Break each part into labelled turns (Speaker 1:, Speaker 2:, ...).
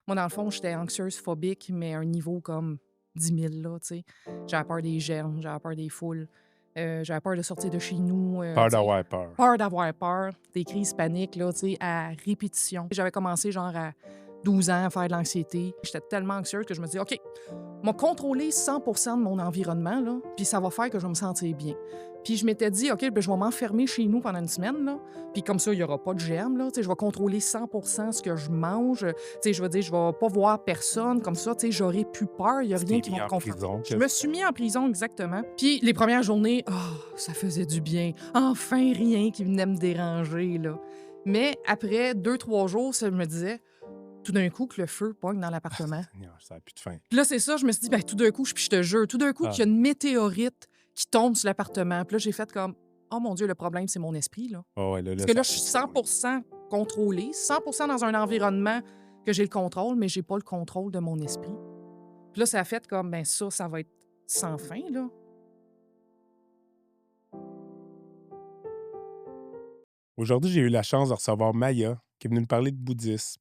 Speaker 1: Moi, dans le fond, j'étais anxieuse, phobique, mais à un niveau comme 10 000 là, tu sais. J'avais peur des germes, j'avais peur des foules, j'avais peur de sortir de chez nous,
Speaker 2: Peur
Speaker 1: tu sais.
Speaker 2: d'avoir peur.
Speaker 1: Peur d'avoir peur, des crises paniques, là, tu sais, à répétition. J'avais commencé, genre, à 12 ans à faire de l'anxiété. J'étais tellement anxieuse que je me dis: «OK, m'a contrôler 100 de mon environnement, là, puis ça va faire que je vais me sentir bien». Puis je m'étais dit: «OK, ben, je vais m'enfermer chez nous pendant une semaine, là, puis comme ça, il y aura pas de germes, là, tu sais, je vais contrôler 100 ce que je mange, tu sais, je veux dire, je vais pas voir personne, comme ça, tu sais, j'aurai plus peur, il y a
Speaker 2: Tu
Speaker 1: rien
Speaker 2: t'es
Speaker 1: qui va
Speaker 2: mis
Speaker 1: me
Speaker 2: en
Speaker 1: confronter».
Speaker 2: prison
Speaker 1: Je me suis mis en prison, exactement. Puis les premières journées, ça faisait du bien. Enfin, rien qui venait me déranger, là. Mais après 2 3 jours, ça me disait tout d'un coup que le feu pogne dans
Speaker 2: Ah
Speaker 1: l'appartement.
Speaker 2: Seigneur, ça a plus de fin.
Speaker 1: Puis là, c'est ça, je me suis dit, ben, tout d'un coup, puis je te jure, tout d'un coup,
Speaker 2: Ah,
Speaker 1: qu'il y a une météorite qui tombe sur l'appartement. Puis là, j'ai fait comme, oh mon Dieu, le problème, c'est mon esprit, là.
Speaker 2: ouais, ouais, là,
Speaker 1: Parce
Speaker 2: là,
Speaker 1: que
Speaker 2: ça
Speaker 1: là,
Speaker 2: a
Speaker 1: je
Speaker 2: plus
Speaker 1: suis
Speaker 2: de fin,
Speaker 1: 100
Speaker 2: là.
Speaker 1: contrôlée, 100 dans un environnement que j'ai le contrôle, mais j'ai pas le contrôle de mon esprit. Puis là, ça a fait comme, ben ça va être sans fin, là.
Speaker 2: Aujourd'hui, j'ai eu la chance de recevoir Maya, qui est venue me parler de bouddhisme.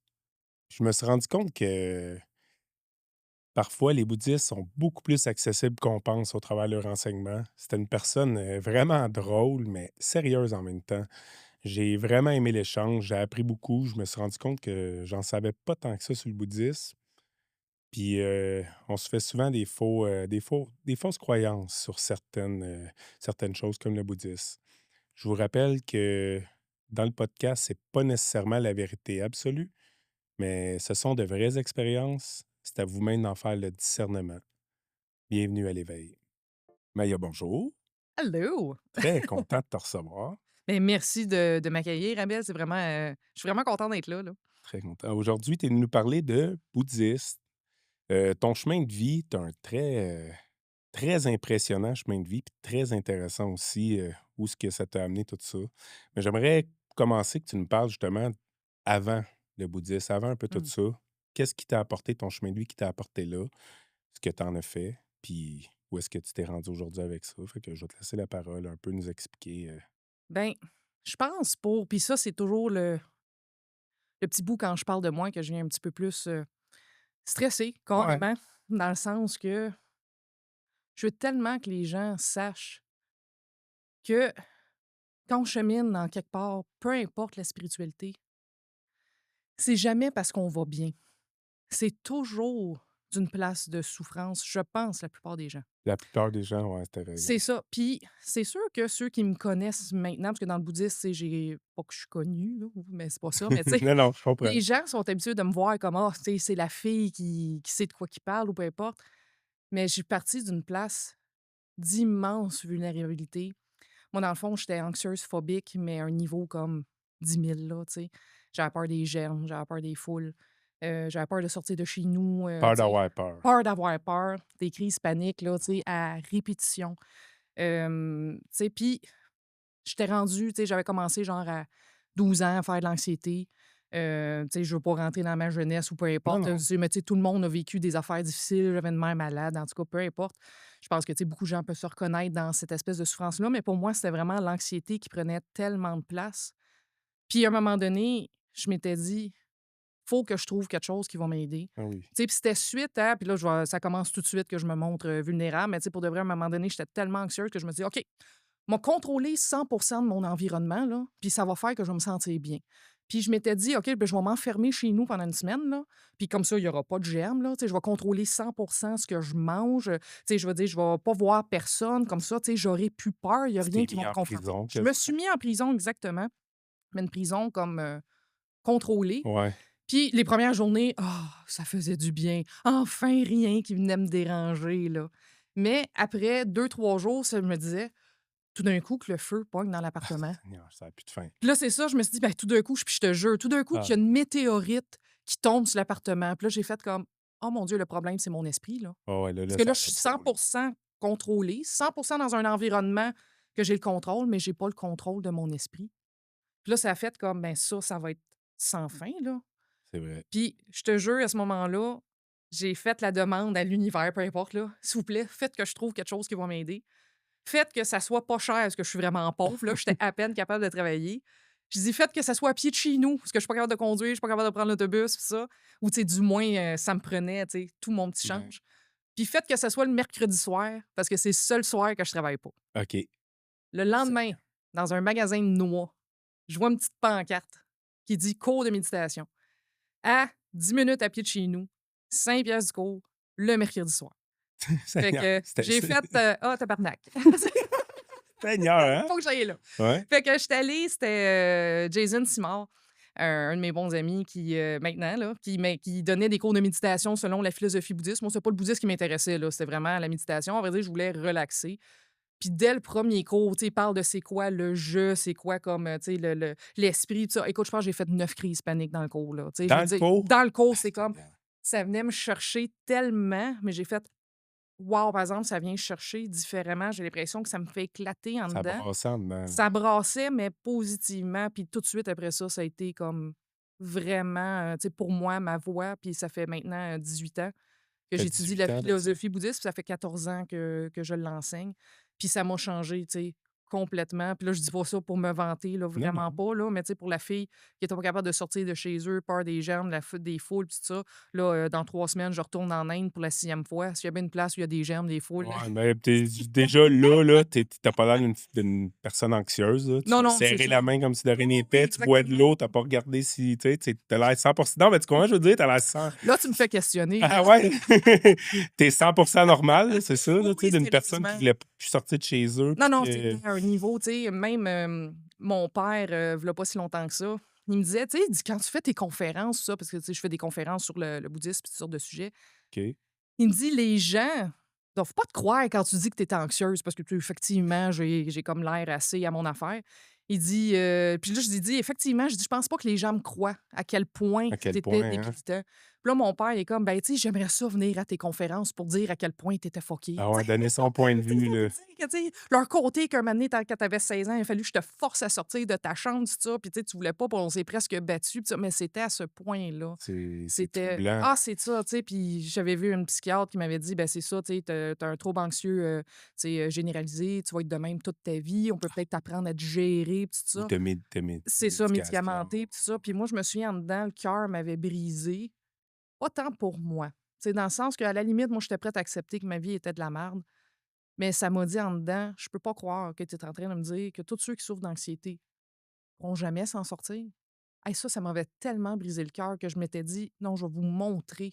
Speaker 2: Je me suis rendu compte que parfois, les bouddhistes sont beaucoup plus accessibles qu'on pense au travers de leur enseignement. C'était une personne vraiment drôle, mais sérieuse en même temps. J'ai vraiment aimé l'échange, j'ai appris beaucoup. Je me suis rendu compte que j'en savais pas tant que ça sur le bouddhisme. Puis on se fait souvent des fausses croyances sur certaines choses comme le bouddhisme. Je vous rappelle que dans le podcast, c'est pas nécessairement la vérité absolue, mais ce sont de vraies expériences. C'est à vous-même d'en faire le discernement. Bienvenue à l'éveil. Maya, bonjour.
Speaker 1: Allô!
Speaker 2: Très content de te recevoir.
Speaker 1: Ben, merci de m'accueillir, Abel. C'est vraiment, je suis vraiment contente d'être là, là.
Speaker 2: Très content. Aujourd'hui, tu es venu nous parler de bouddhiste. Ton chemin de vie, tu as un très impressionnant chemin de vie, puis très intéressant aussi, où ce que ça t'a amené tout ça. Mais j'aimerais commencer que tu nous parles justement avant le bouddhisme, avant un peu tout
Speaker 1: Mmh.
Speaker 2: ça. Qu'est-ce qui t'a apporté ton chemin de vie qui t'a apporté là? Ce que tu en as fait, puis où est-ce que tu t'es rendu aujourd'hui avec ça? Fait que je vais te laisser la parole, un peu nous expliquer,
Speaker 1: Ben, je pense pour puis ça, c'est toujours le petit bout quand je parle de moi que je viens un petit peu plus, stressée,
Speaker 2: Ouais.
Speaker 1: carrément, dans le sens que je veux tellement que les gens sachent que quand on chemine dans quelque part, peu importe la spiritualité, c'est jamais parce qu'on va bien. C'est toujours d'une place de souffrance, je pense, la plupart des gens.
Speaker 2: La plupart des gens, ouais, tu
Speaker 1: C'est
Speaker 2: raison.
Speaker 1: ça. Puis c'est sûr que ceux qui me connaissent maintenant, parce que dans le bouddhisme, tu sais, j'ai pas que je suis connue, là, mais c'est pas ça, mais tu sais,
Speaker 2: Non, non, je comprends.
Speaker 1: les gens sont habitués de me voir comme, ah, tu sais, c'est la fille qui sait de quoi qu'il parle ou peu importe. Mais je suis partie d'une place d'immense vulnérabilité. Moi, dans le fond, j'étais anxieuse, phobique, mais à un niveau comme 10 000 là, tu sais. J'avais peur des germes, j'avais peur des foules, j'avais peur de sortir de chez nous,
Speaker 2: Peur
Speaker 1: tu sais.
Speaker 2: d'avoir peur.
Speaker 1: Peur d'avoir peur, des crises paniques, là, tu sais, à répétition. Tu sais, puis j'étais rendue, tu sais, j'avais commencé genre à 12 ans à faire de l'anxiété. Tu sais, je veux pas rentrer dans ma jeunesse ou peu
Speaker 2: Non,
Speaker 1: importe,
Speaker 2: non.
Speaker 1: tu sais, mais tu sais, tout le monde a vécu des affaires difficiles, j'avais une mère malade, en tout cas, peu importe. Je pense que, tu sais, beaucoup de gens peuvent se reconnaître dans cette espèce de souffrance-là, mais pour moi, c'était vraiment l'anxiété qui prenait tellement de place. Puis à un moment donné, je m'étais dit: «Faut que je trouve quelque chose qui va m'aider».
Speaker 2: Ah oui.
Speaker 1: Tu sais, puis c'était suite à puis là, je vais ça commence tout de suite que je me montre, vulnérable, mais tu sais, pour de vrai, à un moment donné, j'étais tellement anxieuse que je me dis: «OK, m'a contrôler 100 de mon environnement, là, puis ça va faire que je vais me sentir bien». Puis je m'étais dit: «OK, ben, je vais m'enfermer chez nous pendant une semaine, là, puis comme ça, il y aura pas de germes, là, tu sais, je vais contrôler 100 ce que je mange, tu sais, je veux dire, je vais pas voir personne, comme ça, tu sais, j'aurai plus peur, il y a
Speaker 2: Tu
Speaker 1: rien
Speaker 2: t'es
Speaker 1: qui va
Speaker 2: mis
Speaker 1: me
Speaker 2: en
Speaker 1: confronter».
Speaker 2: prison
Speaker 1: Je me
Speaker 2: quasiment.
Speaker 1: suis mis en prison, exactement, mais une prison comme, contrôlée.
Speaker 2: Ouais.
Speaker 1: Puis les premières journées, ça faisait du bien. Enfin, rien qui venait me déranger, là. Mais après 2 3 jours, ça me disait tout d'un coup que le feu pogne dans
Speaker 2: Ah
Speaker 1: l'appartement.
Speaker 2: Seigneur, ça a plus de fin.
Speaker 1: Puis là, c'est ça, je me suis dit, ben, tout d'un coup, puis je te jure, tout d'un coup, qu'il
Speaker 2: Ah,
Speaker 1: y a une météorite qui tombe sur l'appartement. Puis là, j'ai fait comme, oh mon Dieu, le problème, c'est mon esprit, là.
Speaker 2: ouais, ouais,
Speaker 1: Parce
Speaker 2: là,
Speaker 1: que
Speaker 2: ça
Speaker 1: là, je
Speaker 2: allait
Speaker 1: suis
Speaker 2: trop, là.
Speaker 1: 100 contrôlée, 100 dans un environnement que j'ai le contrôle, mais j'ai pas le contrôle de mon esprit. Puis là, ça a fait comme, ben, ça va être sans fin, là.
Speaker 2: C'est vrai.
Speaker 1: Puis je te jure, à ce moment-là, j'ai fait la demande à l'univers, peu importe, là, s'il vous plaît, faites que je trouve quelque chose qui va m'aider. Faites que ça soit pas cher parce que je suis vraiment pauvre, là, j'étais à peine capable de travailler. Je dis: «Faites que ça soit à pied de chez nous, parce que je suis pas capable de conduire, je suis pas capable de prendre l'autobus, pis ça». Ou tu sais, du moins, ça me prenait, tu sais, tout mon petit
Speaker 2: Ouais.
Speaker 1: change. Puis faites que ça soit le mercredi soir, parce que c'est le seul soir que je travaille pas.
Speaker 2: OK.
Speaker 1: Le
Speaker 2: C'est
Speaker 1: lendemain, dans un magasin de noix, je vois une petite pancarte qui dit: «Cours de méditation à 10 minutes à pied de chez nous, 5 piastres du cours, le mercredi soir». Fait
Speaker 2: Seigneur,
Speaker 1: que
Speaker 2: c'était
Speaker 1: j'ai
Speaker 2: c'est
Speaker 1: fait, «Ah tabarnak,
Speaker 2: Seigneur, hein?
Speaker 1: faut que j'aille là».
Speaker 2: Ouais.
Speaker 1: Fait que j'étais allée, c'était, Jason Simard, un de mes bons amis qui, maintenant là, qui donnait des cours de méditation selon la philosophie bouddhiste. Moi, c'est pas le bouddhisme qui m'intéressait là, c'était vraiment la méditation. À vrai dire, je voulais relaxer. Puis dès le premier cours, tu sais, il parle de c'est quoi le «je», c'est quoi comme, tu sais, l'esprit, tout ça. Écoute, je pense que j'ai fait 9 crises paniques dans le cours, là. Tu sais, je
Speaker 2: Dans
Speaker 1: veux
Speaker 2: le
Speaker 1: dire,
Speaker 2: cours?
Speaker 1: dans le cours,
Speaker 2: Ah,
Speaker 1: c'est comme
Speaker 2: Seigneur.
Speaker 1: ça venait me chercher tellement, mais j'ai fait: «Wow!» Par exemple, ça vient chercher différemment. J'ai l'impression que ça me fait éclater en
Speaker 2: Ça
Speaker 1: dedans.
Speaker 2: brassait en dedans, là.
Speaker 1: Ça brassait, mais positivement. Puis tout de suite après ça a été comme vraiment, tu sais, pour moi, ma voix. Puis ça fait maintenant, 18 ans que
Speaker 2: Ça fait
Speaker 1: j'étudie la
Speaker 2: 18 ans de ça?
Speaker 1: philosophie bouddhiste, puis ça fait 14 ans que je l'enseigne. Puis ça m'a changé, tu sais, complètement. Puis là, je dis pas ça pour me vanter, là,
Speaker 2: Non,
Speaker 1: vraiment
Speaker 2: non.
Speaker 1: pas, là, mais tu sais, pour la fille qui était pas capable de sortir de chez eux, peur des germes, des foules, puis tout ça, là, dans 3 semaines, je retourne en Inde pour la 6e fois. S'il y a bien une place où il y a des germes, des foules,
Speaker 2: Ouais, mais tu déjà là, tu pas l'air d'une personne anxieuse, là. Tu
Speaker 1: non,
Speaker 2: m'as
Speaker 1: non, c'est
Speaker 2: serré
Speaker 1: ça.
Speaker 2: la main comme si de rien
Speaker 1: Oui,
Speaker 2: n'était, tu bois de
Speaker 1: exactement.
Speaker 2: l'eau, tu pas regardé si tu sais, tu l'air 100. Non, mais tu comprends, je veux dire? Tu l'air 100.
Speaker 1: Là, tu me fais questionner,
Speaker 2: Ah
Speaker 1: là.
Speaker 2: ouais? Tu es 100 normal, là, c'est ça,
Speaker 1: Oui,
Speaker 2: là, tu sais,
Speaker 1: oui,
Speaker 2: d'une personne qui
Speaker 1: sérieusement.
Speaker 2: voulait plus sortir de chez eux
Speaker 1: Non,
Speaker 2: puis
Speaker 1: non,
Speaker 2: que
Speaker 1: c'était un niveau, tu sais, même, mon père, v'là pas si longtemps que ça, il me disait, tu sais, il dit: «Quand tu fais tes conférences, tout ça», parce que, tu sais, je fais des conférences sur le bouddhisme et toutes sortes de sujets.
Speaker 2: OK.
Speaker 1: Il me dit: «Les gens doivent pas te croire quand tu dis que tu es anxieuse parce que tu effectivement, j'ai comme l'air assez à mon affaire». Il dit, puis là, je lui dis: «Effectivement», je dis: «Je pense pas que les gens me croient à quel point
Speaker 2: À quel
Speaker 1: tu étais
Speaker 2: point, hein?
Speaker 1: débilitant». Puis là, mon père, il est comme: «Ben, tu sais, j'aimerais ça venir à tes conférences pour dire à quel point tu étais fucké».
Speaker 2: Ah ouais, donner son point de
Speaker 1: Tu sais,
Speaker 2: vue,
Speaker 1: ça veut
Speaker 2: là.
Speaker 1: dire que, tu sais, leur côté qu'un moment donné, quand tu avais 16 ans, il a fallu que je te force à sortir de ta chambre, tout ça, puis tu sais, tu voulais pas, puis on s'est presque battus, puis ça, mais c'était à ce point-là.
Speaker 2: C'est
Speaker 1: C'était
Speaker 2: troublant.
Speaker 1: ah, c'est ça, tu sais, puis j'avais vu une psychiatre qui m'avait dit: «Ben, c'est ça, tu sais, tu un trouble anxieux, tu sais, généralisé, tu vas être de même toute ta vie, on peut peut-être t'apprendre à te gérer», puis tout
Speaker 2: Ou
Speaker 1: ça.
Speaker 2: de
Speaker 1: C'est ça,
Speaker 2: médication.
Speaker 1: médicamenté, puis tout ça, puis moi, je me souviens en dedans, le cœur m'avait brisé, pas tant pour moi, tu sais, dans le sens qu'à la limite, moi, j'étais prête à accepter que ma vie était de la merde. Mais ça m'a dit en dedans: «Je peux pas croire que tu es en train de me dire que tous ceux qui souffrent d'anxiété pourront jamais s'en sortir». Hey, ça m'avait tellement brisé le cœur que je m'étais dit: «Non, je vais vous montrer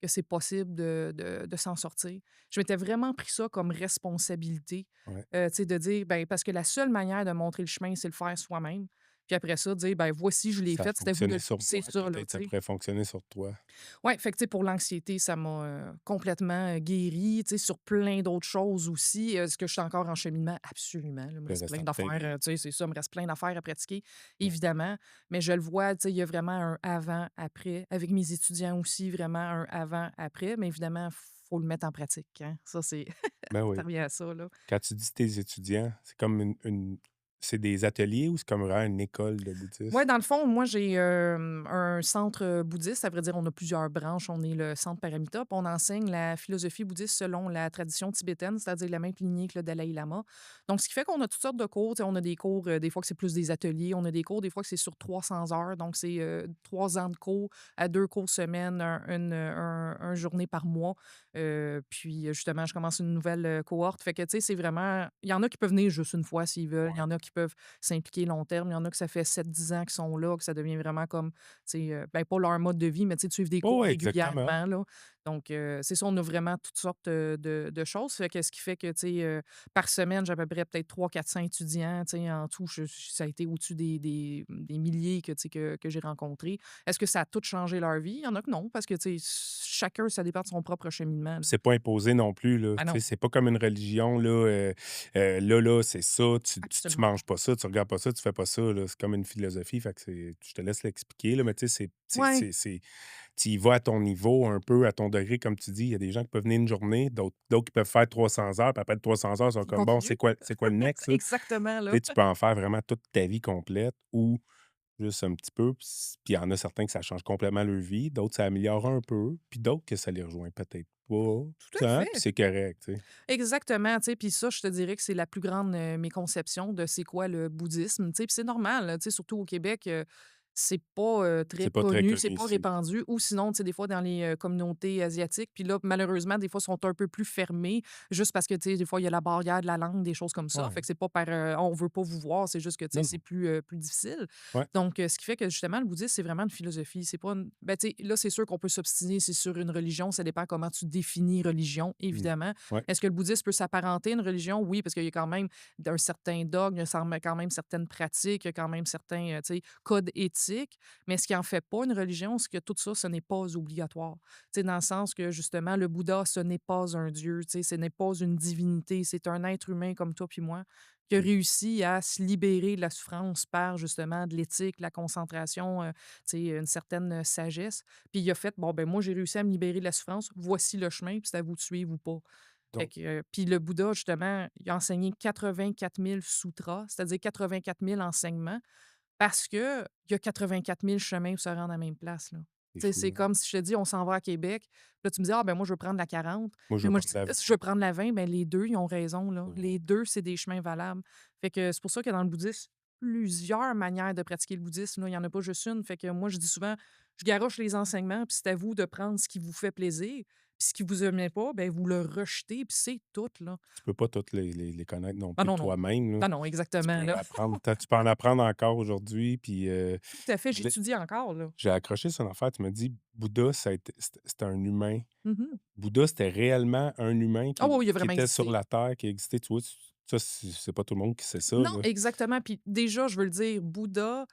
Speaker 1: que c'est possible de s'en sortir». Je m'étais vraiment pris ça comme responsabilité,
Speaker 2: Ouais.
Speaker 1: tu sais, de dire, ben, parce que la seule manière de montrer le chemin, c'est le faire soi-même. Puis après ça, dire: «Ben, voici, je l'ai
Speaker 2: Ça a
Speaker 1: fait, c'était vous de
Speaker 2: fonctionné
Speaker 1: le»
Speaker 2: sur
Speaker 1: c'est
Speaker 2: moi,
Speaker 1: ça, là,
Speaker 2: peut-être ça
Speaker 1: tu sais.
Speaker 2: pourrait fonctionner sur toi.
Speaker 1: Ouais, fait que, tu sais, pour l'anxiété, ça m'a, complètement, guérie, tu sais, sur plein d'autres choses aussi. Est-ce que je suis encore en cheminement? Absolument, là, il me
Speaker 2: Le
Speaker 1: reste plein
Speaker 2: restant de ta
Speaker 1: d'affaires,
Speaker 2: vie.
Speaker 1: tu sais, c'est ça, il me reste plein d'affaires à pratiquer,
Speaker 2: Ouais.
Speaker 1: évidemment, mais je le vois, tu sais, il y a vraiment un avant-après. Avec mes étudiants aussi, vraiment un avant-après, mais évidemment, faut le mettre en pratique, hein. Ça, c'est
Speaker 2: Ben
Speaker 1: ça
Speaker 2: oui.
Speaker 1: revient à ça, là.
Speaker 2: Quand tu dis tes étudiants, c'est comme c'est des ateliers ou c'est comme vraiment une école de
Speaker 1: Ouais,
Speaker 2: bouddhisme?
Speaker 1: dans le fond, moi, j'ai, un centre, bouddhiste. À vrai dire, on a plusieurs branches. On est le centre Paramita, puis on enseigne la philosophie bouddhiste selon la tradition tibétaine, c'est-à-dire la même lignée que le Dalai Lama. Donc, ce qui fait qu'on a toutes sortes de cours. Tu sais, on a des cours, des fois que c'est plus des ateliers. On a des cours, des fois que c'est sur 300 heures. Donc, c'est, 3 ans de cours à 2 cours semaine, un journée par mois. Puis, justement, je commence une nouvelle, cohorte. Fait que, tu sais, c'est vraiment il y en a qui peuvent venir juste une fois s'ils veulent. Il y
Speaker 2: Ouais.
Speaker 1: en a qui peuvent s'impliquer long terme. Il y en a que ça fait 7 10 ans qu'ils sont là, que ça devient vraiment comme, tu sais, ben, pas leur mode de vie, mais tu sais, de suivre des
Speaker 2: Oh,
Speaker 1: cours
Speaker 2: ouais, exactement.
Speaker 1: régulièrement, là. Donc, c'est ça, on a vraiment toutes sortes, de choses. Fait que ce qui fait que, tu sais, par semaine, j'ai à peu près peut-être 300 400 étudiants, tu sais, en tout, ça a été au-dessus des milliers que, tu sais, que j'ai rencontrés. Est-ce que ça a tout changé leur vie? Il y en a que non, parce que, tu sais, chacun, ça dépend de son propre cheminement, là.
Speaker 2: C'est pas imposé non plus, là.
Speaker 1: Ah
Speaker 2: Tu sais,
Speaker 1: non,
Speaker 2: c'est pas comme une religion, là, là, c'est ça, tu
Speaker 1: absolument pas.
Speaker 2: manges pas ça, tu regardes pas ça, tu fais pas ça, là. C'est comme une philosophie, fait que je te laisse l'expliquer, là, mais tu sais,
Speaker 1: Ouais,
Speaker 2: tu y vas à ton niveau, un peu à ton degré, comme tu dis. Il y a des gens qui peuvent venir une journée, d'autres qui peuvent faire 300 heures, puis après 300 heures, ils sont
Speaker 1: ils
Speaker 2: comme: «Bon,
Speaker 1: continuent.
Speaker 2: c'est quoi le next, là?»
Speaker 1: Exactement,
Speaker 2: Tu
Speaker 1: là.
Speaker 2: sais, tu peux en faire vraiment toute ta vie complète ou juste un petit peu, puis il y en a certains que ça change complètement leur vie, d'autres ça améliore un peu, puis d'autres que ça les rejoint peut-être
Speaker 1: Tout à
Speaker 2: puis
Speaker 1: fait.
Speaker 2: c'est correct, tu sais.
Speaker 1: Exactement, tu sais, puis ça, je te dirais que c'est la plus grande, méconception de c'est quoi le bouddhisme, tu sais, puis c'est normal, là, tu sais, surtout au Québec, c'est pas, très
Speaker 2: C'est pas très
Speaker 1: connu, c'est
Speaker 2: connu
Speaker 1: pas
Speaker 2: ici.
Speaker 1: répandu ou sinon, tu sais, des fois dans les, communautés asiatiques, puis là, malheureusement, des fois, sont un peu plus fermés juste parce que, tu sais, des fois, il y a la barrière de la langue, des choses comme ça, fait
Speaker 2: Ouais.
Speaker 1: que c'est pas par, «On veut pas vous voir», c'est juste que, tu sais,
Speaker 2: Non,
Speaker 1: c'est
Speaker 2: non.
Speaker 1: plus difficile.
Speaker 2: Ouais.
Speaker 1: Donc ce qui fait que justement, le bouddhisme, c'est vraiment une philosophie, c'est pas une ben, tu sais, là, c'est sûr qu'on peut s'obstiner, c'est sur une religion, ça dépend comment tu définis religion,
Speaker 2: Mmh.
Speaker 1: évidemment.
Speaker 2: Ouais.
Speaker 1: Est-ce que le bouddhisme peut s'apparenter à une religion? Oui, parce qu'il y a quand même un certain dogme, il y a quand même certaines pratiques, il y a quand même certains tu sais, codes éthiques. Mais ce qui en fait pas une religion, c'est que tout ça, ce n'est pas obligatoire. Tu sais, dans le sens que justement, le Bouddha, ce n'est pas un dieu, tu sais, ce n'est pas une divinité, c'est un être humain comme toi puis moi qui a
Speaker 2: Mmh.
Speaker 1: réussi à se libérer de la souffrance par justement de l'éthique, la concentration, tu sais, une certaine sagesse. Puis il a fait, bon, ben moi, j'ai réussi à me libérer de la souffrance, voici le chemin, puis c'est à vous de suivre ou pas. Fait
Speaker 2: Donc
Speaker 1: que, puis le Bouddha, justement, il a enseigné 84 000 sutras, c'est-à-dire 84 000 enseignements, parce qu'il y a 84 000 chemins pour se rendre à la même place, là.
Speaker 2: c'est
Speaker 1: Tu sais,
Speaker 2: fou,
Speaker 1: c'est
Speaker 2: hein.
Speaker 1: comme si je te dis: «On s'en va à Québec». Là, tu me dis: «Ah, ben moi, je veux prendre la 40».
Speaker 2: Moi, je
Speaker 1: Puis
Speaker 2: veux
Speaker 1: moi,
Speaker 2: pas
Speaker 1: je dis:
Speaker 2: de la
Speaker 1: «Je veux prendre la 20». Ben les 2 ils ont raison, là.
Speaker 2: ouais.
Speaker 1: Les 2 c'est des chemins valables. Fait que c'est pour ça que dans le bouddhisme, plusieurs manières de pratiquer le bouddhisme, là. Il y en a pas juste une. Fait que moi, je dis souvent: «Je garoche les enseignements, puis c'est à vous de prendre ce qui vous fait plaisir, puis ce qui vous aimait pas, ben vous le rejetez, puis c'est tout, là».
Speaker 2: Tu peux pas toutes les connaître non
Speaker 1: Ah
Speaker 2: plus
Speaker 1: non, non.
Speaker 2: toi-même, là.
Speaker 1: Non, non,
Speaker 2: Tu
Speaker 1: exactement,
Speaker 2: peux
Speaker 1: là.
Speaker 2: apprendre tu peux en apprendre encore aujourd'hui, puis,
Speaker 1: Tout à fait,
Speaker 2: je l'ai
Speaker 1: j'étudie encore, là.
Speaker 2: j'ai accroché sur une affaire, tu m'as dit: «Bouddha, ça a été c'était un humain».
Speaker 1: Mmh.
Speaker 2: Bouddha, c'était réellement un humain
Speaker 1: Ah oui, oui, il a
Speaker 2: qui
Speaker 1: vraiment
Speaker 2: était sur
Speaker 1: existé.
Speaker 2: la terre, qui existait, tu vois? Ça, c'est pas tout le monde qui sait ça,
Speaker 1: Non,
Speaker 2: là.
Speaker 1: exactement. Puis déjà, je veux le dire, Bouddha,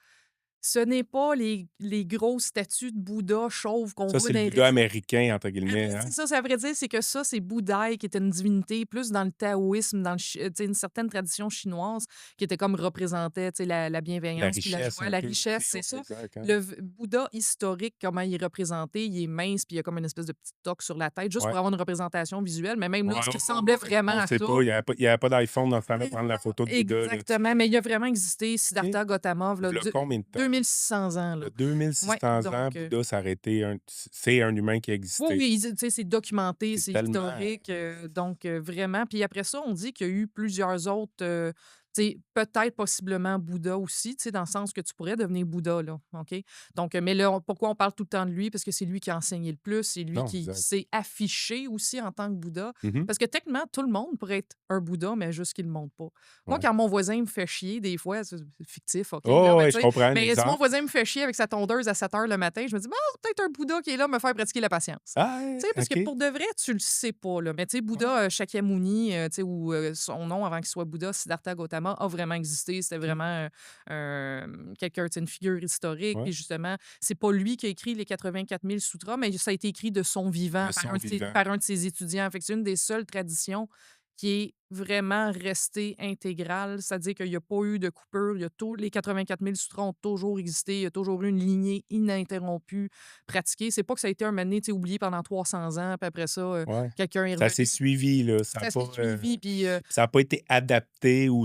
Speaker 1: ce n'est pas les grosses statues de Bouddha chauves qu'on
Speaker 2: Ça,
Speaker 1: voit
Speaker 2: c'est le
Speaker 1: dans les
Speaker 2: Bouddha
Speaker 1: réseaux.
Speaker 2: américain, entre
Speaker 1: À vrai
Speaker 2: guillemets,
Speaker 1: dire
Speaker 2: hein?
Speaker 1: ça, ça veut dire, c'est que ça, c'est Bouddhaï qui était une divinité plus dans le taoïsme, dans le tu sais, une certaine tradition chinoise qui était comme représentait, tu sais, la
Speaker 2: La
Speaker 1: bienveillance puis la
Speaker 2: richesse
Speaker 1: joie,
Speaker 2: un
Speaker 1: la
Speaker 2: peu
Speaker 1: richesse,
Speaker 2: aussi,
Speaker 1: c'est
Speaker 2: ouais,
Speaker 1: ça.
Speaker 2: exact, hein?
Speaker 1: Le Bouddha historique, comment il est représenté, il est mince puis il a comme une espèce de petite toque sur la tête, juste
Speaker 2: Ouais.
Speaker 1: pour avoir une représentation visuelle, mais même
Speaker 2: Ouais,
Speaker 1: là, ce
Speaker 2: ouais,
Speaker 1: qui
Speaker 2: ouais,
Speaker 1: ressemblait
Speaker 2: ouais.
Speaker 1: vraiment
Speaker 2: On
Speaker 1: à
Speaker 2: sait
Speaker 1: ça.
Speaker 2: pas, il y avait pas d'iPhone dans ce temps-là pour prendre la photo de Bouddha, là.
Speaker 1: Exactement, mais il a vraiment existé,
Speaker 2: OK.
Speaker 1: Siddhartha Gautama, v'là
Speaker 2: V'là combien de temps?
Speaker 1: 2600 ans,
Speaker 2: Il y
Speaker 1: là.
Speaker 2: a 2
Speaker 1: Ouais,
Speaker 2: 600 ans,
Speaker 1: donc
Speaker 2: Bouddha, ça aurait été c'est un humain qui a
Speaker 1: oui,
Speaker 2: existé.
Speaker 1: oui, tu sais, c'est documenté,
Speaker 2: C'est
Speaker 1: c'est
Speaker 2: tellement
Speaker 1: historique, donc vraiment. Puis après ça, on dit qu'il y a eu plusieurs autres, tu sais, peut-être possiblement Bouddha aussi, tu sais, dans le sens que tu pourrais devenir Bouddha, là, OK? Donc mais là, pourquoi on parle tout le temps de lui? Parce que c'est lui qui a enseigné le plus, c'est lui
Speaker 2: non,
Speaker 1: qui
Speaker 2: exact.
Speaker 1: s'est affiché aussi en tant que Bouddha.
Speaker 2: Mmh.
Speaker 1: Parce que techniquement, tout le monde pourrait être un Bouddha, mais juste qu'il ne le montre pas. Moi,
Speaker 2: Ouais.
Speaker 1: quand mon voisin me fait chier, des fois, c'est fictif, OK, là,
Speaker 2: Oh,
Speaker 1: mais
Speaker 2: ouais,
Speaker 1: tu
Speaker 2: je
Speaker 1: sais,
Speaker 2: comprends un
Speaker 1: mais si mon
Speaker 2: exemple.
Speaker 1: voisin me fait chier avec sa tondeuse à 7 heures le matin, je me dis: «Bon, c'est peut-être un Bouddha qui est là me faire pratiquer la patience».
Speaker 2: Ah,
Speaker 1: Tu sais, parce que
Speaker 2: OK.
Speaker 1: pour de vrai, tu le sais pas, là. Mais tu sais,
Speaker 2: Ouais.
Speaker 1: Bouddha, Shakyamuni, tu sais, ou son nom avant qu'il soit Bouddha, Siddhartha Gautama, a vraiment existé. C'était
Speaker 2: Mmh.
Speaker 1: vraiment quelqu'un, tu sais, une figure historique.
Speaker 2: Ouais.
Speaker 1: Puis justement, c'est pas lui qui a écrit les 84 000 sutras, mais ça a été écrit de son vivant
Speaker 2: De
Speaker 1: par
Speaker 2: son vivant.
Speaker 1: par un de ses étudiants. Fait que c'est une des seules traditions qui est vraiment restée intégrale, c'est-à-dire qu'il y a pas eu de coupure, il y a les 84 000 sutras ont toujours existé, il y a toujours eu une lignée ininterrompue pratiquée. C'est pas que ça a été un moment donné, tu sais, oublié pendant 300 ans, puis après ça,
Speaker 2: Ouais.
Speaker 1: quelqu'un est
Speaker 2: Ça s'est
Speaker 1: revenu.
Speaker 2: suivi, là,
Speaker 1: Ça s'est suivi, puis
Speaker 2: ça a pas été adapté ou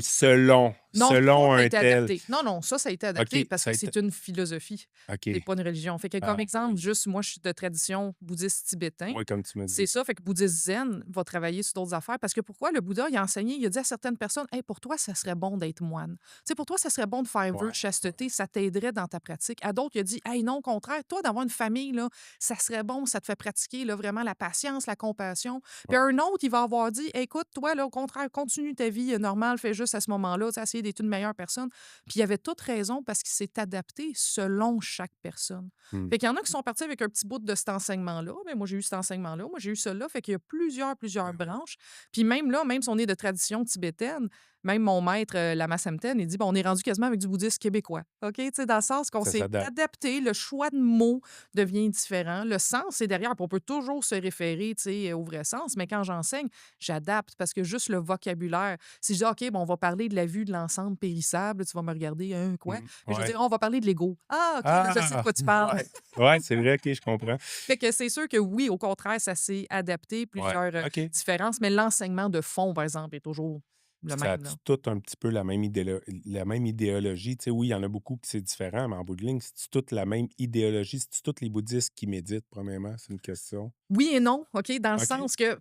Speaker 1: non, ça
Speaker 2: selon
Speaker 1: a
Speaker 2: un
Speaker 1: été
Speaker 2: tel.
Speaker 1: adapté. Non, non, ça a été adapté
Speaker 2: OK,
Speaker 1: parce
Speaker 2: ça a
Speaker 1: que
Speaker 2: été
Speaker 1: c'est une philosophie, c'est
Speaker 2: OK.
Speaker 1: pas une religion. Fait que comme
Speaker 2: Ah,
Speaker 1: exemple, juste moi, je suis de tradition bouddhiste tibétain.
Speaker 2: oui, comme tu m'as
Speaker 1: C'est
Speaker 2: dit.
Speaker 1: ça, fait que bouddhiste zen va travailler sur d'autres affaires parce que pourquoi le Bouddha, il a enseigné, il a dit à certaines personnes: «Hey, pour toi, ça serait bon d'être moine. Tu sais, pour toi, ça serait bon de faire vœu
Speaker 2: Ouais,
Speaker 1: de chasteté, ça t'aiderait dans ta pratique». À d'autres, il a dit: «Hey, non, au contraire, toi, d'avoir une famille, là, ça serait bon, ça te fait pratiquer là, vraiment la patience, la compassion». Puis
Speaker 2: ouais,
Speaker 1: un autre, il va avoir dit: «Écoute, toi, là, au contraire, continue ta vie normale, fais juste à ce moment-là, tu sais, essayer d'être une meilleure personne». Puis il avait toute raison parce qu'il s'est adapté selon chaque personne.
Speaker 2: mmh,
Speaker 1: Fait qu'il y en a qui sont partis avec un petit bout de cet enseignement-là. Ben, moi, j'ai eu cet enseignement-là. Moi, j'ai eu ça là. Fait qu'il y a plusieurs
Speaker 2: ben oui,
Speaker 1: branches. Puis même là, même si on est de tradition tibétaine, même mon maître, Lama Samten, il dit, bon, on est rendu quasiment avec du bouddhisme québécois. OK? Tu sais, dans le sens qu'on
Speaker 2: ça
Speaker 1: s'est
Speaker 2: s'adapte.
Speaker 1: adapté, le choix de mots devient différent. Le sens est derrière. Puis on peut toujours se référer, tu sais, au vrai sens. Mais quand j'enseigne, j'adapte parce que juste le vocabulaire. Si je dis, OK, bon, on va parler de la vue de l'ensemble périssable, tu vas me regarder, hein, quoi? Mais je vais
Speaker 2: Ouais.
Speaker 1: dire, on va parler de l'ego. Ah, OK, là, je sais de
Speaker 2: Ah!
Speaker 1: quoi tu parles.
Speaker 2: Ouais. Ouais, c'est vrai, OK, je comprends.
Speaker 1: Fait que c'est sûr que oui, au contraire, ça s'est adapté,
Speaker 2: Ouais,
Speaker 1: plusieurs,
Speaker 2: OK.
Speaker 1: différences, mais l'enseignement de fond, par exemple, est toujours le
Speaker 2: Ça
Speaker 1: même,
Speaker 2: a-tu
Speaker 1: là.
Speaker 2: tout un petit peu la même idéologie? Tu sais, oui, il y en a beaucoup qui c'est différent, mais en bout de ligne, c'est-tu toute la même idéologie? C'est-tu tous les bouddhistes qui méditent, premièrement? C'est une question.
Speaker 1: Oui et non, OK, dans le
Speaker 2: OK.
Speaker 1: sens que,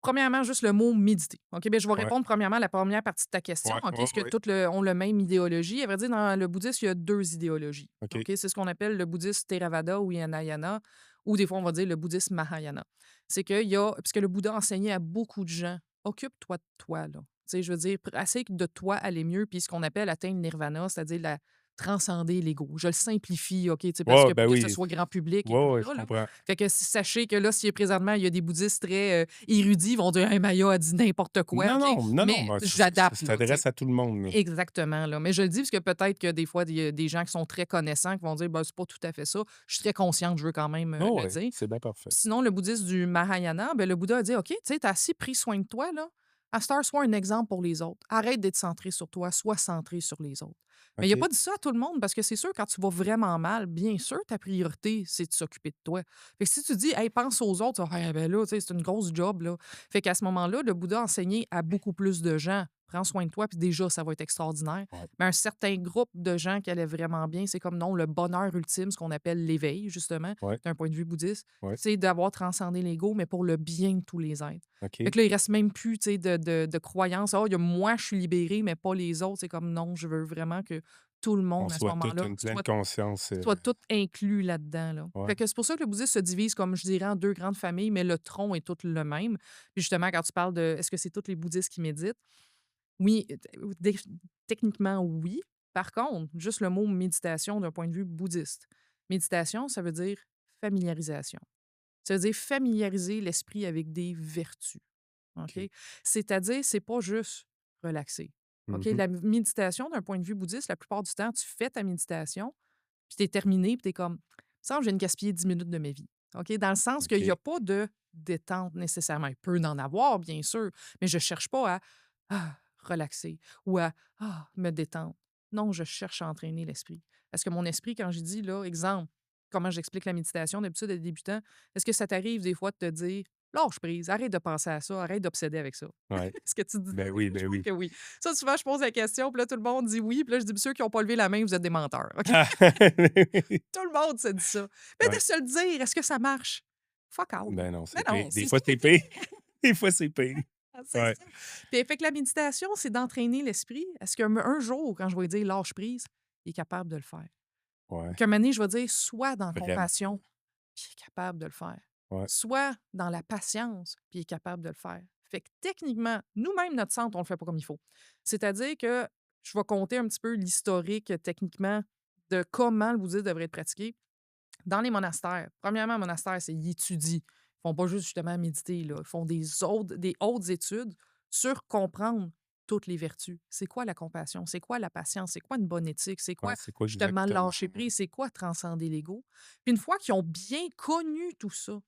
Speaker 1: premièrement, juste le mot méditer. OK, bien, je vais
Speaker 2: Ouais,
Speaker 1: répondre premièrement à la première partie de ta question.
Speaker 2: ouais,
Speaker 1: OK,
Speaker 2: ouais,
Speaker 1: est-ce que
Speaker 2: ouais.
Speaker 1: toutes ont le même idéologie? À vrai dire, dans le bouddhisme, il y a deux idéologies. OK,
Speaker 2: OK.
Speaker 1: c'est ce qu'on appelle le bouddhisme Theravada ou Hinayana, ou des fois, on va dire le bouddhisme Mahayana. C'est qu'il y a, puisque le Bouddha enseignait à beaucoup de gens, occupe-toi de toi, là. Tu sais, je veux dire, essaye de toi aller mieux, puis ce qu'on appelle atteindre le nirvana, c'est-à-dire transcender l'ego. Je le simplifie, OK, tu sais, parce
Speaker 2: Ouais,
Speaker 1: que
Speaker 2: ben
Speaker 1: pour que ce
Speaker 2: oui.
Speaker 1: soit grand public et tout
Speaker 2: Ouais, ouais, je
Speaker 1: ça, là.
Speaker 2: comprends.
Speaker 1: Fait que sachez que là, si présentement, il y a des bouddhistes très érudits, ils vont dire: «Hey, Maya a dit n'importe quoi»,
Speaker 2: Non,
Speaker 1: OK?
Speaker 2: non, non, non,
Speaker 1: Mais
Speaker 2: mais ça
Speaker 1: j'adapte, là, tu sais.
Speaker 2: s'adresse à tout le monde, là.
Speaker 1: Exactement, là. Mais je le dis parce que peut-être que des fois, il y a des gens qui sont très connaissants qui vont dire: «Ben, c'est pas tout à fait ça». Je suis très consciente, je veux quand même
Speaker 2: Oh,
Speaker 1: le
Speaker 2: ouais,
Speaker 1: dire.
Speaker 2: c'est bien parfait.
Speaker 1: Sinon, le bouddhisme du Mahayana, ben, le Bouddha a dit: «OK, tu sais, tu as assez pris soin de toi, là. À cette heure, sois un exemple pour les autres. Arrête d'être centré sur toi, sois centré sur les autres». Mais il a
Speaker 2: OK.
Speaker 1: pas dit ça à tout le monde parce que c'est sûr, quand tu vas vraiment mal, bien sûr, ta priorité, c'est de s'occuper de toi. Fait que si tu dis: «Hey, pense aux autres», tu vas faire: «Ah, ben là, tu sais, c'est une grosse job, là». Fait qu'à ce moment-là, le Bouddha a enseigné à beaucoup plus de gens: «Prends soin de toi, puis déjà, ça va être extraordinaire».
Speaker 2: Ouais,
Speaker 1: Mais un certain groupe de gens qui allaient vraiment bien, c'est comme non, le bonheur ultime, ce qu'on appelle l'éveil, justement,
Speaker 2: ouais,
Speaker 1: d'un point de vue bouddhiste,
Speaker 2: ouais.
Speaker 1: c'est d'avoir transcendé l'ego, mais pour le bien de tous les êtres. Fait
Speaker 2: OK.
Speaker 1: que là, il reste même plus, tu sais, de croyances. «Ah, il y a moi, je suis libéré, mais pas les autres». C'est comme non, je veux vraiment que tout le
Speaker 2: On
Speaker 1: monde, à ce
Speaker 2: soit toute
Speaker 1: moment-là,
Speaker 2: une pleine
Speaker 1: soit
Speaker 2: conscience,
Speaker 1: soit tout inclus là-dedans, là. Fait
Speaker 2: ouais.
Speaker 1: que c'est pour ça que le bouddhisme se divise, comme je dirais, en 2 grandes familles, mais le tronc est tout le même. Puis justement, quand tu parles de est-ce que c'est tous les bouddhistes qui méditent? Oui, techniquement, oui. Par contre, juste le mot méditation d'un point de vue bouddhiste. Méditation, ça veut dire familiarisation. Ça veut dire familiariser l'esprit avec des vertus. OK?
Speaker 2: OK.
Speaker 1: C'est-à-dire, c'est pas juste relaxer. OK?
Speaker 2: Mmh.
Speaker 1: La méditation, d'un point de vue bouddhiste, la plupart du temps, tu fais ta méditation, puis tu es terminé, puis tu es comme, ça, je viens de gaspiller 10 minutes de ma vie. OK? Dans le sens qu'il n'y a
Speaker 2: OK.
Speaker 1: pas de détente nécessairement. Il peut en avoir, bien sûr, mais je ne cherche pas à relaxer ou à me détendre. Non, je cherche à entraîner l'esprit. Parce que mon esprit, quand je dis, là, exemple, comment j'explique la méditation d'habitude à des débutants, est-ce que ça t'arrive des fois de te dire, lâche prise, arrête de penser à ça, arrête d'obséder avec ça?
Speaker 2: Ouais.
Speaker 1: Est-ce que tu dis
Speaker 2: Ben
Speaker 1: oui?
Speaker 2: oui,
Speaker 1: Je
Speaker 2: ben
Speaker 1: pense
Speaker 2: oui.
Speaker 1: que oui. Ça, souvent, je pose la question, puis là, tout le monde dit oui, puis là, je dis, ceux qui n'ont pas levé la main, vous êtes des menteurs. OK?
Speaker 2: Ah!
Speaker 1: Tout le monde se dit ça. Mais de
Speaker 2: Ouais.
Speaker 1: se le dire, est-ce que ça marche? Fuck all.
Speaker 2: Ben non,
Speaker 1: Mais
Speaker 2: c'est pire.
Speaker 1: non,
Speaker 2: Des
Speaker 1: c'est
Speaker 2: fois, c'est pire. Des fois, c'est pire.
Speaker 1: c'est
Speaker 2: Ouais.
Speaker 1: ça. Puis, fait que la méditation, c'est d'entraîner l'esprit. Est-ce qu'un jour, quand je vais lui dire lâche prise, il est capable de le faire?
Speaker 2: Ouais.
Speaker 1: Qu'un moment donné, je vais dire sois dans la
Speaker 2: Vraiment.
Speaker 1: compassion, puis il est capable de le faire.
Speaker 2: Ouais.
Speaker 1: Soit dans la patience, puis il est capable de le faire. Fait que techniquement, nous-mêmes, notre centre, on le fait pas comme il faut. C'est-à-dire que je vais compter un petit peu l'historique techniquement de comment le bouddhisme devrait être pratiqué. Dans les monastères, premièrement, un monastère, c'est ils étudient. Ils font pas juste justement méditer, là. Ils font des hautes études sur comprendre toutes les vertus. C'est quoi la compassion? C'est quoi la patience? C'est quoi une bonne éthique? C'est
Speaker 2: Ouais,
Speaker 1: quoi
Speaker 2: c'est quoi
Speaker 1: justement
Speaker 2: exactement?
Speaker 1: lâcher prise? C'est quoi transcender l'ego? Puis une fois qu'ils ont bien connu tout ça,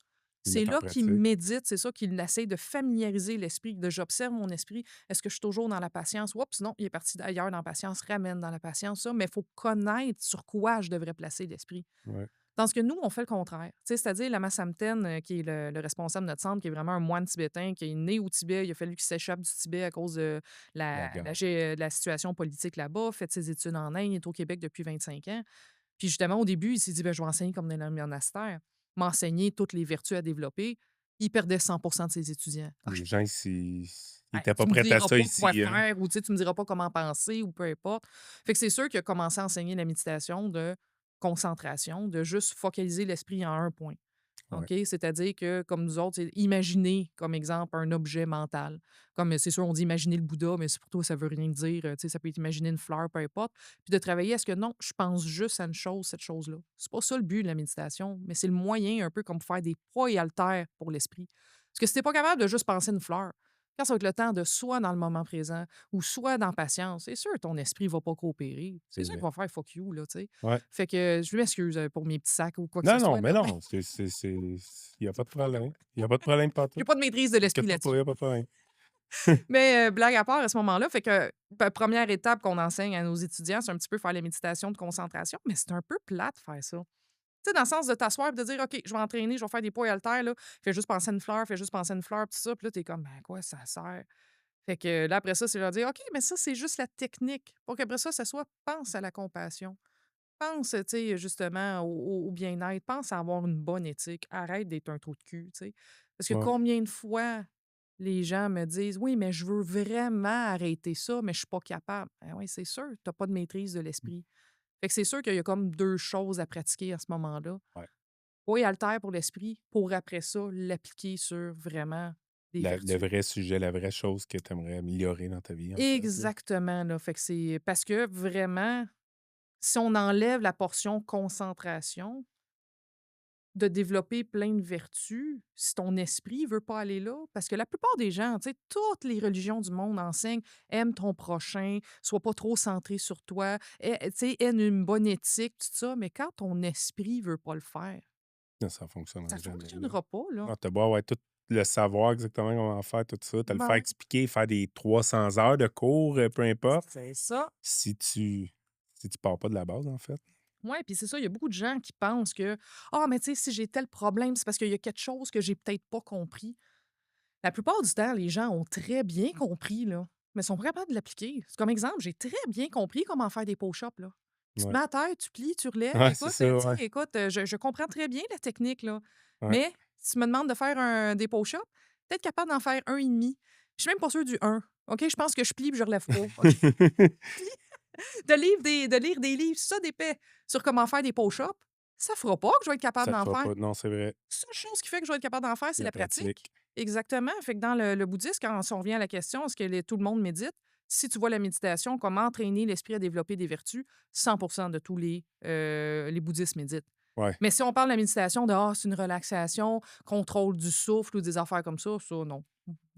Speaker 2: Ils
Speaker 1: c'est
Speaker 2: mettent en
Speaker 1: là qu'ils
Speaker 2: pratique.
Speaker 1: méditent, c'est ça qu'ils essayent de familiariser l'esprit, de j'observe mon esprit. Est-ce que je suis toujours dans la patience? Oups, non, il est parti d'ailleurs dans la patience, ramène dans la patience, ça, mais il faut connaître sur quoi je devrais placer l'esprit.
Speaker 2: Ouais.
Speaker 1: Tandis que nous, on fait le contraire. Tu sais, c'est-à-dire Lama Samten, qui est le responsable de notre centre, qui est vraiment un moine tibétain, qui est né au Tibet. Il a fallu qu'il s'échappe du Tibet à cause de
Speaker 2: La guerre.
Speaker 1: de la situation politique là-bas, fait ses études en Inde, il est au Québec depuis 25 ans. Puis justement, au début, il s'est dit, ben, je vais enseigner comme dans un monastère, m'enseigner toutes les vertus à développer. Il perdait 100 de ses étudiants.
Speaker 2: Les gens ils
Speaker 1: Hey,
Speaker 2: étaient pas
Speaker 1: tu me
Speaker 2: prêts à
Speaker 1: diras
Speaker 2: ça
Speaker 1: pas quoi
Speaker 2: ici, hein?
Speaker 1: faire ou tu sais, tu me diras pas comment penser ou peu importe. Fait que c'est sûr qu'il a commencé à enseigner la méditation de concentration, de juste focaliser l'esprit en un point.
Speaker 2: Ouais.
Speaker 1: OK? C'est-à-dire que, comme nous autres, c'est imaginer, comme exemple, un objet mental. Comme c'est sûr, on dit imaginer le Bouddha, mais c'est pour toi, ça veut rien dire. Tu sais, ça peut être imaginer une fleur, peu importe. Puis de travailler à ce que non, je pense juste à une chose, cette chose-là. C'est pas ça le but de la méditation, mais c'est le moyen un peu comme pour faire des poids et haltères pour l'esprit. Parce que si t'es pas capable de juste penser une fleur, quand ça va être le temps de soit dans le moment présent ou soit dans patience, c'est sûr que ton esprit va pas coopérer. C'est
Speaker 2: C'est
Speaker 1: sûr qu'il
Speaker 2: vrai.
Speaker 1: va faire fuck you, là, tu sais.
Speaker 2: Ouais.
Speaker 1: Fait que je m'excuse pour mes petits sacs ou quoi que ce
Speaker 2: Non, non,
Speaker 1: soit,
Speaker 2: mais
Speaker 1: là.
Speaker 2: non, il y a pas de problème. Il y a pas de problème
Speaker 1: J'ai
Speaker 2: pantoute.
Speaker 1: pas de maîtrise de l'esprit
Speaker 2: Inquiète-toi pas, il
Speaker 1: là-dessus.
Speaker 2: y a pas de problème.
Speaker 1: Mais blague à part, à ce moment-là, fait que, première étape qu'on enseigne à nos étudiants, c'est un petit peu faire la méditation de concentration, mais c'est un peu plate faire ça. Tu sais, dans le sens de t'asseoir et de dire: «OK, je vais entraîner, je vais faire des poids et haltères, là. Fais juste penser à une fleur, fais juste penser à une fleur», tout ça. Puis là, tu es comme: «Ben, à quoi ça sert?» Fait que là, après ça, c'est leur dire: «OK, mais ça, c'est juste la technique». Pour qu'après ça soit pense à la compassion. Pense, tu sais, justement au bien-être. Pense à avoir une bonne éthique. Arrête d'être un trou de cul, tu sais. Parce que
Speaker 2: Ouais.
Speaker 1: combien de fois les gens me disent: «Oui, mais je veux vraiment arrêter ça, mais je suis pas capable». Ben oui, c'est sûr, tu as pas de maîtrise de l'esprit. Fait que c'est sûr qu'il y a comme 2 choses à pratiquer à ce moment-là.
Speaker 2: Ouais.
Speaker 1: Oui, altère pour l'esprit, pour après ça, l'appliquer sur vraiment des
Speaker 2: Le
Speaker 1: vertus.
Speaker 2: vrai sujet, la vraie chose que tu aimerais améliorer dans ta vie, en fait, là.
Speaker 1: Exactement, là. Fait que c'est parce que vraiment, si on enlève la portion concentration, de développer plein de vertus, si ton esprit veut pas aller là, parce que la plupart des gens, tu sais, toutes les religions du monde enseignent: «Aime ton prochain, sois pas trop centré sur toi, tu sais, aie une bonne éthique», tout ça, mais quand ton esprit veut pas le faire,
Speaker 2: Non, ça
Speaker 1: ça
Speaker 2: fonctionnera jamais, là.
Speaker 1: fonctionnera pas, là.
Speaker 2: Ah, tu beau avoir tout le savoir exactement comment faire tout ça, te le
Speaker 1: Ben
Speaker 2: faire
Speaker 1: ouais,
Speaker 2: expliquer, faire des 300 heures de cours, peu importe,
Speaker 1: c'est ça.
Speaker 2: si tu pars pas de la base, en fait.
Speaker 1: Ouais, puis c'est ça, il y a beaucoup de gens qui pensent que: «Ah, mais tu sais, si j'ai tel problème, c'est parce qu'il y a quelque chose que j'ai peut-être pas compris». La plupart du temps, les gens ont très bien compris, là, mais sont pas capables de l'appliquer. C'est comme exemple, j'ai très bien compris comment faire des push-ups, là. Tu te
Speaker 2: Ouais.
Speaker 1: mets à terre, tu plies, tu relèves.
Speaker 2: Ouais, c'est
Speaker 1: Écoute,
Speaker 2: ça,
Speaker 1: tu sais,
Speaker 2: ouais.
Speaker 1: écoute, je comprends très bien la technique, là.
Speaker 2: Ouais.
Speaker 1: Mais si tu me demandes de faire des push-ups, peut-être capable d'en faire un et demi. Je suis même pas sûre du un. OK? Je pense que je plie puis je relève pas. OK? De lire des livres, ça d'épais sur comment faire des push-ups, ça fera pas que je vais être capable
Speaker 2: Ça te
Speaker 1: d'en
Speaker 2: fera
Speaker 1: faire.
Speaker 2: pas non, c'est vrai,
Speaker 1: Seule chose qui fait que je vais être capable d'en faire, c'est
Speaker 2: la
Speaker 1: la pratique.
Speaker 2: pratique.
Speaker 1: Exactement. Fait que dans le bouddhisme, quand si on revient à la question, est-ce que tout le monde médite? Si tu vois la méditation comme entraîner l'esprit à développer des vertus, 100 de tous les bouddhistes méditent.
Speaker 2: Ouais.
Speaker 1: Mais si on parle de la méditation de c'est une relaxation, contrôle du souffle ou des affaires comme ça, non.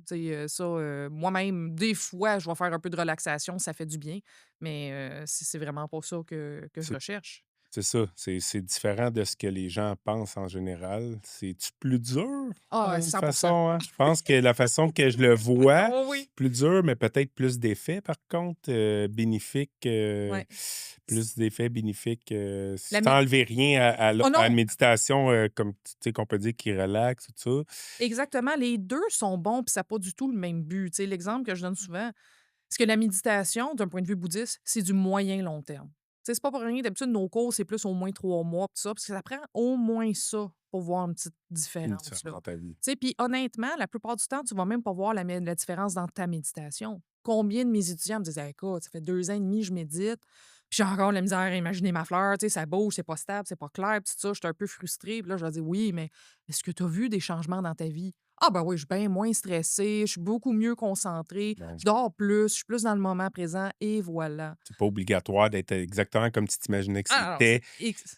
Speaker 1: Tu sais, ça, moi-même, des fois, je vais faire un peu de relaxation, ça fait du bien, mais c'est vraiment pas ça que je
Speaker 2: C'est
Speaker 1: recherche.
Speaker 2: c'est ça, c'est différent de ce que les gens pensent en général. C'est-tu plus dur,
Speaker 1: Ah,
Speaker 2: d'une
Speaker 1: 100
Speaker 2: façon, hein? Je pense que la façon que je le vois,
Speaker 1: Oh oui.
Speaker 2: plus dur, mais peut-être plus d'effets par contre, bénéfiques,
Speaker 1: Ouais.
Speaker 2: plus d'effets bénéfiques,
Speaker 1: La
Speaker 2: sans
Speaker 1: mé
Speaker 2: enlever rien
Speaker 1: Oh
Speaker 2: à la
Speaker 1: non!
Speaker 2: méditation, comme tu sais, qu'on peut dire qui relaxe, tout ça.
Speaker 1: Exactement, les 2 sont bons, puis ça a pas du tout le même but. Tu sais, l'exemple que je donne souvent, c'est que la méditation, d'un point de vue bouddhiste, c'est du moyen long terme. Tu sais, c'est pas pour rien, d'habitude, nos cours, c'est plus au moins 3 mois, pis ça, parce que ça prend au moins ça pour voir une petite
Speaker 2: Une
Speaker 1: différence,
Speaker 2: différence
Speaker 1: là.
Speaker 2: dans ta vie.
Speaker 1: Tu sais, puis honnêtement, la plupart du temps, tu vas même pas voir la différence dans ta méditation. Combien de mes étudiants me disent: «Hey, écoute, ça fait 2 ans et demi que je médite, puis j'ai encore de la misère à imaginer ma fleur, tu sais, ça bouge, c'est pas stable, c'est pas clair, pis tout ça, je suis un peu frustrée». Puis là, je leur dis: «Oui, mais est-ce que tu as vu des changements dans ta vie?» «Ah ben oui, je suis bien moins stressée, je suis beaucoup mieux concentrée,
Speaker 2: Bon,
Speaker 1: je dors plus, je suis plus dans le moment présent» et voilà.
Speaker 2: c'est pas obligatoire d'être exactement comme tu t'imaginais que
Speaker 1: Ah non,
Speaker 2: c'était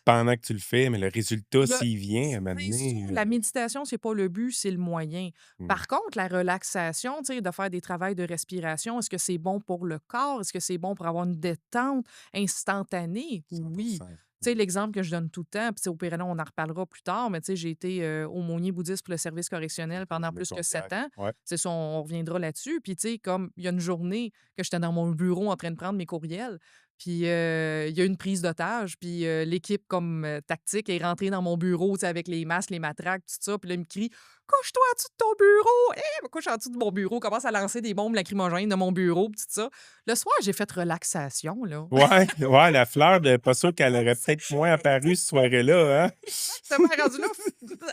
Speaker 2: pendant que tu le fais, mais le résultat,
Speaker 1: le
Speaker 2: s'il vient à un moment
Speaker 1: c'est ça,
Speaker 2: donné,
Speaker 1: la méditation, c'est pas le but, c'est le moyen.
Speaker 2: mmh,
Speaker 1: Par contre, la relaxation, tu sais, de faire des travails de respiration, est-ce que c'est bon pour le corps? Est-ce que c'est bon pour avoir une détente instantanée? Oui.
Speaker 2: 100%.
Speaker 1: Tu sais, l'exemple que je donne tout le temps, puis tu sais, au pire, là, on en reparlera plus tard, mais tu sais, j'ai été aumônier bouddhiste pour le service correctionnel pendant
Speaker 2: Je me
Speaker 1: plus que
Speaker 2: considère
Speaker 1: 7 ans.
Speaker 2: ouais.
Speaker 1: C'est ça, on reviendra là-dessus. Puis, tu sais, comme il y a une journée que j'étais dans mon bureau en train de prendre mes courriels, puis il y a une prise d'otage, puis l'équipe comme tactique est rentrée dans mon bureau, tu sais, avec les masques, les matraques, tout ça. Puis là, il me crie: «Couche-toi en dessous de ton bureau!» Je me couche en dessous de mon bureau, commence à lancer des bombes lacrymogènes de mon bureut, puis tout ça. Le soir, j'ai fait relaxation, là.
Speaker 2: Ouais, ouais, la fleur de pas sûr qu'elle aurait
Speaker 1: C'est
Speaker 2: peut-être moins apparu cette soirée-là, hein?
Speaker 1: exactement rendu là,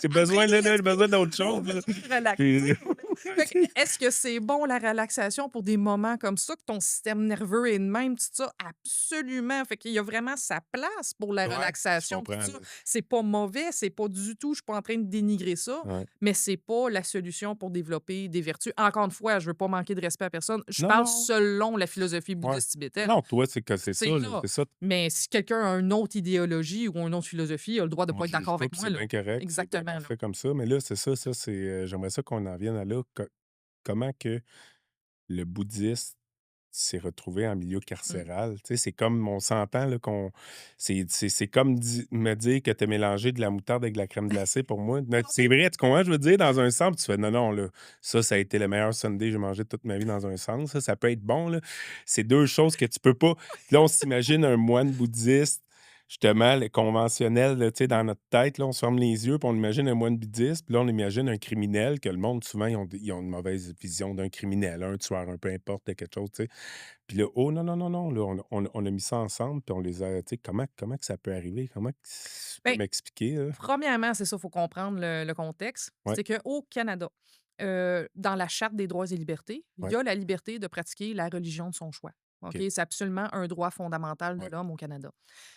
Speaker 2: J'ai besoin
Speaker 1: entraîner
Speaker 2: là, j'ai besoin
Speaker 1: l'esprit
Speaker 2: d'autre
Speaker 1: pour
Speaker 2: chose, là.
Speaker 1: relaxer.
Speaker 2: Puis
Speaker 1: Fait que, est-ce que c'est bon la relaxation pour des moments comme ça, que ton système nerveux est de même, tout ça? Absolument. Fait qu'il y a vraiment sa place pour la
Speaker 2: ouais, je
Speaker 1: relaxation, tout
Speaker 2: comprends,
Speaker 1: ça.
Speaker 2: là.
Speaker 1: C'est pas mauvais, c'est pas du tout, je suis pas en train de dénigrer ça,
Speaker 2: Ouais.
Speaker 1: mais c'est pas la solution pour développer des vertus. Encore une fois, je veux pas manquer de respect à personne. Je
Speaker 2: Non,
Speaker 1: parle
Speaker 2: non,
Speaker 1: selon la philosophie
Speaker 2: ouais.
Speaker 1: bouddhiste tibétaine.
Speaker 2: Non, toi, c'est que c'est ça,
Speaker 1: C'est
Speaker 2: là,
Speaker 1: là.
Speaker 2: c'est ça.
Speaker 1: Mais si quelqu'un a une autre idéologie ou une autre philosophie, il a le droit de
Speaker 2: On
Speaker 1: pas être
Speaker 2: juge
Speaker 1: d'accord
Speaker 2: pas,
Speaker 1: avec
Speaker 2: puis
Speaker 1: moi,
Speaker 2: c'est
Speaker 1: là.
Speaker 2: bien correct, c'est bien
Speaker 1: Exactement, là.
Speaker 2: parfait comme ça, mais là, c'est ça, c'est, j'aimerais ça qu'on en vienne à là, comment que le bouddhiste s'est retrouvé en milieu
Speaker 1: Mmh.
Speaker 2: carcéral. Tu sais, c'est comme on s'entend là qu'on c'est comme me dire que tu as mélangé de la moutarde avec de la crème glacée pour moi. Mais
Speaker 1: Ah
Speaker 2: c'est
Speaker 1: oui.
Speaker 2: vrai, tu comprends? Je veux dire, dans un sens, puis tu fais non, non, là, ça a été le meilleur sundae que j'ai mangé de toute ma vie dans un sens. Ça peut être bon, là. C'est deux choses que tu peux pas. Là, on s'imagine un moine bouddhiste justement, le conventionnel, là, tu sais, dans notre tête, là, on se ferme les yeux, puis on imagine un moine bouddhiste, puis là, on imagine un criminel, que le monde, souvent, ils ont une mauvaise vision d'un criminel, un tueur, un peu importe, quelque chose, tu sais. Puis là, oh non, non, non, non, là, on a mis ça ensemble, puis on les a, tu sais, comment que ça peut arriver? Comment que tu peux
Speaker 1: Bien,
Speaker 2: m'expliquer, là?
Speaker 1: premièrement, c'est ça, il faut comprendre le contexte.
Speaker 2: Ouais,
Speaker 1: C'est qu'au Canada, dans la Charte des droits et libertés, il y
Speaker 2: ouais,
Speaker 1: a la liberté de pratiquer la religion de son choix. OK?
Speaker 2: OK,
Speaker 1: C'est absolument un droit fondamental de
Speaker 2: ouais,
Speaker 1: l'homme au Canada.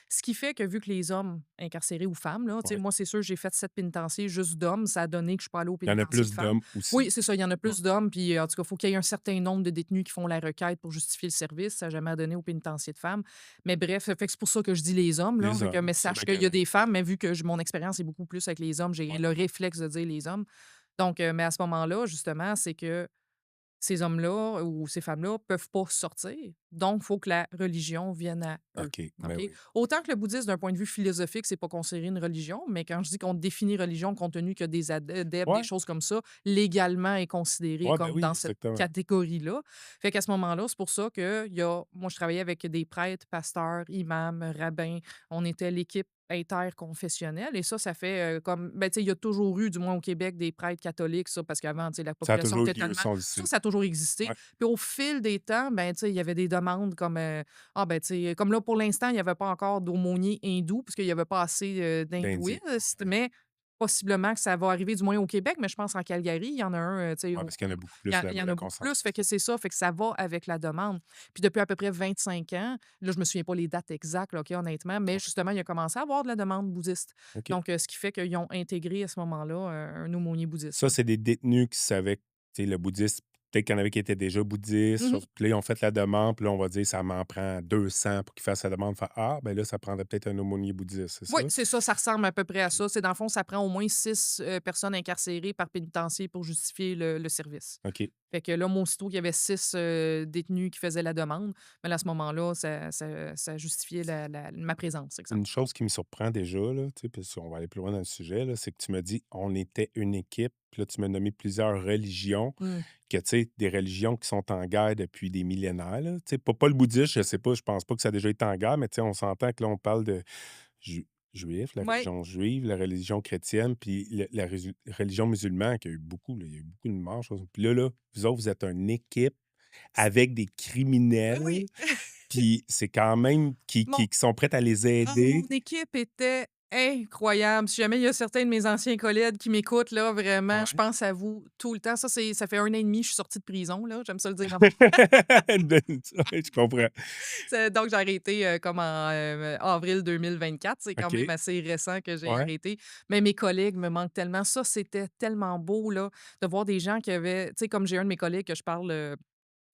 Speaker 1: Ce qui fait que vu que les hommes incarcérés ou femmes, là, tu sais,
Speaker 2: ouais.
Speaker 1: moi, c'est sûr, j'ai fait 7 pénitenciers juste d'hommes, ça a donné que je suis pas allée au
Speaker 2: Il y en a
Speaker 1: pénitencier de
Speaker 2: plus
Speaker 1: femmes.
Speaker 2: d'hommes aussi.
Speaker 1: Oui, c'est ça, il y en a
Speaker 2: Ouais,
Speaker 1: plus d'hommes, puis en tout cas, il faut qu'il y ait un certain nombre de détenus qui font la requête pour justifier le service. Ça n'a jamais donné au pénitencier de femmes. Mais bref, fait que c'est pour ça que je dis les hommes, là.
Speaker 2: les
Speaker 1: Fait que,
Speaker 2: hommes,
Speaker 1: mais
Speaker 2: c'est
Speaker 1: sache
Speaker 2: bien
Speaker 1: qu'il y a
Speaker 2: correct.
Speaker 1: des femmes, mais vu que mon expérience est beaucoup plus avec les hommes, j'ai
Speaker 2: Ouais,
Speaker 1: le réflexe de dire les hommes. Donc, mais à ce moment-là, justement, c'est que ces hommes-là ou ces femmes-là peuvent pas sortir. Donc, il faut que la religion vienne à eux.
Speaker 2: OK, ben
Speaker 1: OK?
Speaker 2: oui.
Speaker 1: Autant que le bouddhisme, d'un point de vue philosophique, c'est pas considéré une religion, mais quand je dis qu'on définit religion compte tenu qu'il y a des adeptes, des
Speaker 2: Ouais,
Speaker 1: choses comme ça, légalement est considéré
Speaker 2: ouais, ben
Speaker 1: comme
Speaker 2: oui,
Speaker 1: dans cette
Speaker 2: exactement.
Speaker 1: catégorie-là. Fait qu'à ce moment-là, c'est pour ça que moi, je travaillais avec des prêtres, pasteurs, imams, rabbins. On était l'équipe interconfessionnelle et ça fait comme, ben, tu sais, il y a toujours eu, du moins au Québec, des prêtres catholiques, ça, parce qu'avant, tu sais, la
Speaker 2: Ça a
Speaker 1: population
Speaker 2: toujours
Speaker 1: était
Speaker 2: eu lieu,
Speaker 1: tellement
Speaker 2: ça, on le
Speaker 1: ça,
Speaker 2: sait.
Speaker 1: ça a toujours existé.
Speaker 2: Ouais,
Speaker 1: Puis au fil des temps, ben, tu sais, il y avait des demandes comme, ah, ben, tu sais, comme là, pour l'instant, il n'y avait pas encore d'aumôniers hindous parce qu'il n'y avait pas assez,
Speaker 2: d'Indien.
Speaker 1: d'hindouistes, mais possiblement que ça va arriver, du moins au Québec, mais je pense en Calgary, il y en a un, tu sais,
Speaker 2: Ouais, parce qu'il y en a beaucoup
Speaker 1: il y
Speaker 2: plus
Speaker 1: en il y
Speaker 2: là-bas,
Speaker 1: en
Speaker 2: la
Speaker 1: a beaucoup plus, fait
Speaker 2: concentration.
Speaker 1: que c'est ça, fait que ça va avec la demande. Puis depuis à peu près 25 ans, là, je me souviens pas les dates exactes, là, OK, honnêtement, mais
Speaker 2: Ouais,
Speaker 1: justement, il a commencé à avoir de la demande bouddhiste.
Speaker 2: OK.
Speaker 1: Donc, ce qui fait qu'ils ont intégré à ce moment-là, un aumônier bouddhiste,
Speaker 2: Ça,
Speaker 1: oui.
Speaker 2: c'est des détenus qui savaient que, tu sais, le bouddhisme, peut-être qu'il y en avait qui étaient déjà bouddhistes,
Speaker 1: Mmh.
Speaker 2: puis là, ils ont fait la demande, puis là, on va dire: «Ça m'en prend 200 pour qu'ils fassent la demande». Fait: «Ah, ben là, ça prendrait peut-être un aumônier bouddhiste», c'est
Speaker 1: Oui,
Speaker 2: ça?
Speaker 1: c'est ça, ça ressemble à peu près à
Speaker 2: OK,
Speaker 1: ça. C'est dans le fond, ça prend au moins 6 personnes incarcérées par pénitencier pour justifier le service.
Speaker 2: OK.
Speaker 1: Fait que là, moi, aussitôt qu'il y avait 6 détenus qui faisaient la demande, ben là, à ce moment-là, ça justifiait ma présence, exemple.
Speaker 2: Une chose qui me surprend déjà, là, tu sais, puis on va aller plus loin dans le sujet, là, c'est que tu me dis: «On était une équipe», puis là, tu m'as nommé plusieurs religions,
Speaker 1: Mmh.
Speaker 2: que, tu sais, des religions qui sont en guerre depuis des millénaires, là. Tu sais, pas le bouddhisme, je sais pas, je pense pas que ça a déjà été en guerre, mais tu sais, on s'entend que là, on parle de juifs, la
Speaker 1: Ouais.
Speaker 2: religion juive, la religion chrétienne, puis la religion musulmane, qui a eu beaucoup, là, il y a eu beaucoup de morts, je pense. Puis là, vous autres, vous êtes une équipe avec des
Speaker 1: Oui.
Speaker 2: criminels, puis c'est quand même
Speaker 1: Mon
Speaker 2: qui sont prêts à les
Speaker 1: mon
Speaker 2: aider.
Speaker 1: équipe était incroyable. Si jamais il y a certains de mes anciens collègues qui m'écoutent, là, vraiment, je
Speaker 2: Ouais.
Speaker 1: pense à vous tout le temps. Ça fait 1 an et demi, je suis sortie de prison, là, j'aime ça le dire.
Speaker 2: Ouais, je comprends.
Speaker 1: Donc, j'ai arrêté, comme en, avril 2024. C'est quand même
Speaker 2: OK.
Speaker 1: assez récent que j'ai
Speaker 2: Ouais.
Speaker 1: arrêté. Mais mes collègues me manquent tellement. Ça, c'était tellement beau, là, de voir des gens qui avaient tu sais, comme j'ai un de mes collègues que je parle,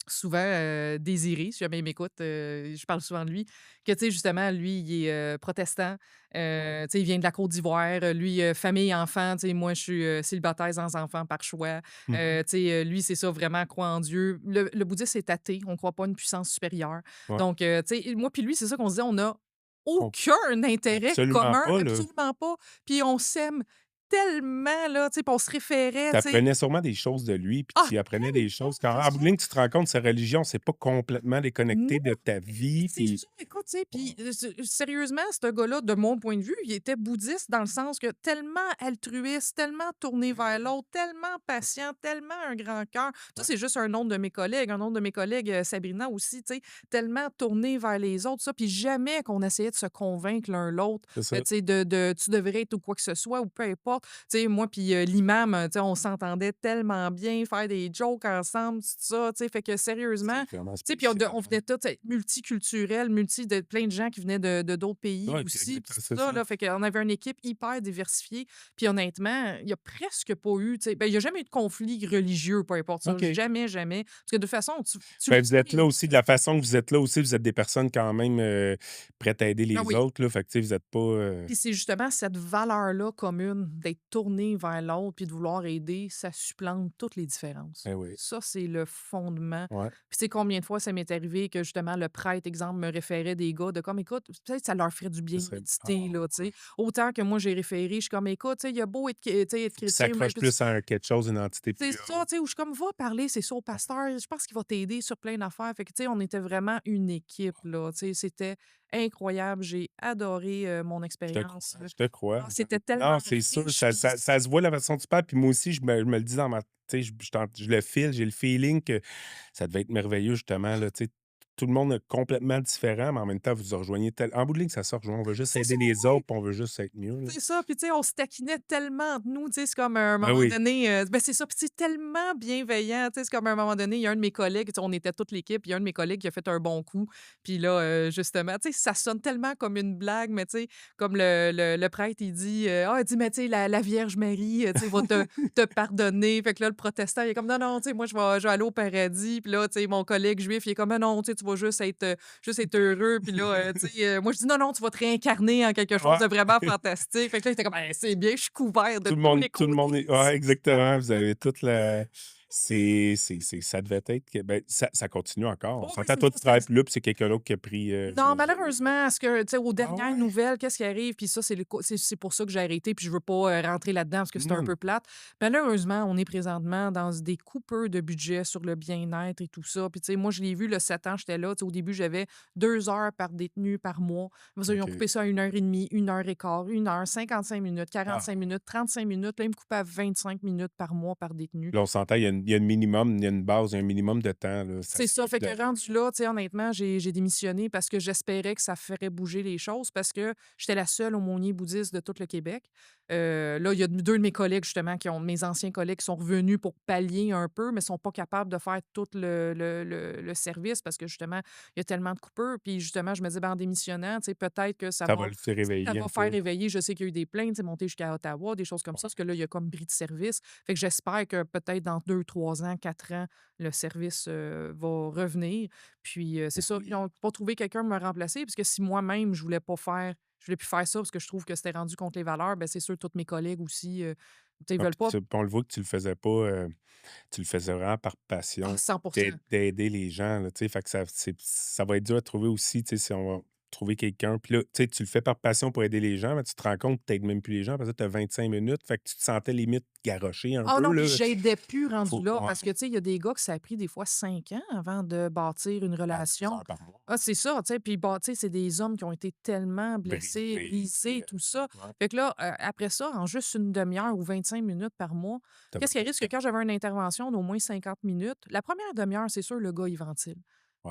Speaker 1: souvent, Désiré, si jamais il m'écoute, je parle souvent de lui, que, tu sais, justement, lui, il est, protestant, tu sais, il vient de la Côte d'Ivoire, lui, famille, enfant, tu sais, moi, je suis, célibataire sans enfant par choix,
Speaker 2: Mmh.
Speaker 1: tu sais, lui, c'est ça, vraiment croit en Dieu. Le bouddhisme est athée, on croit pas à une puissance supérieure.
Speaker 2: Ouais.
Speaker 1: Donc, tu sais, moi puis lui, c'est ça qu'on se disait, on a
Speaker 2: Com
Speaker 1: aucun intérêt
Speaker 2: absolument
Speaker 1: commun,
Speaker 2: pas, là.
Speaker 1: absolument pas, puis on s'aime tellement, là, tu sais, puis on se référait,
Speaker 2: Tu
Speaker 1: tu sais.
Speaker 2: apprenais sûrement des choses de lui, puis
Speaker 1: Ah,
Speaker 2: tu y apprenais des
Speaker 1: tellement!
Speaker 2: choses quand en bout de ligne, tu te rends compte que sa religion, c'est pas complètement
Speaker 1: Non!
Speaker 2: déconnecté de ta vie,
Speaker 1: C'est
Speaker 2: puis
Speaker 1: ça, écoute, tu sais, puis, sérieusement, ce gars-là, de mon point de vue, il était bouddhiste dans le sens que tellement altruiste, tellement tourné vers l'autre, tellement patient, tellement un grand cœur. Ça,
Speaker 2: ouais,
Speaker 1: c'est juste un nombre de mes collègues. Un nombre de mes collègues, Sabrina aussi, tu sais, tellement tourné vers les autres, ça. Puis jamais qu'on essayait de se convaincre l'un l'autre,
Speaker 2: c'est ça.
Speaker 1: tu sais, tu devrais être ou quoi que ce soit ou peu importe. Tu sais, moi, puis l'imam, tu sais, on s'entendait tellement bien, faire des jokes ensemble, tout ça, tu sais. Fait que
Speaker 2: C'est
Speaker 1: sérieusement,
Speaker 2: vraiment
Speaker 1: tu sais, puis
Speaker 2: spécial,
Speaker 1: on
Speaker 2: ouais.
Speaker 1: venait tous être multiculturels, de plein de gens qui venaient de d'autres pays
Speaker 2: Ouais, puis
Speaker 1: aussi, puis
Speaker 2: c'est
Speaker 1: tout ça,
Speaker 2: ça.
Speaker 1: là. Fait qu'on avait une équipe hyper diversifiée. Puis honnêtement, il y a presque pas eu, tu sais, ben, il y a jamais eu de conflit religieux, peu importe ça.
Speaker 2: OK.
Speaker 1: Jamais, jamais. Parce que de toute façon, tu le
Speaker 2: Ben, vous êtes
Speaker 1: sais.
Speaker 2: là aussi de la façon que vous êtes là aussi, vous êtes des personnes quand même, prêtes à aider
Speaker 1: Ah
Speaker 2: les
Speaker 1: oui.
Speaker 2: autres, là. Fait que, tu sais, vous êtes pas,
Speaker 1: Puis c'est justement cette valeur-là commune d'être tourné vers l'autre puis de vouloir aider, ça supplante toutes les différences.
Speaker 2: eh oui,
Speaker 1: Ça, c'est le fondement.
Speaker 2: ouais,
Speaker 1: Puis tu sais combien de fois ça m'est arrivé que justement le prêtre, exemple, me référait des gars de comme écoute, peut-être que ça leur ferait du
Speaker 2: ce
Speaker 1: bien de
Speaker 2: serait
Speaker 1: méditer, là, tu sais. Autant que moi j'ai référé, je suis comme écoute, tu sais, il y a beau être, tu sais, être
Speaker 2: faut qu'ils
Speaker 1: chrétien, mais
Speaker 2: s'accrochent plus à quelque chose, une entité
Speaker 1: c'est
Speaker 2: plus
Speaker 1: ça,
Speaker 2: haute.
Speaker 1: tu sais, où je suis comme: «Va parler, c'est ça, au pasteur, je pense qu'il va t'aider sur plein d'affaires». Fait que, tu sais, on était vraiment une équipe, là, tu sais, c'était incroyable. J'ai adoré, mon
Speaker 2: Je te crois,
Speaker 1: expérience.
Speaker 2: je te crois.
Speaker 1: Ah, c'était tellement
Speaker 2: Non, c'est sûr,
Speaker 1: riche, puis
Speaker 2: ça se voit la façon dont tu parles, puis moi aussi, je me le dis dans ma tu sais, je le file, j'ai le feeling que ça devait être merveilleux justement, là, tu sais. Tout le monde est complètement différent, mais en même temps, vous vous rejoignez en bout de ligne, ça se rejoint. On veut juste
Speaker 1: c'est
Speaker 2: aider
Speaker 1: ça,
Speaker 2: les
Speaker 1: ouais!
Speaker 2: autres, puis on veut juste être mieux, là.
Speaker 1: C'est ça, puis tu sais, on se taquinait tellement entre nous, tu sais, c'est comme à un
Speaker 2: Ben
Speaker 1: moment
Speaker 2: oui,
Speaker 1: donné, ben, c'est ça, puis c'est tellement bienveillant, tu sais, c'est comme à un moment donné, il y a un de mes collègues, tu sais, on était toute l'équipe, il y a un de mes collègues qui a fait un bon coup, puis là, justement, tu sais, ça sonne tellement comme une blague, mais tu sais, comme le prêtre, il dit, ah, il dit: «Mais tu sais, la Vierge Marie, tu sais, va te pardonner». Fait que là, le protestant, il est comme: «Non, non, tu sais, moi, je vais aller au paradis». Puis là, tu sais, mon collègue juif, il est comme: «Ah non, tu sais, tu vas juste être heureux». Puis là, tu sais, moi, je dis: «Non, non, tu vas te réincarner en quelque chose
Speaker 2: ouais.
Speaker 1: de vraiment fantastique». Fait que là, il était comme: «Ben, c'est bien, je suis couvert de tous les
Speaker 2: Tout le monde
Speaker 1: côtés
Speaker 2: est
Speaker 1: ici».
Speaker 2: ouais, exactement, vous avez toute la ça devait être que ben, ça continue encore. On
Speaker 1: Oh oui,
Speaker 2: s'entend,
Speaker 1: c'est
Speaker 2: toi,
Speaker 1: ça,
Speaker 2: tu travailles plus là, puis c'est quelqu'un d'autre qui a pris,
Speaker 1: non,
Speaker 2: j'imagine.
Speaker 1: malheureusement, ce que, tu sais, aux
Speaker 2: Ah
Speaker 1: dernières
Speaker 2: ouais?
Speaker 1: nouvelles, qu'est-ce qui arrive? Puis ça, c'est pour ça que j'ai arrêté, puis je veux pas rentrer là-dedans parce que c'est un
Speaker 2: Non.
Speaker 1: peu plate. Malheureusement, on est présentement dans des coupeurs de budget sur le bien-être et tout ça. Puis, tu sais, moi, je l'ai vu, le 7 ans, j'étais là. Tu sais, au début, j'avais 2 heures par détenu par mois. Après ça, ils ont
Speaker 2: OK.
Speaker 1: coupé ça à 1 heure et demie, 1 heure et quart, 1 heure, 55 minutes,
Speaker 2: Ah.
Speaker 1: 45 minutes, 35 minutes. Là, ils me coupent à 25 minutes par mois par détenu.
Speaker 2: Là, on s'entend, il y a une minimum, il y a une base, il y a un minimum de temps, là, ça
Speaker 1: C'est
Speaker 2: se
Speaker 1: ça, fait
Speaker 2: peut
Speaker 1: que rendu là, tu sais, honnêtement, j'ai démissionné parce que j'espérais que ça ferait bouger les choses parce que j'étais la seule aumônier bouddhiste de tout le Québec. Là, il y a 2 de mes collègues justement mes anciens collègues qui sont revenus pour pallier un peu, mais sont pas capables de faire tout le service parce que justement, il y a tellement de coupures. Puis justement, je me dis: «Ben, en démissionnant, tu sais, peut-être que
Speaker 2: ça va le faire
Speaker 1: ça
Speaker 2: réveiller
Speaker 1: va
Speaker 2: un
Speaker 1: faire
Speaker 2: peu.
Speaker 1: réveiller». Je sais qu'il y a eu des plaintes, c'est monté jusqu'à Ottawa, des choses comme ça,
Speaker 2: Ouais.
Speaker 1: parce que là, il y a comme bris de service. Fait que j'espère que peut-être dans 2, 3 ans, 4 ans, le service, va revenir. Puis, c'est
Speaker 2: Ben
Speaker 1: ça, ils
Speaker 2: oui.
Speaker 1: ont pas trouvé quelqu'un pour me remplacer parce que si moi-même je voulais plus faire ça parce que je trouve que c'était rendu contre les valeurs, ben c'est sûr tous mes collègues aussi, tu sais, ils
Speaker 2: Ah,
Speaker 1: veulent
Speaker 2: puis
Speaker 1: pas
Speaker 2: on le voit que tu le faisais pas, tu le faisais vraiment par
Speaker 1: ah
Speaker 2: passion,
Speaker 1: 100%.
Speaker 2: d'aider les gens, là, tu sais, fait que ça va être dur à trouver aussi, tu sais, si on va trouver quelqu'un, puis là, tu sais, tu le fais par passion pour aider les gens, mais tu te rends compte que tu aides même plus les gens parce que tu as 25 minutes, fait que tu te sentais limite garoché un
Speaker 1: Ah
Speaker 2: peu,
Speaker 1: non, puis
Speaker 2: là.
Speaker 1: j'aidais plus rendu
Speaker 2: Faut
Speaker 1: là
Speaker 2: Ouais,
Speaker 1: parce que, tu sais, il y a des gars que ça a pris des fois 5 ans avant de bâtir une
Speaker 2: à 12
Speaker 1: relation.
Speaker 2: heures par mois,
Speaker 1: Ah, c'est ça, tu sais, puis bon, tu sais, c'est des hommes qui ont été tellement blessés,
Speaker 2: brisé,
Speaker 1: brisés, tout ça.
Speaker 2: ouais,
Speaker 1: Fait que là, après ça, en juste une demi-heure ou 25 minutes par mois,
Speaker 2: tu
Speaker 1: qu'est-ce qui
Speaker 2: plus
Speaker 1: arrive?
Speaker 2: de
Speaker 1: C'est que
Speaker 2: temps.
Speaker 1: quand j'avais une intervention d'au moins 50 minutes, la première demi-heure, c'est sûr, le gars, il ventile.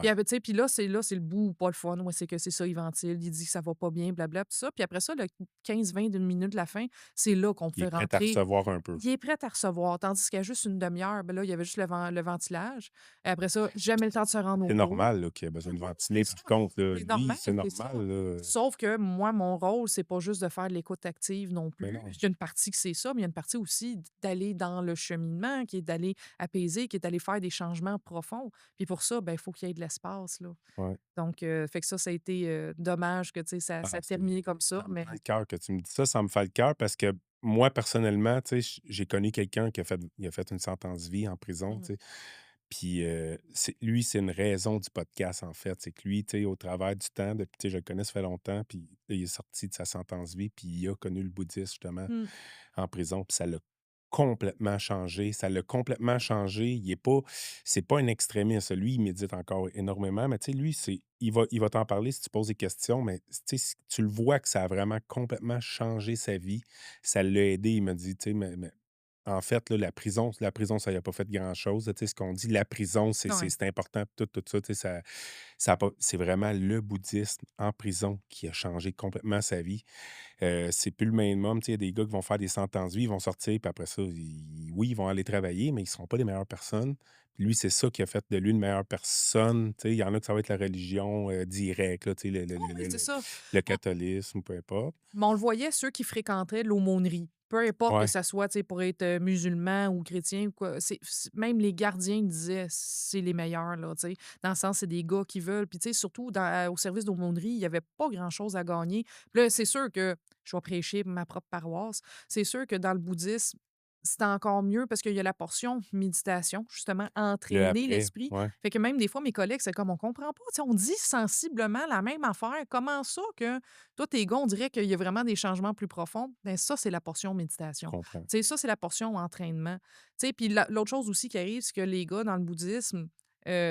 Speaker 1: Puis,
Speaker 2: Ouais,
Speaker 1: tu sais, puis là, c'est le bout pas le fun. Ouais, c'est que c'est ça, il ventile, il dit que ça va pas bien, blabla, tout ça. Puis après ça, le 15-20 d'une minute de la fin, c'est là qu'on
Speaker 2: il est
Speaker 1: fait
Speaker 2: prêt à
Speaker 1: rentrer
Speaker 2: recevoir un peu.
Speaker 1: il est prêt à recevoir, tandis qu'à juste une demi-heure, ben là, il y avait juste le ventilage. Et après ça, jamais le temps de se rendre au
Speaker 2: C'est
Speaker 1: pot.
Speaker 2: normal, là, qu'il ait besoin de
Speaker 1: C'est
Speaker 2: ventiler,
Speaker 1: ça,
Speaker 2: par contre, là,
Speaker 1: c'est
Speaker 2: lui,
Speaker 1: normal,
Speaker 2: c'est
Speaker 1: c'est ça.
Speaker 2: normal, là,
Speaker 1: Sauf que moi, mon rôle, c'est pas juste de faire de l'écoute active non
Speaker 2: mais
Speaker 1: plus.
Speaker 2: non,
Speaker 1: Il y a une partie que c'est ça, mais il y a une partie aussi d'aller dans le cheminement, qui est d'aller apaiser, qui est d'aller faire des changements profonds. Puis pour ça, ben, il faut qu'il y ait de l'espace, là.
Speaker 2: ouais.
Speaker 1: Donc, fait que ça a été dommage que, tu sais, ça
Speaker 2: Ah,
Speaker 1: a terminé comme ça,
Speaker 2: ça me
Speaker 1: mais
Speaker 2: fait le cœur que tu me dis ça, ça me fait le cœur parce que moi, personnellement, tu sais, j'ai connu quelqu'un qui a fait une sentence vie en prison,
Speaker 1: mmh,
Speaker 2: tu sais. Puis, c'est une raison du podcast, en fait. C'est que lui, tu sais, au travers du temps, depuis, tu sais, je le connais, ça fait longtemps, puis là, il est sorti de sa sentence vie, puis il a connu le bouddhisme, justement,
Speaker 1: mmh,
Speaker 2: en prison, puis ça l'a complètement changé. Ça l'a complètement changé. Il est pas C'est pas un extrémiste. Lui, il médite encore énormément, mais tu sais, lui, il va t'en parler si tu poses des questions, mais tu sais, tu le vois que ça a vraiment complètement changé sa vie. Ça l'a aidé. Il m'a dit, tu sais, mais en fait, là, la prison, ça y a pas fait grand-chose. Tu sais, ce qu'on dit, la prison,
Speaker 1: ouais.
Speaker 2: c'est important, tout ça, tu sais, ça a pas c'est vraiment le bouddhisme en prison qui a changé complètement sa vie. C'est plus le minimum, tu sais, il y a des gars qui vont faire des sentences vie, ils vont sortir, puis après ça, oui, ils vont aller travailler, mais ils ne seront pas les meilleures personnes. Puis lui, c'est ça qui a fait de lui une meilleure personne. Tu sais, il y en a que ça va être la religion directe, là, tu sais,
Speaker 1: Oui, oui, c'est ça.
Speaker 2: le catholisme, peu importe.
Speaker 1: Mais on le voyait, ceux qui fréquentaient l'aumônerie, peu importe que
Speaker 2: Ouais,
Speaker 1: ça soit, tu sais, pour être, musulman ou chrétien ou quoi, même les gardiens disaient: «C'est les meilleurs», là, tu sais. Dans le sens, c'est des gars qui veulent puis tu sais, surtout au service d'aumônerie, il y avait pas grand-chose à gagner. Puis là, c'est sûr que je vais prêcher pour ma propre paroisse. C'est sûr que dans le bouddhisme, c'est encore mieux parce qu'il y a la portion méditation, justement,
Speaker 2: le
Speaker 1: entraîner
Speaker 2: après,
Speaker 1: l'esprit.
Speaker 2: ouais,
Speaker 1: Fait que même des fois, mes collègues, c'est comme: «On comprend pas, tu sais, on dit sensiblement la même affaire. Comment ça que toi, tes gars, on dirait qu'il y a vraiment des changements plus profonds. Ben ça, c'est la portion
Speaker 2: je
Speaker 1: méditation.
Speaker 2: comprends.
Speaker 1: Tu sais, ça, c'est la portion entraînement. Tu sais, puis l'autre chose aussi qui arrive, c'est que les gars dans le bouddhisme,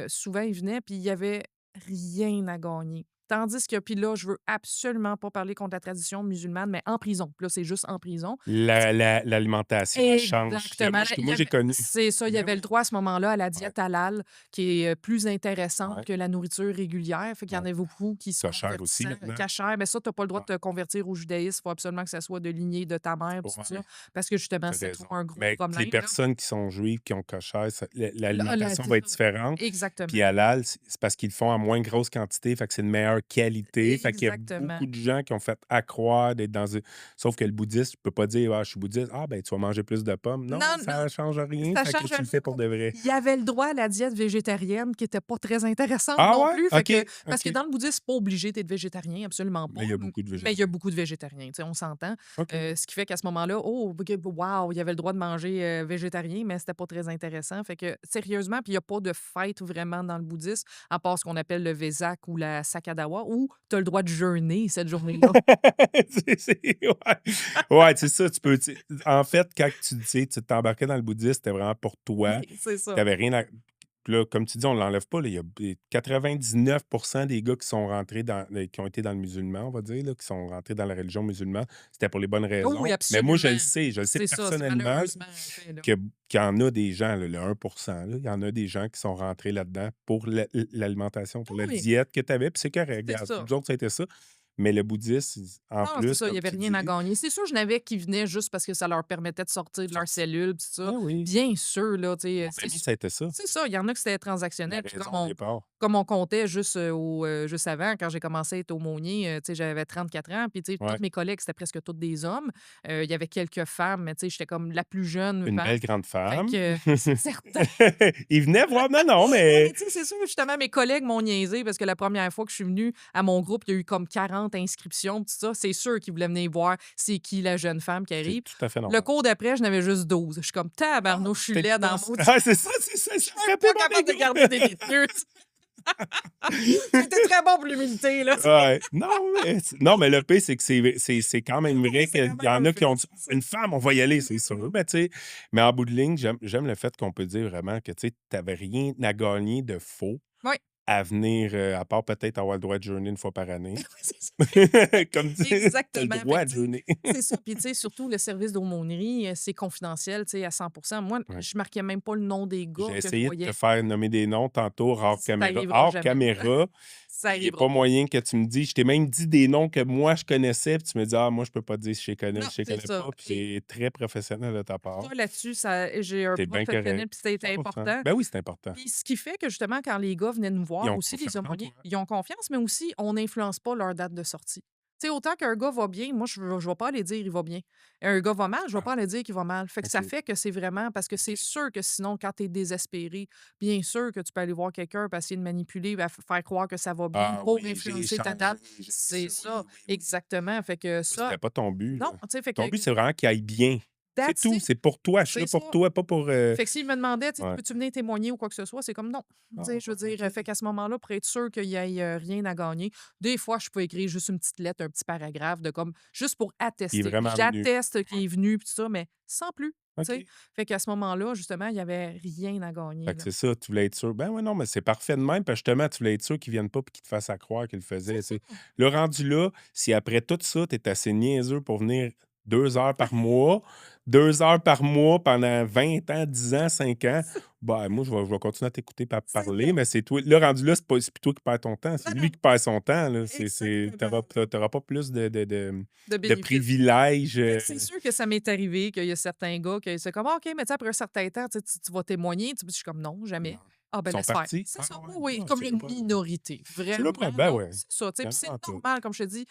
Speaker 1: souvent, ils venaient puis il y avait rien à gagner. Tandis que, puis là, je veux absolument pas parler contre la tradition musulmane, mais en prison. Puis là, c'est juste en prison.
Speaker 2: L'alimentation, elle change.
Speaker 1: Exactement.
Speaker 2: Moi,
Speaker 1: Il y
Speaker 2: moi, j'ai
Speaker 1: avait
Speaker 2: connu.
Speaker 1: c'est ça, il y
Speaker 2: Ben
Speaker 1: avait le
Speaker 2: oui.
Speaker 1: droit à ce moment-là à la
Speaker 2: Ouais,
Speaker 1: diète halal qui est, plus intéressante
Speaker 2: ouais,
Speaker 1: que la nourriture régulière. Fait qu'il y en
Speaker 2: ouais.
Speaker 1: a beaucoup qui se
Speaker 2: Cochère aussi
Speaker 1: convertissaient
Speaker 2: maintenant.
Speaker 1: cachère, mais ça, tu as pas le droit
Speaker 2: Ouais,
Speaker 1: de te convertir au judaïsme. Il faut absolument que ça soit de lignée de ta mère puis tout ça,
Speaker 2: ouais,
Speaker 1: parce que justement,
Speaker 2: t'as
Speaker 1: c'est
Speaker 2: raison.
Speaker 1: trop un gros
Speaker 2: Mais les
Speaker 1: problème, là.
Speaker 2: personnes qui sont juives, qui ont cochère,
Speaker 1: Là, là,
Speaker 2: l'alimentation
Speaker 1: c'est
Speaker 2: va
Speaker 1: ça.
Speaker 2: être différente.
Speaker 1: Exactement.
Speaker 2: Puis halal, c'est parce qu'ils le font en moins grosse quantité, fait que c'est de meilleure qualité. Fait qu'il y a
Speaker 1: Exactement.
Speaker 2: beaucoup de gens qui ont fait accroire d'être dans une... Sauf que le bouddhiste, tu peux pas dire, ah, je suis bouddhiste, ah, ben, tu vas manger plus de pommes. Non,
Speaker 1: Non, non,
Speaker 2: ça change rien,
Speaker 1: ça
Speaker 2: fait que
Speaker 1: change
Speaker 2: tu le
Speaker 1: rien.
Speaker 2: fais pour de vrai.
Speaker 1: Il y avait le droit à la diète végétarienne qui était pas très intéressante
Speaker 2: Ah
Speaker 1: non
Speaker 2: ouais?
Speaker 1: plus. Fait que,
Speaker 2: OK,
Speaker 1: parce que
Speaker 2: OK.
Speaker 1: dans le bouddhisme, c'est pas obligé d'être végétarien, absolument pas.
Speaker 2: Mais il y a beaucoup de
Speaker 1: Mais il y a
Speaker 2: végétariens.
Speaker 1: beaucoup de végétariens, tu sais, on s'entend.
Speaker 2: OK.
Speaker 1: Ce qui fait qu'à ce moment-là, oh, wow, il y avait le droit de manger végétarien, mais c'était pas très intéressant. Fait que, sérieusement, puis il n'y a pas de fête vraiment dans le bouddhisme, à part ce qu'on appelle le Vesak ou la Sakadawa, où tu as le droit de jeûner cette journée-là.
Speaker 2: Ouais, ouais, c'est ça. En fait, quand tu t'embarquais dans le bouddhisme, c'était vraiment pour toi.
Speaker 1: C'est
Speaker 2: Tu
Speaker 1: ça.
Speaker 2: n'avais rien à. Puis là, comme tu dis, on ne l'enlève pas. Là. Il y a 99 des gars qui sont rentrés qui ont été dans le musulman, on va dire, là, qui sont rentrés dans la religion musulmane. C'était pour les bonnes
Speaker 1: Oh oui,
Speaker 2: raisons. Mais moi,
Speaker 1: absolument.
Speaker 2: je le sais
Speaker 1: C'est ça, c'est
Speaker 2: personnellement
Speaker 1: malheureusement un fait, là.
Speaker 2: qu'il y en a des gens, là, le 1 là, il y en a des gens qui sont rentrés là-dedans pour l'alimentation, pour la
Speaker 1: Oui,
Speaker 2: diète que tu avais. Puis c'est correct,
Speaker 1: c'est
Speaker 2: regarde.
Speaker 1: ça.
Speaker 2: Nous autres, ça a été ça. Mais le bouddhisme, en
Speaker 1: Non, c'est
Speaker 2: plus,
Speaker 1: ça, il y
Speaker 2: comme
Speaker 1: avait
Speaker 2: tu
Speaker 1: rien à
Speaker 2: dis,
Speaker 1: gagner. C'est sûr, je n'avais qui venaient juste parce que ça leur permettait de sortir de leurs
Speaker 2: sorti.
Speaker 1: cellules pis tout ça.
Speaker 2: Ah oui.
Speaker 1: Bien sûr, là, tu sais,
Speaker 2: Mon ami, ça a été ça.
Speaker 1: c'est ça, il y en a que c'était
Speaker 2: La
Speaker 1: transactionnel. Puis
Speaker 2: raison au départ.
Speaker 1: comme on comptait juste avant, quand j'ai commencé à être aumônier, tu sais, j'avais 34 ans, puis tu sais, tous
Speaker 2: Ouais.
Speaker 1: mes collègues, c'était presque tous des hommes. Il y avait quelques femmes, mais tu sais, j'étais comme la plus jeune
Speaker 2: Une
Speaker 1: femme.
Speaker 2: belle grande
Speaker 1: Fait
Speaker 2: femme.
Speaker 1: que c'est certain.
Speaker 2: Il venait voir, non,
Speaker 1: Ouais,
Speaker 2: mais
Speaker 1: mais tu sais, c'est sûr, justement, mes collègues m'ont niaisé parce que la première fois que je suis venue à mon groupe, il y a eu comme 40 inscriptions, pis tout ça. C'est sûr qu'ils voulaient venir voir c'est qui la jeune femme qui
Speaker 2: c'est
Speaker 1: arrive.
Speaker 2: tout à fait
Speaker 1: Le
Speaker 2: normal.
Speaker 1: cours d'après, je n'avais juste 12. Je suis comme,
Speaker 2: Ah,
Speaker 1: tabarnouche, je suis
Speaker 2: t'es
Speaker 1: laide
Speaker 2: pas
Speaker 1: en
Speaker 2: ça.
Speaker 1: maudit.
Speaker 2: Ah, c'est ça, ça
Speaker 1: Je suis même
Speaker 2: frappait
Speaker 1: pas
Speaker 2: mon
Speaker 1: capable de
Speaker 2: ego.
Speaker 1: garder des détenus. J'étais très bon pour l'humilité, là.
Speaker 2: Ouais. Non, mais le pire, c'est que c'est quand même vrai
Speaker 1: C'est
Speaker 2: qu'il
Speaker 1: quand
Speaker 2: y en
Speaker 1: même un
Speaker 2: a qui ont
Speaker 1: fait.
Speaker 2: dit une femme, on va y aller, c'est sûr. Mais, tu sais, mais en bout de ligne, j'aime le fait qu'on peut dire vraiment que tu n'avais rien à gagner de faux
Speaker 1: Oui.
Speaker 2: à venir, à part peut-être avoir le droit de jeûner une fois par année.
Speaker 1: Oui, c'est ça.
Speaker 2: Comme tu as le
Speaker 1: Exactement.
Speaker 2: droit
Speaker 1: Fait
Speaker 2: de
Speaker 1: que, tu sais,
Speaker 2: jeûner.
Speaker 1: c'est ça. Puis, tu sais, surtout le service d'aumônerie, c'est confidentiel, tu sais, à 100. Moi,
Speaker 2: Ouais.
Speaker 1: je marquais même pas le nom des gars
Speaker 2: J'ai
Speaker 1: que je
Speaker 2: essayé de te
Speaker 1: voyais.
Speaker 2: faire nommer des noms tantôt, hors
Speaker 1: Ça
Speaker 2: caméra.
Speaker 1: arrivera
Speaker 2: Hors
Speaker 1: jamais.
Speaker 2: caméra,
Speaker 1: Ça
Speaker 2: il n'y a
Speaker 1: arrivera
Speaker 2: pas
Speaker 1: pas.
Speaker 2: moyen que tu me dises. Je t'ai même dit des noms que moi, je connaissais, puis tu me dis, ah, moi, je peux pas te dire si je les connais,
Speaker 1: Non,
Speaker 2: si je les
Speaker 1: c'est
Speaker 2: connais
Speaker 1: ça.
Speaker 2: pas. Puis c'est très professionnel de ta part.
Speaker 1: Ça, là-dessus, j'ai un
Speaker 2: C'est bien
Speaker 1: professionnel,
Speaker 2: correct.
Speaker 1: puis c'était
Speaker 2: 100%.
Speaker 1: important.
Speaker 2: Ben oui, c'est important.
Speaker 1: Puis ce qui fait que, justement, quand les gars venaient nous
Speaker 2: Ils
Speaker 1: voir,
Speaker 2: ont
Speaker 1: aussi les
Speaker 2: confiance en
Speaker 1: aumôniers,
Speaker 2: toi.
Speaker 1: ils ont confiance, mais aussi, on n'influence pas leur date de sortie. Tu sais, autant qu'un gars va bien, moi, je vais pas aller dire il va bien. Un gars va mal, je vais
Speaker 2: Ah,
Speaker 1: pas aller dire qu'il va mal. Fait que ça
Speaker 2: OK.
Speaker 1: fait que c'est vraiment parce que c'est
Speaker 2: OK.
Speaker 1: sûr que sinon, quand tu es désespéré, bien sûr que tu peux aller voir quelqu'un pour essayer de manipuler, faire croire que ça va bien
Speaker 2: Ah
Speaker 1: pour
Speaker 2: oui, j'ai
Speaker 1: influencer ta
Speaker 2: changé,
Speaker 1: date.
Speaker 2: j'ai fait
Speaker 1: C'est
Speaker 2: ça.
Speaker 1: ça,
Speaker 2: Oui.
Speaker 1: exactement. Fait que
Speaker 2: Ça,
Speaker 1: ça,
Speaker 2: c'était pas ton but,
Speaker 1: non,
Speaker 2: là.
Speaker 1: tu sais, fait
Speaker 2: Ton
Speaker 1: que
Speaker 2: but, c'est vraiment qu'il aille bien. C'est
Speaker 1: that's
Speaker 2: tout.
Speaker 1: it.
Speaker 2: C'est pour toi. Je suis
Speaker 1: C'est
Speaker 2: là
Speaker 1: ça.
Speaker 2: pour toi, pas pour.
Speaker 1: Fait que s'il me demandait, tu sais,
Speaker 2: Ouais.
Speaker 1: peux-tu venir témoigner ou quoi que ce soit, c'est comme non. Tu
Speaker 2: Ah,
Speaker 1: sais, je veux dire,
Speaker 2: OK.
Speaker 1: fait qu'à ce moment-là, pour être sûr qu'il y ait rien à gagner, des fois, je peux écrire juste une petite lettre, un petit paragraphe de comme, juste pour
Speaker 2: Il est
Speaker 1: attester.
Speaker 2: vraiment venu.
Speaker 1: J'atteste qu'il est venu, puis tout ça, mais sans plus. Tu sais.
Speaker 2: OK.
Speaker 1: Fait qu'à ce moment-là, justement, il n'y avait rien à gagner.
Speaker 2: Fait que
Speaker 1: Là.
Speaker 2: c'est ça, tu voulais être sûr. Ben oui, non, mais c'est parfait de même, parce que justement, tu voulais être sûr qu'ils viennent pas et qu'ils te fassent à croire qu'ils le faisaient.
Speaker 1: C'est
Speaker 2: Tu
Speaker 1: ça.
Speaker 2: sais. Le rendu là, si après tout ça, tu es assez niaiseux pour venir 2 heures par mois, 2 heures par mois pendant 20 ans, 10 ans, 5 ans, ben moi, je vais continuer à t'écouter et
Speaker 1: C'est
Speaker 2: parler,
Speaker 1: ça.
Speaker 2: mais c'est toi. Le rendu là, c'est plus toi qui perds ton temps, c'est
Speaker 1: Non,
Speaker 2: lui
Speaker 1: non,
Speaker 2: qui perd son temps. Tu
Speaker 1: exactement.
Speaker 2: n'auras pas plus
Speaker 1: De
Speaker 2: de
Speaker 1: bénéfice.
Speaker 2: privilèges.
Speaker 1: Fait que c'est sûr que ça m'est arrivé qu'il y a certains gars qui c'est comme ah, OK, mais tu sais, après un certain temps, tu vas témoigner. Je suis comme non, jamais.
Speaker 2: Non.
Speaker 1: Ah, ben
Speaker 2: Ils sont
Speaker 1: laisse faire.
Speaker 2: partis.
Speaker 1: C'est
Speaker 2: Ah
Speaker 1: ça,
Speaker 2: ouais,
Speaker 1: oui, oui,
Speaker 2: non,
Speaker 1: comme
Speaker 2: tu
Speaker 1: une
Speaker 2: pas.
Speaker 1: minorité.
Speaker 2: Tu
Speaker 1: Vraiment,
Speaker 2: le prends, ben
Speaker 1: là,
Speaker 2: ouais.
Speaker 1: c'est ça. Tu sais, puis c'est
Speaker 2: Vraiment, tout.
Speaker 1: normal, comme je te dis.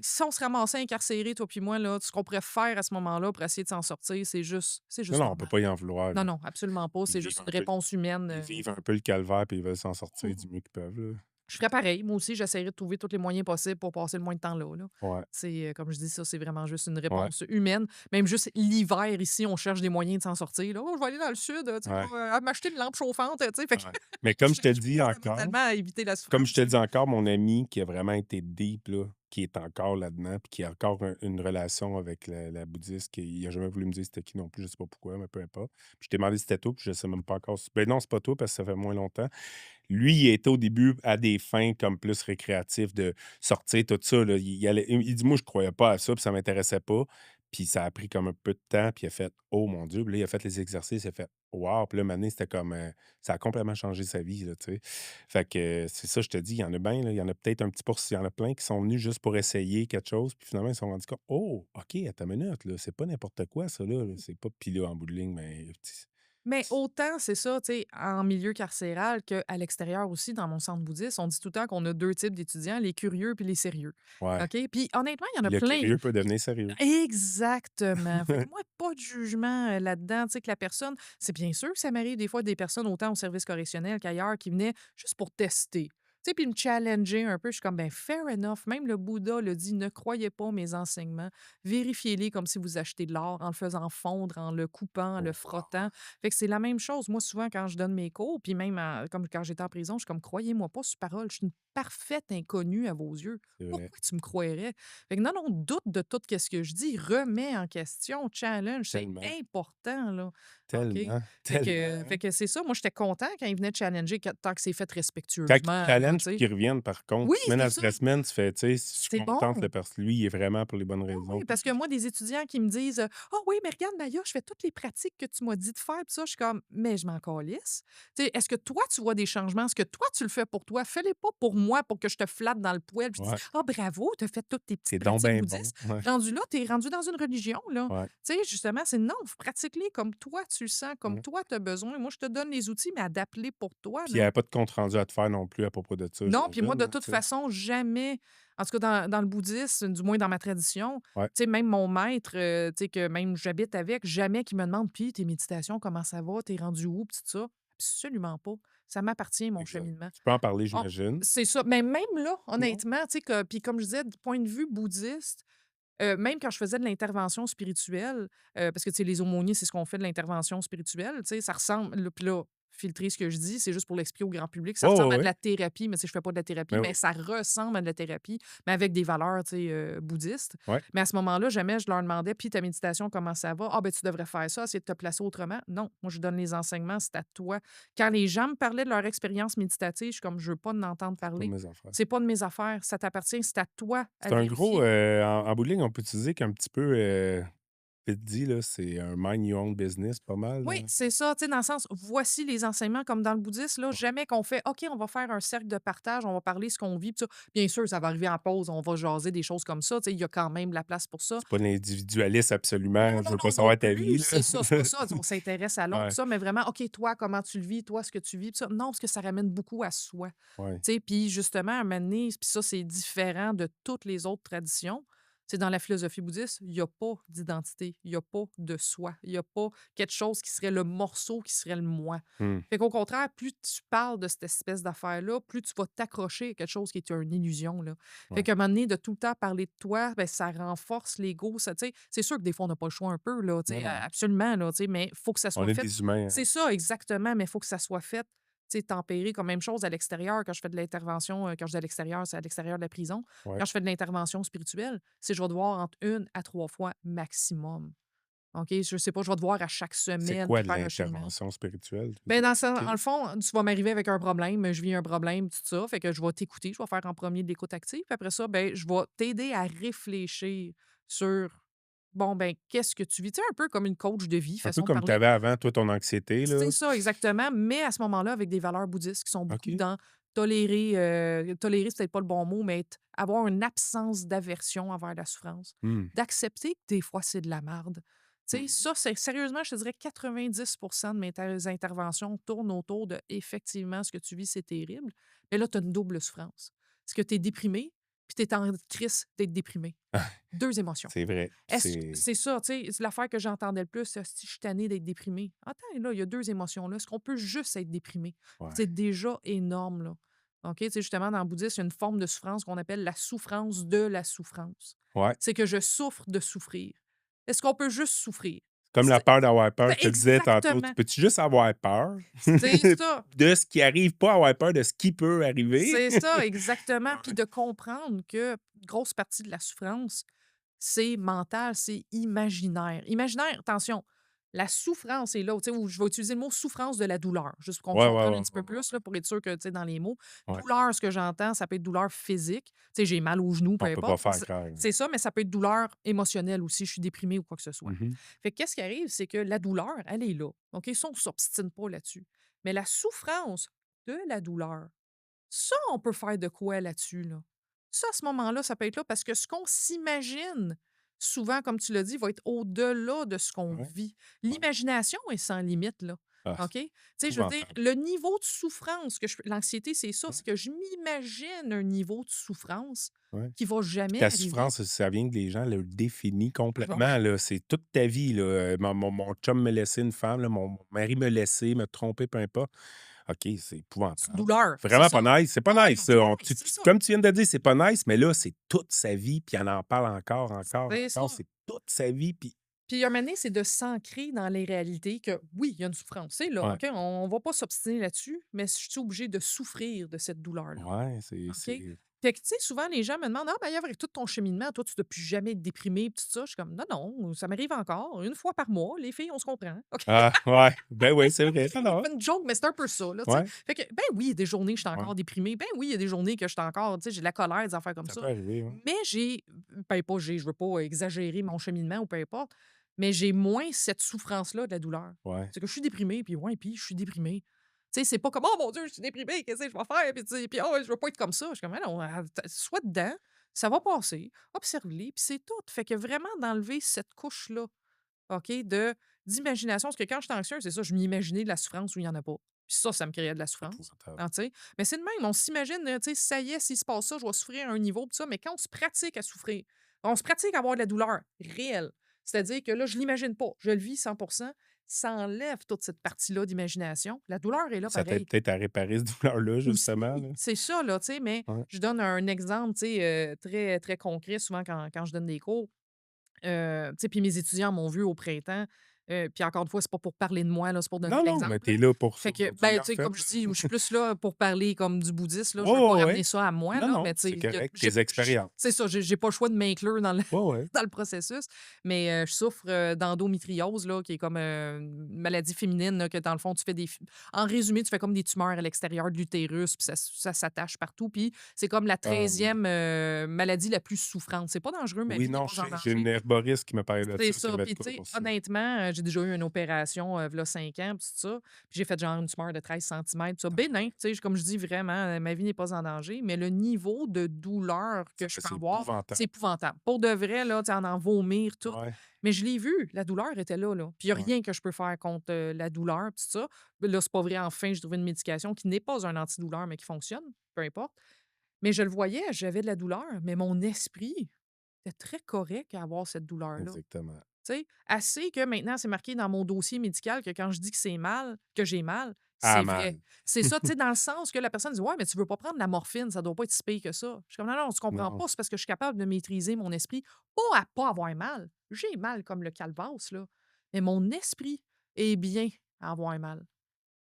Speaker 1: Si on se ramassait incarcérés, toi puis moi, là, ce qu'on pourrait faire à ce moment-là pour essayer de s'en sortir, c'est juste
Speaker 2: Non, on peut
Speaker 1: normal.
Speaker 2: pas y en vouloir.
Speaker 1: Non,
Speaker 2: Là.
Speaker 1: non, absolument pas.
Speaker 2: Ils
Speaker 1: C'est
Speaker 2: vivent
Speaker 1: juste
Speaker 2: un
Speaker 1: une
Speaker 2: peu,
Speaker 1: réponse humaine.
Speaker 2: ils vivent un peu le calvaire puis ils veulent s'en sortir du mieux qu'ils peuvent. Là.
Speaker 1: Je ferais pareil. Moi aussi, j'essaierais de trouver tous les moyens possibles pour passer le moins de temps là.
Speaker 2: Ouais,
Speaker 1: C'est, comme je dis, ça, c'est vraiment juste une
Speaker 2: ouais,
Speaker 1: réponse humaine. Même juste l'hiver, ici, on cherche des moyens de s'en sortir. Là. Oh, je vais aller dans le sud, tu sais,
Speaker 2: ouais,
Speaker 1: pour, m'acheter une lampe chauffante. Tu sais, fait que
Speaker 2: ouais. Mais comme je te
Speaker 1: je
Speaker 2: dis
Speaker 1: pense
Speaker 2: encore,
Speaker 1: fondamentalement à éviter la
Speaker 2: comme je
Speaker 1: souffrance.
Speaker 2: te dis encore, mon ami qui a vraiment été deep, là, qui est encore là-dedans, puis qui a encore une relation avec la bouddhiste, qui n'a jamais voulu me dire c'était qui non plus, je sais pas pourquoi, mais peu importe. Puis je t'ai demandé si c'était toi, puis je sais même pas encore. Ben non, c'est pas toi parce que ça fait moins longtemps. Lui, il était au début à des fins comme plus récréatives de sortir, tout ça. Là. Il dit, moi, je croyais pas à ça, puis ça m'intéressait pas. Puis ça a pris comme un peu de temps, puis il a fait, oh mon Dieu, puis là, il a fait les exercices, il a fait, wow, puis là, maintenant, c'était comme, ça a complètement changé sa vie, là, tu sais. Fait que c'est ça, je te dis, il y en a bien, là, il y en a peut-être un petit pourcent, il y en a plein qui sont venus juste pour essayer quelque chose, puis finalement, ils se sont rendus compte, oh, OK, attends une minute, là, c'est pas n'importe quoi, ça, là, c'est pas, puis là, en bout de ligne, mais,
Speaker 1: Mais autant, c'est ça, tu sais, en milieu carcéral qu'à l'extérieur aussi, dans mon centre bouddhiste, on dit tout le temps qu'on a 2 types d'étudiants, les curieux puis les sérieux.
Speaker 2: ouais,
Speaker 1: OK? Puis honnêtement, il y en a
Speaker 2: le
Speaker 1: plein.
Speaker 2: curieux peut devenir sérieux.
Speaker 1: Exactement. Fait que moi, pas de jugement, là-dedans. Tu sais, que la personne c'est bien sûr que ça m'arrive des fois des personnes, autant au service correctionnel qu'ailleurs, qui venaient juste pour tester. Tu sais, puis me challenger un peu. Je suis comme, ben fair enough. Même le Bouddha le dit, ne croyez pas mes enseignements. Vérifiez-les comme si vous achetez de l'or en le faisant fondre, en le coupant, en le
Speaker 2: Oh, wow,
Speaker 1: frottant. Fait que c'est la même chose. Moi, souvent, quand je donne mes cours, puis même comme quand j'étais en prison, je suis comme, croyez-moi pas sur parole. Je suis une parfaite inconnue à vos yeux.
Speaker 2: c'est vrai,
Speaker 1: Pourquoi tu me croirais? Fait que non, non, doute de tout ce que je dis, remets en question, challenge, c'est
Speaker 2: tellement,
Speaker 1: important, là. OK?
Speaker 2: tellement,
Speaker 1: Fait
Speaker 2: tellement,
Speaker 1: que,
Speaker 2: hein.
Speaker 1: fait que c'est ça. Moi, j'étais content quand ils venaient challenger, tant que c'est fait
Speaker 2: Quand ils te
Speaker 1: respectueusement, là,
Speaker 2: challengent
Speaker 1: tu
Speaker 2: puis
Speaker 1: sais.
Speaker 2: qu'ils reviennent, par contre,
Speaker 1: Oui,
Speaker 2: semaine
Speaker 1: c'est ça.
Speaker 2: après semaine, tu fais, tu sais, je suis
Speaker 1: C'est bon.
Speaker 2: contente, là, parce que lui, il est vraiment pour les bonnes
Speaker 1: Oui,
Speaker 2: raisons.
Speaker 1: parce que moi, des étudiants qui me disent «Ah oui, mais regarde, Maya, je fais toutes les pratiques que tu m'as dit de faire», puis ça, je suis comme «Mais je m'en calisse». Tu sais, est-ce que toi, tu vois des changements? Est-ce que toi, tu le fais pour toi? Fais-les pas pour moi, pour que je te flatte dans le poêle, puis je dise
Speaker 2: Ouais,
Speaker 1: «Ah, bravo, tu as fait toutes tes
Speaker 2: c'est
Speaker 1: petites
Speaker 2: donc
Speaker 1: pratiques
Speaker 2: bien bon.
Speaker 1: bouddhistes».
Speaker 2: Ouais,
Speaker 1: Rendu là, tu es rendu dans une religion, là.
Speaker 2: ouais,
Speaker 1: Tu sais, justement, c'est non, pratique-les comme toi, tu le sens, comme
Speaker 2: ouais.
Speaker 1: toi, tu as besoin. Moi, je te donne les outils, mais adapte-les pour toi,
Speaker 2: Puis il y
Speaker 1: là.
Speaker 2: avait pas de compte rendu à te faire non plus à propos de ça,
Speaker 1: Non, puis moi,
Speaker 2: j'imagine,
Speaker 1: de
Speaker 2: là,
Speaker 1: toute
Speaker 2: tu sais?
Speaker 1: façon, jamais, en tout cas dans le bouddhisme, du moins dans ma tradition,
Speaker 2: Ouais,
Speaker 1: tu sais, même mon maître, tu sais, que même j'habite avec, jamais qu'il me demande: «Puis tes méditations, comment ça va? T'es rendu où?» puis tout ça. Absolument pas. Ça m'appartient, mon
Speaker 2: exact.
Speaker 1: cheminement.
Speaker 2: Tu peux en parler,
Speaker 1: On
Speaker 2: j'imagine?
Speaker 1: C'est ça. Mais même là,
Speaker 2: Non?
Speaker 1: honnêtement, tu sais, puis comme je disais, du point de vue bouddhiste, même quand je faisais de l'intervention spirituelle, parce que, tu sais, les aumôniers, c'est ce qu'on fait de l'intervention spirituelle, tu sais, ça ressemble là puis là, filtrer ce que je dis, c'est juste pour l'expliquer au grand public. Ça
Speaker 2: Ouais, ouais,
Speaker 1: ressemble à de
Speaker 2: ouais.
Speaker 1: la thérapie, mais tu sais, je fais pas de la thérapie,
Speaker 2: Ben
Speaker 1: mais
Speaker 2: oui.
Speaker 1: ça ressemble à de la thérapie, mais avec des valeurs, tu sais, bouddhistes.
Speaker 2: Ouais.
Speaker 1: Mais à ce moment-là, jamais je leur demandais: «Puis ta méditation, comment ça va? Ah, ben tu devrais faire ça, essayer de te placer autrement». Non, moi, je donne les enseignements, c'est à toi. Quand les gens me parlaient de leur expérience méditative, je suis comme: «Je veux pas en entendre
Speaker 2: C'est pas de
Speaker 1: parler.
Speaker 2: mes affaires.
Speaker 1: C'est pas de mes affaires, ça t'appartient, c'est à toi à
Speaker 2: C'est un gros,
Speaker 1: vérifier».
Speaker 2: en bout de ligne, on peut utiliser qu'un petit peu, vite dit, là, c'est un mind your own business pas mal,
Speaker 1: Oui,
Speaker 2: là.
Speaker 1: c'est ça, tu sais, dans le sens, voici les enseignements comme dans le bouddhisme, là,
Speaker 2: Ouais.
Speaker 1: jamais qu'on fait, OK, on va faire un cercle de partage, on va parler ce qu'on vit, puis ça. Bien sûr, ça va arriver en pause, on va jaser des choses comme ça, tu sais, il y a quand même la place pour ça.
Speaker 2: C'est pas l'individualiste
Speaker 1: Non,
Speaker 2: absolument, je
Speaker 1: non,
Speaker 2: veux pas
Speaker 1: non, non
Speaker 2: savoir ta vie,
Speaker 1: plus,
Speaker 2: là.
Speaker 1: c'est pas ça, on s'intéresse à l'autre,
Speaker 2: Ouais,
Speaker 1: puis ça, mais vraiment, OK, toi, comment tu le vis, toi, ce que tu vis, puis ça. Non, parce que ça ramène beaucoup à soi,
Speaker 2: ouais,
Speaker 1: tu sais, puis justement, à un moment donné, puis ça, c'est différent de toutes les autres traditions. C'est dans la philosophie bouddhiste, il y a pas d'identité, il y a pas de soi, il y a pas quelque chose qui serait le morceau, qui serait le moi.
Speaker 2: mmh,
Speaker 1: Fait qu'au contraire, plus tu parles de cette espèce d'affaire-là, plus tu vas t'accrocher à quelque chose qui est une illusion, là. Fait
Speaker 2: ouais.
Speaker 1: qu'à un moment donné, de tout le temps parler de toi, ben, ça renforce l'ego, ça, tu sais. C'est sûr que des fois, on n'a pas le choix un peu, là, tu
Speaker 2: Non,
Speaker 1: sais,
Speaker 2: non,
Speaker 1: absolument, là, tu sais, mais il faut que ça
Speaker 2: on
Speaker 1: soit
Speaker 2: est
Speaker 1: fait.
Speaker 2: des humains, hein.
Speaker 1: C'est ça, exactement, mais il faut que ça soit fait, tu sais, tempéré, comme même chose à l'extérieur, quand je fais de l'intervention, quand je dis à l'extérieur, c'est à l'extérieur de la prison.
Speaker 2: Ouais.
Speaker 1: Quand je fais de l'intervention spirituelle, c'est je vais devoir entre 1 à 3 fois maximum. OK? Je sais pas, je vais devoir à chaque
Speaker 2: C'est
Speaker 1: semaine,
Speaker 2: quoi
Speaker 1: puis
Speaker 2: de
Speaker 1: faire un cheminement.
Speaker 2: l'intervention spirituelle?
Speaker 1: Ben, dans le
Speaker 2: OK.
Speaker 1: en le fond, tu vas m'arriver avec un problème, je vis un problème, tout ça, fait que je vais t'écouter, je vais faire en premier de l'écoute active, puis après ça, ben, je vais t'aider à réfléchir sur, bon, ben, qu'est-ce que tu vis? Tu sais, un peu comme une coach de vie,
Speaker 2: Un peu
Speaker 1: façon de
Speaker 2: comme tu
Speaker 1: parler.
Speaker 2: avais avant, toi, ton anxiété, là.
Speaker 1: C'est ça, exactement, mais à ce moment-là, avec des valeurs bouddhistes qui sont beaucoup
Speaker 2: OK.
Speaker 1: dans tolérer, c'est peut-être pas le bon mot, mais avoir une absence d'aversion envers la souffrance.
Speaker 2: Mmh.
Speaker 1: D'accepter que des fois, c'est de la merde. Tu sais,
Speaker 2: Mmh.
Speaker 1: ça, c'est sérieusement, je te dirais 90 de mes interventions tournent autour de effectivement ce que tu vis, c'est terrible. Mais là, tu as une double souffrance. Est-ce que tu es déprimé, puis tu es en crise d'être déprimé. Deux émotions.
Speaker 2: C'est vrai.
Speaker 1: Est-ce
Speaker 2: C'est
Speaker 1: c'est ça, tu sais, c'est l'affaire que j'entendais le plus, si je suis tannée d'être déprimée. Attends, là, il y a 2 émotions là. Est-ce qu'on peut juste être déprimé?
Speaker 2: ouais.
Speaker 1: C'est déjà énorme, là. OK? Tu sais, justement, dans le bouddhisme, il y a une forme de souffrance qu'on appelle la souffrance de la souffrance.
Speaker 2: Ouais.
Speaker 1: C'est que je souffre de souffrir. Est-ce qu'on peut juste souffrir?
Speaker 2: Comme la
Speaker 1: C'est
Speaker 2: peur d'avoir peur.
Speaker 1: ben,
Speaker 2: Je te disais tantôt, tu
Speaker 1: exactement.
Speaker 2: peux-tu juste avoir peur
Speaker 1: C'est ça.
Speaker 2: de ce qui arrive, pas avoir peur de ce qui peut arriver?
Speaker 1: C'est ça, exactement. Puis
Speaker 2: Ouais.
Speaker 1: de comprendre que grosse partie de la souffrance, c'est mental, c'est imaginaire. Imaginaire, attention, la souffrance est là, tu sais, où je vais utiliser le mot souffrance de la douleur, juste pour qu'on
Speaker 2: Ouais, ouais,
Speaker 1: comprenne
Speaker 2: ouais,
Speaker 1: un petit
Speaker 2: ouais,
Speaker 1: peu plus,
Speaker 2: ouais.
Speaker 1: là, pour être sûr que, tu sais, dans les mots.
Speaker 2: Ouais.
Speaker 1: Douleur, ce que j'entends, ça peut être douleur physique. Tu sais, j'ai mal au genou, peu
Speaker 2: On peut pas
Speaker 1: importe.
Speaker 2: faire clair.
Speaker 1: C'est ça, mais ça peut être douleur émotionnelle aussi. Je suis déprimée ou quoi que ce soit.
Speaker 2: Mhm.
Speaker 1: Fait que qu'est-ce qui arrive, c'est que la douleur, elle est là. OK? Ça, on ne s'obstine pas là-dessus. Mais la souffrance de la douleur, ça, on peut faire de quoi là-dessus, là? Ça, à ce moment-là, ça peut être là parce que ce qu'on s'imagine, souvent, comme tu l'as dit, va être au-delà de ce qu'on
Speaker 2: Ouais,
Speaker 1: vit.
Speaker 2: ouais.
Speaker 1: L'imagination est sans limite, là.
Speaker 2: Ah,
Speaker 1: OK?
Speaker 2: c'est
Speaker 1: Tu sais, je veux dire,
Speaker 2: épouvantable.
Speaker 1: le niveau de souffrance que l'anxiété, c'est ça,
Speaker 2: Ouais,
Speaker 1: c'est que je m'imagine un niveau de souffrance
Speaker 2: ouais.
Speaker 1: qui va
Speaker 2: Puis
Speaker 1: jamais
Speaker 2: ta
Speaker 1: arriver.
Speaker 2: souffrance, ça vient que les gens le définissent
Speaker 1: Bon,
Speaker 2: complètement, là. C'est toute ta vie, là. Mon chum me laissait une femme, là, mon mari me laissait, me tromper, peu importe. OK, c'est
Speaker 1: c'est une
Speaker 2: épouvantable.
Speaker 1: douleur, c'est
Speaker 2: Vraiment
Speaker 1: ça.
Speaker 2: pas nice. C'est
Speaker 1: Ah
Speaker 2: pas
Speaker 1: ouais,
Speaker 2: nice,
Speaker 1: non,
Speaker 2: ça.
Speaker 1: c'est pas nice, c'est ça.
Speaker 2: Comme tu viens de dire, c'est pas nice, mais là, c'est toute sa vie, puis elle en parle encore, encore,
Speaker 1: C'est
Speaker 2: encore.
Speaker 1: ça.
Speaker 2: C'est toute sa vie, puis
Speaker 1: Puis, un moment donné, c'est de s'ancrer dans les réalités que oui, il y a une souffrance. C'est là,
Speaker 2: ouais,
Speaker 1: OK? On va pas s'obstiner là-dessus, mais je suis obligée de souffrir de cette douleur-là.
Speaker 2: ouais, c'est
Speaker 1: OK?
Speaker 2: c'est
Speaker 1: Fait que, tu sais, souvent, les gens me demandent: «Ah, ben, avec tout ton cheminement, toi, tu dois plus jamais être déprimée, pis tout ça». Je suis comme: «Non, non, ça m'arrive encore, une fois par mois. Les filles, on se comprend». OK?
Speaker 2: ah, ouais, ben oui, c'est vrai. Non,
Speaker 1: Je
Speaker 2: non,
Speaker 1: fais une joke, mais c'est un peu ça, là, tu sais.
Speaker 2: ouais,
Speaker 1: Fait que, ben oui, il y a des journées que je suis
Speaker 2: ouais,
Speaker 1: encore déprimée. Ben oui, il y a des journées que je suis encore, tu sais, j'ai de la colère, des affaires comme
Speaker 2: ça
Speaker 1: ça.
Speaker 2: peut arriver, ouais.
Speaker 1: Mais je veux pas exagérer mon cheminement ou peu importe, mais j'ai moins cette souffrance-là de la douleur.
Speaker 2: Ouais,
Speaker 1: C'est que je suis déprimée, puis ouais, puis je suis déprimée. Tu sais, c'est pas comme: «Oh mon Dieu, je suis déprimée, qu'est-ce que je vais faire?» Puis tu sais, puis «Oh, je veux pas être comme ça». Je suis comme: «Mais non, sois dedans, ça va passer, observe-les, puis c'est tout». Fait que vraiment d'enlever cette couche-là, OK, d'imagination. Parce que quand j'étais anxieuse, c'est ça, je m'imaginais de la souffrance où il y en a pas. Puis ça me créait de la
Speaker 2: c'est
Speaker 1: souffrance.
Speaker 2: épouvantable.
Speaker 1: Ah, tu sais? Mais c'est de même, on s'imagine, tu sais, ça y est, s'il se passe ça, je vais souffrir à un niveau, pis ça, mais quand on se pratique à souffrir, on se pratique à avoir de la douleur réelle. C'est-à-dire que là, je l'imagine pas, je le vis 100%, ça enlève toute cette partie-là d'imagination. La douleur est là
Speaker 2: Ça t'aide
Speaker 1: pareil.
Speaker 2: peut-être à réparer cette douleur-là, justement,
Speaker 1: Aussi,
Speaker 2: là.
Speaker 1: c'est ça, là, tu sais, mais
Speaker 2: Ouais.
Speaker 1: je donne un exemple, tu sais, très, très concret, souvent quand je donne des cours. Tu sais, puis mes étudiants m'ont vu au printemps, puis encore une fois, c'est pas pour parler de moi, là, c'est pour donner
Speaker 2: Non, non, mais
Speaker 1: l'exemple,
Speaker 2: tu
Speaker 1: là.
Speaker 2: es là pour ça.
Speaker 1: Fait que,
Speaker 2: Tu
Speaker 1: ben,
Speaker 2: l'as
Speaker 1: tu sais,
Speaker 2: fait,
Speaker 1: comme je
Speaker 2: là.
Speaker 1: dis, je suis plus là pour parler comme du bouddhiste, là, je
Speaker 2: Ouais,
Speaker 1: veux pas
Speaker 2: ouais,
Speaker 1: ramener
Speaker 2: ouais.
Speaker 1: ça à moi,
Speaker 2: Non,
Speaker 1: là,
Speaker 2: non,
Speaker 1: mais tu sais,
Speaker 2: c'est
Speaker 1: il y a
Speaker 2: correct.
Speaker 1: j'ai
Speaker 2: Tes expériences.
Speaker 1: c'est ça, j'ai pas le choix de m'inclure dans le
Speaker 2: Ouais, ouais.
Speaker 1: dans le processus, mais je souffre, d'endométriose, là, qui est comme, une maladie féminine, là, que dans le fond, tu fais en résumé, tu fais comme des tumeurs à l'extérieur de l'utérus, puis ça s'attache partout, puis c'est comme la
Speaker 2: Ah oui.
Speaker 1: 13e, maladie la plus souffrante. C'est pas dangereux, ma
Speaker 2: Oui,
Speaker 1: vie n'est
Speaker 2: non,
Speaker 1: pas en
Speaker 2: j'ai une
Speaker 1: danger.
Speaker 2: herboriste qui me parlait de
Speaker 1: C'est
Speaker 2: ça, qui
Speaker 1: ça.
Speaker 2: avait de
Speaker 1: Puis, tu
Speaker 2: quoi
Speaker 1: sais,
Speaker 2: pour ça.
Speaker 1: honnêtement, j'ai déjà eu une opération, v'là 5 ans, puis tout ça. Puis j'ai fait genre une tumeur de 13 centimètres, ça.
Speaker 2: Ah
Speaker 1: Bénin,
Speaker 2: ouais.
Speaker 1: tu sais, comme je dis vraiment, ma vie n'est pas en danger, mais le niveau de douleur que je peux
Speaker 2: C'est
Speaker 1: avoir, c'est
Speaker 2: épouvantable.
Speaker 1: épouvantable. Pour de vrai, là, tu sais, en vomir, tout.
Speaker 2: Ouais,
Speaker 1: Mais je l'ai vu, la douleur était là, là. Puis il y a
Speaker 2: ouais.
Speaker 1: rien que je peux faire contre, la douleur, puis tout ça. Là, c'est pas vrai, enfin, j'ai trouvé une médication qui n'est pas un antidouleur, mais qui fonctionne, peu importe. Mais je le voyais, j'avais de la douleur, mais mon esprit était très correct à avoir cette douleur-là.
Speaker 2: Exactement.
Speaker 1: Tu sais, assez que maintenant, c'est marqué dans mon dossier médical que quand je dis que c'est mal, que j'ai mal,
Speaker 2: Ah
Speaker 1: c'est vrai.
Speaker 2: mal.
Speaker 1: C'est ça, tu sais, dans le sens que la personne dit: «Ouais, mais tu veux pas prendre la morphine, ça doit pas être si pire que ça». Je suis comme: «Non, non, tu comprends
Speaker 2: Non.
Speaker 1: pas, c'est parce que je suis capable de maîtriser mon esprit, pas à pas avoir mal. J'ai mal comme le calvasse, là, mais mon esprit est bien à avoir mal».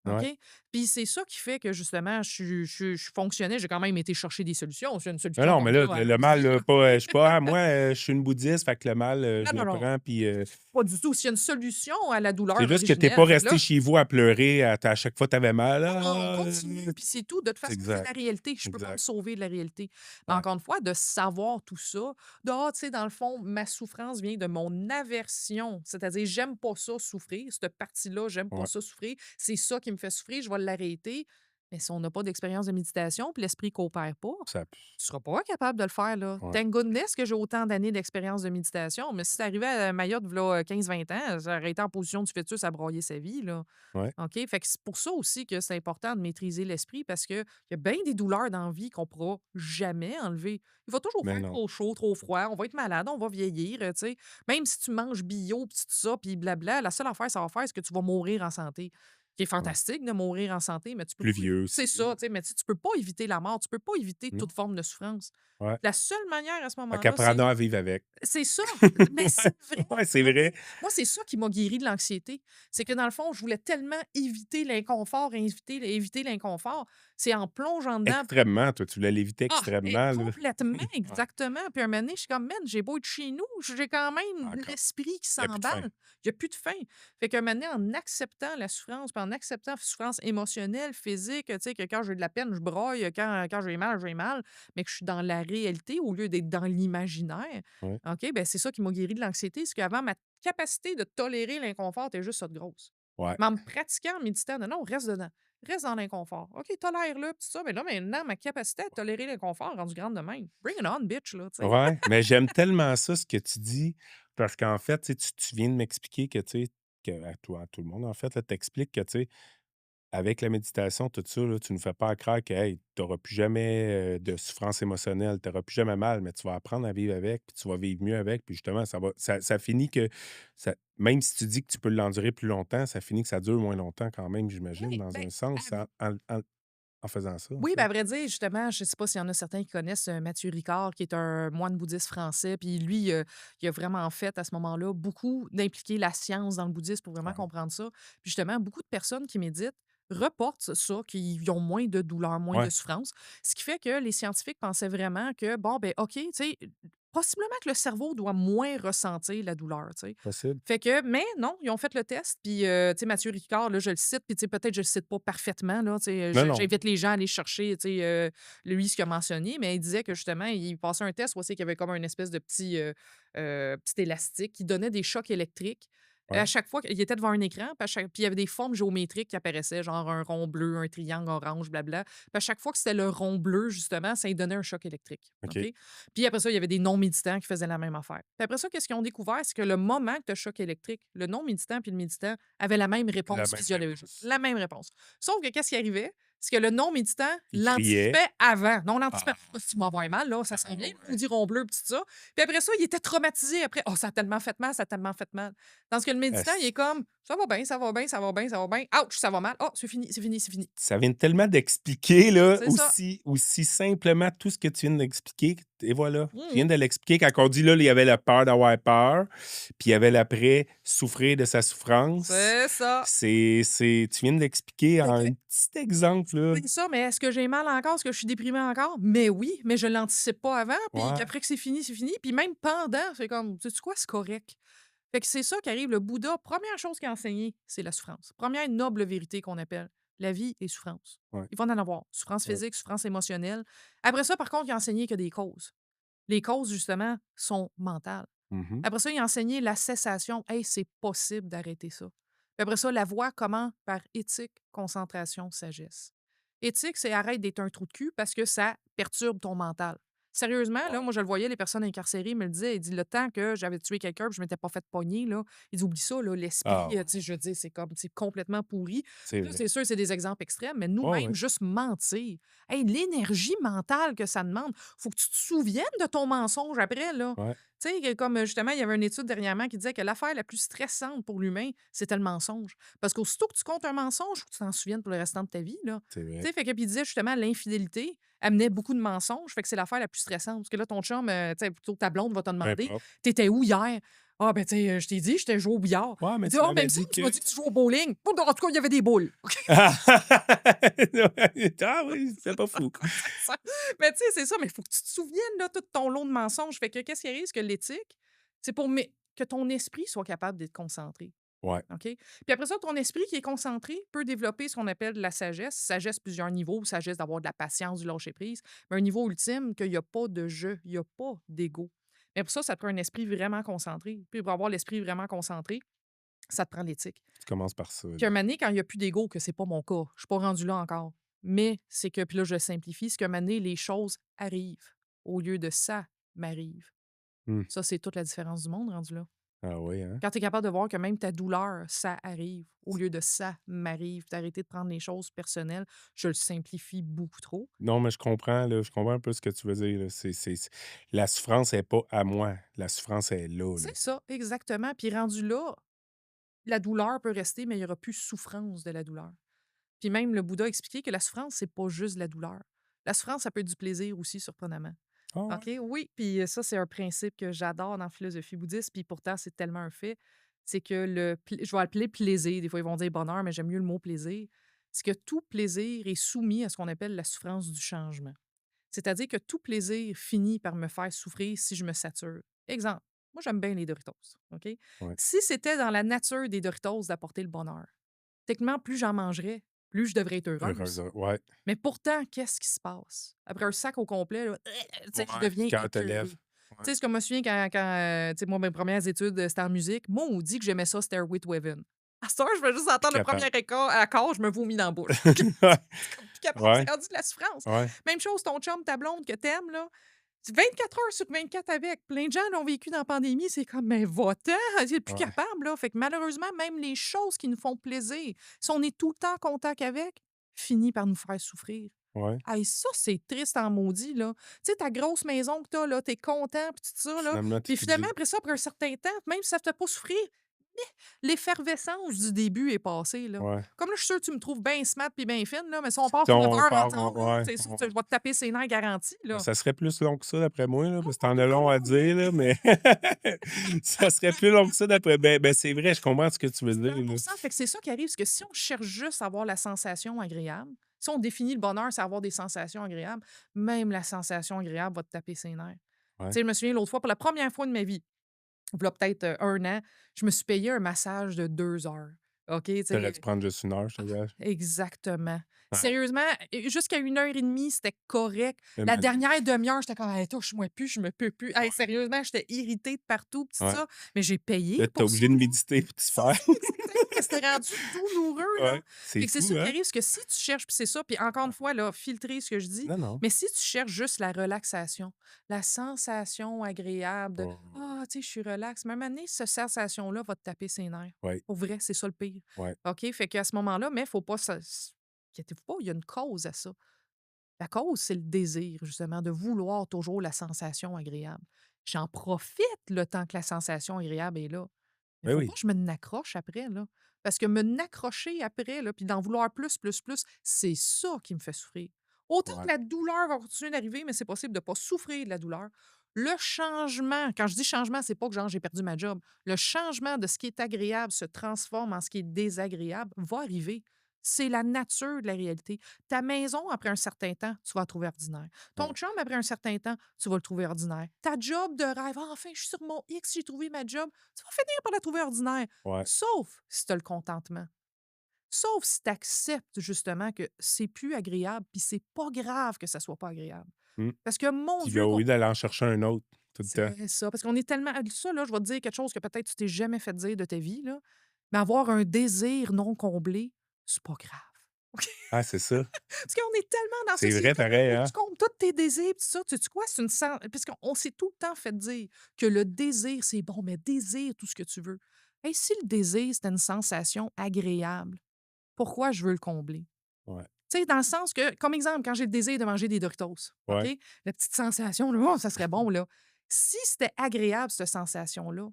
Speaker 1: OK?
Speaker 2: Ouais.
Speaker 1: Puis c'est ça qui fait que justement, je fonctionnais. J'ai quand même été chercher des solutions. C'est une
Speaker 2: Non,
Speaker 1: solution
Speaker 2: non,
Speaker 1: comme
Speaker 2: mais là,
Speaker 1: ça,
Speaker 2: le mal,
Speaker 1: allons-y,
Speaker 2: là,
Speaker 1: là.
Speaker 2: pas, je suis pas: «Ah, moi, je suis une bouddhiste, fait que le mal,
Speaker 1: Non,
Speaker 2: je
Speaker 1: non,
Speaker 2: le
Speaker 1: non.
Speaker 2: prends, puis»
Speaker 1: Pas du tout. S'il y a une solution à la
Speaker 2: c'est
Speaker 1: douleur
Speaker 2: juste que tu es pas
Speaker 1: originelle,
Speaker 2: resté
Speaker 1: là,
Speaker 2: chez vous à pleurer à chaque fois que tu avais mal.
Speaker 1: non, non, on
Speaker 2: «Ah,
Speaker 1: continue, puis c'est tout. De toute
Speaker 2: c'est
Speaker 1: façon, c'est
Speaker 2: exact,
Speaker 1: la réalité. Je peux pas me
Speaker 2: exact.
Speaker 1: sauver de la réalité. Mais
Speaker 2: Ouais,
Speaker 1: encore une fois, de savoir tout ça, «Ah, tu sais, dans le fond, ma souffrance vient de mon aversion». C'est-à-dire, j'aime pas ça souffrir, cette partie-là, j'aime pas
Speaker 2: ouais,
Speaker 1: ça souffrir. C'est ça qui me fait souffrir, je vais l'arrêter. Mais si on n'a pas d'expérience de méditation, puis l'esprit coopère pas,
Speaker 2: ça
Speaker 1: tu seras pas capable de le faire, là.
Speaker 2: ouais,
Speaker 1: Thank goodness que j'ai autant d'années d'expérience de méditation, mais si c'est arrivé à Mayotte, v'là 15-20 ans, ça aurait été en position du fœtus à broyer sa vie, là.
Speaker 2: ouais.
Speaker 1: OK? Fait que c'est pour ça aussi que c'est important de maîtriser l'esprit parce qu'il y a bien des douleurs dans la vie qu'on pourra jamais enlever. Il va toujours
Speaker 2: Mais
Speaker 1: faire
Speaker 2: non.
Speaker 1: trop chaud, trop froid, on va être malade, on va vieillir, tu sais. Même si tu manges bio, puis tout ça, puis blabla, la seule affaire, ça va faire, c'est que tu vas mourir en santé. qui est
Speaker 2: Ouais.
Speaker 1: fantastique de mourir en santé, mais tu peux
Speaker 2: Plus
Speaker 1: pas
Speaker 2: vieux
Speaker 1: c'est
Speaker 2: aussi.
Speaker 1: ça, tu sais, mais tu peux pas éviter la mort, tu peux pas éviter
Speaker 2: Non.
Speaker 1: toute forme de souffrance.
Speaker 2: Ouais.
Speaker 1: La seule manière à ce
Speaker 2: Fait
Speaker 1: moment-là, c'est
Speaker 2: qu'apprenons à vivre avec.
Speaker 1: c'est ça, mais
Speaker 2: Ouais,
Speaker 1: c'est vrai,
Speaker 2: ouais, c'est
Speaker 1: OK?
Speaker 2: vrai.
Speaker 1: Moi, c'est ça qui m'a guéri de l'anxiété. C'est que dans le fond, je voulais tellement éviter l'inconfort, éviter l'inconfort. C'est en plongeant dedans.
Speaker 2: Extrêmement, toi, tu voulais l'éviter
Speaker 1: Ah! Et
Speaker 2: extrêmement, là.
Speaker 1: complètement,
Speaker 2: Ouais.
Speaker 1: exactement. Puis un moment donné, je suis comme: «Man, j'ai beau être chez nous, j'ai quand même
Speaker 2: Encore.
Speaker 1: l'esprit qui
Speaker 2: Il y a plus de fin.
Speaker 1: s'emballe». Il y a plus de fin. Fait qu'un moment donné, en acceptant la souffrance, puis en acceptant la souffrance émotionnelle, physique, tu sais, que quand j'ai de la peine, je broille, quand j'ai mal, mais que je suis dans la réalité au lieu d'être dans l'imaginaire,
Speaker 2: Ouais.
Speaker 1: OK, ben c'est ça qui m'a guéri de l'anxiété. C'est qu'avant, ma capacité de tolérer l'inconfort était juste ça de grosse.
Speaker 2: Ouais.
Speaker 1: Mais en me pratiquant, en méditant, non, non, reste dedans. Reste dans l'inconfort. OK, tolère-le, pis tout ça. Mais là, maintenant, ma capacité à tolérer l'inconfort est rendue grande de même. Bring it on, bitch, là, tu sais.
Speaker 2: Ouais, mais j'aime tellement ça, ce que tu dis, parce qu'en fait, tu sais, tu viens de m'expliquer que, tu sais, que à toi, à tout le monde, en fait, là, t'expliques que, tu sais, avec la méditation, tout ça, là, tu nous fais pas croire que, hey, tu n'auras plus jamais de souffrance émotionnelle, tu n'auras plus jamais mal, mais tu vas apprendre à vivre avec, puis tu vas vivre mieux avec, puis justement, ça finit que, même si tu dis que tu peux l'endurer plus longtemps, ça finit que ça dure moins longtemps quand même, j'imagine,
Speaker 1: Oui,
Speaker 2: dans
Speaker 1: ben,
Speaker 2: un sens, en faisant ça, en
Speaker 1: oui, ben,
Speaker 2: fait.
Speaker 1: à vrai dire, justement, je ne sais pas s'il y en a certains qui connaissent Mathieu Ricard, qui est un moine bouddhiste français. Puis lui, il a vraiment fait à ce moment-là beaucoup d'impliquer la science dans le bouddhisme pour vraiment
Speaker 2: Ouais,
Speaker 1: comprendre ça. Puis justement, beaucoup de personnes qui méditent reportent ça, qu'ils ont moins de douleur, moins de
Speaker 2: ouais,
Speaker 1: souffrance. Ce qui fait que les scientifiques pensaient vraiment que, bon, ben, OK, tu sais, possiblement que le cerveau doit moins ressentir la douleur, tu sais.
Speaker 2: possible.
Speaker 1: Fait que mais non, ils ont fait le test, puis, tu sais, Mathieu Ricard, là, je le cite, puis tu sais, peut-être je le cite pas parfaitement, là, tu sais,
Speaker 2: Non, non.
Speaker 1: j'invite les gens à aller chercher, tu sais, lui, ce qu'il a mentionné, mais il disait que justement, il passait un test où c'est qu'il y avait comme un espèce de petit élastique qui donnait des chocs électriques. À
Speaker 2: Ouais.
Speaker 1: chaque fois qu'il était devant un écran, puis il y avait des formes géométriques qui apparaissaient, genre un rond bleu, un triangle orange, blabla. Puis à chaque fois que c'était le rond bleu, justement, ça lui donnait un choc électrique, OK?
Speaker 2: OK.
Speaker 1: Puis après ça, il y avait des non-méditants qui faisaient la même affaire. Puis après ça, qu'est-ce qu'ils ont découvert? C'est que le moment que tu as choc électrique, le non-méditant puis le méditant avaient la même
Speaker 2: La
Speaker 1: réponse
Speaker 2: même
Speaker 1: physiologique.
Speaker 2: réponse.
Speaker 1: La même réponse. Sauf que qu'est-ce qui arrivait? C'est que le non-méditant
Speaker 2: Il criait.
Speaker 1: l'anticipait avant. Non, l'anticipait.
Speaker 2: Ah,
Speaker 1: «Ah, si tu m'as avoir mal, là, ça
Speaker 2: ah
Speaker 1: sent bien, le
Speaker 2: ouais.
Speaker 1: maudit rond bleu, pis tout ça. Puis après ça, il était traumatisé après. Oh, ça a tellement fait mal, ça a tellement fait mal. Tandis que le méditant, il est comme, ça va bien, ça va bien, ça va bien, ça va bien. Ouch, ça va mal. Oh, c'est fini, c'est fini, c'est fini.
Speaker 2: Ça vient tellement d'expliquer, là,
Speaker 1: C'est ça.
Speaker 2: aussi simplement tout ce que tu viens d'expliquer et voilà. Tu viens
Speaker 1: Mhm.
Speaker 2: de l'expliquer quand on dit, là, il y avait la peur d'avoir peur, puis il y avait l'après souffrir de sa souffrance.
Speaker 1: C'est ça.
Speaker 2: Tu viens de l'expliquer
Speaker 1: Fait
Speaker 2: en
Speaker 1: que
Speaker 2: un petit exemple, là.
Speaker 1: c'est ça, mais est-ce que j'ai mal encore? Est-ce que je suis déprimée encore? Mais oui, mais je l'anticipe pas avant, puis
Speaker 2: Ouais.
Speaker 1: qu'après que c'est fini, c'est fini. Puis même pendant, c'est comme, sais-tu quoi? C'est correct. Fait que c'est ça qui arrive. Le Bouddha, première chose qu'il a enseigné, c'est la souffrance. Première noble vérité qu'on appelle. La vie est souffrance.
Speaker 2: Ouais,
Speaker 1: Il va en avoir. Souffrance
Speaker 2: ouais.
Speaker 1: physique, souffrance émotionnelle. Après ça, par contre, il a enseigné que des causes. Les causes, justement, sont mentales.
Speaker 2: Mmh.
Speaker 1: Après ça, il a enseigné la cessation. Hey, c'est possible d'arrêter ça. Puis après ça, la voie, comment? Par éthique, concentration, sagesse. Éthique, c'est arrête d'être un trou de cul parce que ça perturbe ton mental. Sérieusement, là,
Speaker 2: Ouais,
Speaker 1: moi, je le voyais, les personnes incarcérées me le disaient. Il dit, le temps que j'avais tué quelqu'un puis je m'étais pas fait pogner, là, il dit, oublie ça, là, l'esprit,
Speaker 2: ah ouais,
Speaker 1: tu sais, je veux dire, c'est comme, c'est complètement pourri.
Speaker 2: c'est
Speaker 1: Là,
Speaker 2: vrai.
Speaker 1: c'est sûr, c'est des exemples extrêmes, mais
Speaker 2: Ouais,
Speaker 1: nous-mêmes,
Speaker 2: ouais.
Speaker 1: juste mentir. Hey, l'énergie mentale que ça demande. Faut que tu te souviennes de ton mensonge après, là.
Speaker 2: Ouais,
Speaker 1: Tu sais, comme justement, il y avait une étude dernièrement qui disait que l'affaire la plus stressante pour l'humain, c'était le mensonge. Parce qu'aussitôt que tu comptes un mensonge, faut que tu t'en souviennes pour le restant de ta vie, là.
Speaker 2: c'est
Speaker 1: Tu
Speaker 2: vrai.
Speaker 1: sais, fait que puis il disait justement l'infidélité amenait beaucoup de mensonges, fait que c'est l'affaire la plus stressante. Parce que là, ton chum, tu sais, plutôt ta blonde va te
Speaker 2: Peu
Speaker 1: demander:
Speaker 2: importe.
Speaker 1: «T'étais où hier?» «Ah, ben, tu sais, je t'ai dit, j'étais joué au billard».
Speaker 2: Ouais, mais
Speaker 1: Il dit:
Speaker 2: tu
Speaker 1: «Ah, ben, il
Speaker 2: m'avais
Speaker 1: me semble
Speaker 2: dit
Speaker 1: que tu m'as
Speaker 2: que
Speaker 1: dit que tu joues au bowling». «Oh, en tout cas, il y avait des boules».
Speaker 2: Ah oui, c'est pas fou.
Speaker 1: C'est ça. Mais tu sais, c'est ça, mais il faut que tu te souviennes, là, tout ton lot de mensonges. Fait que qu'est-ce qui arrive? C'est que l'éthique, c'est pour que ton esprit soit capable d'être concentré.
Speaker 2: Ouais.
Speaker 1: OK? Puis après ça, ton esprit qui est concentré peut développer ce qu'on appelle de la sagesse. Sagesse, plusieurs niveaux. Sagesse d'avoir de la patience, du lâcher-prise. Mais un niveau ultime, qu'il n'y a pas de jeu, il n'y a pas d'ego. Mais pour ça, ça te prend un esprit vraiment concentré. Puis pour avoir l'esprit vraiment concentré, ça te prend l'éthique.
Speaker 2: Tu commences par ça,
Speaker 1: Puis un
Speaker 2: là.
Speaker 1: moment donné, quand il n'y a plus d'ego, que c'est pas mon cas, je suis pas rendue là encore. Mais c'est que, puis là, je simplifie, c'est qu'à un moment donné, les choses arrivent au lieu de ça m'arrive.
Speaker 2: Mmh.
Speaker 1: Ça, c'est toute la différence du monde rendu là.
Speaker 2: Ah oui, hein?
Speaker 1: Quand tu es capable de voir que même ta douleur, ça arrive, au lieu de ça m'arrive, d'arrêter de prendre les choses personnelles, je le simplifie beaucoup trop.
Speaker 2: Non, mais je comprends, là, je comprends un peu ce que tu veux dire, là. La souffrance est pas à moi, la souffrance est là, là.
Speaker 1: C'est ça, exactement. Puis rendu là, la douleur peut rester, mais il n'y aura plus souffrance de la douleur. Puis même le Bouddha a expliqué que la souffrance, c'est pas juste de la douleur. La souffrance, ça peut être du plaisir aussi, surprenamment.
Speaker 2: Ah ouais?
Speaker 1: OK? Oui, puis ça, c'est un principe que j'adore dans la philosophie bouddhiste, puis pourtant, c'est tellement un fait. C'est que je vais appeler plaisir, des fois, ils vont dire bonheur, mais j'aime mieux le mot plaisir. C'est que tout plaisir est soumis à ce qu'on appelle la souffrance du changement. C'est-à-dire que tout plaisir finit par me faire souffrir si je me sature. Exemple, moi, j'aime bien les Doritos, OK?
Speaker 2: Ouais.
Speaker 1: Si c'était dans la nature des Doritos d'apporter le bonheur, techniquement, plus j'en mangerais, plus je devrais être
Speaker 2: Heureuse,
Speaker 1: heureuse.
Speaker 2: ouais.
Speaker 1: Mais pourtant, qu'est-ce qui se passe? Après un sac au complet, là, tu sais, je
Speaker 2: Ouais,
Speaker 1: deviens
Speaker 2: cœur te
Speaker 1: écœurée.
Speaker 2: lève.
Speaker 1: Tu
Speaker 2: Ouais.
Speaker 1: sais, c'est comme je me souviens quand tu sais, moi, mes premières études, c'était en musique. Moi, on dit que j'aimais ça, Stairway to Heaven. À cette heure, je veux juste
Speaker 2: Plus
Speaker 1: entendre le premier
Speaker 2: capable.
Speaker 1: accord, je me vomis dans la bouche.
Speaker 2: Ouais,
Speaker 1: C'est comme plus capable,
Speaker 2: ouais,
Speaker 1: c'est rendu de la souffrance.
Speaker 2: ouais.
Speaker 1: Même chose, ton chum, ta blonde que t'aimes, là, tu 24 heures sur 24 avec. Plein de gens l'ont vécu dans la pandémie, c'est comme, mais va-t'en, c'est plus
Speaker 2: Ouais,
Speaker 1: capable, là. Fait que malheureusement, même les choses qui nous font plaisir, si on est tout le temps en contact avec, finit par nous faire souffrir.
Speaker 2: ouais.
Speaker 1: Hey, ça, c'est triste en maudit, là. Tu sais, ta grosse maison que t'as, là, t'es content, puis tout ça, là.
Speaker 2: Finalement,
Speaker 1: Puis
Speaker 2: tout
Speaker 1: finalement,
Speaker 2: oublie.
Speaker 1: après ça, après un certain temps, même si ça te fait pas souffrir, l'effervescence du début est passée, là.
Speaker 2: Ouais.
Speaker 1: Comme là, je suis sûre que tu me trouves bien smart puis bien fine, là, mais si on part
Speaker 2: Si
Speaker 1: pour 9
Speaker 2: on
Speaker 1: heures
Speaker 2: part,
Speaker 1: ensemble, là,
Speaker 2: ouais,
Speaker 1: c'est sûr que je vais te taper ses nerfs garantis,
Speaker 2: ben,
Speaker 1: là.
Speaker 2: ça serait plus long que ça d'après moi, là, parce que t'en as
Speaker 1: Oh,
Speaker 2: long à dire, là, mais ça serait plus long que ça d'après. Ben, c'est vrai, je comprends ce que tu veux dire, là.
Speaker 1: 100%. Fait que c'est ça qui arrive, c'est que si on cherche juste à avoir la sensation agréable, si on définit le bonheur, c'est avoir des sensations agréables, même la sensation agréable va te taper ses nerfs. Tu
Speaker 2: Ouais.
Speaker 1: sais, je me souviens l'autre fois, pour la première fois de ma vie, v'là peut-être, 1 an, je me suis payé un massage de 2 heures. OK, tu
Speaker 2: T'aurais
Speaker 1: sais?
Speaker 2: dû prendre juste 1 heure, je te gage.
Speaker 1: Exactement.
Speaker 2: Ouais.
Speaker 1: Sérieusement, jusqu'à 1 heure et demie, c'était correct.
Speaker 2: Le
Speaker 1: La
Speaker 2: ma
Speaker 1: dernière demi-heure, j'étais comme: «Hey, touche-moi plus, je me peux plus». Hey, sérieusement, j'étais irritée de partout pis tout
Speaker 2: ouais.
Speaker 1: ça, mais j'ai payé
Speaker 2: Là, t'es
Speaker 1: pour ça,
Speaker 2: obligé de
Speaker 1: là.
Speaker 2: méditer pour te
Speaker 1: C'est
Speaker 2: faire.
Speaker 1: ça, exactement, mais c'était rendu douloureux, là.
Speaker 2: Ouais. C'est
Speaker 1: Fait que c'est
Speaker 2: fou,
Speaker 1: ça qui
Speaker 2: hein?
Speaker 1: arrive, c'est que si tu cherches puis c'est ça, puis encore une fois, là, filtrer ce que je dis,
Speaker 2: Non, non.
Speaker 1: mais si tu cherches juste la relaxation, la sensation agréable de:
Speaker 2: Oh,
Speaker 1: «Ah, tu sais, je suis relax», mais à un moment donné, cette sensation-là va te taper ses nerfs.
Speaker 2: ouais,
Speaker 1: Pour vrai, c'est ça le pire.
Speaker 2: ouais,
Speaker 1: OK? Fait qu'à ce moment-là, mais faut pas inquiétez-vous pas, il y a une cause à ça. La cause, c'est le désir, justement, de vouloir toujours la sensation agréable. J'en profite le temps que la sensation agréable est là. Mais
Speaker 2: ben
Speaker 1: faut pas
Speaker 2: oui,
Speaker 1: que je me n'accroche après, là. Parce que me n'accrocher après, là, puis d'en vouloir plus, plus, plus, c'est ça qui me fait souffrir. Autant que
Speaker 2: ouais,
Speaker 1: la douleur va continuer d'arriver, mais c'est possible de ne pas souffrir de la douleur. Le changement, quand je dis changement, c'est pas que genre j'ai perdu ma job. Le changement de ce qui est agréable se transforme en ce qui est désagréable va arriver. C'est la nature de la réalité. Ta maison, après un certain temps, tu vas la trouver ordinaire. Ton
Speaker 2: ouais,
Speaker 1: chum, après un certain temps, tu vas le trouver ordinaire. Ta job de rêve, ah, enfin, je suis sur mon X, j'ai trouvé ma job, tu vas finir par la trouver ordinaire.
Speaker 2: ouais.
Speaker 1: Sauf si tu as le contentement. Sauf si tu acceptes justement que c'est plus agréable, puis c'est pas grave que ça soit pas agréable.
Speaker 2: Mmh.
Speaker 1: Parce que mon
Speaker 2: Puis,
Speaker 1: Dieu,
Speaker 2: au lieu d'aller en chercher un autre tout le temps.
Speaker 1: c'est ça. Parce qu'on est tellement. Ça, là, je vais te dire quelque chose que peut-être tu t'es jamais fait dire de ta vie, là. Mais avoir un désir non comblé, c'est pas grave.
Speaker 2: Ah, c'est ça.
Speaker 1: Parce qu'on est tellement dans la
Speaker 2: C'est vrai
Speaker 1: société
Speaker 2: pareil,
Speaker 1: où
Speaker 2: hein?
Speaker 1: tu combles tous tes désirs, pis tout ça. Tu sais quoi? C'est une puisqu'on s'est tout le temps fait dire que le désir, c'est bon, mais désire tout ce que tu veux. Et si le désir, c'était une sensation agréable, pourquoi je veux le combler?
Speaker 2: Ouais,
Speaker 1: Tu sais, dans le sens que, comme exemple, quand j'ai le désir de manger des Doritos, OK?
Speaker 2: ouais.
Speaker 1: La petite sensation, là, oh, ça serait bon, là. Si c'était agréable, cette sensation-là,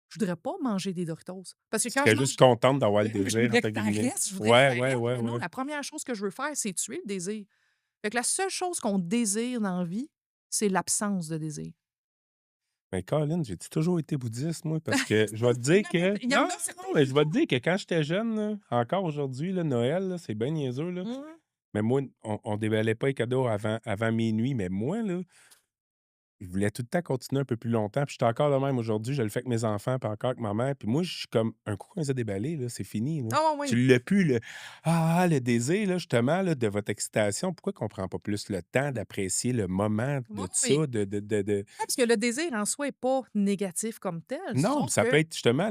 Speaker 1: je voudrais pas manger des Doritos. Parce que
Speaker 2: Tu
Speaker 1: quand
Speaker 2: serais
Speaker 1: je
Speaker 2: juste
Speaker 1: mange
Speaker 2: contente d'avoir le
Speaker 1: je
Speaker 2: désir,
Speaker 1: voudrais
Speaker 2: entre
Speaker 1: que tu
Speaker 2: guillemets.
Speaker 1: restes, je voudrais que
Speaker 2: Ouais,
Speaker 1: ça
Speaker 2: ouais,
Speaker 1: reste.
Speaker 2: ouais,
Speaker 1: Mais non,
Speaker 2: ouais.
Speaker 1: la première chose que je veux faire, c'est tuer le désir. Fait que la seule chose qu'on désire dans la vie, c'est l'absence de désir.
Speaker 2: Mais Colin, j'ai toujours été bouddhiste, moi, parce que je vais te dire que
Speaker 1: Il y en
Speaker 2: non,
Speaker 1: a
Speaker 2: non,
Speaker 1: certains
Speaker 2: mais
Speaker 1: qui
Speaker 2: je vais te
Speaker 1: pas.
Speaker 2: dire que quand j'étais jeune, là, encore aujourd'hui, là, Noël, là, c'est bien niaiseux, là,
Speaker 1: Mmh.
Speaker 2: mais moi, on déballait pas les cadeaux avant minuit, mais moi, là, je voulais tout le temps continuer un peu plus longtemps, puis j'étais encore le même aujourd'hui, je le fais avec mes enfants, puis encore avec ma mère, puis moi, je suis comme un coup qu'on les a déballés, là, c'est fini, là.
Speaker 1: Ah
Speaker 2: Tu
Speaker 1: oui.
Speaker 2: l'as plus, le le désir, là, justement, là, de votre excitation, pourquoi qu'on prend pas plus le temps d'apprécier le moment
Speaker 1: Oui,
Speaker 2: de
Speaker 1: oui.
Speaker 2: ça, de
Speaker 1: Parce que le désir en soi est pas négatif comme tel,
Speaker 2: non,
Speaker 1: sauf
Speaker 2: puis ça peut
Speaker 1: que
Speaker 2: être justement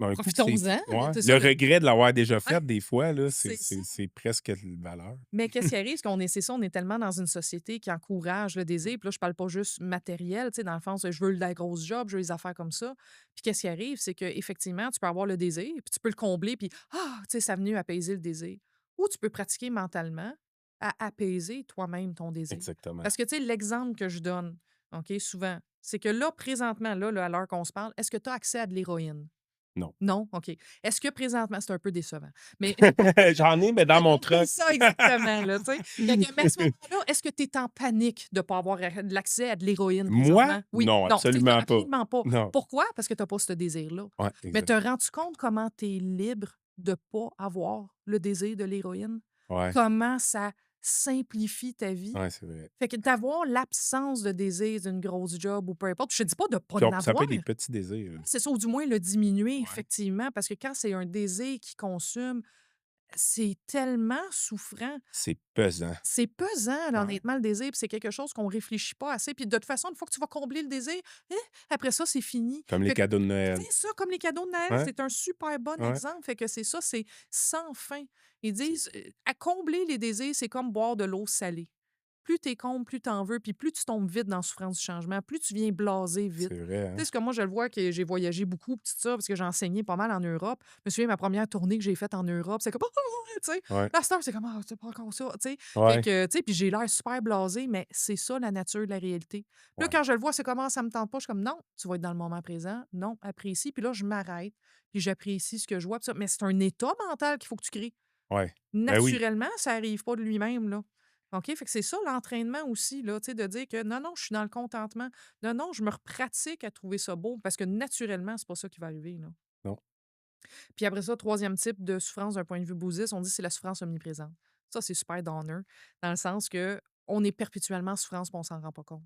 Speaker 2: un coup que c'est
Speaker 1: profitons-en,
Speaker 2: ouais,
Speaker 1: c'est ça
Speaker 2: le regret de l'avoir déjà
Speaker 1: ouais,
Speaker 2: fait des fois là,
Speaker 1: c'est ça.
Speaker 2: c'est presque de valeur.
Speaker 1: Mais qu'est-ce qui arrive? C'est ça, on est tellement dans une société qui encourage le désir. Puis là, je parle pas juste matériel, tu sais, dans le sens, je veux la grosse job, je veux les affaires comme ça. Puis qu'est-ce qui arrive? C'est qu'effectivement, tu peux avoir le désir, puis tu peux le combler, puis tu sais, ça venu apaiser le désir. Ou tu peux pratiquer mentalement à apaiser toi-même ton désir.
Speaker 2: Exactement.
Speaker 1: Parce que, tu sais, l'exemple que je donne, OK, souvent, c'est que là, présentement, là, à l'heure qu'on se parle, est-ce que tu as accès à de l'héroïne?
Speaker 2: Non.
Speaker 1: Non? OK. Est-ce que présentement c'est un peu décevant, mais
Speaker 2: J'en ai, mais dans mon
Speaker 1: c'est
Speaker 2: truck.
Speaker 1: ça exactement, là, tu sais? Fait que mais à ce moment-là, est-ce que tu es en panique de pas avoir de l'accès à de l'héroïne
Speaker 2: Moi?
Speaker 1: présentement? Oui.
Speaker 2: Non,
Speaker 1: Non, tu sais,
Speaker 2: absolument pas.
Speaker 1: absolument pas.
Speaker 2: Non.
Speaker 1: Pourquoi? Parce que tu as pas ce désir-là.
Speaker 2: Ouais,
Speaker 1: Mais
Speaker 2: exact.
Speaker 1: te rends-tu compte comment tu es libre de pas avoir le désir de l'héroïne?
Speaker 2: Ouais,
Speaker 1: Comment ça simplifie ta vie?
Speaker 2: ouais, c'est vrai.
Speaker 1: Fait que d'avoir l'absence de désir d'une grosse job ou peu importe, je te dis pas de pas
Speaker 2: Puis
Speaker 1: en
Speaker 2: ça peut
Speaker 1: avoir.
Speaker 2: être des petits désirs, là.
Speaker 1: C'est ça, ou du moins le diminuer,
Speaker 2: Ouais.
Speaker 1: effectivement, parce que quand c'est un désir qui consume, c'est tellement souffrant.
Speaker 2: C'est pesant.
Speaker 1: C'est pesant, là,
Speaker 2: Ouais.
Speaker 1: honnêtement, le désir, puis c'est quelque chose qu'on réfléchit pas assez. Puis de toute façon, une fois que tu vas combler le désir, hein, après ça, c'est fini.
Speaker 2: Comme les
Speaker 1: Fait que
Speaker 2: cadeaux de Noël.
Speaker 1: c'est ça, comme les cadeaux de Noël,
Speaker 2: Ouais,
Speaker 1: c'est un super bon
Speaker 2: ouais,
Speaker 1: exemple. Fait que c'est ça, c'est sans fin. Ils disent, à combler les désirs, c'est comme boire de l'eau salée. Plus t'es comble, plus t'en veux, puis plus tu tombes vite dans la souffrance du changement, plus tu viens blasé vite.
Speaker 2: c'est vrai,
Speaker 1: Tu sais,
Speaker 2: hein?
Speaker 1: ce que moi, je le vois, que j'ai voyagé beaucoup, pis tout ça, parce que j'ai enseigné pas mal en Europe. Je me souviens, ma première tournée que j'ai faite en Europe, c'est comme, tu sais,
Speaker 2: Ouais,
Speaker 1: la star, c'est comme, ah, c'est pas encore ça, tu sais. Fait
Speaker 2: ouais,
Speaker 1: que, tu sais, puis j'ai l'air super blasé, mais c'est ça la nature de la réalité. Puis là,
Speaker 2: ouais,
Speaker 1: quand je le vois, c'est comment ça me tente pas, je suis comme, non, tu vas être dans le moment présent, non, apprécie. Puis là, je m'arrête, puis j'apprécie ce que je vois, pis ça. Mais c'est un état mental qu'il faut que tu crées.
Speaker 2: ouais. Ben oui,
Speaker 1: Naturellement, ça arrive pas de lui-même, là. OK? Fait que c'est ça l'entraînement aussi, là, tu sais, de dire que non, non, je suis dans le contentement. Non, non, je me pratique à trouver ça beau parce que naturellement, c'est pas ça qui va arriver, là.
Speaker 2: non,
Speaker 1: Puis après ça, troisième type de souffrance d'un point de vue bouddhiste, on dit c'est la souffrance omniprésente. Ça, c'est super downer, dans le sens que on est perpétuellement en souffrance, mais on s'en rend pas compte.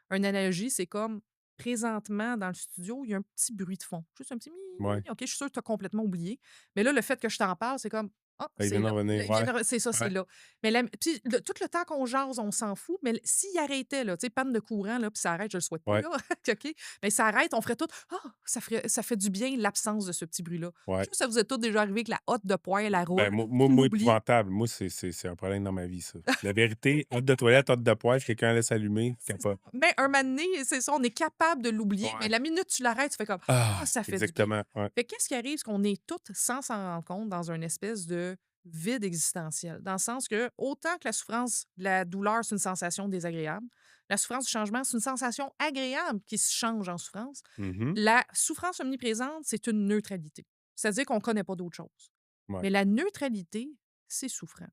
Speaker 1: Une analogie, c'est comme présentement dans le studio, il y a un petit bruit de fond. Juste un petit mi,
Speaker 2: ouais.
Speaker 1: OK, je suis sûre que tu as complètement oublié. Mais là, le fait que je t'en parle, c'est comme ah,
Speaker 2: Ah, il vient
Speaker 1: c'est
Speaker 2: d'en
Speaker 1: là.
Speaker 2: revenir, ouais,
Speaker 1: C'est ça, c'est
Speaker 2: ouais,
Speaker 1: là. Mais puis tout le temps qu'on jase, on s'en fout. Mais s'il arrêtait, là, tu sais, panne de courant, là, puis ça arrête, je le souhaite pas,
Speaker 2: ouais,
Speaker 1: là. OK? Mais ça arrête, on ferait tout. Ah, ça fait du bien l'absence de ce petit bruit-là. Je suis
Speaker 2: ouais.
Speaker 1: sûre que ça vous est tous déjà arrivé que la hotte de poêle, elle
Speaker 2: Ben,
Speaker 1: roule,
Speaker 2: moi
Speaker 1: tu
Speaker 2: moi
Speaker 1: l'oublies.
Speaker 2: épouvantable. Moi, c'est un problème dans ma vie, ça. La vérité, hotte de toilette, hotte de poêle, si quelqu'un laisse allumer, je
Speaker 1: C'est ça.
Speaker 2: capote.
Speaker 1: Mais un moment donné, c'est ça, on est capable de l'oublier, mais
Speaker 2: Ouais.
Speaker 1: la minute tu l'arrêtes, tu fais comme ah,
Speaker 2: Ah!
Speaker 1: ça fait du bien.
Speaker 2: Exactement, ouais.
Speaker 1: Fait que qu'est-ce qui arrive? C'est qu'on est toutes, sans s'en rendre compte, dans une espèce de vide existentiel. Dans le sens que, autant que la souffrance, la douleur, c'est une sensation désagréable, la souffrance du changement, c'est une sensation agréable qui se change en souffrance.
Speaker 2: Mmh.
Speaker 1: La souffrance omniprésente, c'est une neutralité. C'est-à-dire qu'on ne connaît pas d'autre chose.
Speaker 2: Ouais,
Speaker 1: Mais la neutralité, c'est souffrant.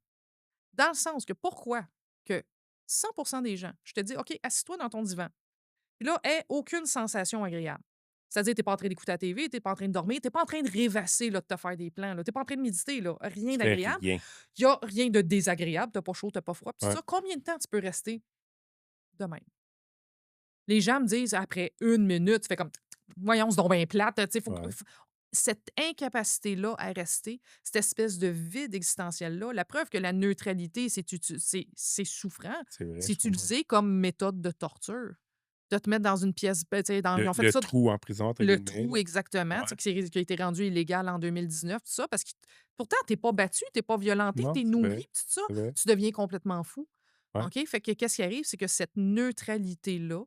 Speaker 1: Dans le sens que pourquoi que 100 des gens, je te dis, OK, assis-toi dans ton divan. Puis là, aie aucune sensation agréable. C'est-à-dire, tu n'es pas en train d'écouter la TV, tu n'es pas en train de dormir, tu n'es pas en train de rêvasser, là, de te faire des plans. Tu n'es pas en train de méditer, là, rien
Speaker 2: je fais
Speaker 1: d'agréable.
Speaker 2: rien.
Speaker 1: Il n'y a rien de désagréable, tu n'as pas chaud, tu n'as pas froid. Puis
Speaker 2: Ouais,
Speaker 1: ça, combien de temps tu peux rester de même? Les gens me disent, après une minute, tu fais comme, voyons, c'est donc bien plate. Tu sais,
Speaker 2: ouais,
Speaker 1: cette incapacité-là à rester, cette espèce de vide existentiel-là, la preuve que la neutralité, c'est souffrant,
Speaker 2: c'est vrai,
Speaker 1: c'est
Speaker 2: je comprends.
Speaker 1: utilisé comme méthode de torture. De te mettre dans une pièce, ben, tu sais, ils ont fait
Speaker 2: Le
Speaker 1: ça,
Speaker 2: trou en prison, entre
Speaker 1: le
Speaker 2: guillemets,
Speaker 1: trou
Speaker 2: là.
Speaker 1: exactement, tu
Speaker 2: Ouais.
Speaker 1: sais, qui a été rendu illégal en 2019, tout ça, parce que pourtant, tu n'es pas battu, tu n'es pas violenté,
Speaker 2: Non,
Speaker 1: tu es
Speaker 2: c'est
Speaker 1: nourri,
Speaker 2: vrai,
Speaker 1: tout ça,
Speaker 2: c'est vrai.
Speaker 1: tu deviens complètement fou.
Speaker 2: Ouais,
Speaker 1: OK? Fait que qu'est-ce qui arrive? C'est que cette neutralité-là,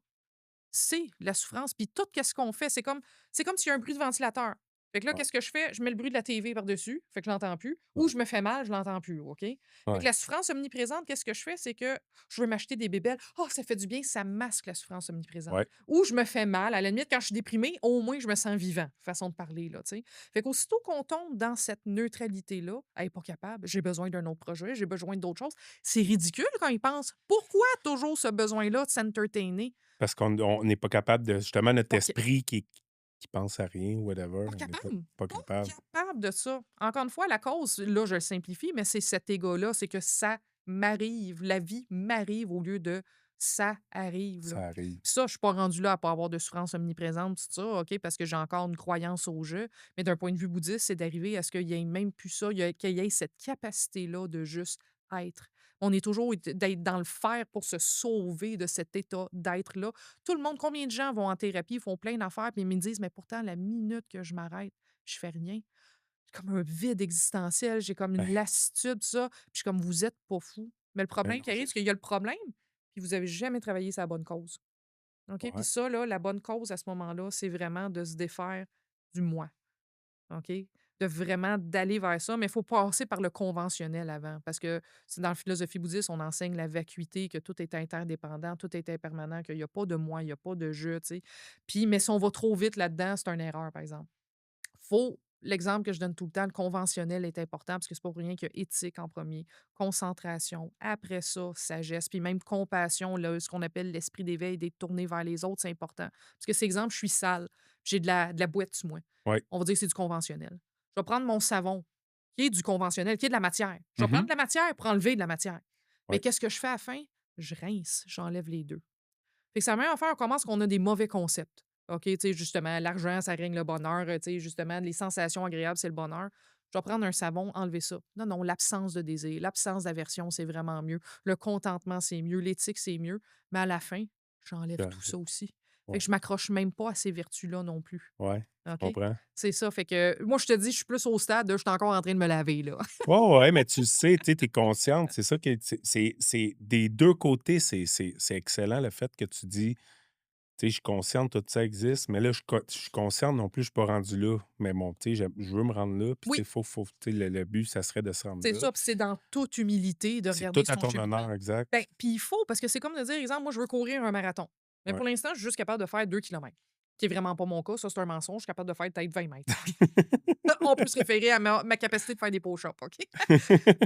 Speaker 1: c'est la souffrance. Puis tout qu'est-ce qu'on fait, c'est comme s'il y a un bruit de ventilateur. Fait que là,
Speaker 2: ouais,
Speaker 1: qu'est-ce que je fais? Je mets le bruit de la TV par-dessus, fait que je l'entends plus, ou
Speaker 2: ouais,
Speaker 1: je me fais mal, je l'entends plus, OK? Fait que
Speaker 2: ouais,
Speaker 1: la souffrance omniprésente, qu'est-ce que je fais? C'est que je veux m'acheter des bébelles. «Oh, ça fait du bien», ça masque la souffrance omniprésente.
Speaker 2: ouais,
Speaker 1: Ou je me fais mal, à la limite, quand je suis déprimée, au moins je me sens vivant, façon de parler, là, tu sais? Fait qu'aussitôt qu'on tombe dans cette neutralité-là, «Hey, pas capable, j'ai besoin d'un autre projet, j'ai besoin d'autre chose», c'est ridicule quand ils pensent. Pourquoi toujours ce besoin-là de s'entertainer?
Speaker 2: parce qu'on n'est pas capable de justement, notre
Speaker 1: Pas
Speaker 2: esprit qui pense à rien ou whatever,
Speaker 1: Pas
Speaker 2: on n'est pas
Speaker 1: capable,
Speaker 2: pas
Speaker 1: pas
Speaker 2: capable.
Speaker 1: capable de ça. Encore une fois, la cause, là, je le simplifie, mais c'est cet égo-là, c'est que ça m'arrive, la vie m'arrive au lieu de ça arrive, là.
Speaker 2: Ça arrive.
Speaker 1: Puis ça, je suis pas rendue là à pas avoir de souffrance omniprésente, tout ça, OK, parce que j'ai encore une croyance au jeu. Mais d'un point de vue bouddhiste, c'est d'arriver à ce qu'il y ait même plus ça, qu'il y ait cette capacité-là de juste être. On est toujours d'être dans le faire pour se sauver de cet état d'être-là. Tout le monde, combien de gens vont en thérapie, font plein d'affaires, puis ils me disent, mais pourtant, la minute que je m'arrête, je fais rien. J'ai comme un vide existentiel, j'ai comme une
Speaker 2: Ben
Speaker 1: lassitude, ça. Puis je suis comme, vous êtes pas fou. Mais le
Speaker 2: ben
Speaker 1: problème
Speaker 2: non,
Speaker 1: qui arrive,
Speaker 2: c'est
Speaker 1: c'est qu'il y a le problème, puis vous avez jamais travaillé sur la bonne cause. OK? Puis
Speaker 2: ouais,
Speaker 1: ça, là, la bonne cause à ce moment-là, c'est vraiment de se défaire du moi. OK? De vraiment d'aller vers ça, mais il faut passer par le conventionnel avant. Parce que c'est dans la philosophie bouddhiste, on enseigne la vacuité, que tout est interdépendant, tout est impermanent, qu'il n'y a pas de moi, il n'y a pas de je, tu sais. Puis, mais si on va trop vite là-dedans, c'est une erreur, par exemple. L'exemple que je donne tout le temps, le conventionnel est important parce que c'est pas pour rien qu'il y a éthique en premier, concentration, après ça, sagesse, puis même compassion, là, ce qu'on appelle l'esprit d'éveil, d'être tourné vers les autres, c'est important. Parce que, c'est exemple, je suis sale, j'ai de la boîte sur moi.
Speaker 2: Ouais.
Speaker 1: On va dire que c'est du conventionnel. Je vais prendre mon savon, qui est du conventionnel, qui est de la matière. Je vais prendre
Speaker 2: Mhm.
Speaker 1: de la matière pour enlever de la matière. Mais
Speaker 2: Ouais.
Speaker 1: qu'est-ce que je fais à la fin? Je rince, j'enlève les deux. Fait que c'est la même affaire, on commence qu'on a des mauvais concepts. OK, tu sais, justement, l'argent, ça règne le bonheur. Tu sais, justement, les sensations agréables, c'est le bonheur. Je vais prendre un savon, enlever ça. Non, non, l'absence de désir, l'absence d'aversion, c'est vraiment mieux. Le contentement, c'est mieux. L'éthique, c'est mieux. Mais à la fin, j'enlève tout ça aussi. Fait
Speaker 2: Ouais.
Speaker 1: que je m'accroche même pas à ces vertus-là non plus.
Speaker 2: Ouais, je
Speaker 1: OK?
Speaker 2: comprends.
Speaker 1: C'est ça. Fait que moi, je te dis, je suis plus au stade de je suis encore en train de me laver, là.
Speaker 2: Ouais, ouais, mais tu le sais, tu es consciente. C'est ça que c'est des deux côtés, c'est excellent le fait que tu dis, tu sais, je suis consciente, tout ça existe, mais là, je suis consciente non plus, je suis pas rendu là. Mais bon, tu sais, je veux me rendre là, puis tu sais,
Speaker 1: Oui,
Speaker 2: tu sais, le but, ça serait de se rendre
Speaker 1: c'est
Speaker 2: là.
Speaker 1: ça. Puis c'est dans toute humilité de
Speaker 2: C'est tout
Speaker 1: regarder
Speaker 2: à
Speaker 1: son
Speaker 2: ton
Speaker 1: cheminement.
Speaker 2: honneur, exact.
Speaker 1: Ben, puis il faut, parce que c'est comme de dire, exemple, moi, je veux courir un marathon. Mais
Speaker 2: Ouais.
Speaker 1: pour l'instant, je suis juste capable de faire 2 kilomètres. Qui est vraiment pas mon cas. Ça, c'est un mensonge. Je suis capable de faire peut-être 20 mètres. On peut se référer à ma capacité de faire des push-ups, OK?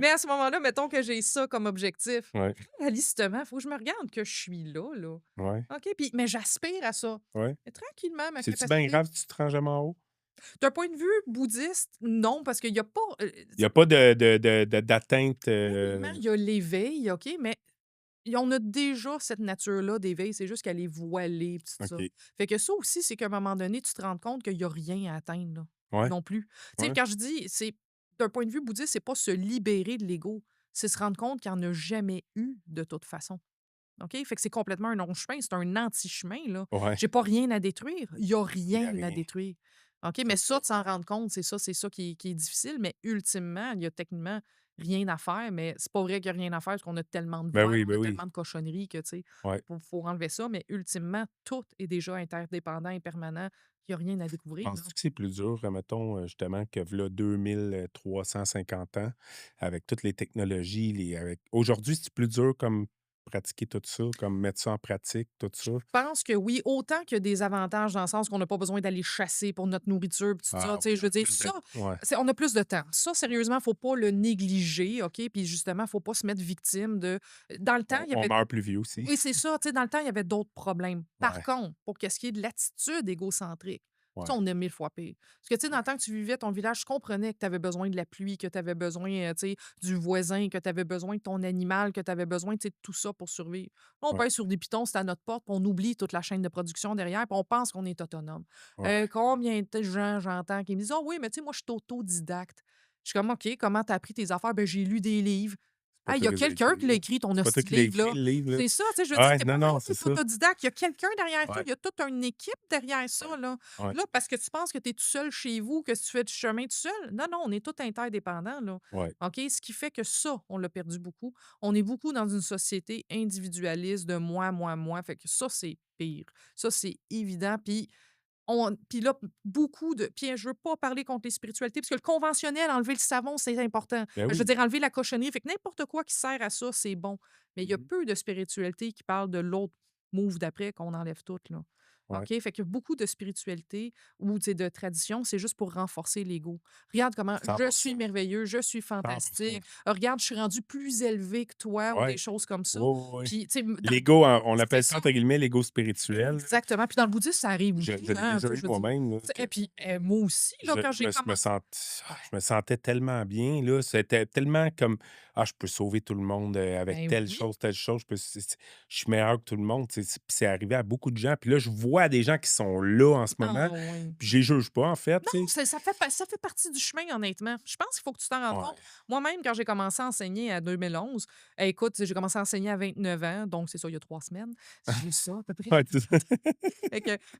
Speaker 1: Mais à ce moment-là, mettons que j'ai ça comme objectif.
Speaker 2: Ouais,
Speaker 1: Réalistement, il faut que je me regarde que je suis là, là.
Speaker 2: ouais,
Speaker 1: OK? Puis, mais j'aspire à ça.
Speaker 2: ouais.
Speaker 1: Mais tranquillement, ma
Speaker 2: C'est-tu bien
Speaker 1: capacité.
Speaker 2: grave si tu te rends jamais en haut?
Speaker 1: D'un point de vue bouddhiste, non, parce qu'il n'y a pas.
Speaker 2: Il y a pas d'atteinte,
Speaker 1: Techniquement, il y a l'éveil, OK? Mais on a déjà cette nature-là d'éveil, c'est juste qu'elle est voilée, pis tout ça.
Speaker 2: OK.
Speaker 1: Fait que ça aussi, c'est qu'à un moment donné, tu te rends compte qu'il y a rien à atteindre, là,
Speaker 2: Ouais,
Speaker 1: non plus. Tu sais,
Speaker 2: ouais.
Speaker 1: quand je dis, c'est d'un point de vue bouddhiste, c'est pas se libérer de l'ego, c'est se rendre compte qu'il y en a jamais eu de toute façon. OK? Fait que c'est complètement un non-chemin, c'est un anti-chemin, là.
Speaker 2: Ouais,
Speaker 1: J'ai pas rien à détruire, il y a
Speaker 2: il y a
Speaker 1: rien à
Speaker 2: rien.
Speaker 1: détruire. OK? Mais
Speaker 2: C'est
Speaker 1: ça,
Speaker 2: ça.
Speaker 1: de s'en rendre compte, c'est ça qui est difficile, mais ultimement, il y a techniquement rien à faire, mais c'est pas vrai qu'il y a rien à faire parce qu'on a tellement de voiles, on
Speaker 2: Ben
Speaker 1: a
Speaker 2: oui.
Speaker 1: tellement de cochonneries que, tu sais,
Speaker 2: Ouais.
Speaker 1: faut enlever ça, mais ultimement, tout est déjà interdépendant et permanent. Il y a rien à découvrir, là.
Speaker 2: Penses-tu que c'est plus dur, mettons, justement, que v'là 2350 ans, avec toutes les technologies, aujourd'hui, c'est plus dur comme pratiquer tout ça, comme mettre ça en pratique, tout ça?
Speaker 1: Pense que oui, autant qu'il y a des avantages dans le sens qu'on n'a pas besoin d'aller chasser pour notre nourriture pis tout ça,
Speaker 2: Ah
Speaker 1: tu sais,
Speaker 2: oui,
Speaker 1: je veux dire
Speaker 2: plus de
Speaker 1: ça,
Speaker 2: ouais,
Speaker 1: on a plus de temps. Ça, sérieusement, faut pas le négliger, OK? Puis justement, faut pas se mettre victime de dans le temps, il y
Speaker 2: on
Speaker 1: avait
Speaker 2: meurt plus vieux aussi.
Speaker 1: oui, c'est ça, tu sais, dans le temps, il y avait d'autres problèmes. Par
Speaker 2: Ouais,
Speaker 1: contre, pour qu'est-ce qui est de l'attitude égocentrique, ça,
Speaker 2: ouais,
Speaker 1: on a 1000 fois pire. Parce que, tu sais, dans le temps que tu vivais ton village, je comprenais que tu avais besoin de la pluie, que tu avais besoin, tu sais, du voisin, que tu avais besoin de ton animal, que tu avais besoin, tu sais, de tout ça pour survivre. Là, on
Speaker 2: ouais,
Speaker 1: pèse sur des pitons, c'est à notre porte, puis on oublie toute la chaîne de production derrière, puis on pense qu'on est autonome.
Speaker 2: ouais.
Speaker 1: Combien de gens j'entends qui me disent: «Ah oui, mais tu sais, moi, je suis autodidacte». Je suis comme: «OK, comment tu as appris tes affaires?» «Ben, j'ai lu des livres».
Speaker 2: C'est pas
Speaker 1: Ah, il
Speaker 2: toi
Speaker 1: y a
Speaker 2: qui les as
Speaker 1: quelqu'un
Speaker 2: écrits,
Speaker 1: qui l'a
Speaker 2: là.
Speaker 1: écrit, ton
Speaker 2: C'est pas toi
Speaker 1: hostie
Speaker 2: qui
Speaker 1: de
Speaker 2: l'as écrit,
Speaker 1: livre-là.
Speaker 2: le livre, là.
Speaker 1: C'est ça, tu sais, je veux dire,
Speaker 2: Ouais,
Speaker 1: tu
Speaker 2: non,
Speaker 1: pas
Speaker 2: non,
Speaker 1: toi qui
Speaker 2: c'est
Speaker 1: es
Speaker 2: ça.
Speaker 1: autodidacte. Il y a quelqu'un derrière toi,
Speaker 2: Ouais,
Speaker 1: il y a toute une équipe derrière ça, là.
Speaker 2: ouais,
Speaker 1: Là, parce que tu penses que tu es tout seul chez vous, que tu fais du chemin tout seul. Non, non, on est tous interdépendants, là.
Speaker 2: ouais.
Speaker 1: OK? Ce qui fait que ça, on l'a perdu beaucoup. On est beaucoup dans une société individualiste de moi, moi, moi. Fait que ça, c'est pire. Ça, c'est évident. Puis là, beaucoup de. Puis je veux pas parler contre les spiritualités, parce que le conventionnel, enlever le savon, c'est important.
Speaker 2: Ben
Speaker 1: Je veux
Speaker 2: oui.
Speaker 1: dire, enlever la cochonnerie. Fait que n'importe quoi qui sert à ça, c'est bon. Mais il y a
Speaker 2: Mmh.
Speaker 1: peu de spiritualité qui parle de l'autre move d'après qu'on enlève tout, là.
Speaker 2: Ouais.
Speaker 1: OK? Fait que beaucoup de spiritualité ou tu sais, de tradition, c'est juste pour renforcer l'ego. Regarde comment je
Speaker 2: 100
Speaker 1: suis merveilleux, je suis
Speaker 2: 100.
Speaker 1: fantastique. Regarde, je suis rendu plus élevé que toi ou des
Speaker 2: Ouais.
Speaker 1: choses comme ça.
Speaker 2: Oui, oui, oui.
Speaker 1: Puis, tu sais,
Speaker 2: L'ego, on
Speaker 1: c'est
Speaker 2: appelle ça
Speaker 1: ça.
Speaker 2: entre guillemets «l'ego spirituel», là.
Speaker 1: Exactement. Puis dans le bouddhisme, ça arrive
Speaker 2: Je
Speaker 1: aussi,
Speaker 2: je l'ai
Speaker 1: hein, tu
Speaker 2: déjà
Speaker 1: sais,
Speaker 2: eu
Speaker 1: je veux dire.
Speaker 2: moi-même, là, que
Speaker 1: Et puis, moi aussi, là, quand j'ai commencé.
Speaker 2: je me sentais tellement bien, là. C'était tellement comme: «Ah, je peux sauver tout le monde, avec
Speaker 1: Ben oui.
Speaker 2: telle chose, je peux je suis meilleur que tout le monde», tu sais? Puis c'est arrivé à beaucoup de gens. Puis là, je vois des gens qui sont là en ce moment,
Speaker 1: Ah oui.
Speaker 2: puis je les juge pas, en fait,
Speaker 1: Non,
Speaker 2: tu sais?
Speaker 1: ça fait partie du chemin, honnêtement. Je pense qu'il faut que tu t'en rendes
Speaker 2: Ouais.
Speaker 1: compte. Moi-même, quand j'ai commencé à enseigner à 2011, écoute, j'ai commencé à enseigner à 29 ans, donc c'est ça, il y a 3 semaines. C'est juste ça, à peu près.
Speaker 2: Ouais, c'est ça.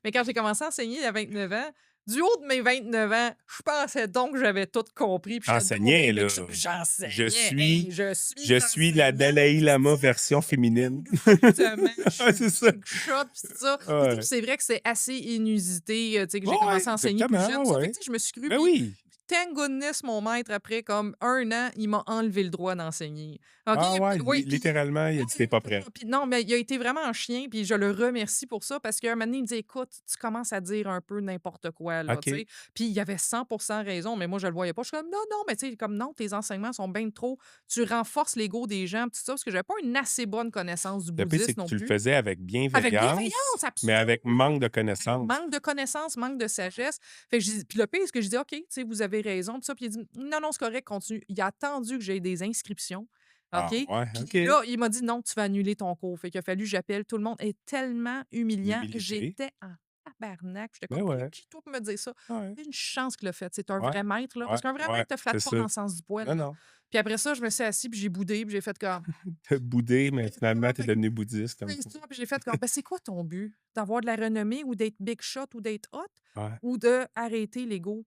Speaker 1: Mais quand j'ai commencé à enseigner à 29 ans, du haut de mes 29 ans, je pensais donc que j'avais tout compris, puis j'étais donc
Speaker 2: Enseignais,
Speaker 1: bien
Speaker 2: là. Je
Speaker 1: j'enseignais.
Speaker 2: suis
Speaker 1: Hey, je suis
Speaker 2: je suis la
Speaker 1: enseignante.
Speaker 2: Dalaï Lama version féminine.
Speaker 1: Exactement, je
Speaker 2: Ouais,
Speaker 1: suis
Speaker 2: c'est ça.
Speaker 1: big shot pis tout ça. Puis tu sais,
Speaker 2: Ouais.
Speaker 1: puis c'est vrai que c'est assez inusité, tu sais, que
Speaker 2: Ouais,
Speaker 1: j'ai
Speaker 2: ouais,
Speaker 1: commencé à enseigner plus
Speaker 2: exactement,
Speaker 1: jeune,
Speaker 2: ouais,
Speaker 1: ça. Fait que
Speaker 2: ouais.
Speaker 1: tu sais, je me suis crue,
Speaker 2: Ben
Speaker 1: puis
Speaker 2: oui.
Speaker 1: thank goodness, mon maître, après comme 1 an, il m'a enlevé le droit d'enseigner. OK?
Speaker 2: Ah ouais,
Speaker 1: Oui, puis
Speaker 2: littéralement, il a dit: «Tu pas prêt».
Speaker 1: puis non, mais il a été vraiment un chien, puis je le remercie pour ça parce qu'un moment donné, il me dit: «Écoute, tu commences à dire un peu n'importe quoi, là», tu
Speaker 2: OK.
Speaker 1: sais? Puis il avait 100% raison, mais moi, je le voyais pas. Je suis comme: «Non, non», mais tu sais, comme: «Non, tes enseignements sont bien trop tu renforces l'ego des gens», puis tout ça, parce que j'avais pas une assez bonne connaissance du
Speaker 2: Le pire, c'est
Speaker 1: bouddhisme
Speaker 2: que
Speaker 1: non
Speaker 2: tu le
Speaker 1: plus.
Speaker 2: faisais avec
Speaker 1: Avec
Speaker 2: bienveillance,
Speaker 1: bienveillance,
Speaker 2: mais
Speaker 1: absolument!
Speaker 2: avec manque de connaissances.
Speaker 1: Manque de connaissances, manque de sagesse. Fait que puis le pire, c'est que je dis: «OK, tu sais, vous avez raison», puis ça, puis il dit: «Non, non, c'est correct, continue». Il a attendu que j'aie des inscriptions, OK?
Speaker 2: Ah ouais,
Speaker 1: Puis
Speaker 2: OK.
Speaker 1: là, il m'a dit: «Non, tu vas annuler ton cours». Fait qu'il a fallu que j'appelle tout le monde et tellement humiliant.
Speaker 2: L'humilité.
Speaker 1: J'étais en tabarnak. J'étais
Speaker 2: Ben
Speaker 1: comme:
Speaker 2: ouais,
Speaker 1: «Qui toi pour me dire ça?»
Speaker 2: ouais,
Speaker 1: Une chance qu'il l'a fait. C'est un
Speaker 2: ouais,
Speaker 1: vrai maître, là,
Speaker 2: ouais,
Speaker 1: parce qu'un vrai
Speaker 2: ouais,
Speaker 1: maître te
Speaker 2: c'est
Speaker 1: flatte pas
Speaker 2: ça.
Speaker 1: dans le sens du poil,
Speaker 2: Non,
Speaker 1: là.
Speaker 2: non.
Speaker 1: Puis après ça, je me suis assis, puis j'ai boudé, puis j'ai fait comme
Speaker 2: Tu boudé, mais
Speaker 1: c'est
Speaker 2: finalement,
Speaker 1: ça,
Speaker 2: tu es
Speaker 1: fait que
Speaker 2: devenu bouddhiste un
Speaker 1: c'est
Speaker 2: peu.
Speaker 1: ça, puis j'ai fait comme: «Ben, c'est quoi ton but? D'avoir de la renommée ou d'être big shot ou d'être hot
Speaker 2: Ouais,
Speaker 1: ou d'arrêter l'ego?»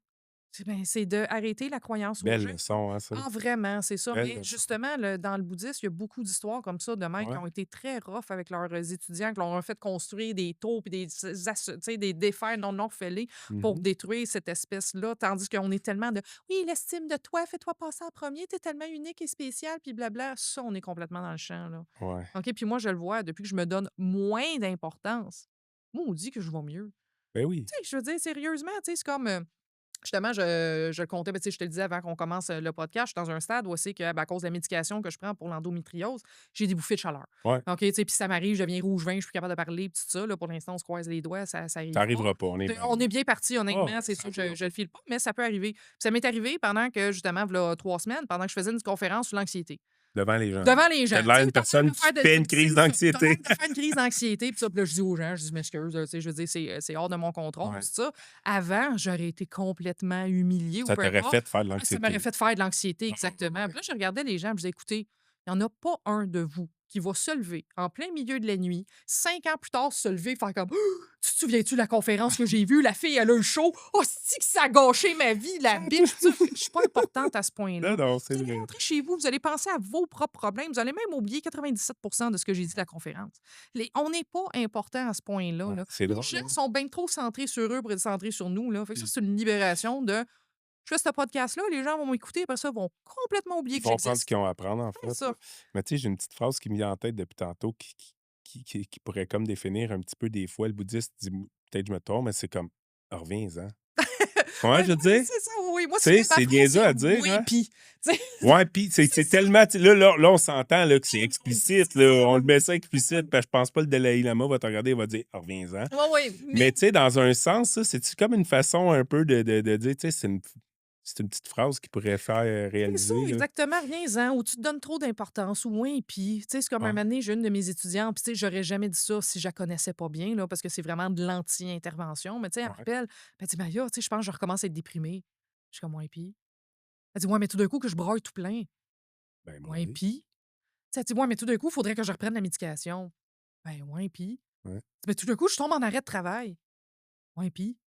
Speaker 1: C'est d'arrêter la croyance au
Speaker 2: belle
Speaker 1: jeu.
Speaker 2: leçon, hein, ça.
Speaker 1: Ah vraiment, c'est ça.
Speaker 2: Belle
Speaker 1: Mais
Speaker 2: leçon.
Speaker 1: justement, dans le bouddhisme, il y a beaucoup d'histoires comme ça de maîtres qui
Speaker 2: Ouais.
Speaker 1: ont été très rough avec leurs étudiants, qui leur ont fait construire des tours puis tu sais, des défers non orphelés pour
Speaker 2: Mmh.
Speaker 1: détruire cette espèce-là. Tandis qu'on est tellement de oui, l'estime de toi, fais-toi passer en premier, t'es tellement unique et spécial, puis blabla. Ça, on est complètement dans le champ, là.
Speaker 2: Ouais.
Speaker 1: OK, puis moi, je le vois depuis que je me donne moins d'importance. Maudit que je vais mieux.
Speaker 2: Ben oui.
Speaker 1: Tu sais, je veux dire, sérieusement, tu sais, c'est comme. Justement, je le comptais, ben, tu sais, je te le disais avant qu'on commence le podcast, je suis dans un stade où c'est que, ben, à cause de la médication que je prends pour l'endométriose, j'ai des bouffées de chaleur.
Speaker 2: Ouais.
Speaker 1: OK, tu sais, puis ça m'arrive, je deviens rouge-vin, je suis plus capable de parler, puis tout ça. Là, pour l'instant, on se croise les doigts, ça
Speaker 2: Ça
Speaker 1: arrive pas.
Speaker 2: arrivera pas, on est
Speaker 1: On
Speaker 2: bien.
Speaker 1: est bien parti,
Speaker 2: Oh,
Speaker 1: honnêtement, c'est
Speaker 2: ça
Speaker 1: sûr,
Speaker 2: arrivera
Speaker 1: je
Speaker 2: pas.
Speaker 1: le file pas, mais ça peut arriver. Puis ça m'est arrivé pendant que, justement, v'là 3 semaines, pendant que je faisais une conférence sur l'anxiété.
Speaker 2: Devant les gens.
Speaker 1: Devant les
Speaker 2: Tu
Speaker 1: gens.
Speaker 2: as
Speaker 1: Tu
Speaker 2: l'air
Speaker 1: sais,
Speaker 2: d'une
Speaker 1: tu l'air
Speaker 2: personne
Speaker 1: de
Speaker 2: qui
Speaker 1: faire de
Speaker 2: fait une crise
Speaker 1: c'est ça, tu l'air
Speaker 2: d'anxiété.
Speaker 1: de faire une crise d'anxiété, puis ça, puis là, je dis aux gens, je dis: «Je m'excuse, tu sais, je veux dire, c'est hors de mon contrôle»,
Speaker 2: Ouais.
Speaker 1: c'est ça. Avant, j'aurais été complètement humiliée ou
Speaker 2: Ça
Speaker 1: peu
Speaker 2: t'aurait
Speaker 1: importe.
Speaker 2: fait faire de
Speaker 1: Ah, ça m'aurait
Speaker 2: l'anxiété.
Speaker 1: fait faire de l'anxiété,
Speaker 2: Ah ouais,
Speaker 1: exactement.
Speaker 2: ouais.
Speaker 1: Puis là, je regardais les gens, puis je disais: «Écoutez, il y en a pas un de vous qui va se lever en plein milieu de la nuit, 5 ans plus tard, se lever, faire comme: «Oh, tu te souviens-tu de la conférence que j'ai vue? La fille, elle a le show. Oh, c'est que ça a gâché ma vie, la bitch!» Tu sais, je suis pas importante à ce
Speaker 2: Non,
Speaker 1: point-là.
Speaker 2: non, c'est
Speaker 1: Vous allez
Speaker 2: vrai.
Speaker 1: rentrer chez vous, vous allez penser à vos propres problèmes, vous allez même oublier 97% de ce que j'ai dit à la conférence. On n'est pas important à ce point-là,
Speaker 2: Ouais,
Speaker 1: là.
Speaker 2: c'est
Speaker 1: Les
Speaker 2: drôle,
Speaker 1: gens
Speaker 2: hein?
Speaker 1: sont bien trop centrés sur eux pour être centrés sur nous, là. Fait que ça,
Speaker 2: Mmh.
Speaker 1: c'est une libération de je fais ce podcast-là, les gens vont m'écouter, après ça, vont complètement oublier
Speaker 2: Ils
Speaker 1: que
Speaker 2: vont prendre ce
Speaker 1: j'existe.
Speaker 2: qu'ils ont à apprendre, en
Speaker 1: C'est
Speaker 2: fait, là.
Speaker 1: ça.
Speaker 2: Mais tu sais, j'ai une petite phrase qui me vient en tête depuis tantôt qui pourrait comme définir un petit peu des fois le bouddhiste, peut-être je me trompe, mais c'est comme: «Ah, reviens-en». Ouais,
Speaker 1: Ouais,
Speaker 2: je veux
Speaker 1: ouais,
Speaker 2: dire,
Speaker 1: c'est ça, oui, oui. Moi,
Speaker 2: tu sais,
Speaker 1: souvent, ma
Speaker 2: c'est
Speaker 1: phrase,
Speaker 2: niaiseux
Speaker 1: c'est
Speaker 2: à dire,
Speaker 1: «oui,
Speaker 2: hein?
Speaker 1: pis». Tu sais,
Speaker 2: Ouais, puis c'est
Speaker 1: c'est ça.
Speaker 2: tellement tu là, on s'entend là que c'est explicite,
Speaker 1: C'est
Speaker 2: là,
Speaker 1: ça.
Speaker 2: on le met ça explicite, parce que je pense pas le Dalai Lama va te regarder et va dire: «Ah, reviens-en».
Speaker 1: Oui, oui, mais
Speaker 2: Mais tu sais, dans un sens, ça, c'est-tu comme une façon un peu de dire, tu sais, c'est une petite phrase qui pourrait faire,
Speaker 1: c'est ça,
Speaker 2: réaliser, là.
Speaker 1: exactement, reviens-en, ou tu te donnes trop d'importance, ou moins, puis, tu sais, c'est comme un
Speaker 2: Ouais,
Speaker 1: moment donné, j'ai une de mes étudiantes, puis, tu sais, j'aurais jamais dit ça si je la connaissais pas bien, là, parce que c'est vraiment de l'anti-intervention, mais, tu sais, elle me
Speaker 2: ouais.
Speaker 1: rappelle, elle dit: «Maria, tu sais, je pense que je recommence à être déprimée». Je suis comme: «Ouais, puis?» Elle dit: «Ouais, mais tout d'un coup, que je braille tout plein».
Speaker 2: Ben, moi
Speaker 1: «Ouais,
Speaker 2: aussi.
Speaker 1: puis?» Tu sais, elle dit: «Ouais, mais tout d'un coup, il faudrait que je reprenne la médication». Ben, ouais, puis?
Speaker 2: Ouais.
Speaker 1: Mais tout d'un coup, je tombe en arrêt de travail. Ouais, puis?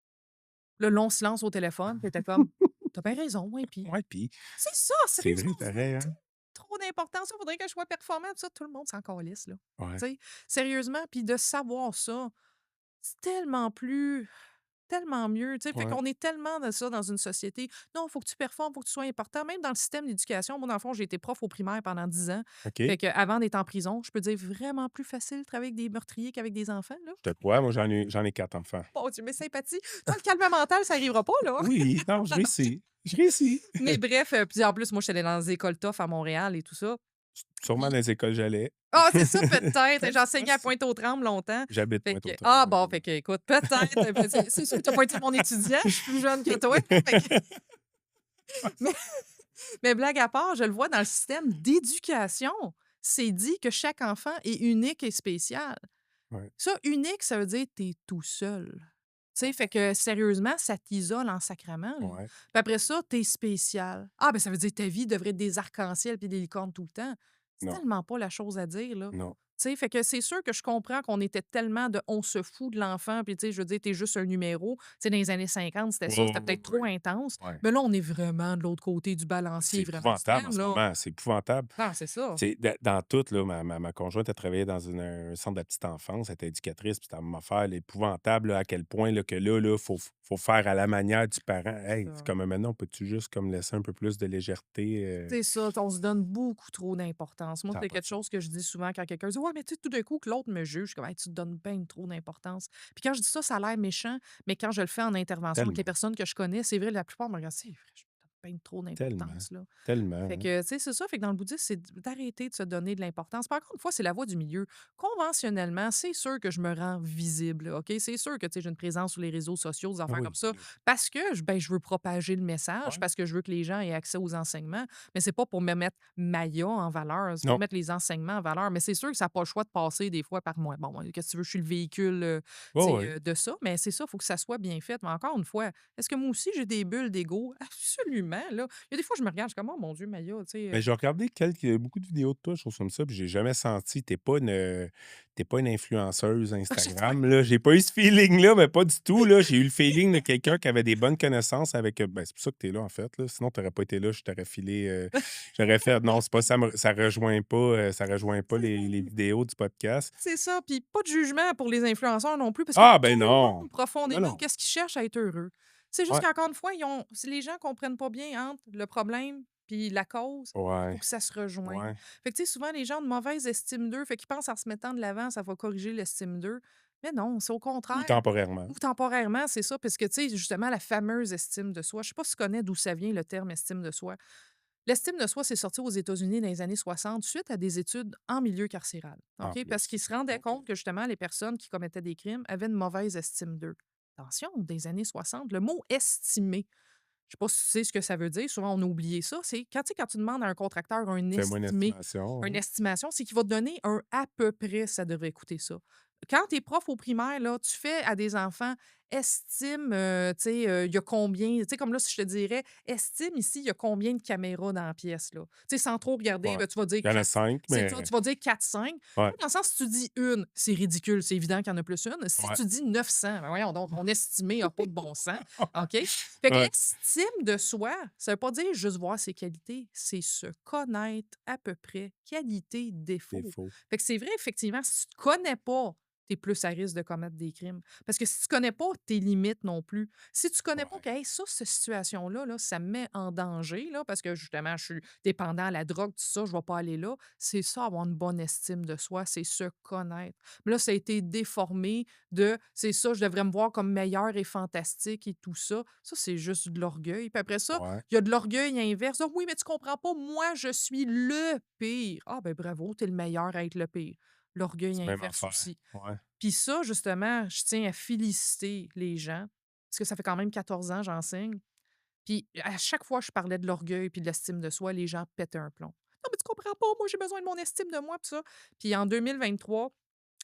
Speaker 1: Le long silence au téléphone, puis elle était comme: «Tu bien raison, ouais, puis?»
Speaker 2: Ouais, puis
Speaker 1: C'est ça,
Speaker 2: c'est
Speaker 1: sérieusement,
Speaker 2: vrai,
Speaker 1: vous
Speaker 2: pareil,
Speaker 1: mettez
Speaker 2: hein?
Speaker 1: trop d'importance, il faudrait que je sois performant, tout ça, tout le monde s'en calisse, là.
Speaker 2: Ouais,
Speaker 1: Tu sais, sérieusement, puis de savoir ça, c'est tellement mieux, tu sais, fait
Speaker 2: ouais.
Speaker 1: qu'on est tellement de ça dans une société. Non, il faut que tu performes, il faut que tu sois important. Même dans le système d'éducation, moi, dans le fond, j'ai été prof au primaire pendant 10 ans.
Speaker 2: OK.
Speaker 1: Fait qu'avant d'être en prison, je peux dire vraiment plus facile de travailler avec des meurtriers qu'avec des enfants, là.
Speaker 2: Je te crois, moi, j'en ai 4 enfants.
Speaker 1: Mon Dieu, mes sympathies. Toi, le calme mental, ça arrivera pas, là.
Speaker 2: Oui, non, je réussis. Je réussis.
Speaker 1: Mais bref, puis en plus, moi, j'étais allée dans des écoles tough à Montréal et tout ça.
Speaker 2: Sûrement dans
Speaker 1: Puis
Speaker 2: les écoles j'allais.
Speaker 1: ah, c'est ça, peut-être. J'ai enseigné à
Speaker 2: Possible.
Speaker 1: Pointe-aux-Trembles longtemps.
Speaker 2: J'habite
Speaker 1: Fait que
Speaker 2: Pointe-aux-Trembles,
Speaker 1: ah
Speaker 2: ouais,
Speaker 1: bon,
Speaker 2: ouais,
Speaker 1: fait
Speaker 2: ouais.
Speaker 1: que écoute, peut-être, c'est sûr que tu as pas été mon étudiant, je suis plus jeune que toi. Fait que mais mais blague à part, je le vois dans le système d'éducation. C'est dit que chaque enfant est unique et spécial.
Speaker 2: Ouais,
Speaker 1: Ça, unique, ça veut dire que tu es tout seul. Tu sais, fait que sérieusement, ça t'isole en sacrament, là.
Speaker 2: ouais.
Speaker 1: Puis après ça, tu es spécial. Ah, ben ça veut dire que ta vie devrait être des arcs-en-ciel puis des licornes tout le temps. C'est
Speaker 2: Non,
Speaker 1: tellement pas la chose à dire, là.
Speaker 2: non.
Speaker 1: Tu sais, fait que c'est sûr que je comprends qu'on était tellement de on se fout de l'enfant, puis tu sais, je veux dire, t'es juste un numéro. Tu sais, dans les années 50, c'était
Speaker 2: Ouais,
Speaker 1: ça,
Speaker 2: ouais,
Speaker 1: c'était
Speaker 2: ouais,
Speaker 1: peut-être trop
Speaker 2: ouais.
Speaker 1: intense.
Speaker 2: Ouais.
Speaker 1: Mais là, on est vraiment de l'autre côté du
Speaker 2: C'est
Speaker 1: balancier, vraiment
Speaker 2: épouvantable en
Speaker 1: extrême,
Speaker 2: ce
Speaker 1: là.
Speaker 2: moment, c'est épouvantable.
Speaker 1: Non, c'est ça.
Speaker 2: C'est dans tout, là, ma conjointe a travaillé dans un centre de la petite enfance, elle était éducatrice, puis c'était la même affaire, là, épouvantable, là, à quel point là, que là, faut faire à la manière du parent.
Speaker 1: C'est
Speaker 2: Hey, c'est
Speaker 1: ça.
Speaker 2: comme maintenant, on peut-tu juste comme laisser un peu plus de légèreté?
Speaker 1: C'est ça, on se donne beaucoup trop d'importance. Moi,
Speaker 2: Ça a
Speaker 1: c'est
Speaker 2: pas de
Speaker 1: quelque chose
Speaker 2: sens.
Speaker 1: que je dis souvent quand quelqu'un dit: «Ouais, mais tu sais, tout d'un coup, que l'autre me juge», je suis comme: «Hey, tu te donnes bien trop d'importance». Puis quand je dis ça, ça a l'air méchant, mais quand je le fais en intervention avec les
Speaker 2: Tellement,
Speaker 1: personnes que je connais, c'est vrai, la plupart me regardent: «C'est vrai, je me donne bien trop
Speaker 2: tellement,
Speaker 1: d'importance, là».
Speaker 2: tellement,
Speaker 1: Fait
Speaker 2: hein.
Speaker 1: que, tu sais, c'est ça. Fait que dans le bouddhisme, c'est d'arrêter de se donner de l'importance. Puis encore une fois, c'est la voie du milieu. Conventionnellement, c'est sûr que je me rends visible, OK? C'est sûr que, tu sais, j'ai une présence sur les réseaux sociaux, des
Speaker 2: Ah
Speaker 1: affaires
Speaker 2: oui,
Speaker 1: comme ça,
Speaker 2: ben,
Speaker 1: parce que, ben, je veux propager le message,
Speaker 2: ouais.
Speaker 1: parce que je veux que les gens aient accès aux enseignements. Mais c'est pas pour me mettre Maya en valeur, c'est pour
Speaker 2: Non.
Speaker 1: mettre les enseignements en valeur. Mais c'est sûr que ça n'a pas le choix de passer des fois par moi. Bon, qu'est-ce que tu veux? Je suis le véhicule,
Speaker 2: Ouais, ouais.
Speaker 1: de ça. Mais c'est ça, il faut que ça soit bien fait. Mais encore une fois, est-ce que moi aussi j'ai des bulles d'ego? Absolument, là. Il y a des fois, je me regarde, je suis comme, oh mon Dieu, Maya, tu sais.
Speaker 2: Mais j'ai regardé beaucoup de vidéos de toi, choses comme ça, puis j'ai jamais senti tu pas une influenceuse Instagram, là. J'ai pas eu ce feeling-là, mais pas du tout, là. J'ai eu le feeling de quelqu'un qui avait des bonnes connaissances avec, ben, c'est pour ça que tu es là, en fait, là. Sinon, tu aurais pas été là, je t'aurais filé, j'aurais fait: «Non, c'est pas ça rejoint pas les vidéos du podcast».
Speaker 1: C'est ça, puis pas de jugement pour les influenceurs non plus, parce que
Speaker 2: Ah, ben
Speaker 1: tout le
Speaker 2: non!
Speaker 1: monde,
Speaker 2: Non,
Speaker 1: profondément,
Speaker 2: non.
Speaker 1: qu'est-ce qu'ils cherchent à être heureux? C'est juste
Speaker 2: Ouais.
Speaker 1: qu'encore une fois, si les gens comprennent pas bien entre le problème puis la cause, il faut
Speaker 2: Ouais.
Speaker 1: que ça se rejoigne.
Speaker 2: Ouais.
Speaker 1: Fait que, tu sais, souvent, les gens ont de mauvaise estime d'eux, fait qu'ils pensent en se mettant de l'avant, ça va corriger l'estime d'eux. Mais non, c'est au
Speaker 2: Ou
Speaker 1: contraire.
Speaker 2: temporairement.
Speaker 1: Ou temporairement, c'est ça, parce que, tu sais, justement, la fameuse estime de soi, je sais pas si tu connais d'où ça vient, le terme estime de soi. L'estime de soi, c'est sorti aux États-Unis dans les années 60 suite à des études en milieu carcéral.
Speaker 2: En
Speaker 1: OK? Parce qu'ils
Speaker 2: plus.
Speaker 1: se rendaient
Speaker 2: OK.
Speaker 1: compte que justement, les personnes qui commettaient des crimes avaient une mauvaise estime d'eux. Attention, des années 60, le mot estimer, je sais pas si tu sais ce que ça veut dire, souvent on a oublié ça, c'est quand, tu sais, quand tu demandes à un contracteur un
Speaker 2: Fais-moi une
Speaker 1: estimé,
Speaker 2: estimation,
Speaker 1: une
Speaker 2: ouais.
Speaker 1: estimation, c'est qu'il va te donner un à peu près, ça devrait coûter ça. Quand tu es prof au primaire, là, tu fais à des enfants estime, tu sais, il y a combien, tu sais, comme là, si je te dirais, estime ici, il y a combien de caméras dans la pièce, là. Tu sais, sans trop regarder,
Speaker 2: Ouais.
Speaker 1: ben, tu vas dire
Speaker 2: Il y en a
Speaker 1: 4.
Speaker 2: 5,
Speaker 1: C'est ça,
Speaker 2: mais
Speaker 1: tu vas dire 4-5.
Speaker 2: ouais.
Speaker 1: Dans le sens, si tu dis une, c'est ridicule, c'est évident qu'il y en a plus une. Si
Speaker 2: Ouais.
Speaker 1: tu dis 900, ben voyons donc, mon estimé n'a pas de bon sens. OK? Fait que
Speaker 2: Ouais.
Speaker 1: l'estime de soi, ça veut pas dire juste voir ses qualités, c'est se connaître à peu près, qualité, défaut.
Speaker 2: Défaut.
Speaker 1: Fait que c'est vrai, effectivement, si tu te connais pas, tu es plus à risque de commettre des crimes. Parce que si tu connais pas tes limites non plus, si tu connais pas
Speaker 2: Ouais.
Speaker 1: que hey, ça, cette situation-là, là, ça me met en danger, là, parce que justement, je suis dépendant à la drogue, tout ça, je vais pas aller là, c'est ça, avoir une bonne estime de soi, c'est se connaître. Mais là, ça a été déformé de c'est ça, je devrais me voir comme meilleur et fantastique et tout ça. Ça, c'est juste de l'orgueil. Puis après ça,
Speaker 2: Ouais.
Speaker 1: il y a de l'orgueil inverse. Ah oui, mais tu comprends pas, moi, je suis le pire. Ah ben bravo, tu es le meilleur à être le pire. L'orgueil
Speaker 2: C'est même
Speaker 1: inverse
Speaker 2: affaire.
Speaker 1: aussi.
Speaker 2: Ouais.
Speaker 1: Puis ça, justement, je tiens à féliciter les gens, parce que ça fait quand même 14 ans j'enseigne. Puis à chaque fois que je parlais de l'orgueil puis de l'estime de soi, les gens pétaient un plomb. «Non, mais tu comprends pas, moi, j'ai besoin de mon estime de moi», puis ça. Puis en 2023,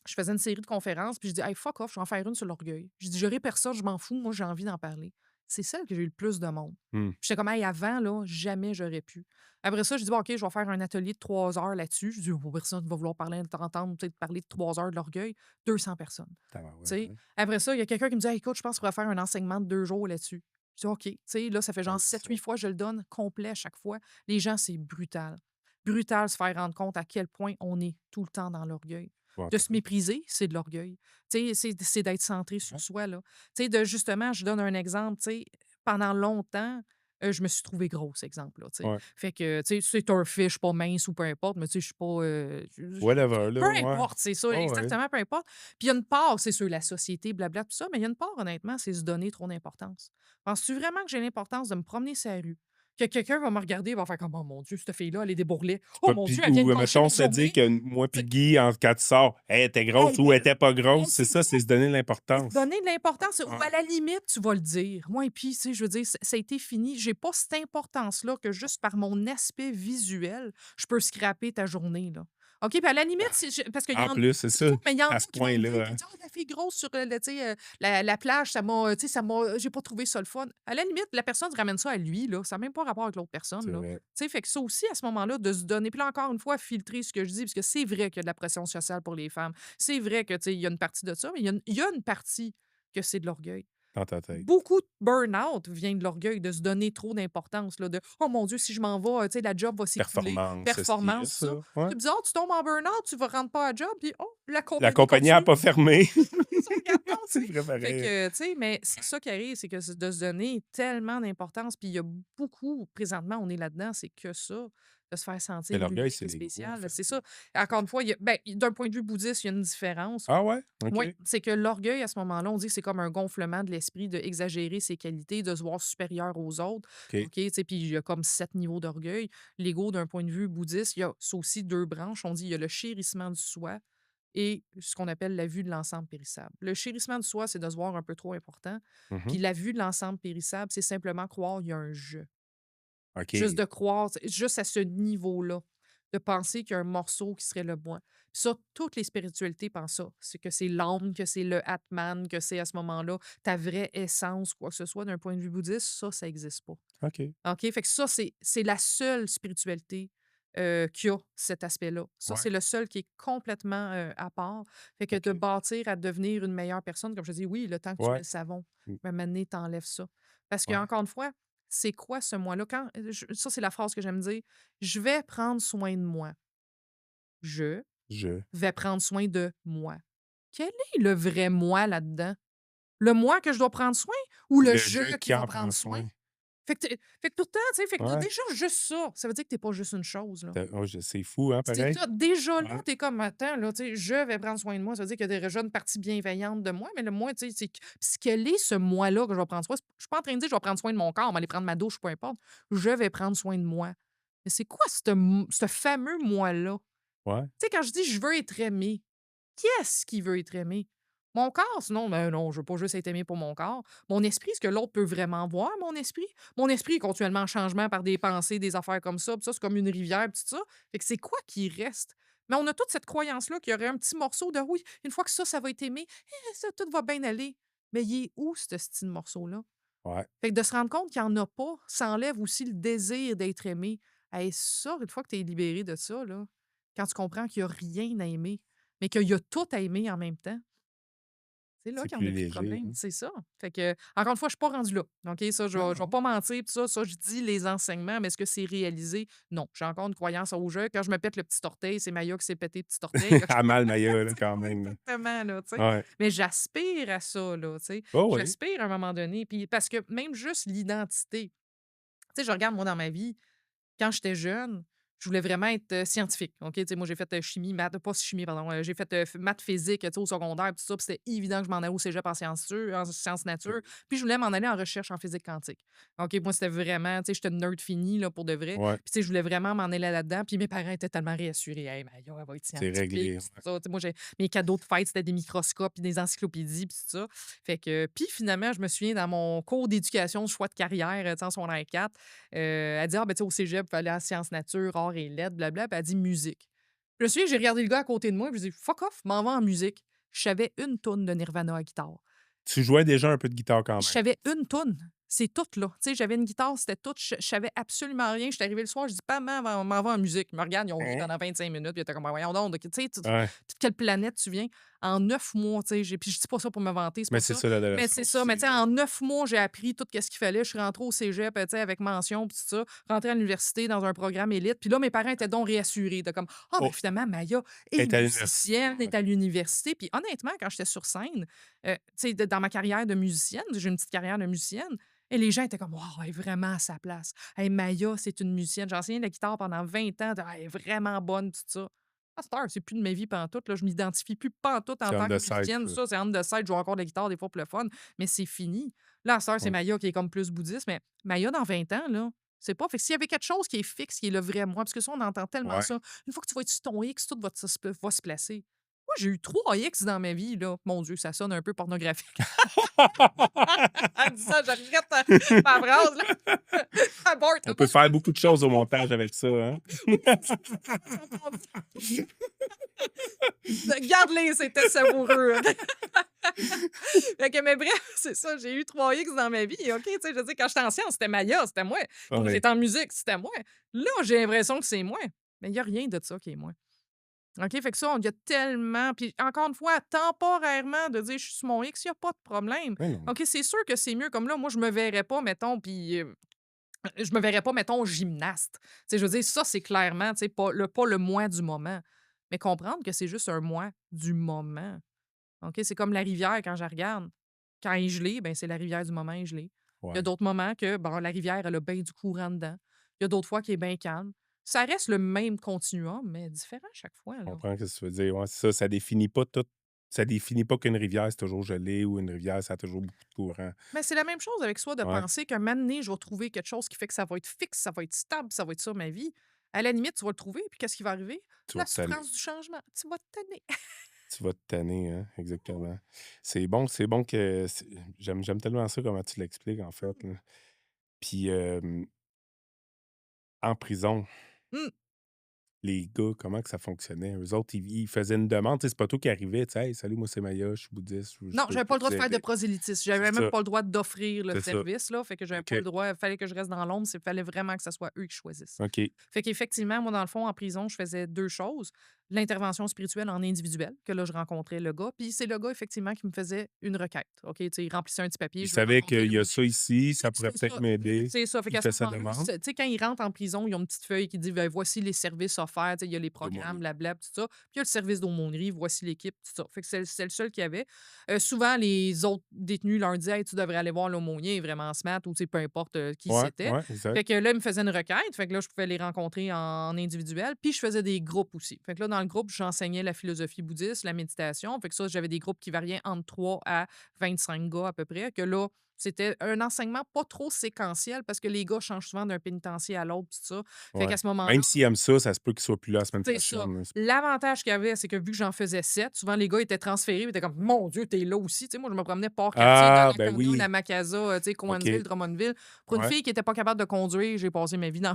Speaker 1: je faisais une série de conférences, puis je dis: «Hey, fuck off, je vais en faire une sur l'orgueil». Je dis: «J'aurai personne, je m'en fous, moi, j'ai envie d'en parler». C'est celle que j'ai eu le plus de monde.
Speaker 2: Mmh.
Speaker 1: J'étais comme: «Hey, avant, là, jamais j'aurais pu». Après ça, je dis: «Bon, OK, je vais faire un atelier de 3 heures là-dessus». Je dis: «Oh, personne va vouloir parler, t'entendre, tu sais, parler de 3 heures de l'orgueil». 200 personnes. Tu
Speaker 2: Tabarouette,
Speaker 1: sais?
Speaker 2: hein.
Speaker 1: Après ça, il y a quelqu'un qui me dit: «Hey, écoute, je pense qu'on pourrait faire un enseignement de 2 jours là-dessus». Je dis: «OK». Tu sais, là, ça fait genre
Speaker 2: Hey,
Speaker 1: 7-8
Speaker 2: ça
Speaker 1: fois que je le donne complet à chaque fois. Les gens, c'est brutal. Brutal se faire rendre compte à quel point on est tout le temps dans l'orgueil. De se
Speaker 2: épouvantable.
Speaker 1: mépriser, c'est de l'orgueil. Tu sais, c'est d'être centré sur
Speaker 2: Ouais.
Speaker 1: soi, là. Tu sais, de justement, je donne un exemple, tu sais, pendant longtemps, je me suis trouvée grosse, exemple, là, tu sais.
Speaker 2: Ouais.
Speaker 1: Fait que, tu sais, c'est un fait, je suis pas mince ou peu importe, mais tu sais, je suis pas,
Speaker 2: Whatever, là,
Speaker 1: peu
Speaker 2: ouais.
Speaker 1: importe, c'est ça,
Speaker 2: Ouais, ouais.
Speaker 1: exactement, peu importe. Puis il y a une part, c'est sûr, la société, blabla, tout ça, mais il y a une part, honnêtement, c'est se donner trop d'importance. Penses-tu vraiment que j'ai l'importance de me promener sur la rue, que quelqu'un va me regarder et va faire comme: «Oh mon Dieu, cette fille-là, elle est débourrelée. Oh
Speaker 2: Pas
Speaker 1: mon
Speaker 2: puis
Speaker 1: Dieu, elle vient de
Speaker 2: ou
Speaker 1: passer
Speaker 2: mettons
Speaker 1: une
Speaker 2: se dire
Speaker 1: journée».
Speaker 2: que moi
Speaker 1: Tu
Speaker 2: puis Guy, quand tu sors: «Hey, elle était grosse»
Speaker 1: hey,
Speaker 2: ou «Elle
Speaker 1: ben,
Speaker 2: était pas grosse», c'est
Speaker 1: c'est
Speaker 2: ça,
Speaker 1: ça!
Speaker 2: c'est se donner de
Speaker 1: C'est se
Speaker 2: l'importance.
Speaker 1: donner de l'importance ou
Speaker 2: Ouais.
Speaker 1: à la limite, tu vas le dire. Moi et puis, tu sais, je veux dire, ça a été fini. J'ai pas cette importance-là que juste par mon aspect visuel, je peux scraper ta journée, là. OK, puis à la limite, parce qu'il y
Speaker 2: En
Speaker 1: en
Speaker 2: plus, c'est ça,
Speaker 1: mais il y en a
Speaker 2: à ce
Speaker 1: qui vont me dire,
Speaker 2: point-là,
Speaker 1: qui
Speaker 2: hein.
Speaker 1: disent: «Ah, la fille grosse sur, tu sais, la plage, ça m'a, tu sais, ça m'a j'ai pas trouvé ça le fun». À la limite, la personne ramène ça à lui, là, ça a même pas rapport avec l'autre personne,
Speaker 2: C'est
Speaker 1: là.
Speaker 2: vrai.
Speaker 1: Tu sais, fait que ça aussi, à ce moment-là, de se donner puis là, encore une fois, filtrer ce que je dis, parce que c'est vrai qu'il y a de la pression sociale pour les femmes. C'est vrai que, tu sais, il y a une partie de ça, mais il y a une partie que c'est de l'orgueil.
Speaker 2: Dans ta tête.
Speaker 1: Beaucoup de burn-out vient de l'orgueil, de se donner trop d'importance, là, de «Oh mon Dieu, si je m'en vais, tu sais, la job va s'écrouler».
Speaker 2: Performance, ceci,
Speaker 1: Performance, tout ça.
Speaker 2: ça, ouais.
Speaker 1: C'est bizarre, tu tombes en burn-out, tu ne rentres pas à job, puis oh, la
Speaker 2: La
Speaker 1: compagnie
Speaker 2: compagnie a
Speaker 1: continue.
Speaker 2: pas fermé.
Speaker 1: Ils se regardent pas, tu
Speaker 2: C'est
Speaker 1: sais.
Speaker 2: vrai
Speaker 1: Fait
Speaker 2: pareil.
Speaker 1: que, tu sais, mais c'est ça qui arrive, c'est que de se donner tellement d'importance, puis il y a beaucoup, présentement, on est là-dedans, c'est que ça, de se faire
Speaker 2: Mais
Speaker 1: sentir
Speaker 2: l'orgueil,
Speaker 1: unique
Speaker 2: c'est
Speaker 1: et
Speaker 2: l'ego, en
Speaker 1: spécial.
Speaker 2: fait.
Speaker 1: C'est ça. Encore une fois, d'un point de vue bouddhiste, il y a une différence.
Speaker 2: Ah ouais?
Speaker 1: Oui,
Speaker 2: OK.
Speaker 1: c'est que l'orgueil, à ce moment-là, on dit que c'est comme un gonflement de l'esprit, d'exagérer ses qualités, de se voir supérieur aux autres.
Speaker 2: OK.
Speaker 1: OK, tu sais, puis il y a comme 7 niveaux d'orgueil. L'ego, d'un point de vue bouddhiste, il y a ça aussi 2 branches. On dit il y a le chérissement du soi et ce qu'on appelle la vue de l'ensemble périssable. Le chérissement du soi, c'est de se voir un peu trop important. Puis
Speaker 2: Mmh.
Speaker 1: la vue de l'ensemble périssable, c'est simplement croire qu'il y a un je. Juste
Speaker 2: OK.
Speaker 1: de croire, juste à ce niveau-là, de penser qu'il y a un morceau qui serait le moi. Puis ça, toutes les spiritualités pensent ça. C'est que c'est l'âme, que c'est le Atman, que c'est à ce moment-là ta vraie essence, quoi que ce soit, d'un point de vue bouddhiste, ça n'existe pas.
Speaker 2: OK.
Speaker 1: OK? Fait que ça, c'est la seule spiritualité qui a cet aspect-là. Ça,
Speaker 2: Ouais.
Speaker 1: c'est le seul qui est complètement à part. Fait que de
Speaker 2: OK.
Speaker 1: bâtir à devenir une meilleure personne, comme je dis, oui, le temps que tu mets
Speaker 2: Ouais.
Speaker 1: le savon,
Speaker 2: Mmh.
Speaker 1: mais maintenant, t'enlèves ça. Parce
Speaker 2: Ouais.
Speaker 1: qu'encore une fois, c'est quoi ce moi-là? Ça, c'est la phrase que j'aime dire. Je vais prendre soin de moi. Je
Speaker 2: Je.
Speaker 1: vais prendre soin de moi. Quel est le vrai moi là-dedans? Le moi que je dois prendre soin ou le
Speaker 2: Le
Speaker 1: je
Speaker 2: je
Speaker 1: qui
Speaker 2: qui
Speaker 1: va
Speaker 2: en prend
Speaker 1: prendre soin?
Speaker 2: soin.
Speaker 1: Fait que pourtant, tu sais, fait que
Speaker 2: Ouais.
Speaker 1: déjà, juste ça veut dire que t'es pas juste une chose, là.
Speaker 2: Oh, c'est fou, hein,
Speaker 1: C'est
Speaker 2: pareil?
Speaker 1: ça, déjà là,
Speaker 2: Ouais.
Speaker 1: tu comme: «Attends, là, tu sais, je vais prendre soin de moi», ça veut dire qu'il y a déjà une partie bienveillante de moi, mais le moi, tu sais, c'est quel est ce moi-là que je vais prendre soin? Je suis pas en train de dire: «Je vais prendre soin de mon corps, aller prendre ma douche, peu importe». Je vais prendre soin de moi. Mais c'est quoi ce fameux moi-là?
Speaker 2: Ouais.
Speaker 1: Tu sais, quand je dis: «Je veux être aimé», qui est-ce qui veut être aimé? Mon corps? Sinon, ben non, je veux pas juste être aimé pour mon corps. Mon esprit, est-ce que l'autre peut vraiment voir mon esprit? Mon esprit est continuellement en changement par des pensées, des affaires comme ça, puis ça, c'est comme une rivière, puis tout ça. Fait que c'est quoi qui reste? Mais on a toute cette croyance-là qu'il y aurait un petit morceau de oui, une fois que ça va être aimé, ça, tout va bien aller. Mais il est où, ce petit morceau-là?
Speaker 2: Ouais.
Speaker 1: Fait que de se rendre compte qu'il n'y en a pas, ça enlève aussi le désir d'être aimé. Et ça, une fois que tu es libéré de ça, là, quand tu comprends qu'il n'y a rien à aimer, mais qu'il y a tout à aimer en même temps, c'est là
Speaker 2: C'est
Speaker 1: qu'il y en
Speaker 2: plus
Speaker 1: a plus de
Speaker 2: léger,
Speaker 1: problème.
Speaker 2: hein?
Speaker 1: C'est ça. Fait que, encore une fois, je suis pas rendue là. OK? Ça,
Speaker 2: Non,
Speaker 1: je vais
Speaker 2: non.
Speaker 1: pas mentir, puis ça, je dis les enseignements, mais est-ce que c'est réalisé? Non. J'ai encore une croyance au jeu. Quand je me pète le petit orteil, c'est Maya qui s'est pété le petit orteil.
Speaker 2: À mal, Maya, là, quand même, là.
Speaker 1: Exactement, là, tu sais.
Speaker 2: Ouais.
Speaker 1: Mais j'aspire à ça, là, tu sais.
Speaker 2: Oh oui.
Speaker 1: J'aspire à un moment donné. Puis parce que même juste l'identité, tu sais, je regarde, moi, dans ma vie, quand j'étais jeune, je voulais vraiment être, scientifique, OK? Tu sais, moi, j'ai fait, chimie, maths pas chimie, pardon, j'ai fait, maths physique, tu sais, au secondaire, puis tout ça, puis c'était évident que je m'en allais au cégep en sciences nature, puis je voulais m'en aller en recherche en physique quantique. OK, moi, c'était vraiment, tu sais, j'étais une nerd finie, là, pour de vrai,
Speaker 2: Ouais.
Speaker 1: puis tu sais, je voulais vraiment m'en aller là-dedans, puis mes parents étaient tellement réassurés: «Hey, Maïa, elle va être
Speaker 2: C'est
Speaker 1: scientifique»,
Speaker 2: réglé,
Speaker 1: puis tout
Speaker 2: ouais.
Speaker 1: ça. Tu sais, moi, mes cadeaux de fête, c'était des microscopes, puis des encyclopédies, puis tout ça. Fait que puis finalement, je me souviens dans mon cours d'éducation, choix de carrière, tu sais, en secondaire 4, elle dit: «Ah, ben, tu sais, au cégep, il fallait en sciences nature, arts et lettres, blabla». Puis elle dit: «Musique». Je me souviens, j'ai regardé le gars à côté de moi, puis j'ai dit: «Fuck off, m'en vais en musique». Je savais une toune de Nirvana à guitare.
Speaker 2: Tu jouais déjà un peu de guitare quand
Speaker 1: Je
Speaker 2: même?
Speaker 1: savais une toune. C'est tout, là. Tu sais, j'avais une guitare, c'était tout. Je savais absolument rien. J'étais arrivée le soir, je dis: «Pas m'en va en musique». Ils me regardent, ils ont ri
Speaker 2: Hein?
Speaker 1: pendant 25 minutes, puis ils étaient comme: «Ben, voyons donc, tu sais,
Speaker 2: Ouais.
Speaker 1: de quelle planète tu viens?» En 9 mois, tu sais, puis je dis pas ça pour me vanter, c'est
Speaker 2: Mais
Speaker 1: pas
Speaker 2: c'est
Speaker 1: ça.
Speaker 2: ça
Speaker 1: Mais c'est
Speaker 2: l'adolescence
Speaker 1: ça, mais
Speaker 2: aussi,
Speaker 1: tu sais,
Speaker 2: là.
Speaker 1: en 9 mois, j'ai appris tout ce qu'il fallait. Je suis rentrée au cégep, tu sais, avec mention, puis tout ça. Rentrée à l'université dans un programme élite. Puis là, mes parents étaient donc réassurés, de comme: «Ah, ben
Speaker 2: Oh,
Speaker 1: finalement, Maya est
Speaker 2: elle est à l'université,
Speaker 1: musicienne,
Speaker 2: ouais.
Speaker 1: est à l'université». Puis honnêtement, quand j'étais sur scène, tu sais, dans ma carrière de musicienne, j'ai une petite carrière de musicienne, et les gens étaient comme: «Wow, elle est vraiment à sa place. Hey, Maya, c'est une musicienne». J'ai enseigné la guitare pendant 20 ans. Elle est vraiment bonne, tout ça. À cette heure, c'est plus de ma vie pantoute, là. Je m'identifie plus pantoute en
Speaker 2: C'est on
Speaker 1: tant que
Speaker 2: the side,
Speaker 1: musicienne.
Speaker 2: ça.
Speaker 1: Ça, c'est on the side, je joue encore de la guitare des fois pour le fun, mais c'est fini. Là, à cette heure, c'est
Speaker 2: Ouais.
Speaker 1: Maya qui est comme plus bouddhiste, mais Maya, dans 20 ans, là, c'est pas. Fait que s'il y avait quelque chose qui est fixe, qui est le vrai moi, parce que ça, on entend tellement
Speaker 2: Ouais.
Speaker 1: ça. Une fois que tu vas être sur ton X, tout va se placer. Moi, j'ai eu 3 X dans ma vie, là. Mon Dieu, ça sonne un peu pornographique. En disant, je regrette ma phrase, là. Abort,
Speaker 2: On
Speaker 1: là.
Speaker 2: peut faire beaucoup de choses au montage avec ça, hein?
Speaker 1: Oui, c'est ça, j'ai entendu. Garde-les, c'était savoureux. Fait que, mais bref, c'est ça, j'ai eu 3X dans ma vie, OK? Tu sais, je veux dire, quand j'étais en sciences, c'était Maya, c'était moi. Quand
Speaker 2: Ouais.
Speaker 1: j'étais en musique, c'était moi. Là, j'ai l'impression que c'est moi, mais il y a rien de ça qui est moi. OK? Fait que ça, il y a tellement puis encore une fois, temporairement, de dire: «Je suis sur mon X», il y a pas de problème.
Speaker 2: Ouais, non.
Speaker 1: OK, c'est sûr que c'est mieux comme là, moi, je me verrais pas, mettons, puis, je me verrais pas, mettons, gymnaste. Tu sais, je veux dire, ça, c'est clairement, tu sais, pas le moi du moment, mais comprendre que c'est juste un moi du moment. OK? C'est comme la rivière quand je la regarde. Quand elle est gelée, ben, c'est la rivière du moment, elle est gelée. Il y a
Speaker 2: Ouais.
Speaker 1: d'autres moments que, bon, la rivière, elle a bien du courant dedans. Il y a d'autres fois qui est bien calme. Ça reste le même continuum, mais différent à chaque fois,
Speaker 2: Je
Speaker 1: là.
Speaker 2: comprends ce que tu veux dire. Ouais, c'est ça, ça définit pas qu'une rivière, c'est toujours gelé ou une rivière, ça a toujours beaucoup de courant.
Speaker 1: Mais c'est la même chose avec soi de
Speaker 2: Ouais,
Speaker 1: penser qu'un moment donné, je vais trouver quelque chose qui fait que ça va être fixe, ça va être stable, ça va être ça ma vie. À la limite, tu vas le trouver, puis qu'est-ce qui va arriver?
Speaker 2: tu vas
Speaker 1: La
Speaker 2: te tanner.
Speaker 1: souffrance du changement. Tu vas te tanner.
Speaker 2: Tu vas te tanner, hein, exactement. C'est bon que j'aime tellement ça comment tu l'expliques, en fait, là. Puis, en prison,
Speaker 1: Mmh.
Speaker 2: les gars, comment que ça fonctionnait? Eux autres, ils faisaient une demande, tu sais, c'est pas toi qui arrivais, tu sais: «Hey, salut, moi, c'est Maya, je suis bouddhiste, je
Speaker 1: Non,
Speaker 2: peux
Speaker 1: j'avais pas le droit de
Speaker 2: vous
Speaker 1: faire de
Speaker 2: aider».
Speaker 1: prosélytisme.
Speaker 2: C'est
Speaker 1: J'avais même
Speaker 2: ça,
Speaker 1: pas le droit d'offrir le
Speaker 2: c'est ça.
Speaker 1: service, là. Fait que j'avais pas
Speaker 2: OK,
Speaker 1: le droit. Il fallait que je reste dans l'ombre. Il fallait vraiment que ce soit eux qui choisissent.
Speaker 2: OK.
Speaker 1: Fait qu'effectivement, moi, dans le fond, en prison, je faisais 2 choses. L'intervention spirituelle en individuel, que là, je rencontrais le gars. Puis c'est le gars, effectivement, qui me faisait une requête. OK? Tu sais, il remplissait un petit papier,
Speaker 2: Il
Speaker 1: je veux
Speaker 2: savait
Speaker 1: rencontrer
Speaker 2: qu'il
Speaker 1: le
Speaker 2: y a
Speaker 1: monsieur.
Speaker 2: ça ici,
Speaker 1: Oui,
Speaker 2: ça pourrait
Speaker 1: c'est
Speaker 2: peut-être
Speaker 1: ça.
Speaker 2: m'aider.
Speaker 1: C'est ça. Fait
Speaker 2: Il
Speaker 1: qu'à ce
Speaker 2: fait sa
Speaker 1: moment-là,
Speaker 2: demande.
Speaker 1: tu sais, quand ils rentrent en prison, ils ont une petite feuille qui dit ben, voici les services offerts. Tu sais, il y a les programmes,
Speaker 2: D'aumônier.
Speaker 1: blabla, tout ça. Puis il y a le service d'aumônerie, voici l'équipe, tout ça. Fait que c'est le seul qu'il y avait. Souvent, les autres détenus leur disaient hey, tu devrais aller voir l'aumônier, il est vraiment smart, ou tu sais, peu importe qui
Speaker 2: Ouais,
Speaker 1: c'était.
Speaker 2: ouais, exact.
Speaker 1: Fait que là, il me faisait une requête. Fait que là, je pouvais les rencontrer en individuel. Puis je faisais des groupes aussi. Fait que là, dans le groupe, j'enseignais la philosophie bouddhiste, la méditation. Fait que ça, j'avais des groupes qui variaient entre 3 à 25 gars à peu près. Que là, c'était un enseignement pas trop séquentiel parce que les gars changent souvent d'un pénitencier à l'autre, tout ça. Fait
Speaker 2: Ouais.
Speaker 1: qu'à ce moment-là,
Speaker 2: Même s'il aime ça se peut qu'il soit plus là la semaine
Speaker 1: c'est ça.
Speaker 2: prochaine, là.
Speaker 1: L'avantage qu'il y avait, c'est que vu que j'en faisais 7, souvent les gars étaient transférés, ils étaient comme «Mon Dieu, t'es là aussi». Tu sais, moi, je me promenais Port-Cartier,
Speaker 2: Ah, ben
Speaker 1: Donnacona,
Speaker 2: oui.
Speaker 1: Namakaza, tu sais, Cowansville,
Speaker 2: OK.
Speaker 1: Drummondville. Pour une
Speaker 2: Ouais.
Speaker 1: fille qui était pas capable de conduire, j'ai passé ma vie dans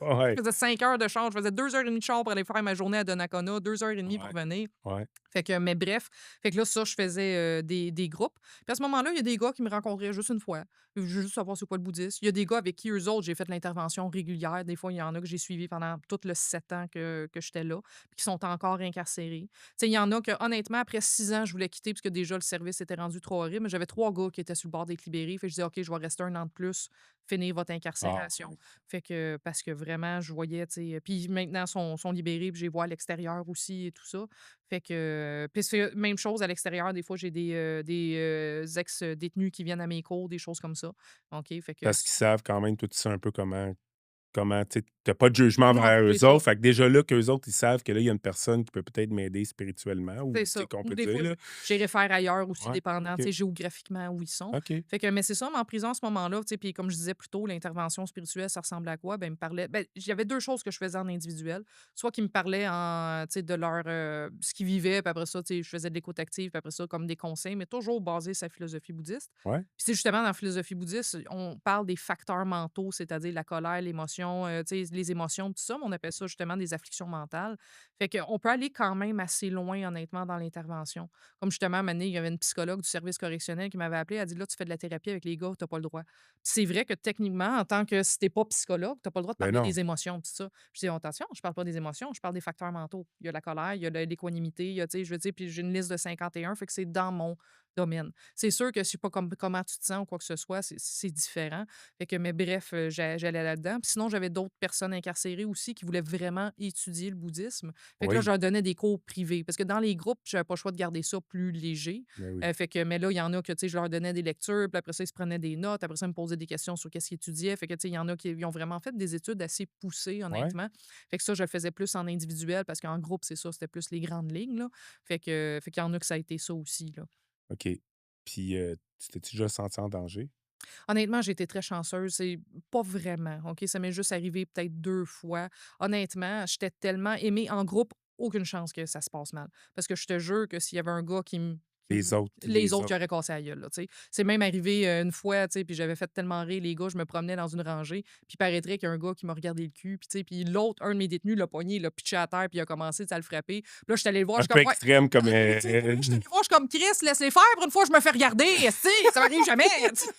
Speaker 2: Ouais.
Speaker 1: je faisais 5 heures de char, je faisais 2 heures et demie de char pour aller faire ma journée à Donnacona, 2 heures et demie pour
Speaker 2: Ouais.
Speaker 1: venir.
Speaker 2: Ouais.
Speaker 1: Fait que, mais bref, fait que là, ça, je faisais des groupes. Puis à ce moment-là, il y a des gars qui me rencontraient juste une fois. Je veux juste savoir c'est quoi le bouddhisme. Il y a des gars avec qui, eux autres, j'ai fait l'intervention régulière. Des fois, il y en a que j'ai suivi pendant tout le 7 ans que j'étais là, puis qui sont encore incarcérés. Tu sais, il y en a que, honnêtement, après 6 ans, je voulais quitter parce que déjà, le service était rendu trop horrible. Mais j'avais 3 gars qui étaient sur le bord d'être libérés. Fait que je disais, OK, je vais rester un an de plus, finir votre
Speaker 2: Ah,
Speaker 1: incarcération.
Speaker 2: ouais.
Speaker 1: Fait que, parce que vraiment, je voyais, tu sais, puis maintenant, sont libérés, puis je les vois à l'extérieur aussi et tout ça. Fait que puis c'est même chose à l'extérieur, des fois, j'ai des ex-détenus qui viennent à mes cours, des choses comme ça. OK, fait que
Speaker 2: Parce qu'ils savent quand même, toi, tu sais un peu comment tu sais, pas de jugement
Speaker 1: non,
Speaker 2: envers
Speaker 1: c'est
Speaker 2: eux
Speaker 1: ça.
Speaker 2: autres. Fait que déjà là, qu'eux autres, ils savent que là, il y a une personne qui peut peut-être m'aider spirituellement ou,
Speaker 1: C'est
Speaker 2: tu sais,
Speaker 1: ça.
Speaker 2: qu'on
Speaker 1: Ou
Speaker 2: peut
Speaker 1: des
Speaker 2: dire,
Speaker 1: fois,
Speaker 2: là.
Speaker 1: je les réfère ailleurs aussi,
Speaker 2: Ouais.
Speaker 1: dépendant, tu
Speaker 2: OK.
Speaker 1: sais, géographiquement où ils sont.
Speaker 2: OK.
Speaker 1: Fait que mais c'est ça, mais en prison, à ce moment-là, tu sais, puis comme je disais plus tôt, l'intervention spirituelle, ça ressemblait à quoi? Ben, ils me parlaient ben, il y avait 2 choses que je faisais en individuel. Soit qu'ils me parlaient en tu sais, de leur, ce qu'ils vivaient, puis après ça, tu sais, je faisais de l'écoute active, puis après ça, comme des conseils, mais toujours basé sur la philosophie bouddhiste.
Speaker 2: Ouais.
Speaker 1: Puis c'est justement dans la philosophie bouddhiste, on parle des facteurs mentaux, c'est-à-dire la colère, l'émotion, tu sais, les émotions, tout ça, mais on appelle ça justement des afflictions mentales. Fait qu'on peut aller quand même assez loin, honnêtement, dans l'intervention. Comme justement, à un moment donné, il y avait une psychologue du service correctionnel qui m'avait appelé. Elle a dit là, tu fais de la thérapie avec les gars, tu n'as pas le droit. Puis c'est vrai que techniquement, en tant que si t'es pas psychologue, tu n'as pas le droit de
Speaker 2: Ben
Speaker 1: parler
Speaker 2: non.
Speaker 1: des émotions, tout ça. Je dis attention, je parle pas des émotions, je parle des facteurs mentaux. Il y a la colère, il y a l'équanimité, il y a, tu sais, je veux dire, puis j'ai une liste de 51, fait que c'est dans mon domaine. C'est sûr que je sais pas comment tu te sens ou quoi que ce soit, c'est différent. Fait que, mais bref, j'allais là-dedans. Puis sinon, j'avais d'autres personnes incarcérées aussi qui voulaient vraiment étudier le bouddhisme. Fait que là, je
Speaker 2: Oui.
Speaker 1: leur donnais des cours privés. Parce que dans les groupes, j'avais pas le choix de garder ça plus léger.
Speaker 2: Ben oui.
Speaker 1: Fait que, mais là, il y en a que, tu sais, je leur donnais des lectures, puis après ça, ils se prenaient des notes. Après ça, ils me posaient des questions sur qu'est-ce qu'ils étudiaient. Fait que, tu sais, il y en a qui ils ont vraiment fait des études assez poussées,
Speaker 2: Ouais.
Speaker 1: honnêtement. Fait que ça, je le faisais plus en individuel parce qu'en groupe, c'est ça, c'était plus les grandes lignes, là. Fait qu'il y en a que ça a été ça aussi, là.
Speaker 2: OK. Puis, tu t'es-tu déjà senti en danger?
Speaker 1: Honnêtement, j'ai été très chanceuse. C'est pas vraiment, OK? Ça m'est juste arrivé peut-être 2 fois. Honnêtement, j'étais tellement aimée en groupe, aucune chance que ça se passe mal. Parce que je te jure que s'il y avait un gars
Speaker 2: Les autres,
Speaker 1: Les
Speaker 2: les
Speaker 1: autres qui
Speaker 2: autres.
Speaker 1: auraient cassé la gueule, là, tu sais. C'est même arrivé, une fois, tu sais, puis j'avais fait tellement rire les gars, je me promenais dans une rangée, puis il paraîtrait qu'il y a un gars qui m'a regardé le cul, puis tu sais, puis l'autre, un de mes détenus l'a pogné, il l'a pitché à terre, puis il a commencé, tu sais, à le frapper. Puis là, j'étais allée le voir,
Speaker 2: Un
Speaker 1: je suis
Speaker 2: peu
Speaker 1: comme: «Ouais».
Speaker 2: extrême comme,
Speaker 1: Tu sais, puis là, j'étais allée le voir, je suis comme: «Chris, laisse-les faire, pour une fois, je me fais regarder, esti, ça m'arrive jamais», tu sais.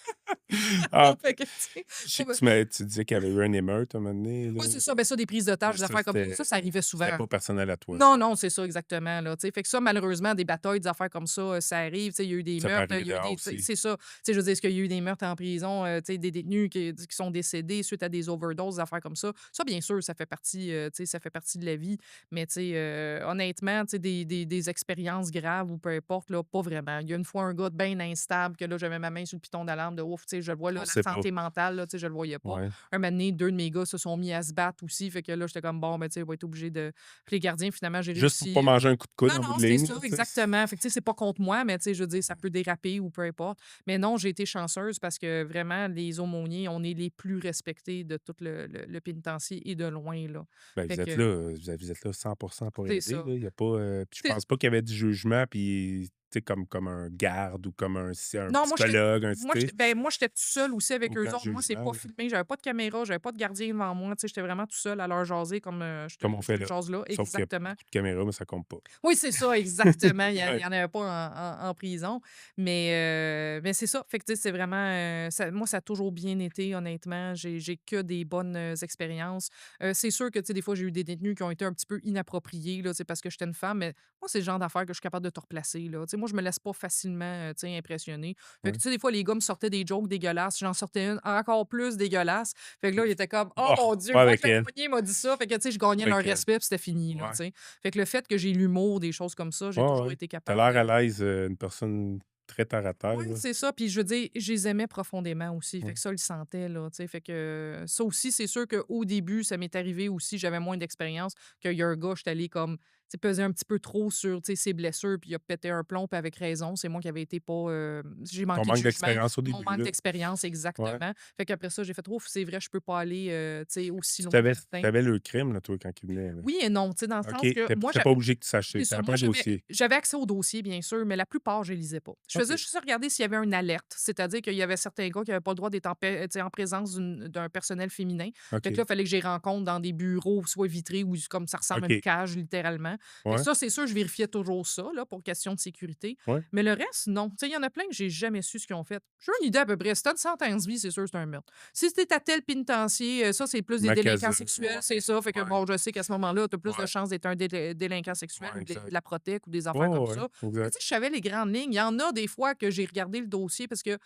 Speaker 2: Ah,
Speaker 1: Fait que, tu sais,
Speaker 2: je sais que tu disais qu'il y avait eu une émeute à un moment donné, là.
Speaker 1: ouais, c'est ça, ben ça, des prises d'otages,
Speaker 2: Mais
Speaker 1: des
Speaker 2: ça,
Speaker 1: affaires comme
Speaker 2: c'était
Speaker 1: ça arrivait souvent.
Speaker 2: pas personnel à toi, ça.
Speaker 1: Non, non, c'est ça, exactement, là, tu sais. Fait que ça, malheureusement, des batailles, des affaires comme ça, ça arrive. Tu sais, il y a eu des
Speaker 2: Ça peut
Speaker 1: meurtres,
Speaker 2: arriver
Speaker 1: il y a eu
Speaker 2: dehors
Speaker 1: des
Speaker 2: aussi.
Speaker 1: c'est ça. Tu sais, je veux dire, est-ce qu'il y a eu des meurtres en prison, tu sais, des détenus qui sont décédés suite à des overdoses, des affaires comme ça. Ça, bien sûr, ça fait partie, tu sais, ça fait partie de la vie. Mais tu sais, honnêtement, tu sais, des expériences graves ou peu importe, là, pas vraiment. Il y a une fois un gars bien instable que là, j'avais ma main sur le piton d'alarme de ouf, tu sais, je le vois, là,
Speaker 2: On
Speaker 1: la
Speaker 2: sait pas.
Speaker 1: santé mentale, là, tu sais, je le voyais pas.
Speaker 2: Ouais.
Speaker 1: Un moment donné, 2 de mes gars se sont mis à se battre aussi, fait que là, j'étais comme: «Bon, ben, tu sais, il va être obligé de». Puis les gardiens, finalement, j'ai
Speaker 2: Juste pour pas
Speaker 1: réussi.
Speaker 2: manger un coup de coude
Speaker 1: Non,
Speaker 2: en bout
Speaker 1: non,
Speaker 2: de
Speaker 1: c'est
Speaker 2: ligne,
Speaker 1: ça,
Speaker 2: là, tu sais?
Speaker 1: exactement. Fait que, tu sais, c'est pas contre moi, mais tu sais, je veux dire, ça peut déraper ou peu importe. Mais non, j'ai été chanceuse parce que vraiment, les aumôniers, on est les plus respectés de tout le pénitencier et de loin, là.
Speaker 2: Ben,
Speaker 1: Fait
Speaker 2: vous êtes
Speaker 1: que
Speaker 2: là, vous êtes là 100 pour
Speaker 1: c'est
Speaker 2: aider,
Speaker 1: ça.
Speaker 2: là. Il y a pas, puis je
Speaker 1: C'est
Speaker 2: pense pas qu'il y avait du jugement puis, tu sais, comme un garde ou comme un
Speaker 1: Non,
Speaker 2: psychologue, un tu sais?
Speaker 1: moi, j'étais tout seul aussi avec eux
Speaker 2: Aucun
Speaker 1: autres. Moi, c'est
Speaker 2: jugement,
Speaker 1: pas
Speaker 2: là,
Speaker 1: filmé, j'avais pas de caméra, j'avais pas de gardien devant moi, tu sais, j'étais vraiment tout seul à leur jaser comme,
Speaker 2: comme on
Speaker 1: je
Speaker 2: fait
Speaker 1: te
Speaker 2: là.
Speaker 1: jase là.
Speaker 2: Sauf qu'il y a
Speaker 1: Exactement.
Speaker 2: beaucoup de caméras, mais ça compte pas.
Speaker 1: Oui, c'est ça, exactement. Il
Speaker 2: Ouais.
Speaker 1: y en avait pas en prison. Mais c'est ça. Fait que, tu sais, c'est vraiment, moi, ça a toujours bien été, honnêtement. J'ai que des bonnes expériences. C'est sûr que, tu sais, des fois, j'ai eu des détenus qui ont été un petit peu inappropriés, là, tu sais, parce que j'étais une femme. Mais moi, c'est le genre d'affaires que je suis capable de te replacer, là. Tu sais, moi, je me laisse pas facilement, tu sais, impressionner. Fait que,
Speaker 2: Ouais.
Speaker 1: tu sais, des fois, les gars me sortaient des jokes dégueulasses. J'en sortais une encore plus dégueulasse. Fait que là, ils étaient comme: «Oh
Speaker 2: Oh,
Speaker 1: mon Dieu,
Speaker 2: pas
Speaker 1: moi,
Speaker 2: avec
Speaker 1: que le
Speaker 2: elle,
Speaker 1: premier m'a dit ça». Fait que, tu sais, je gagnais
Speaker 2: pas
Speaker 1: leur
Speaker 2: avec elle.
Speaker 1: respect, puis c'était fini, là, tu
Speaker 2: Ouais.
Speaker 1: sais. Fait que le fait que j'ai l'humour, des choses comme ça, j'ai
Speaker 2: Ouais,
Speaker 1: toujours
Speaker 2: ouais.
Speaker 1: été
Speaker 2: Tu as
Speaker 1: capable
Speaker 2: l'air
Speaker 1: de.
Speaker 2: à l'aise, une personne très terre à terre,
Speaker 1: Oui,
Speaker 2: là.
Speaker 1: c'est ça. Puis je veux dire, je les aimais profondément aussi. Fait
Speaker 2: Ouais.
Speaker 1: que ça, ils le sentaient, là, tu sais. Fait que ça aussi, c'est sûr qu'au début, ça m'est arrivé aussi, j'avais moins d'expérience, qu'il y a un gars, j'étais allé comme, tu sais, peser un petit peu trop sur, tu sais, ses blessures, puis il a pété un plomb, puis avec raison. C'est moi qui avais été pas. J'ai
Speaker 2: Ton
Speaker 1: manqué de
Speaker 2: manque
Speaker 1: jugement.
Speaker 2: d'expérience au
Speaker 1: Mon
Speaker 2: début,
Speaker 1: manque
Speaker 2: là.
Speaker 1: d'expérience,
Speaker 2: Ouais.
Speaker 1: exactement. Fait qu'après ça, j'ai fait, oh, c'est vrai, je peux pas aller, tu sais, aussi
Speaker 2: Tu
Speaker 1: loin que
Speaker 2: savais tu
Speaker 1: certains.
Speaker 2: savais le crime, là, toi, quand il venait, là?
Speaker 1: Oui et non, tu sais, dans le
Speaker 2: OK.
Speaker 1: sens que moi,
Speaker 2: Tu pas obligé que tu saches ça.
Speaker 1: c'est
Speaker 2: Tu
Speaker 1: ça.
Speaker 2: pas
Speaker 1: Moi,
Speaker 2: un
Speaker 1: j'avais
Speaker 2: dossier.
Speaker 1: j'avais accès aux dossiers, bien sûr, mais la plupart, je les lisais pas. Je faisais
Speaker 2: OK.
Speaker 1: juste regarder s'il y avait une alerte, c'est-à-dire qu'il y avait certains gars qui n'avaient pas le droit d'être tu sais, en présence d'un personnel féminin. Fait que là,
Speaker 2: OK.
Speaker 1: il fallait que j'y rencontre dans des bureaux, soit vitrés ou comme ça ressemble à une
Speaker 2: OK.
Speaker 1: cage, littéralement. Fait que
Speaker 2: Ouais.
Speaker 1: ça, c'est sûr, je vérifiais toujours ça, là, pour question de sécurité.
Speaker 2: Ouais.
Speaker 1: Mais le reste, non. Tu sais, il y en a plein que j'ai jamais su ce qu'ils ont fait. J'ai une idée à peu près. Si t'as une sentence vie, c'est sûr que c'est un meurtre. Si c'était à tel pénitencier, ça, c'est plus des délinquants
Speaker 2: Macazeux,
Speaker 1: sexuels,
Speaker 2: ouais.
Speaker 1: c'est ça. Fait que
Speaker 2: Ouais.
Speaker 1: bon, je sais qu'à ce moment-là, tu as plus de
Speaker 2: Ouais.
Speaker 1: chances d'être un délinquant sexuel
Speaker 2: Ouais,
Speaker 1: ou de
Speaker 2: exact.
Speaker 1: la protèque ou des
Speaker 2: Ouais,
Speaker 1: affaires comme
Speaker 2: ouais, ouais,
Speaker 1: ça. Mais tu
Speaker 2: exact.
Speaker 1: sais, je savais les grandes lignes. Il y en a des fois que j'ai regardé le dossier parce que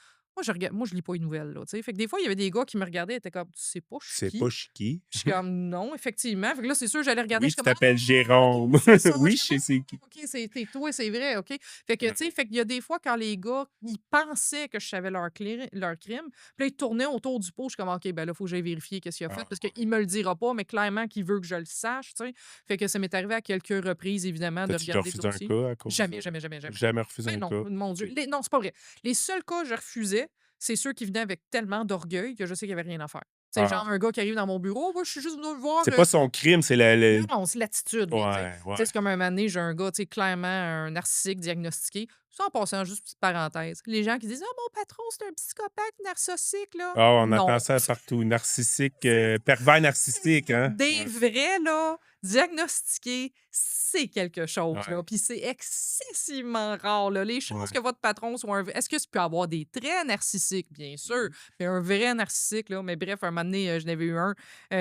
Speaker 1: moi, je lis pas les nouvelles, là, tu sais. Fait que des fois, il y avait des gars qui me regardaient et étaient comme: «Tu sais pas je suis
Speaker 2: C'est pas
Speaker 1: qui?»
Speaker 2: chiqui.
Speaker 1: Je suis comme: «Non, effectivement». Fait que là, c'est sûr, j'allais regarder,
Speaker 2: Oui,
Speaker 1: je
Speaker 2: tu
Speaker 1: suis comme:
Speaker 2: t'appelles
Speaker 1: «Ah, OK,
Speaker 2: Jérôme.
Speaker 1: c'est ça».
Speaker 2: Oui,
Speaker 1: Je
Speaker 2: je
Speaker 1: suis
Speaker 2: sais
Speaker 1: comme:
Speaker 2: c'est qui.
Speaker 1: «Ah, OK, c'est toi, c'est vrai, OK». Fait que, tu
Speaker 2: Ouais.
Speaker 1: sais, fait qu'il y a des fois quand les gars, ils pensaient que je savais leur crime, puis là, ils tournaient autour du pot. Je suis comme: «OK, ben là, faut que j'aille vérifier qu'est-ce qu'il a fait
Speaker 2: Ah
Speaker 1: parce
Speaker 2: ouais.
Speaker 1: qu'il me le dira pas, mais clairement qu'il veut que je le sache», tu sais. Fait que ça m'est arrivé à quelques reprises, évidemment, de
Speaker 2: T'as-tu déjà
Speaker 1: regarder le
Speaker 2: refusé un
Speaker 1: dossier.
Speaker 2: cas à cause de ça?
Speaker 1: Jamais, jamais, jamais, jamais.
Speaker 2: Jamais refusé
Speaker 1: Ben
Speaker 2: un
Speaker 1: non,
Speaker 2: cas?
Speaker 1: mon Dieu.
Speaker 2: OK.
Speaker 1: Non, c'est pas vrai. Les seuls cas que je refusais, c'est ceux qui venaient avec tellement d'orgueil que je sais qu'il y avait rien à faire. C'est genre
Speaker 2: Ah.
Speaker 1: un gars qui arrive dans mon bureau: «Moi, je suis juste venu voir,
Speaker 2: C'est pas son crime, c'est la
Speaker 1: non,
Speaker 2: le
Speaker 1: non, c'est l'attitude, là, tu sais.
Speaker 2: ouais,
Speaker 1: Tu
Speaker 2: ouais.
Speaker 1: sais, c'est comme un moment donné, j'ai un gars, tu sais, clairement un narcissique diagnostiqué. Ça, en passant, juste petite parenthèse, les gens qui disent: «Ah, mon patron, c'est un psychopathe narcissique, là».
Speaker 2: Ah, on
Speaker 1: Non.
Speaker 2: entend ça partout. Narcissique, pervers narcissique, hein?
Speaker 1: Des
Speaker 2: Ouais.
Speaker 1: vrais, là, diagnostiqués, c'est quelque chose,
Speaker 2: Ouais,
Speaker 1: là. Puis c'est excessivement rare, là. Les chances
Speaker 2: ouais.
Speaker 1: que votre patron soit un est-ce que tu peux avoir des traits narcissiques? Bien sûr, mais un vrai narcissique, là. Mais bref, un moment donné, j'en avais eu un,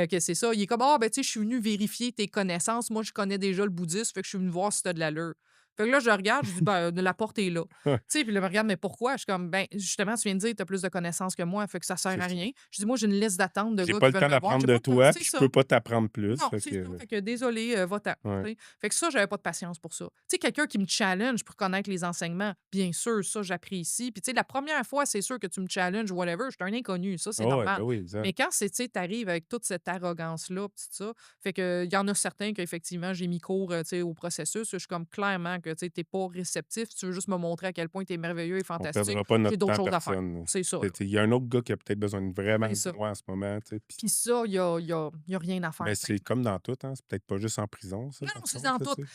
Speaker 1: que c'est ça. Il est comme: «Ah, ben, tu sais, je suis venu vérifier tes connaissances. Moi, je connais déjà le bouddhisme, fait que je suis venu voir si tu de l'allure». Fait que là, je le regarde, je dis: «Ben, la porte est là».
Speaker 2: Ouais,
Speaker 1: Tu sais, puis là, il me regarde: «Mais pourquoi?» Je suis comme: «Ben, justement, tu viens de dire que tu as plus de connaissances que moi, fait que ça sert
Speaker 2: c'est
Speaker 1: à
Speaker 2: ça.
Speaker 1: rien». Je dis: «Moi, j'ai une liste d'attente de
Speaker 2: J'ai
Speaker 1: gars
Speaker 2: pas
Speaker 1: qui
Speaker 2: le
Speaker 1: veulent
Speaker 2: temps
Speaker 1: me voir.
Speaker 2: d'apprendre
Speaker 1: J'ai
Speaker 2: de
Speaker 1: pas le temps».
Speaker 2: toi,
Speaker 1: C'est
Speaker 2: puis je
Speaker 1: ça.
Speaker 2: peux pas t'apprendre plus,
Speaker 1: Non,
Speaker 2: fait
Speaker 1: c'est ça.
Speaker 2: que
Speaker 1: Fait que désolé, va-t'en,
Speaker 2: ouais.
Speaker 1: tu sais. Fait que ça, j'avais pas de patience pour ça. Tu sais, quelqu'un qui me challenge pour connaître les enseignements, bien sûr, ça, j'apprécie. Puis, tu sais, la première fois, c'est sûr que tu me challenges, whatever, je suis un inconnu, ça, c'est
Speaker 2: Ah ouais,
Speaker 1: normal.
Speaker 2: ben oui, exact.
Speaker 1: Mais quand c'est, tu sais, t'arrives avec toute cette arrogance-là, pis tout ça, fait que il y en a certains qu'effectivement, j'ai mis court, tu sais, au processus. Je suis comme clairement que que tu n'es pas réceptif, tu veux juste me montrer à quel point tu es merveilleux et
Speaker 2: On
Speaker 1: fantastique,
Speaker 2: perdra pas
Speaker 1: j'ai
Speaker 2: notre
Speaker 1: d'autres
Speaker 2: temps
Speaker 1: choses à faire.
Speaker 2: personne.
Speaker 1: C'est ça, là.
Speaker 2: Il y a un autre gars qui a peut-être besoin vraiment
Speaker 1: C'est
Speaker 2: de
Speaker 1: ça.
Speaker 2: moi en ce moment, tu sais, puis
Speaker 1: Puis ça, il y a rien à
Speaker 2: ben,
Speaker 1: faire.
Speaker 2: c'est comme dans tout, hein, c'est peut-être pas juste en prison ça,
Speaker 1: Non,
Speaker 2: par
Speaker 1: non, c'est
Speaker 2: contre,
Speaker 1: dans
Speaker 2: là,
Speaker 1: tout.
Speaker 2: tu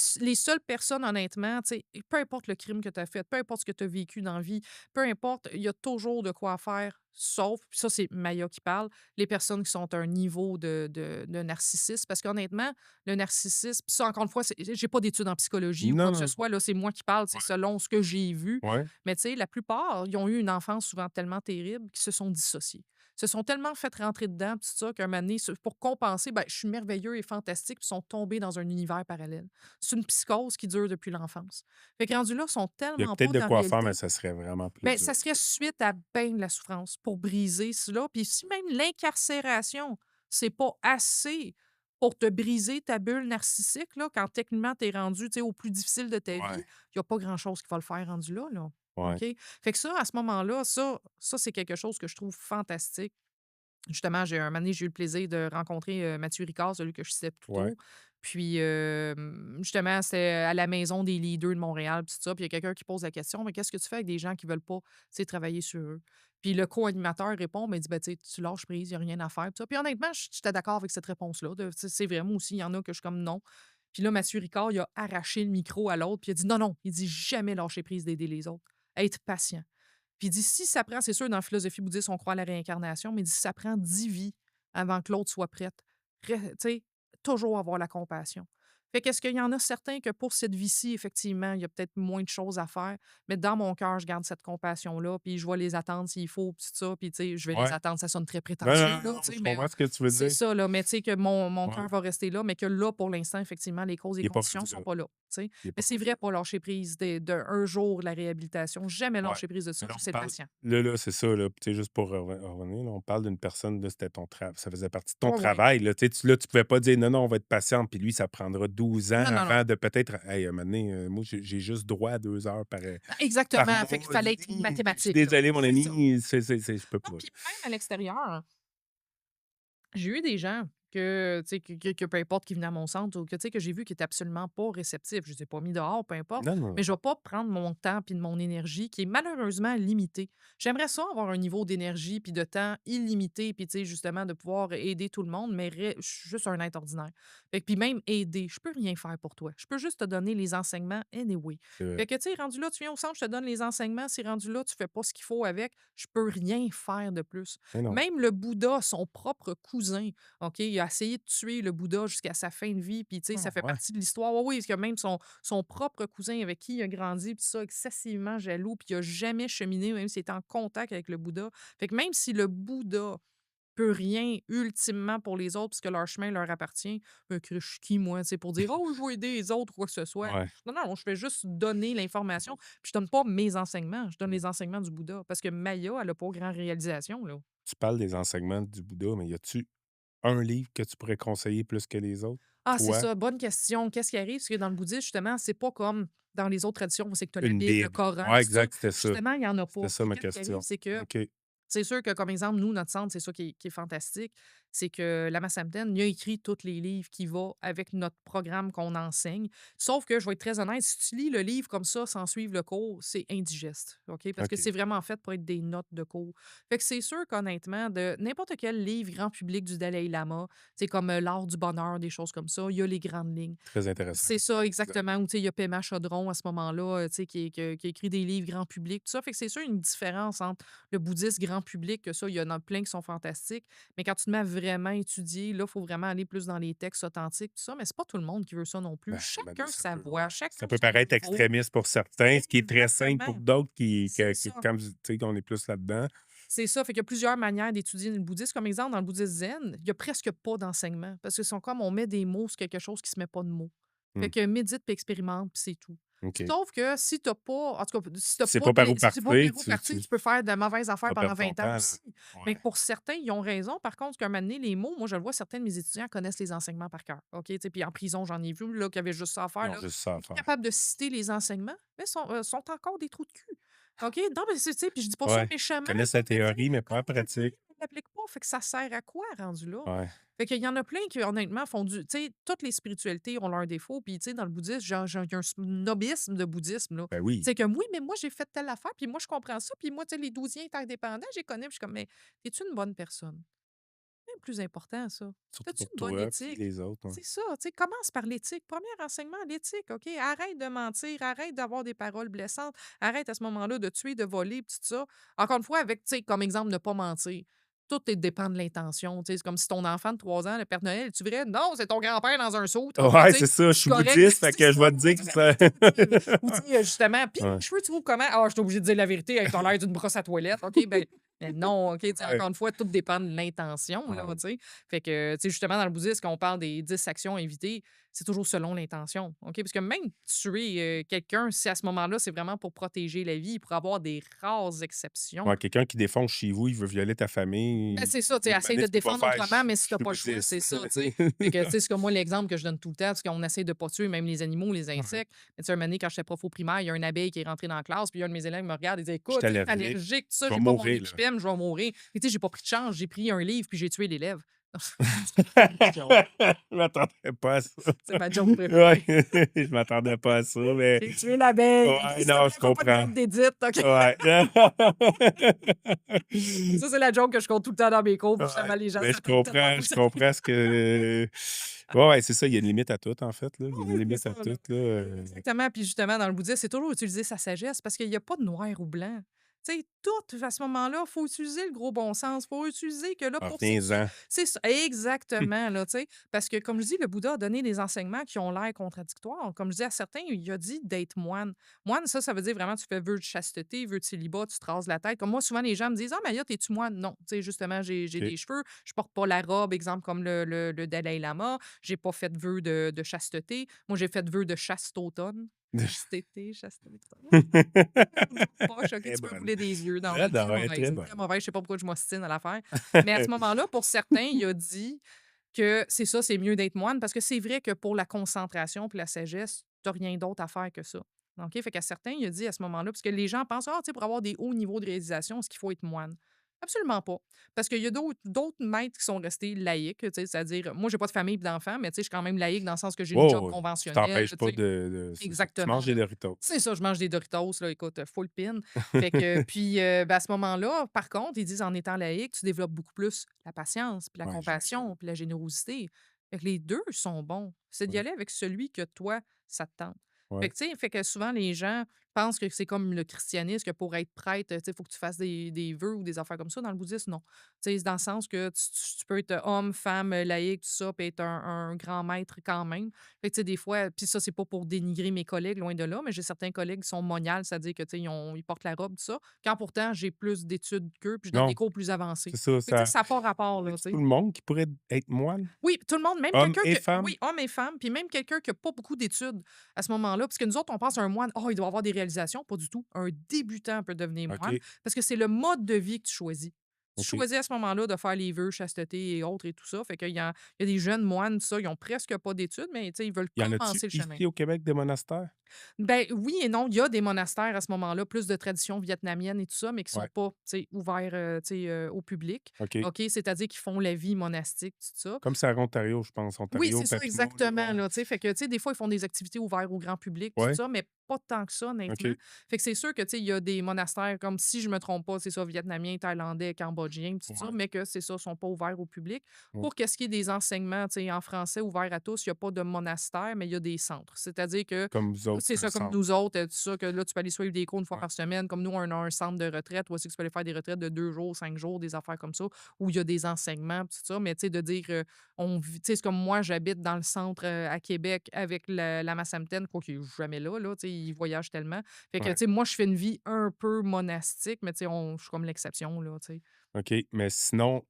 Speaker 2: sais?
Speaker 1: Les seules personnes, honnêtement, tu sais, peu importe le crime que tu as fait, peu importe ce que tu as vécu dans la vie, peu importe, il y a toujours de quoi faire, sauf, puis ça, c'est Maya qui parle, les personnes qui sont à un niveau de narcissisme. Parce qu'honnêtement, le narcissisme, puis ça, encore une fois, j'ai pas d'études en psychologie ou quoi
Speaker 2: Non,
Speaker 1: que ce
Speaker 2: non,
Speaker 1: soit, là, c'est moi qui parle, c'est
Speaker 2: ouais,
Speaker 1: selon ce que j'ai vu.
Speaker 2: ouais,
Speaker 1: Mais tu sais, la plupart, ils ont eu une enfance souvent tellement terrible qu'ils se sont dissociés. Se sont tellement fait rentrer dedans, tout ça, qu'un moment donné, pour compenser, ben, je suis merveilleux et fantastique, puis ils sont tombés dans un univers parallèle. C'est une psychose qui dure depuis l'enfance. Fait que rendus là, ils sont
Speaker 2: il y a
Speaker 1: tellement
Speaker 2: peut-être
Speaker 1: pas
Speaker 2: de
Speaker 1: dans la
Speaker 2: quoi faire, mais
Speaker 1: réalité.
Speaker 2: ça serait vraiment plus
Speaker 1: Ben,
Speaker 2: dur.
Speaker 1: ça serait suite à ben de la souffrance pour briser cela. Puis si même l'incarcération, c'est pas assez pour te briser ta bulle narcissique, là, quand techniquement tu es rendu tu sais, au plus difficile de ta vie,
Speaker 2: Ouais,
Speaker 1: il n'y a pas grand-chose qui va le faire rendu là. Là.
Speaker 2: ouais,
Speaker 1: OK? Fait que ça, à ce moment-là, ça c'est quelque chose que je trouve fantastique. Justement, un moment donné, j'ai eu le plaisir de rencontrer, Mathieu Ricard, celui que je citais plus
Speaker 2: ouais.
Speaker 1: tôt. Puis, justement, c'était à la maison des leaders de Montréal, puis tout ça. Puis il y a quelqu'un qui pose la question: «Mais qu'est-ce que tu fais avec des gens qui veulent pas, tu sais, travailler sur eux?» Puis le co-animateur répond, mais il dit: «Ben, tu sais, tu lâches prise, il y a rien à faire», puis ça. Puis honnêtement, j'étais d'accord avec cette réponse-là. Tu sais, c'est vrai, moi aussi, il y en a que je suis comme: «Non». Puis là, Mathieu Ricard, il a arraché le micro à l'autre, puis il a dit: «Non, non», il dit: «Jamais lâcher prise d'aider les autres. Être patient». Puis il dit: «Si ça prend» c'est sûr, dans la philosophie bouddhiste, on croit à la réincarnation, mais il dit: «Ça prend 10 vies avant que l'autre soit prête». Tu sais, toujours avoir la compassion. Fait qu'est-ce qu'il y en a certains que pour cette vie-ci, effectivement, il y a peut-être moins de choses à faire, mais dans mon cœur, je garde cette compassion-là, puis je vais les attendre s'il faut, puis tout ça, puis tu sais, je vais les
Speaker 2: Ouais.
Speaker 1: attendre, ça sonne très
Speaker 2: Non,
Speaker 1: prétentieux,
Speaker 2: non,
Speaker 1: là,
Speaker 2: non,
Speaker 1: tu sais,
Speaker 2: je
Speaker 1: mais
Speaker 2: comprends ce que tu veux
Speaker 1: c'est
Speaker 2: dire.
Speaker 1: ça, là, mais tu sais que mon
Speaker 2: Ouais,
Speaker 1: cœur va rester là, mais que là, pour l'instant, effectivement, les causes et
Speaker 2: il est pas
Speaker 1: conditions
Speaker 2: rendu
Speaker 1: sont
Speaker 2: là.
Speaker 1: pas là, tu sais.
Speaker 2: Il est
Speaker 1: Mais
Speaker 2: pas
Speaker 1: c'est
Speaker 2: rendu
Speaker 1: vrai, pas lâcher prise d'un jour, la réhabilitation, jamais
Speaker 2: là. Ouais.
Speaker 1: lâcher prise de ça,
Speaker 2: Mais là,
Speaker 1: puis
Speaker 2: on
Speaker 1: c'est
Speaker 2: parle
Speaker 1: patient.
Speaker 2: là, c'est ça, là, tu sais, juste pour revenir, là, on parle d'une personne, là, c'était ton travail, ça faisait partie de ton
Speaker 1: Oui, oui.
Speaker 2: travail, là, tu sais, tu pouvais pas dire: «Non, non, on va être patient», puis lui, ça prendra 12 ans
Speaker 1: Non, non, non.
Speaker 2: avant de peut-être hey, un moment donné, moi, j'ai juste droit à 2 heures par
Speaker 1: Exactement, fait qu'il
Speaker 2: mois.
Speaker 1: fallait être
Speaker 2: Je suis
Speaker 1: mathématique, là.
Speaker 2: désolé, mon
Speaker 1: C'est ça.
Speaker 2: ami, je peux
Speaker 1: Non,
Speaker 2: pas.
Speaker 1: puis même à l'extérieur, j'ai eu des gens que, tu sais, que peu importe qui venaient à mon centre ou que, tu sais, que j'ai vu qui étaient absolument pas réceptifs. Je les ai pas mis dehors, peu importe,
Speaker 2: Non, non,
Speaker 1: mais je vais pas prendre mon temps puis de mon énergie qui est malheureusement limité. J'aimerais ça avoir un niveau d'énergie puis de temps illimité puis, tu sais, justement, de pouvoir aider tout le monde, mais je suis juste un être ordinaire. Fait que puis même aider, je peux rien faire pour toi. Je peux juste te donner les enseignements anyway.
Speaker 2: heu,
Speaker 1: Fait que, tu sais, rendu là, tu viens au centre, je te donne les enseignements. Si rendu là, tu fais pas ce qu'il faut avec, je peux rien faire de plus.
Speaker 2: mais non.
Speaker 1: Même le Bouddha, son propre cousin, OK, il a essayé de tuer le Bouddha jusqu'à sa fin de vie, puis tu sais,
Speaker 2: Ah
Speaker 1: ça fait
Speaker 2: ouais.
Speaker 1: partie de l'histoire. Oui, oui, parce que même son propre cousin avec qui il a grandi, puis ça, excessivement jaloux, puis il a jamais cheminé, même s'il était en contact avec le Bouddha. Fait que même si le Bouddha peut rien ultimement pour les autres, puisque leur chemin leur appartient, que je suis qui, moi, tu sais, pour dire: «Oh, je veux aider les autres» ou quoi que ce soit.
Speaker 2: Ouais.
Speaker 1: Non, non, je fais juste donner l'information, puis je donne pas mes enseignements, je donne
Speaker 2: Mmh.
Speaker 1: les enseignements du Bouddha, parce que Maya, elle a pas grand réalisation, là.
Speaker 2: Tu parles des enseignements du Bouddha, mais y a-tu un livre que tu pourrais conseiller plus que les autres?
Speaker 1: Ah, c'est
Speaker 2: Toi?
Speaker 1: ça, bonne question. Qu'est-ce qui arrive? Parce que dans le bouddhisme, justement, c'est pas comme dans les autres traditions où c'est que tu as la
Speaker 2: Une
Speaker 1: Bible, le
Speaker 2: Bible.
Speaker 1: Coran,
Speaker 2: Ouais,
Speaker 1: tout ça.
Speaker 2: exact, c'était ça.
Speaker 1: Justement, il y en a
Speaker 2: C'était
Speaker 1: pas.
Speaker 2: ça
Speaker 1: Fait
Speaker 2: ma
Speaker 1: qu'est-ce qui arrive?
Speaker 2: question.
Speaker 1: C'est que
Speaker 2: OK.
Speaker 1: c'est sûr que, comme exemple, nous, notre centre, c'est ça qui est fantastique, c'est que Lama Samten, il a écrit tous les livres qui vont avec notre programme qu'on enseigne. Sauf que, je vais être très honnête, si tu lis le livre comme ça, sans suivre le cours, c'est indigeste, OK? Parce que
Speaker 2: OK.
Speaker 1: c'est vraiment fait pour être des notes de cours. Fait que c'est sûr qu'honnêtement, de n'importe quel livre grand public du Dalai Lama, c'est comme L'art du bonheur, des choses comme ça, il y a les grandes lignes.
Speaker 2: Très intéressant.
Speaker 1: C'est ça,
Speaker 2: Exact.
Speaker 1: exactement. Ou tu sais, il y a Pema Chodron à ce moment-là, tu sais, qui a écrit des livres grand public, tout ça. Fait que c'est sûr une différence entre le bouddhisme grand public, que ça, il y en a plein qui sont fantastiques. Mais quand tu te mets à vraiment étudier, là, il faut vraiment aller plus dans les textes authentiques, tout ça. Mais c'est pas tout le monde qui veut ça non plus.
Speaker 2: Ben, à un moment donné,
Speaker 1: Chacun sa voix, chacun
Speaker 2: ça peut
Speaker 1: son
Speaker 2: paraître
Speaker 1: niveau.
Speaker 2: extrémiste pour certains, ce qui est très simple pour
Speaker 1: Exactement.
Speaker 2: d'autres
Speaker 1: C'est ça.
Speaker 2: comme tu sais, qu'on est plus là-dedans.
Speaker 1: C'est ça. Fait qu'il y a plusieurs manières d'étudier le bouddhisme. Comme exemple, dans le bouddhisme zen, il y a presque pas d'enseignement. Parce que c'est comme on met des mots sur quelque chose qui se met pas de mots. Fait
Speaker 2: Mmh.
Speaker 1: que médite puis expérimente, puis c'est tout.
Speaker 2: OK.
Speaker 1: Sauf que si t'as pas en tout cas, si t'as
Speaker 2: Tu sais
Speaker 1: pas
Speaker 2: pas
Speaker 1: de
Speaker 2: par où
Speaker 1: si tu sais pas
Speaker 2: partir,
Speaker 1: par où partir, tu peux faire de mauvaises
Speaker 2: tu
Speaker 1: affaires
Speaker 2: vas
Speaker 1: pendant
Speaker 2: perdre ton
Speaker 1: 20 ans
Speaker 2: temps, là.
Speaker 1: aussi. Mais
Speaker 2: Ouais.
Speaker 1: pour certains, ils ont raison. Par contre, qu'à un moment donné, les mots, moi, je le vois, certains de mes étudiants connaissent les enseignements par cœur. OK? Tu sais, puis en prison, j'en ai vu là, qui avaient juste ça à faire.
Speaker 2: Ils ont
Speaker 1: Là.
Speaker 2: juste ça à
Speaker 1: Ils sont
Speaker 2: faire.
Speaker 1: capables de citer les enseignements, mais sont encore des trous de cul. OK? Non, mais tu sais, puis je dis pas ça
Speaker 2: Ouais. Ils
Speaker 1: méchamment,
Speaker 2: connaissent
Speaker 1: là,
Speaker 2: la
Speaker 1: mais tu sais,
Speaker 2: théorie, mais
Speaker 1: ils
Speaker 2: pas en
Speaker 1: connaissent la théorie,
Speaker 2: pratique.
Speaker 1: mais ils l'appliquent pas. Fait que ça sert à quoi rendu là?
Speaker 2: Ouais.
Speaker 1: Fait qu'il y en a plein qui, honnêtement, font du. Tu sais, toutes les spiritualités ont leurs défauts. Puis, tu sais, dans le bouddhisme, genre, il y a un snobisme de bouddhisme, là.
Speaker 2: Ben
Speaker 1: C'est
Speaker 2: oui,
Speaker 1: comme, oui, mais moi, j'ai fait telle affaire, puis moi, je comprends ça. Puis moi, tu sais, les douziens interdépendants, j'ai connais. Puis je suis comme, mais es-tu une bonne personne? C'est le plus important, ça.
Speaker 2: surtout
Speaker 1: As-tu
Speaker 2: pour
Speaker 1: une bonne
Speaker 2: toi puis
Speaker 1: éthique?
Speaker 2: les autres, ouais.
Speaker 1: C'est ça, tu sais, commence par l'éthique. Premier enseignement, l'éthique, OK? Arrête de mentir, arrête d'avoir des paroles blessantes, arrête à ce moment-là de tuer, de voler, puis tout ça. Encore une fois, avec, tu sais, comme exemple, ne pas mentir. Tout dépend de l'intention. Tu sais, c'est comme si ton enfant de 3 ans, le Père Noël, es-tu vrai? Non, c'est ton grand-père dans un saut. OK, tu
Speaker 2: Ouais,
Speaker 1: sais,
Speaker 2: c'est ça, je
Speaker 1: c'est
Speaker 2: suis
Speaker 1: correct.
Speaker 2: bouddhiste, fait
Speaker 1: C'est
Speaker 2: que je
Speaker 1: ça.
Speaker 2: vais te dire que ça
Speaker 1: Ou, tu sais, justement, puis
Speaker 2: Ouais,
Speaker 1: les cheveux, tu trouves comment? Ah, je suis obligé de dire la vérité. Hey, t'as l'air d'une brosse à toilette. OK, ben, mais non, OK, tu sais,
Speaker 2: ouais,
Speaker 1: encore une fois, tout dépend de l'intention, là,
Speaker 2: ouais.
Speaker 1: tu sais. Fait que, tu sais, justement, dans le bouddhisme, quand on parle des 10 actions à éviter, c'est toujours selon l'intention, OK? Parce que même tuer quelqu'un, si à ce moment-là, c'est vraiment pour protéger la vie, pour avoir des rares exceptions.
Speaker 2: Ouais, quelqu'un qui défonce chez vous, il veut violer ta
Speaker 1: Ben,
Speaker 2: famille,
Speaker 1: c'est ça, tu sais,
Speaker 2: une
Speaker 1: essaye de
Speaker 2: manif,
Speaker 1: te
Speaker 2: tu peux
Speaker 1: défendre
Speaker 2: pas faire:
Speaker 1: autrement, mais
Speaker 2: Je
Speaker 1: si t'as
Speaker 2: suis
Speaker 1: pas le choix, c'est
Speaker 2: bouddhiste».
Speaker 1: ça, tu sais. Fait que, tu sais, c'est comme moi, l'exemple que je donne tout le temps, c'est qu'on essaie de pas tuer même les animaux, les
Speaker 2: Ouais.
Speaker 1: insectes. Mais tu sais, un moment donné, quand j'étais prof au primaire, il y a une abeille qui est rentrée dans la classe, puis un de mes élèves me regarde et dit:
Speaker 2: Je suis
Speaker 1: «Écoute, tu sais, je suis
Speaker 2: allergique,
Speaker 1: allergique, tout ça,
Speaker 2: je vais
Speaker 1: j'ai pas mon
Speaker 2: mourir, là.
Speaker 1: EpiPen, je vais mourir». Et tu sais, j'ai pas pris de chance, j'ai pris un livre, puis j'ai tué l'élève. C'est une joke.
Speaker 2: Je m'attendais pas à ça.
Speaker 1: C'est ma joke
Speaker 2: Ouais,
Speaker 1: préférée.
Speaker 2: je m'attendais pas à ça, mais
Speaker 1: J'ai tué l'abeille. OK,
Speaker 2: ouais,
Speaker 1: s'il te
Speaker 2: non,
Speaker 1: plaît,
Speaker 2: je
Speaker 1: fais pas de
Speaker 2: comprends.
Speaker 1: faute d'édite, OK?
Speaker 2: Ouais.
Speaker 1: Ça, c'est la joke que je compte tout le temps dans mes cours, puis
Speaker 2: Ouais,
Speaker 1: justement, les gens
Speaker 2: mais je
Speaker 1: s'attendent tellement
Speaker 2: comprends
Speaker 1: pas que
Speaker 2: je
Speaker 1: ça
Speaker 2: comprends ce que ouais, ouais, c'est ça, il y a une limite à tout, en fait, là. Il y a une
Speaker 1: ouais, c'est
Speaker 2: limite
Speaker 1: ça,
Speaker 2: à
Speaker 1: là.
Speaker 2: tout, là,
Speaker 1: Exactement, puis justement, dans le bouddhisme, c'est toujours utiliser sa sagesse parce qu'il y a pas de noir ou blanc. Tu sais, tout à ce moment-là, il faut utiliser le gros bon sens. Il faut utiliser que là, pour
Speaker 2: reviens-en.
Speaker 1: c'est ça, exactement, là, tu sais. Parce que, comme je dis, le Bouddha a donné des enseignements qui ont l'air contradictoires. Comme je dis à certains, il a dit d'être moine. Moine, ça veut dire vraiment, tu fais vœu de chasteté, vœu de célibat, tu te rases la tête. Comme moi, souvent, les gens me disent: Ah, Maya, t'es-tu moine? Non, tu sais, justement, j'ai
Speaker 2: OK.
Speaker 1: des cheveux, je porte pas la robe, exemple, comme le Dalai Lama. J'ai pas fait de vœu de chasteté. Moi, j'ai fait vœu de chaste-automne. Chastété, chasteté. Poche, OK,
Speaker 2: Très
Speaker 1: tu peux
Speaker 2: bonne.
Speaker 1: rouler des yeux. Non,
Speaker 2: Très
Speaker 1: elle est très
Speaker 2: ouais,
Speaker 1: mauvaise,
Speaker 2: très
Speaker 1: c'est très
Speaker 2: bonne.
Speaker 1: mauvaise. Je sais pas pourquoi je m'ostine à la faire. Mais à ce moment-là, pour certains, il a dit que c'est ça, c'est mieux d'être moine parce que c'est vrai que pour la concentration puis la sagesse, tu rien d'autre à faire que ça. OK? Fait qu'à certains, il a dit à ce moment-là, parce que les gens pensent, ah, tu sais, pour avoir des hauts niveaux de réalisation, est-ce qu'il faut être moine? Absolument pas. Parce qu'il y a d'autres maîtres qui sont restés laïques, tu sais, c'est-à-dire, moi, j'ai pas de famille et d'enfants, mais tu sais, je suis quand même laïque dans le sens que j'ai une job
Speaker 2: Oh, ça
Speaker 1: conventionnelle,
Speaker 2: t'empêche
Speaker 1: tu
Speaker 2: pas
Speaker 1: sais.
Speaker 2: de c'est ça, tu
Speaker 1: Exactement,
Speaker 2: manges des
Speaker 1: là.
Speaker 2: Doritos.
Speaker 1: C'est ça, je mange des Doritos, là, écoute, full pin. Fait que, puis, ben, à ce moment-là, par contre, ils disent en étant laïque, tu développes beaucoup plus la patience, puis la
Speaker 2: Ouais, j'imagine.
Speaker 1: compassion, puis la générosité. Fait que les 2 sont bons. C'est d'y
Speaker 2: Ouais,
Speaker 1: aller avec celui que toi, ça te tente. Fait
Speaker 2: ouais.
Speaker 1: que, tu sais, fait que souvent, les gens pensent que c'est comme le christianisme, que pour être prêtre, tu sais, il faut que tu fasses des vœux ou des affaires comme ça. Dans le bouddhisme, non. Tu sais, c'est dans le sens que tu peux être homme, femme, laïque, tout ça, puis être un grand maître quand même. Fait que, tu sais, des fois, puis ça, c'est pas pour dénigrer mes collègues, loin de là, mais j'ai certains collègues qui sont moniales, c'est-à-dire que, tu sais, ils portent la robe, tout ça, quand pourtant, j'ai plus d'études qu'eux, puis je donne des
Speaker 2: Non,
Speaker 1: cours plus avancés.
Speaker 2: c'est ça,
Speaker 1: Fait que, tu sais,
Speaker 2: ça
Speaker 1: ça n'a pas rapport, là, tu
Speaker 2: c'est-tu
Speaker 1: sais.
Speaker 2: tout le monde qui pourrait être moine?
Speaker 1: Oui, tout le monde, même
Speaker 2: Hommes
Speaker 1: quelqu'un
Speaker 2: et
Speaker 1: que
Speaker 2: femmes?
Speaker 1: oui, homme et femme, puis même quelqu'un qui a pas beaucoup d'études à ce moment-là, parce que nous autres, on pense à un moine, «Oh, il doit avoir des réalisations». Pas du tout. Un débutant peut devenir moine
Speaker 2: OK,
Speaker 1: parce que c'est le mode de vie que tu choisis. Tu
Speaker 2: OK.
Speaker 1: choisis à ce moment-là de faire les vœux, chasteté et autres et tout ça. Fait qu'il y a des jeunes moines, tout ça, ils ont presque pas d'études, mais tu sais, ils veulent
Speaker 2: Y en a-tu
Speaker 1: commencer le chemin.
Speaker 2: ici au Québec des monastères?
Speaker 1: Ben, oui et non. Il y a des monastères à ce moment-là, plus de tradition vietnamienne et tout ça, mais qui sont
Speaker 2: Ouais,
Speaker 1: pas, tu sais, ouverts, tu sais, au public.
Speaker 2: OK.
Speaker 1: OK? C'est-à-dire qu'ils font la vie monastique, tout ça.
Speaker 2: Comme c'est à Ontario, je pense.
Speaker 1: Oui,
Speaker 2: Ontario,
Speaker 1: c'est ça,
Speaker 2: Papineau, là,
Speaker 1: exactement,
Speaker 2: ouais.
Speaker 1: là, tu sais, fait que, tu sais, des fois, ils font des activités ouvertes au grand public, tout
Speaker 2: Ouais,
Speaker 1: ça, mais pas tant que ça, honnêtement.
Speaker 2: OK,
Speaker 1: Fait que c'est sûr que, tu sais, il y a des monastères comme, si je me trompe pas, c'est ça, vietnamiens, thaïlandais, cambodgiens, tout ça,
Speaker 2: ouais,
Speaker 1: mais que c'est ça, sont pas ouverts au public.
Speaker 2: ouais.
Speaker 1: Pour qu'est-ce qui est des enseignements, tu sais, en français ouverts à tous, il y a pas de monastère, mais il y a des centres. C'est-à-dire que
Speaker 2: Comme vous autres,
Speaker 1: c'est
Speaker 2: un
Speaker 1: ça, comme
Speaker 2: centre.
Speaker 1: nous autres, tout ça, que là, tu peux aller suivre des cours une fois
Speaker 2: Ouais,
Speaker 1: par semaine. Comme nous, on a un centre de retraite, où aussi que tu peux aller faire des retraites de 2 jours, 5 jours, des affaires comme ça, où il y a des enseignements, tout ça. Mais tu sais, de dire, tu sais, c'est comme moi, j'habite dans le centre à Québec avec la Massametene, quoi qu'il est jamais là, tu sais, ils voyagent tellement. Fait que, tu
Speaker 2: ouais.
Speaker 1: sais, moi, je fais une vie un peu monastique, mais tu sais, je suis comme l'exception, là, tu sais.
Speaker 2: OK, mais sinon,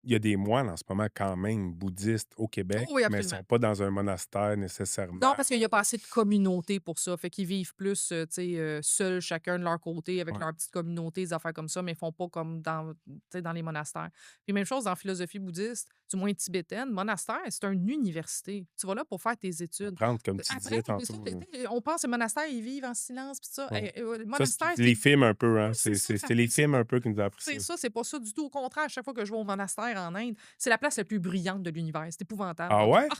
Speaker 2: il y a des moines en ce moment quand même bouddhistes au
Speaker 1: Oh
Speaker 2: Québec,
Speaker 1: oui,
Speaker 2: mais ils
Speaker 1: absolument.
Speaker 2: sont pas dans un monastère nécessairement.
Speaker 1: Non, parce qu'il y a pas assez de communauté pour ça. Fait qu'ils vivent plus, tu sais, seuls, chacun de leur côté, avec
Speaker 2: Ouais.
Speaker 1: leur petite communauté, des affaires comme ça, mais ils font pas comme dans, tu sais, dans les monastères. Puis même chose dans la philosophie bouddhiste, du moins tibétaine, monastère, c'est une université. Tu vas là pour faire tes études.
Speaker 2: Apprendre, comme tu disais
Speaker 1: Apprendre, c'est ça,
Speaker 2: tantôt,
Speaker 1: tu sais, on pense que les monastères, ils vivent en silence, puis ça.
Speaker 2: ouais.
Speaker 1: Le
Speaker 2: Ça,
Speaker 1: monastère,
Speaker 2: c'est
Speaker 1: c'est
Speaker 2: les films un peu, hein?
Speaker 1: oui, c'est ça,
Speaker 2: C'est les films un peu qui nous ont appris ça.
Speaker 1: c'est pas ça du tout. Au contraire, à chaque fois que je vais au monastère en Inde, c'est la place la plus brillante de l'univers. C'est épouvantable,
Speaker 2: Ah
Speaker 1: OK?
Speaker 2: ouais?
Speaker 1: Ah,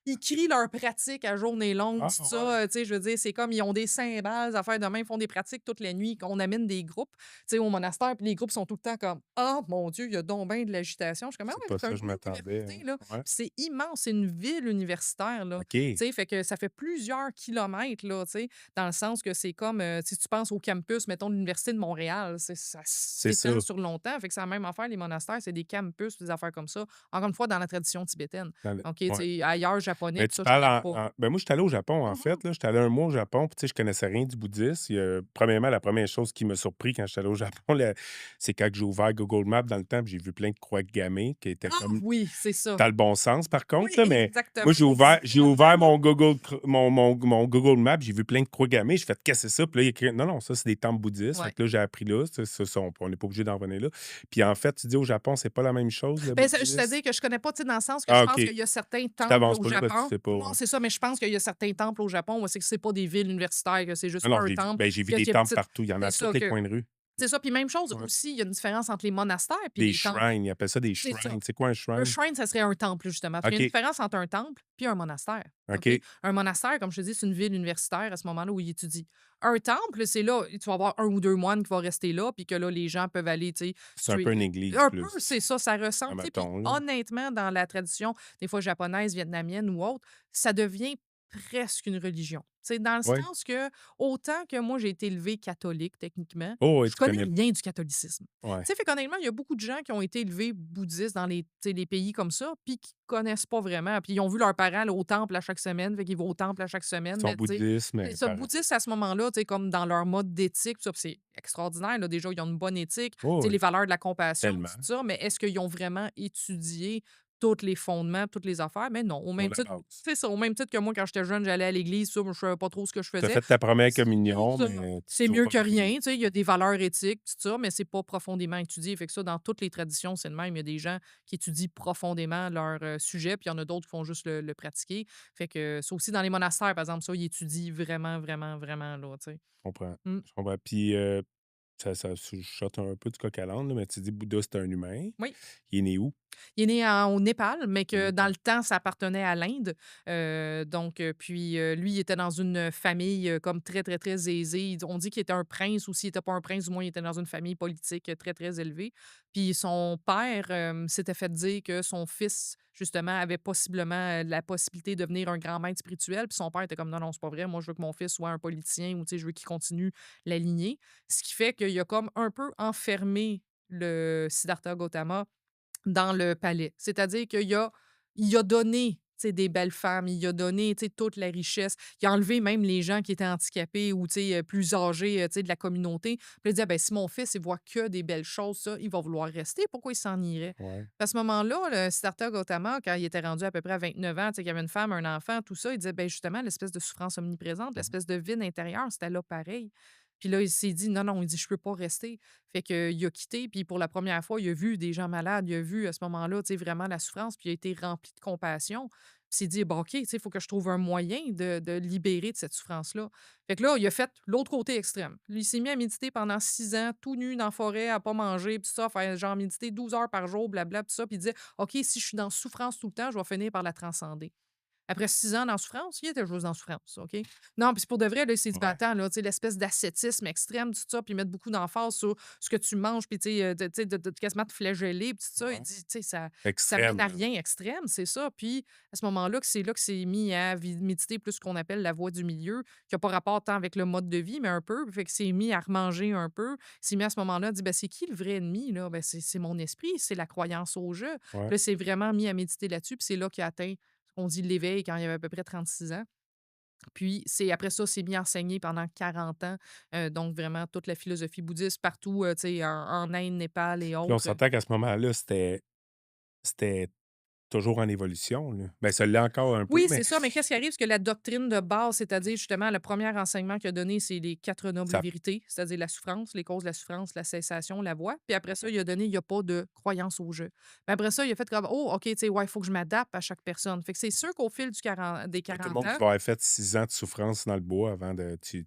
Speaker 1: ils crient leurs pratiques à journée longue,
Speaker 2: Ah
Speaker 1: tout
Speaker 2: ouais.
Speaker 1: ça, tu sais, je veux dire, c'est comme ils ont des cymbales, des affaires de même, ils font des pratiques toutes les nuits, qu'on amène des groupes, tu sais, au monastère, puis les groupes sont tout le temps comme: «Ah mon Dieu, il y a donc bien de l'agitation». Je suis comme: «Ah
Speaker 2: C'est
Speaker 1: ouais, mais
Speaker 2: pas
Speaker 1: c'est
Speaker 2: ça
Speaker 1: une
Speaker 2: que je m'attendais,
Speaker 1: université,
Speaker 2: hein.
Speaker 1: là». Puis
Speaker 2: Ouais.
Speaker 1: c'est immense, c'est une ville universitaire, là, tu
Speaker 2: OK.
Speaker 1: sais, fait que ça fait plusieurs kilomètres, là, tu sais, dans le sens que c'est comme, si tu penses au campus, mettons, de l'Université de Montréal, ça
Speaker 2: C'est ça.
Speaker 1: s'étend sur longtemps, fait que c'est la même affaire, les monastères, c'est des campus, des affaires comme ça. Encore une fois, dans la tradition tibétaine.
Speaker 2: Dans le
Speaker 1: OK, tu
Speaker 2: ouais.
Speaker 1: sais, ailleurs, japonais,
Speaker 2: Mais
Speaker 1: tout
Speaker 2: tu
Speaker 1: ça, je
Speaker 2: parles
Speaker 1: connais pas.
Speaker 2: ben, moi, j'étais allé au Japon, en
Speaker 1: Mmh.
Speaker 2: fait, là. J'étais allé un mois au Japon, puis tu sais, je connaissais rien du bouddhisme. Premièrement, la première chose qui m'a surpris quand j'étais allé au Japon, c'est quand j'ai ouvert Google Maps dans le temps, puis j'ai vu plein de croix gammées qui étaient
Speaker 1: Ah
Speaker 2: comme
Speaker 1: oui, c'est ça.
Speaker 2: dans le bon sens, par
Speaker 1: Oui,
Speaker 2: contre, là, mais
Speaker 1: exactement,
Speaker 2: moi, j'ai
Speaker 1: exactement.
Speaker 2: ouvert mon Google Maps, j'ai vu plein de croix gammées, j'ai fait: «Qu'est-ce que c'est ça?» Puis là, il y a écrit: «Non, non, ça, c'est des temples bouddhistes». Fait
Speaker 1: Ouais.
Speaker 2: que là, j'ai appris là, on n'est pas obligé d'en revenir là. Puis en fait, tu dis au Japon, c'est pas la même chose, le
Speaker 1: Ben,
Speaker 2: bouddhisme?
Speaker 1: c'est-à-dire que je connais pas, tu sais, dans le sens que je
Speaker 2: Ah, OK.
Speaker 1: pense qu'il y a certains
Speaker 2: Tu
Speaker 1: temples
Speaker 2: t'avances
Speaker 1: au
Speaker 2: pas là parce que tu
Speaker 1: Japon
Speaker 2: sais pas,
Speaker 1: non,
Speaker 2: ouais.
Speaker 1: c'est ça, mais je pense qu'il y a certains temples au Japon où c'est que c'est pas des villes universitaires, que c'est juste
Speaker 2: Non, non,
Speaker 1: un temple,
Speaker 2: j'ai vu
Speaker 1: que
Speaker 2: des
Speaker 1: qui est
Speaker 2: temples
Speaker 1: petite
Speaker 2: partout. Il y en a
Speaker 1: c'est
Speaker 2: à tous
Speaker 1: ça
Speaker 2: les
Speaker 1: que
Speaker 2: coins de rue.
Speaker 1: c'est ça, puis même chose
Speaker 2: Ouais.
Speaker 1: aussi, il y a une différence entre les monastères puis
Speaker 2: Des
Speaker 1: les temples.
Speaker 2: shrines, ils appellent ça des
Speaker 1: C'est ça.
Speaker 2: shrines. C'est quoi un
Speaker 1: Un
Speaker 2: shrine?
Speaker 1: shrine, ça serait un temple, justement. Puis il y a une
Speaker 2: OK,
Speaker 1: différence entre un temple puis un monastère, OK?
Speaker 2: OK.
Speaker 1: Un monastère, comme je te dis, c'est une ville universitaire à ce moment-là où ils étudient. Un temple, c'est là, tu vas avoir un ou 2 moines qui vont rester là, puis que là, les gens peuvent aller, tu sais,
Speaker 2: C'est un peu une église
Speaker 1: un peu,
Speaker 2: plus,
Speaker 1: c'est ça, ça ressemble, tu sais. Puis
Speaker 2: admettons, là.
Speaker 1: honnêtement, dans la tradition, des fois japonaise, vietnamienne ou autre, ça devient presque une religion. C'est dans le
Speaker 2: Ouais.
Speaker 1: sens que, autant que moi, j'ai été élevée catholique, techniquement,
Speaker 2: Oh, ouais,
Speaker 1: je
Speaker 2: tu
Speaker 1: connais
Speaker 2: connais
Speaker 1: rien du catholicisme.
Speaker 2: ouais.
Speaker 1: Tu sais, fait qu'honnêtement, il y a beaucoup de gens qui ont été élevés bouddhistes dans les, tu sais, les pays comme ça, puis qui connaissent pas vraiment. Puis ils ont vu leurs parents aller au temple à chaque semaine, fait qu'ils vont au temple à chaque semaine.
Speaker 2: Son
Speaker 1: Mais tu sais,
Speaker 2: bouddhisme,
Speaker 1: c'est
Speaker 2: mais
Speaker 1: ça, bouddhistes à ce moment-là, tu sais, comme dans leur mode d'éthique, tout ça, puis c'est extraordinaire. Là, déjà, ils ont une bonne éthique, tu
Speaker 2: oh,
Speaker 1: sais,
Speaker 2: oui,
Speaker 1: les valeurs de la compassion,
Speaker 2: tellement.
Speaker 1: tout ça. Mais est-ce qu'ils ont vraiment étudié tous les fondements, toutes les affaires? Mais non, au
Speaker 2: Sur
Speaker 1: même
Speaker 2: la
Speaker 1: titre.
Speaker 2: base.
Speaker 1: C'est ça, au même titre que moi, quand j'étais jeune, j'allais à l'église, ça, moi, je savais pas trop ce que je
Speaker 2: Tu as
Speaker 1: faisais.
Speaker 2: fait ta première
Speaker 1: C'est
Speaker 2: communion,
Speaker 1: ça.
Speaker 2: mais tu
Speaker 1: C'est
Speaker 2: sauves
Speaker 1: mieux
Speaker 2: pas
Speaker 1: que
Speaker 2: la vie.
Speaker 1: rien, tu sais, il y a des valeurs éthiques, tout ça, mais c'est pas profondément étudié. Fait que ça, dans toutes les traditions, c'est le même. Il y a des gens qui étudient profondément leur, sujet, puis il y en a d'autres qui font juste le pratiquer. Fait que ça aussi dans les monastères, par exemple, ça, ils étudient vraiment, vraiment, vraiment, là, tu sais.
Speaker 2: Je comprends,
Speaker 1: Mmh.
Speaker 2: je comprends. Puis, ça chuchote un peu du coq à l'âne, là, mais tu dis Bouddha, c'est un humain.
Speaker 1: Oui.
Speaker 2: Il est né où?
Speaker 1: Il est né au Népal, mais
Speaker 2: Au
Speaker 1: que dans
Speaker 2: Népal.
Speaker 1: le temps, ça appartenait à l'Inde. Donc, puis lui, il était dans une famille comme très, très, très aisée. On dit qu'il était un prince ou s'il n'était pas un prince, du moins, il était dans une famille politique très, très élevée. Puis son père s'était fait dire que son fils, justement, avait possiblement la possibilité de devenir un grand maître spirituel. Puis son père était comme non, non, c'est pas vrai. Moi, je veux que mon fils soit un politicien ou tu sais, je veux qu'il continue la lignée. Ce qui fait qu'il a comme un peu enfermé le Siddhartha Gautama dans le palais. C'est-à-dire qu'il a donné, tu sais, des belles femmes, il a donné, tu sais, toute la richesse. Il a enlevé même les gens qui étaient handicapés ou, tu sais, plus âgés, tu sais, de la communauté. Puis il dit: «Ah ben, si mon fils, il voit que des belles choses, ça, il va vouloir rester. Pourquoi il s'en irait?»
Speaker 2: Ouais.
Speaker 1: À ce moment-là, le Siddhartha Gautama, quand il était rendu à peu près à 29 ans, tu sais, qu'il y avait une femme, un enfant, tout ça, il disait: «Ben, justement, l'espèce de souffrance omniprésente,
Speaker 2: Mmh.
Speaker 1: l'espèce de vide intérieur, c'était là pareil». Puis là, il s'est dit: «Non, non», il dit: «Je peux pas rester». Fait qu'il a quitté, puis pour la première fois, il a vu des gens malades, il a vu à ce moment-là, tu sais, vraiment la souffrance, puis il a été rempli de compassion. Puis il s'est dit: «Bon, OK, tu sais, il faut que je trouve un moyen de libérer de cette souffrance-là». Fait que là, il a fait l'autre côté extrême. Lui, il s'est mis à méditer pendant 6 ans, tout nu dans la forêt, à pas manger, puis ça, faire genre méditer 12 heures par jour, blabla, puis ça, puis il disait: «OK, si je suis dans souffrance tout le temps, je vais finir par la transcender». Après 6 ans dans la souffrance, il était juste dans la souffrance, OK? Non, puis c'est pour de vrai, là, il s'est dit: «Ben,
Speaker 2: Ouais.
Speaker 1: attends, là, tu sais, l'espèce d'ascétisme extrême, tout ça, puis mettre beaucoup d'emphase sur ce que tu manges, puis tu sais, de quasiment te flageller, puis tout ça». Il
Speaker 2: Ouais.
Speaker 1: dit: «Tu sais, ça mène
Speaker 2: Extrême,
Speaker 1: à
Speaker 2: là.
Speaker 1: rien, extrême, c'est ça». Puis à ce moment-là, que c'est là que c'est mis à méditer plus ce qu'on appelle la voie du milieu, qui a pas rapport tant avec le mode de vie, mais un peu. Fait que c'est mis à remanger un peu. Il s'est mis à ce moment-là, dit: «Ben, c'est qui le vrai ennemi, là? Ben, c'est mon esprit, c'est la croyance au jeu».
Speaker 2: Ouais.
Speaker 1: Puis là, c'est vraiment mis à méditer là-dessus, puis c'est là qu'il a atteint on dit l'éveil quand il avait à peu près 36 ans. Puis c'est après ça, c'est mis à enseigner pendant 40 ans, donc vraiment toute la philosophie bouddhiste partout, tu sais, en Inde, Népal et
Speaker 2: Puis on
Speaker 1: autres.
Speaker 2: s'entend qu'à ce moment-là, c'était c'était toujours en évolution, là. Ben, ça l'est encore un peu,
Speaker 1: Oui,
Speaker 2: mais
Speaker 1: c'est ça, mais qu'est-ce qui arrive? C'est que la doctrine de base, c'est-à-dire justement le premier enseignement qu'il a donné, c'est les 4 nobles
Speaker 2: ça
Speaker 1: vérités, c'est-à-dire la souffrance, les causes de la souffrance, la cessation, la voie. Puis après ça, il a donné, il y a pas de croyance au jeu. Mais après ça, il a fait comme: «Oh, OK, tu sais, ouais, il faut que je m'adapte à chaque personne». Fait que c'est sûr qu'au fil des
Speaker 2: tout le
Speaker 1: 40
Speaker 2: monde qui
Speaker 1: ans.
Speaker 2: va avoir fait 6 ans de souffrance dans le bois avant de tu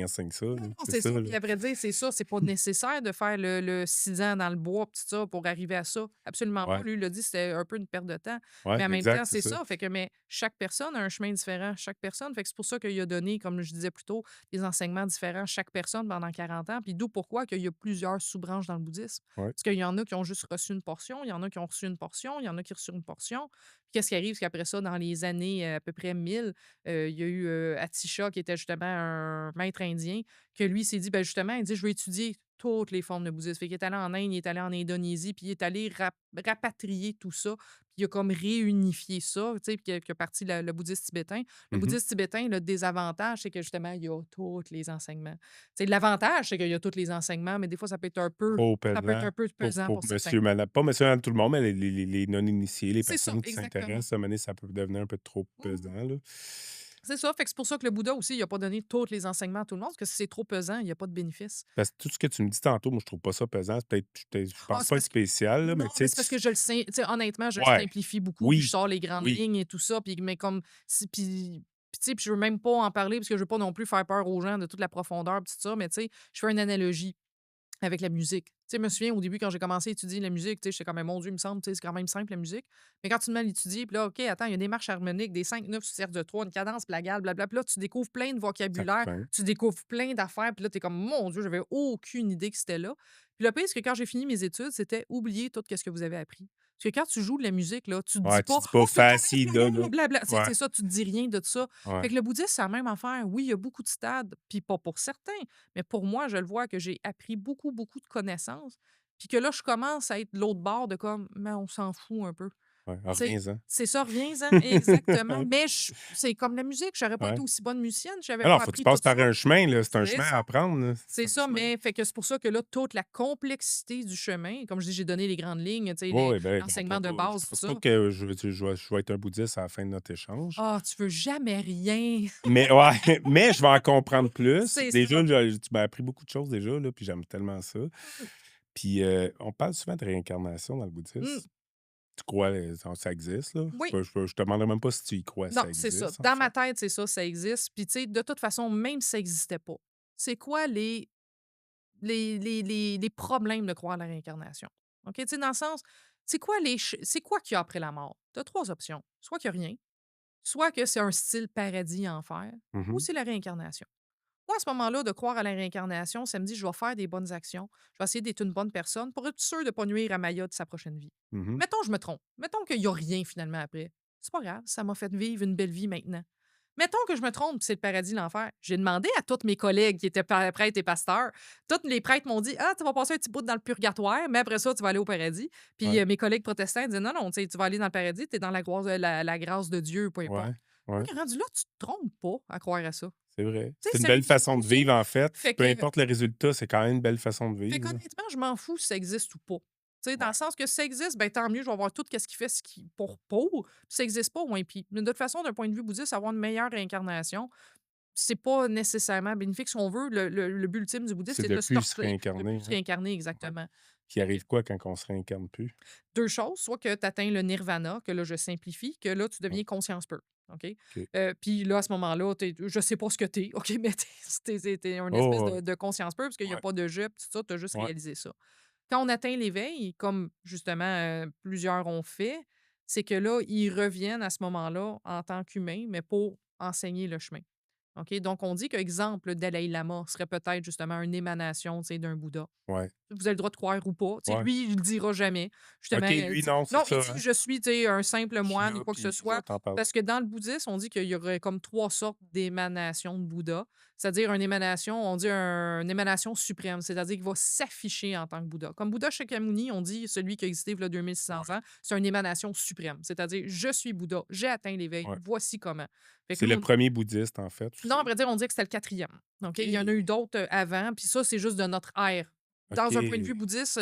Speaker 2: enseignes ça,
Speaker 1: Non,
Speaker 2: là.
Speaker 1: non,
Speaker 2: C'est
Speaker 1: c'est
Speaker 2: ça,
Speaker 1: ça.
Speaker 2: là.
Speaker 1: Puis à vrai dire, c'est ça, c'est pas nécessaire de faire le 6 ans dans le bois, pis tout ça, pour arriver à ça. Absolument pas.
Speaker 2: Ouais,
Speaker 1: Lui, il a dit, c'était un peu une perte de temps.
Speaker 2: ouais,
Speaker 1: Mais en même temps,
Speaker 2: exact, c'est
Speaker 1: c'est
Speaker 2: ça.
Speaker 1: ça. Fait que, mais chaque personne a un chemin différent. Chaque personne. Fait que c'est pour ça qu'il a donné, comme je disais plus tôt, des enseignements différents chaque personne pendant 40 ans. Puis d'où pourquoi qu'il y a plusieurs sous-branches dans le bouddhisme.
Speaker 2: Ouais.
Speaker 1: Parce qu'il y en a qui ont juste reçu une portion, il y en a qui ont reçu une portion, il y en a qui ont reçu une portion. Puis qu'est-ce qui arrive? C'est qu'après ça, dans les années à peu près 1000, il y a eu Atisha, qui était justement un maître indien, que lui s'est dit, ben justement, il dit: «Je veux étudier toutes les formes de bouddhisme». Fait qu'il est allé en Inde, il est allé en Indonésie, puis il est allé rapatrier tout ça, puis il a comme réunifié ça, tu sais, puis qu'il a parti le bouddhisme tibétain. Le
Speaker 2: Mmh.
Speaker 1: bouddhisme tibétain, le désavantage, c'est que justement, il y a tous les enseignements. Tu sais, l'avantage, c'est qu'il y a tous les enseignements, mais des fois,
Speaker 2: Trop
Speaker 1: ça peut être
Speaker 2: pesant
Speaker 1: un peu pesant
Speaker 2: pour
Speaker 1: pour certains.
Speaker 2: monsieur, madame pas monsieur, madame, tout le monde, mais les non-initiés, les
Speaker 1: C'est ça,
Speaker 2: personnes qui
Speaker 1: exactement.
Speaker 2: s'intéressent, à un moment donné, ça peut devenir un peu trop pesant, là.
Speaker 1: C'est ça, fait que c'est pour ça que le Bouddha aussi, il a pas donné tous les enseignements à tout le monde, parce que si c'est trop pesant, il y a pas de bénéfice.
Speaker 2: Parce que tout ce que tu me dis tantôt, moi, je trouve pas ça pesant. C'est je
Speaker 1: Ah,
Speaker 2: pense
Speaker 1: c'est
Speaker 2: pas être
Speaker 1: parce que
Speaker 2: spécial, là, mais
Speaker 1: non,
Speaker 2: tu
Speaker 1: mais
Speaker 2: sais,
Speaker 1: c'est parce que je le sais, tu sais, honnêtement, je le
Speaker 2: ouais,
Speaker 1: simplifie beaucoup, puis je
Speaker 2: oui,
Speaker 1: sors les grandes
Speaker 2: oui,
Speaker 1: lignes et tout ça, puis mais comme si puis tu sais, puis je veux même pas en parler parce que je veux pas non plus faire peur aux gens de toute la profondeur puis tout ça, mais tu sais, je fais une analogie. Avec la musique. Tu sais, je me souviens au début quand j'ai commencé à étudier la musique, tu sais, j'étais comme: «Mon Dieu, il me semble, tu sais, c'est quand même simple la musique». Mais quand tu te mets à l'étudier, puis là, OK, attends, il y a des marches harmoniques, des 5/9 sur tierce de 3, une cadence plagale, blablabla. Puis là, tu découvres plein de
Speaker 2: ça fait
Speaker 1: vocabulaire,
Speaker 2: fin.
Speaker 1: tu découvres plein d'affaires, puis là, tu es comme: «Mon Dieu, j'avais aucune idée que c'était là». Puis le pire, c'est que quand j'ai fini mes études, c'était oublier tout ce que vous avez appris. Parce que quand tu joues de la musique, là, tu te dis
Speaker 2: Ouais, tu
Speaker 1: pas:
Speaker 2: dis pas:
Speaker 1: «Oh, c'est
Speaker 2: «Facile, là, là».
Speaker 1: blabla».
Speaker 2: Ouais,
Speaker 1: C'est ça, tu te dis rien de ça. Fait
Speaker 2: ouais,
Speaker 1: que le bouddhisme, c'est la même affaire. Oui, il y a beaucoup de stades, puis pas pour certains, mais pour moi, je le vois que j'ai appris beaucoup, beaucoup de connaissances, puis que là, je commence à être de l'autre bord de comme: «Mais on s'en fout un peu».
Speaker 2: ouais,
Speaker 1: Tu sais?
Speaker 2: reviens-en.
Speaker 1: C'est ça, reviens-en, exactement, mais c'est comme la musique, j'aurais pas été
Speaker 2: Ouais.
Speaker 1: aussi bonne musicienne si j'avais
Speaker 2: Ah non,
Speaker 1: pas
Speaker 2: faut que tu
Speaker 1: appris tout
Speaker 2: passes par
Speaker 1: ça.
Speaker 2: un chemin, là. C'est un
Speaker 1: C'est
Speaker 2: chemin
Speaker 1: ça.
Speaker 2: à apprendre, là.
Speaker 1: C'est
Speaker 2: C'est un
Speaker 1: ça,
Speaker 2: chemin.
Speaker 1: mais fait que c'est pour ça que là, toute la complexité du chemin, comme je dis, j'ai donné les grandes lignes, tu sais,
Speaker 2: Oui, oui, ben,
Speaker 1: l'enseignement de base,
Speaker 2: je
Speaker 1: tout
Speaker 2: pense
Speaker 1: ça.
Speaker 2: pas que je vais être un bouddhiste à la fin de notre échange.
Speaker 1: Ah, tu veux jamais rien.
Speaker 2: Mais ouais, mais je vais en comprendre plus.
Speaker 1: C'est
Speaker 2: Déjà,
Speaker 1: ça.
Speaker 2: tu m'as appris beaucoup de choses déjà, là, puis j'aime tellement ça. Puis, on parle souvent de réincarnation dans le
Speaker 1: Mmh.
Speaker 2: bouddhisme. Tu crois, ça existe, là?
Speaker 1: Oui.
Speaker 2: Je te demanderai même pas si tu y crois,
Speaker 1: Non,
Speaker 2: ça
Speaker 1: c'est ça.
Speaker 2: existe, en
Speaker 1: Dans
Speaker 2: fait.
Speaker 1: ma tête, c'est ça, ça existe. Puis, tu sais, de toute façon, même si ça existait pas, c'est quoi les problèmes de croire à la réincarnation? OK? Tu sais, dans le sens, c'est quoi qu'il y a après la mort? Tu as 3 options. Soit qu'il y a rien, soit que c'est un style paradis-enfer, ou
Speaker 2: Mhm,
Speaker 1: c'est la réincarnation. Moi, à ce moment-là, de croire à la réincarnation, ça me dit: «Je vais faire des bonnes actions. Je vais essayer d'être une bonne personne pour être sûr de ne pas nuire à Maya de sa prochaine vie».
Speaker 2: mhm.
Speaker 1: Mettons, je me trompe. Mettons qu'il y a rien finalement après. C'est pas grave, ça m'a fait vivre une belle vie maintenant. Mettons que je me trompe, puis c'est le paradis, l'enfer. J'ai demandé à tous mes collègues qui étaient prêtres et pasteurs. Tous les prêtres m'ont dit: «Ah, tu vas passer un petit bout dans le purgatoire, mais après ça, tu vas aller au paradis». Puis
Speaker 2: Ouais,
Speaker 1: mes collègues protestants ils disaient: «Non, non, tu sais, tu vas aller dans le paradis, tu es dans la grâce de Dieu, peu importe».
Speaker 2: ouais, ouais,
Speaker 1: OK, rendu là, tu te trompes pas à croire à ça.
Speaker 2: c'est vrai.
Speaker 1: Tu sais,
Speaker 2: C'est une
Speaker 1: ça
Speaker 2: belle
Speaker 1: existe
Speaker 2: façon de
Speaker 1: aussi.
Speaker 2: vivre, en fait.
Speaker 1: Fait
Speaker 2: Peu
Speaker 1: que
Speaker 2: importe le résultat, c'est quand même une belle façon de
Speaker 1: fait
Speaker 2: vivre, là.
Speaker 1: qu'honnêtement, je m'en fous si ça existe ou pas. Tu sais, dans
Speaker 2: Ouais,
Speaker 1: le sens que si ça existe, ben tant mieux, je vais avoir tout ce qui fait ce qui pour, puis ça existe pas, moins pis. Mais de toute façon, d'un point de vue bouddhiste, avoir une meilleure réincarnation, c'est pas nécessairement bénéfique. Si on veut, le but ultime du bouddhisme,
Speaker 2: c'est
Speaker 1: c'est
Speaker 2: de
Speaker 1: de
Speaker 2: plus se
Speaker 1: sortir, de
Speaker 2: réincarner,
Speaker 1: plus se
Speaker 2: ouais.
Speaker 1: réincarner
Speaker 2: Ouais.
Speaker 1: exactement.
Speaker 2: Qui
Speaker 1: Fait que
Speaker 2: arrive quoi quand on se réincarne plus?
Speaker 1: 2 choses, soit que tu atteins le nirvana, que là, je simplifie, que là, tu
Speaker 2: Ouais,
Speaker 1: deviens conscience pure, OK?
Speaker 2: OK.
Speaker 1: Puis là, à ce moment-là, je sais pas ce que tu es, OK? Mais tu es une espèce
Speaker 2: Oh, ouais,
Speaker 1: de conscience pure parce qu'il y a
Speaker 2: ouais,
Speaker 1: pas de jeu, puis tout ça, tu as juste
Speaker 2: ouais,
Speaker 1: réalisé ça. Quand on atteint l'éveil, comme justement, plusieurs ont fait, c'est que là, ils reviennent à ce moment-là en tant qu'humains, mais pour enseigner le chemin. OK? Donc on dit qu'exemple, le Dalai Lama serait peut-être justement une émanation, tu sais, d'un Bouddha.
Speaker 2: ouais,
Speaker 1: Vous avez le droit de croire ou pas. Tu sais,
Speaker 2: ouais.
Speaker 1: lui, il le dira jamais.
Speaker 2: OK,
Speaker 1: Justement, il
Speaker 2: lui,
Speaker 1: dit
Speaker 2: non, c'est
Speaker 1: non, il
Speaker 2: ça,
Speaker 1: dit:
Speaker 2: hein?
Speaker 1: «Je suis, tu sais, un simple
Speaker 2: Je suis
Speaker 1: moine» ou
Speaker 2: là,
Speaker 1: quoi que ce
Speaker 2: puis je
Speaker 1: soit.
Speaker 2: vais t'en parler.
Speaker 1: Parce que dans le bouddhisme, on dit qu'il y aurait comme 3 sortes d'émanations de Bouddha. C'est-à-dire une émanation, on dit une émanation suprême, c'est-à-dire qu'il va s'afficher en tant que Bouddha. Comme Bouddha Shakyamuni, on dit celui qui a existé il y a 2600
Speaker 2: Ouais,
Speaker 1: ans, c'est une émanation suprême. C'est-à-dire: «Je suis Bouddha, j'ai atteint l'éveil,
Speaker 2: ouais.
Speaker 1: voici comment». Fait que
Speaker 2: C'est
Speaker 1: là,
Speaker 2: le premier bouddhiste, en fait,
Speaker 1: non, à
Speaker 2: aussi.
Speaker 1: vrai dire, on dit que c'était le 4e. OK? Il y en a
Speaker 2: OK.
Speaker 1: eu d'autres, avant, puis ça, c'est juste de notre ère. dans un point de vue
Speaker 2: OK.
Speaker 1: bouddhiste,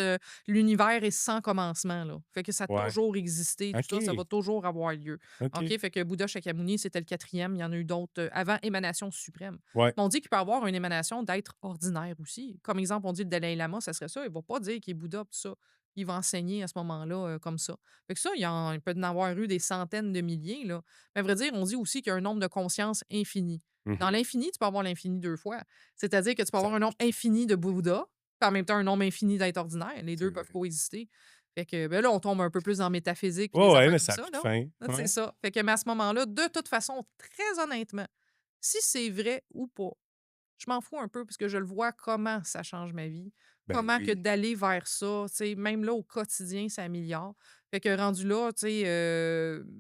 Speaker 1: l'univers est sans commencement, là. Fait que ça a
Speaker 2: Ouais.
Speaker 1: toujours existé, tout ça, ça va
Speaker 2: OK.
Speaker 1: toujours avoir lieu.
Speaker 2: OK.
Speaker 1: OK? Fait que Bouddha Shakyamuni, c'était le quatrième. Il y en a eu d'autres, avant Émanation suprême.
Speaker 2: Ouais.
Speaker 1: Mais on dit qu'il peut avoir une émanation d'être ordinaire aussi. Comme exemple, on dit le Dalai Lama, ça serait ça. Il va pas dire qu'il est Bouddha, tout ça. Il va enseigner à ce moment-là, comme ça. Fait que ça, il peut en avoir eu des centaines de milliers, là. Mais à vrai dire, on dit aussi qu'il y a un nombre de conscience infini. Dans
Speaker 2: Mmh.
Speaker 1: l'infini, tu peux avoir l'infini 2 fois. C'est-à-dire que tu peux avoir un nombre
Speaker 2: Exact.
Speaker 1: infini de Bouddha, puis en même temps un nombre infini d'êtres ordinaires. Les
Speaker 2: C'est
Speaker 1: 2 peuvent
Speaker 2: vrai.
Speaker 1: coexister. Fait que, ben là, on tombe un peu plus dans métaphysique puis
Speaker 2: Ouais,
Speaker 1: des
Speaker 2: ouais,
Speaker 1: affaires
Speaker 2: mais
Speaker 1: comme
Speaker 2: ça a
Speaker 1: ça,
Speaker 2: plus de
Speaker 1: là.
Speaker 2: fin.
Speaker 1: C'est
Speaker 2: Ouais.
Speaker 1: ça. Fait que, mais à ce moment-là, de toute façon, très honnêtement, si c'est vrai ou pas, je m'en fous un peu parce que je le vois comment ça change ma vie,
Speaker 2: Ben
Speaker 1: comment que
Speaker 2: oui.
Speaker 1: d'aller vers ça, tu sais, même là, au quotidien, ça améliore. Fait que rendu là, tu sais,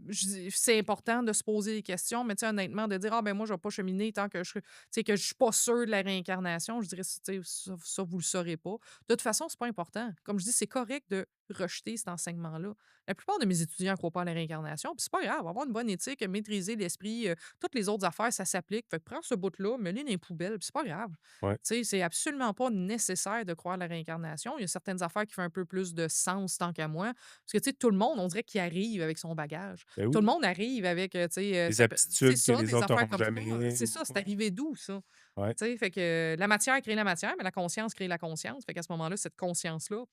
Speaker 1: je dis c'est important de se poser des questions, mais tu sais, honnêtement, de dire: «Ah ben moi, je vais pas cheminer tant que je tu sais, que je suis pas sûre de la réincarnation», je dirais, tu sais, ça, vous le saurez pas. De toute façon, c'est pas important. Comme je dis, c'est correct de rejeter cet enseignement-là. La plupart de mes étudiants ne croient pas à la réincarnation, puis c'est pas grave, avoir une bonne éthique, maîtriser l'esprit, toutes les autres affaires, ça s'applique. Fait que prends ce bout-là, mets-le dans les poubelles, puis c'est pas grave.
Speaker 2: Ouais.
Speaker 1: Tu sais, c'est absolument pas nécessaire de croire à la réincarnation. Il y a certaines affaires qui font un peu plus de sens tant qu'à moi. Parce que, tu sais, tout le monde, on dirait qu'il arrive avec son bagage.
Speaker 2: Ben
Speaker 1: Tout le
Speaker 2: oui.
Speaker 1: monde arrive avec, tu sais,
Speaker 2: Des
Speaker 1: ça peut c'est
Speaker 2: aptitudes que
Speaker 1: ça,
Speaker 2: les
Speaker 1: des
Speaker 2: autres
Speaker 1: affaires
Speaker 2: auront
Speaker 1: comme ça.
Speaker 2: jamais
Speaker 1: C'est
Speaker 2: ou
Speaker 1: ça, c'est
Speaker 2: ouais.
Speaker 1: arrivé d'où ça?
Speaker 2: Ouais.
Speaker 1: Tu sais, fait que la matière crée la matière, mais la conscience crée la conscience. Fait qu'à ce moment-là, cette conscience-là,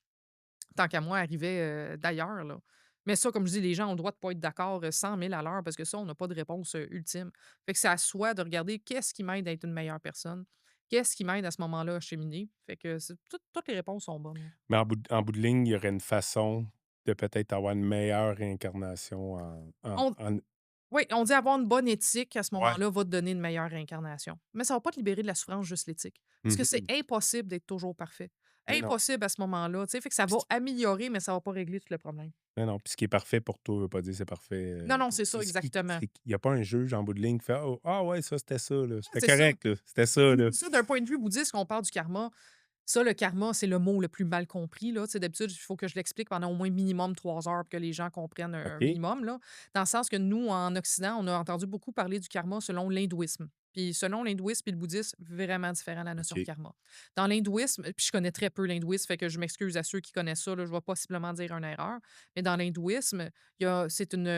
Speaker 1: tant qu'à moi, arrivait, d'ailleurs, là. Mais ça, comme je dis, les gens ont le droit de pas être d'accord, 100 000 à l'heure parce que ça, on n'a pas de réponse, ultime. Fait que c'est à soi de regarder qu'est-ce qui m'aide à être une meilleure personne? Qu'est-ce qui m'aide à ce moment-là à cheminer? Fait que c'est toutes les réponses sont bonnes, là.
Speaker 2: Mais en bout de ligne, il y aurait une façon de peut-être avoir une meilleure réincarnation en
Speaker 1: Oui, on dit avoir une bonne éthique à ce
Speaker 2: ouais.
Speaker 1: moment-là va te donner une meilleure réincarnation. Mais ça va pas te libérer de la souffrance, juste l'éthique. Parce que c'est
Speaker 2: Mmh.
Speaker 1: impossible d'être toujours parfait.
Speaker 2: Mais non.
Speaker 1: Impossible à ce moment-là. Tu sais, fait que ça va améliorer, mais ça va pas régler tout le problème.
Speaker 2: Mais non, puis ce qui est parfait pour toi veut pas dire c'est parfait,
Speaker 1: Non, non,
Speaker 2: pour
Speaker 1: c'est ça, exactement.
Speaker 2: c'est qu'il y a pas un juge en bout de ligne qui fait: «Oh, ah ouais, ça, c'était ça, là. C'était
Speaker 1: C'est ça.
Speaker 2: correct, là. C'était ça, là».
Speaker 1: Ça, d'un point de vue bouddhiste, quand on parle du karma, ça, le karma, c'est le mot le plus mal compris, là. Tu sais, d'habitude, il faut que je l'explique pendant au moins minimum 3 heures pour que les gens comprennent un
Speaker 2: OK.
Speaker 1: minimum, là. Dans le sens que nous, en Occident, on a entendu beaucoup parler du karma selon l'hindouisme. Puis selon l'hindouisme et le bouddhisme, vraiment différent la notion de
Speaker 2: OK.
Speaker 1: karma. Dans l'hindouisme, puis je connais très peu l'hindouisme, fait que je m'excuse à ceux qui connaissent ça, là, je vais possiblement dire une erreur. Mais dans l'hindouisme, c'est une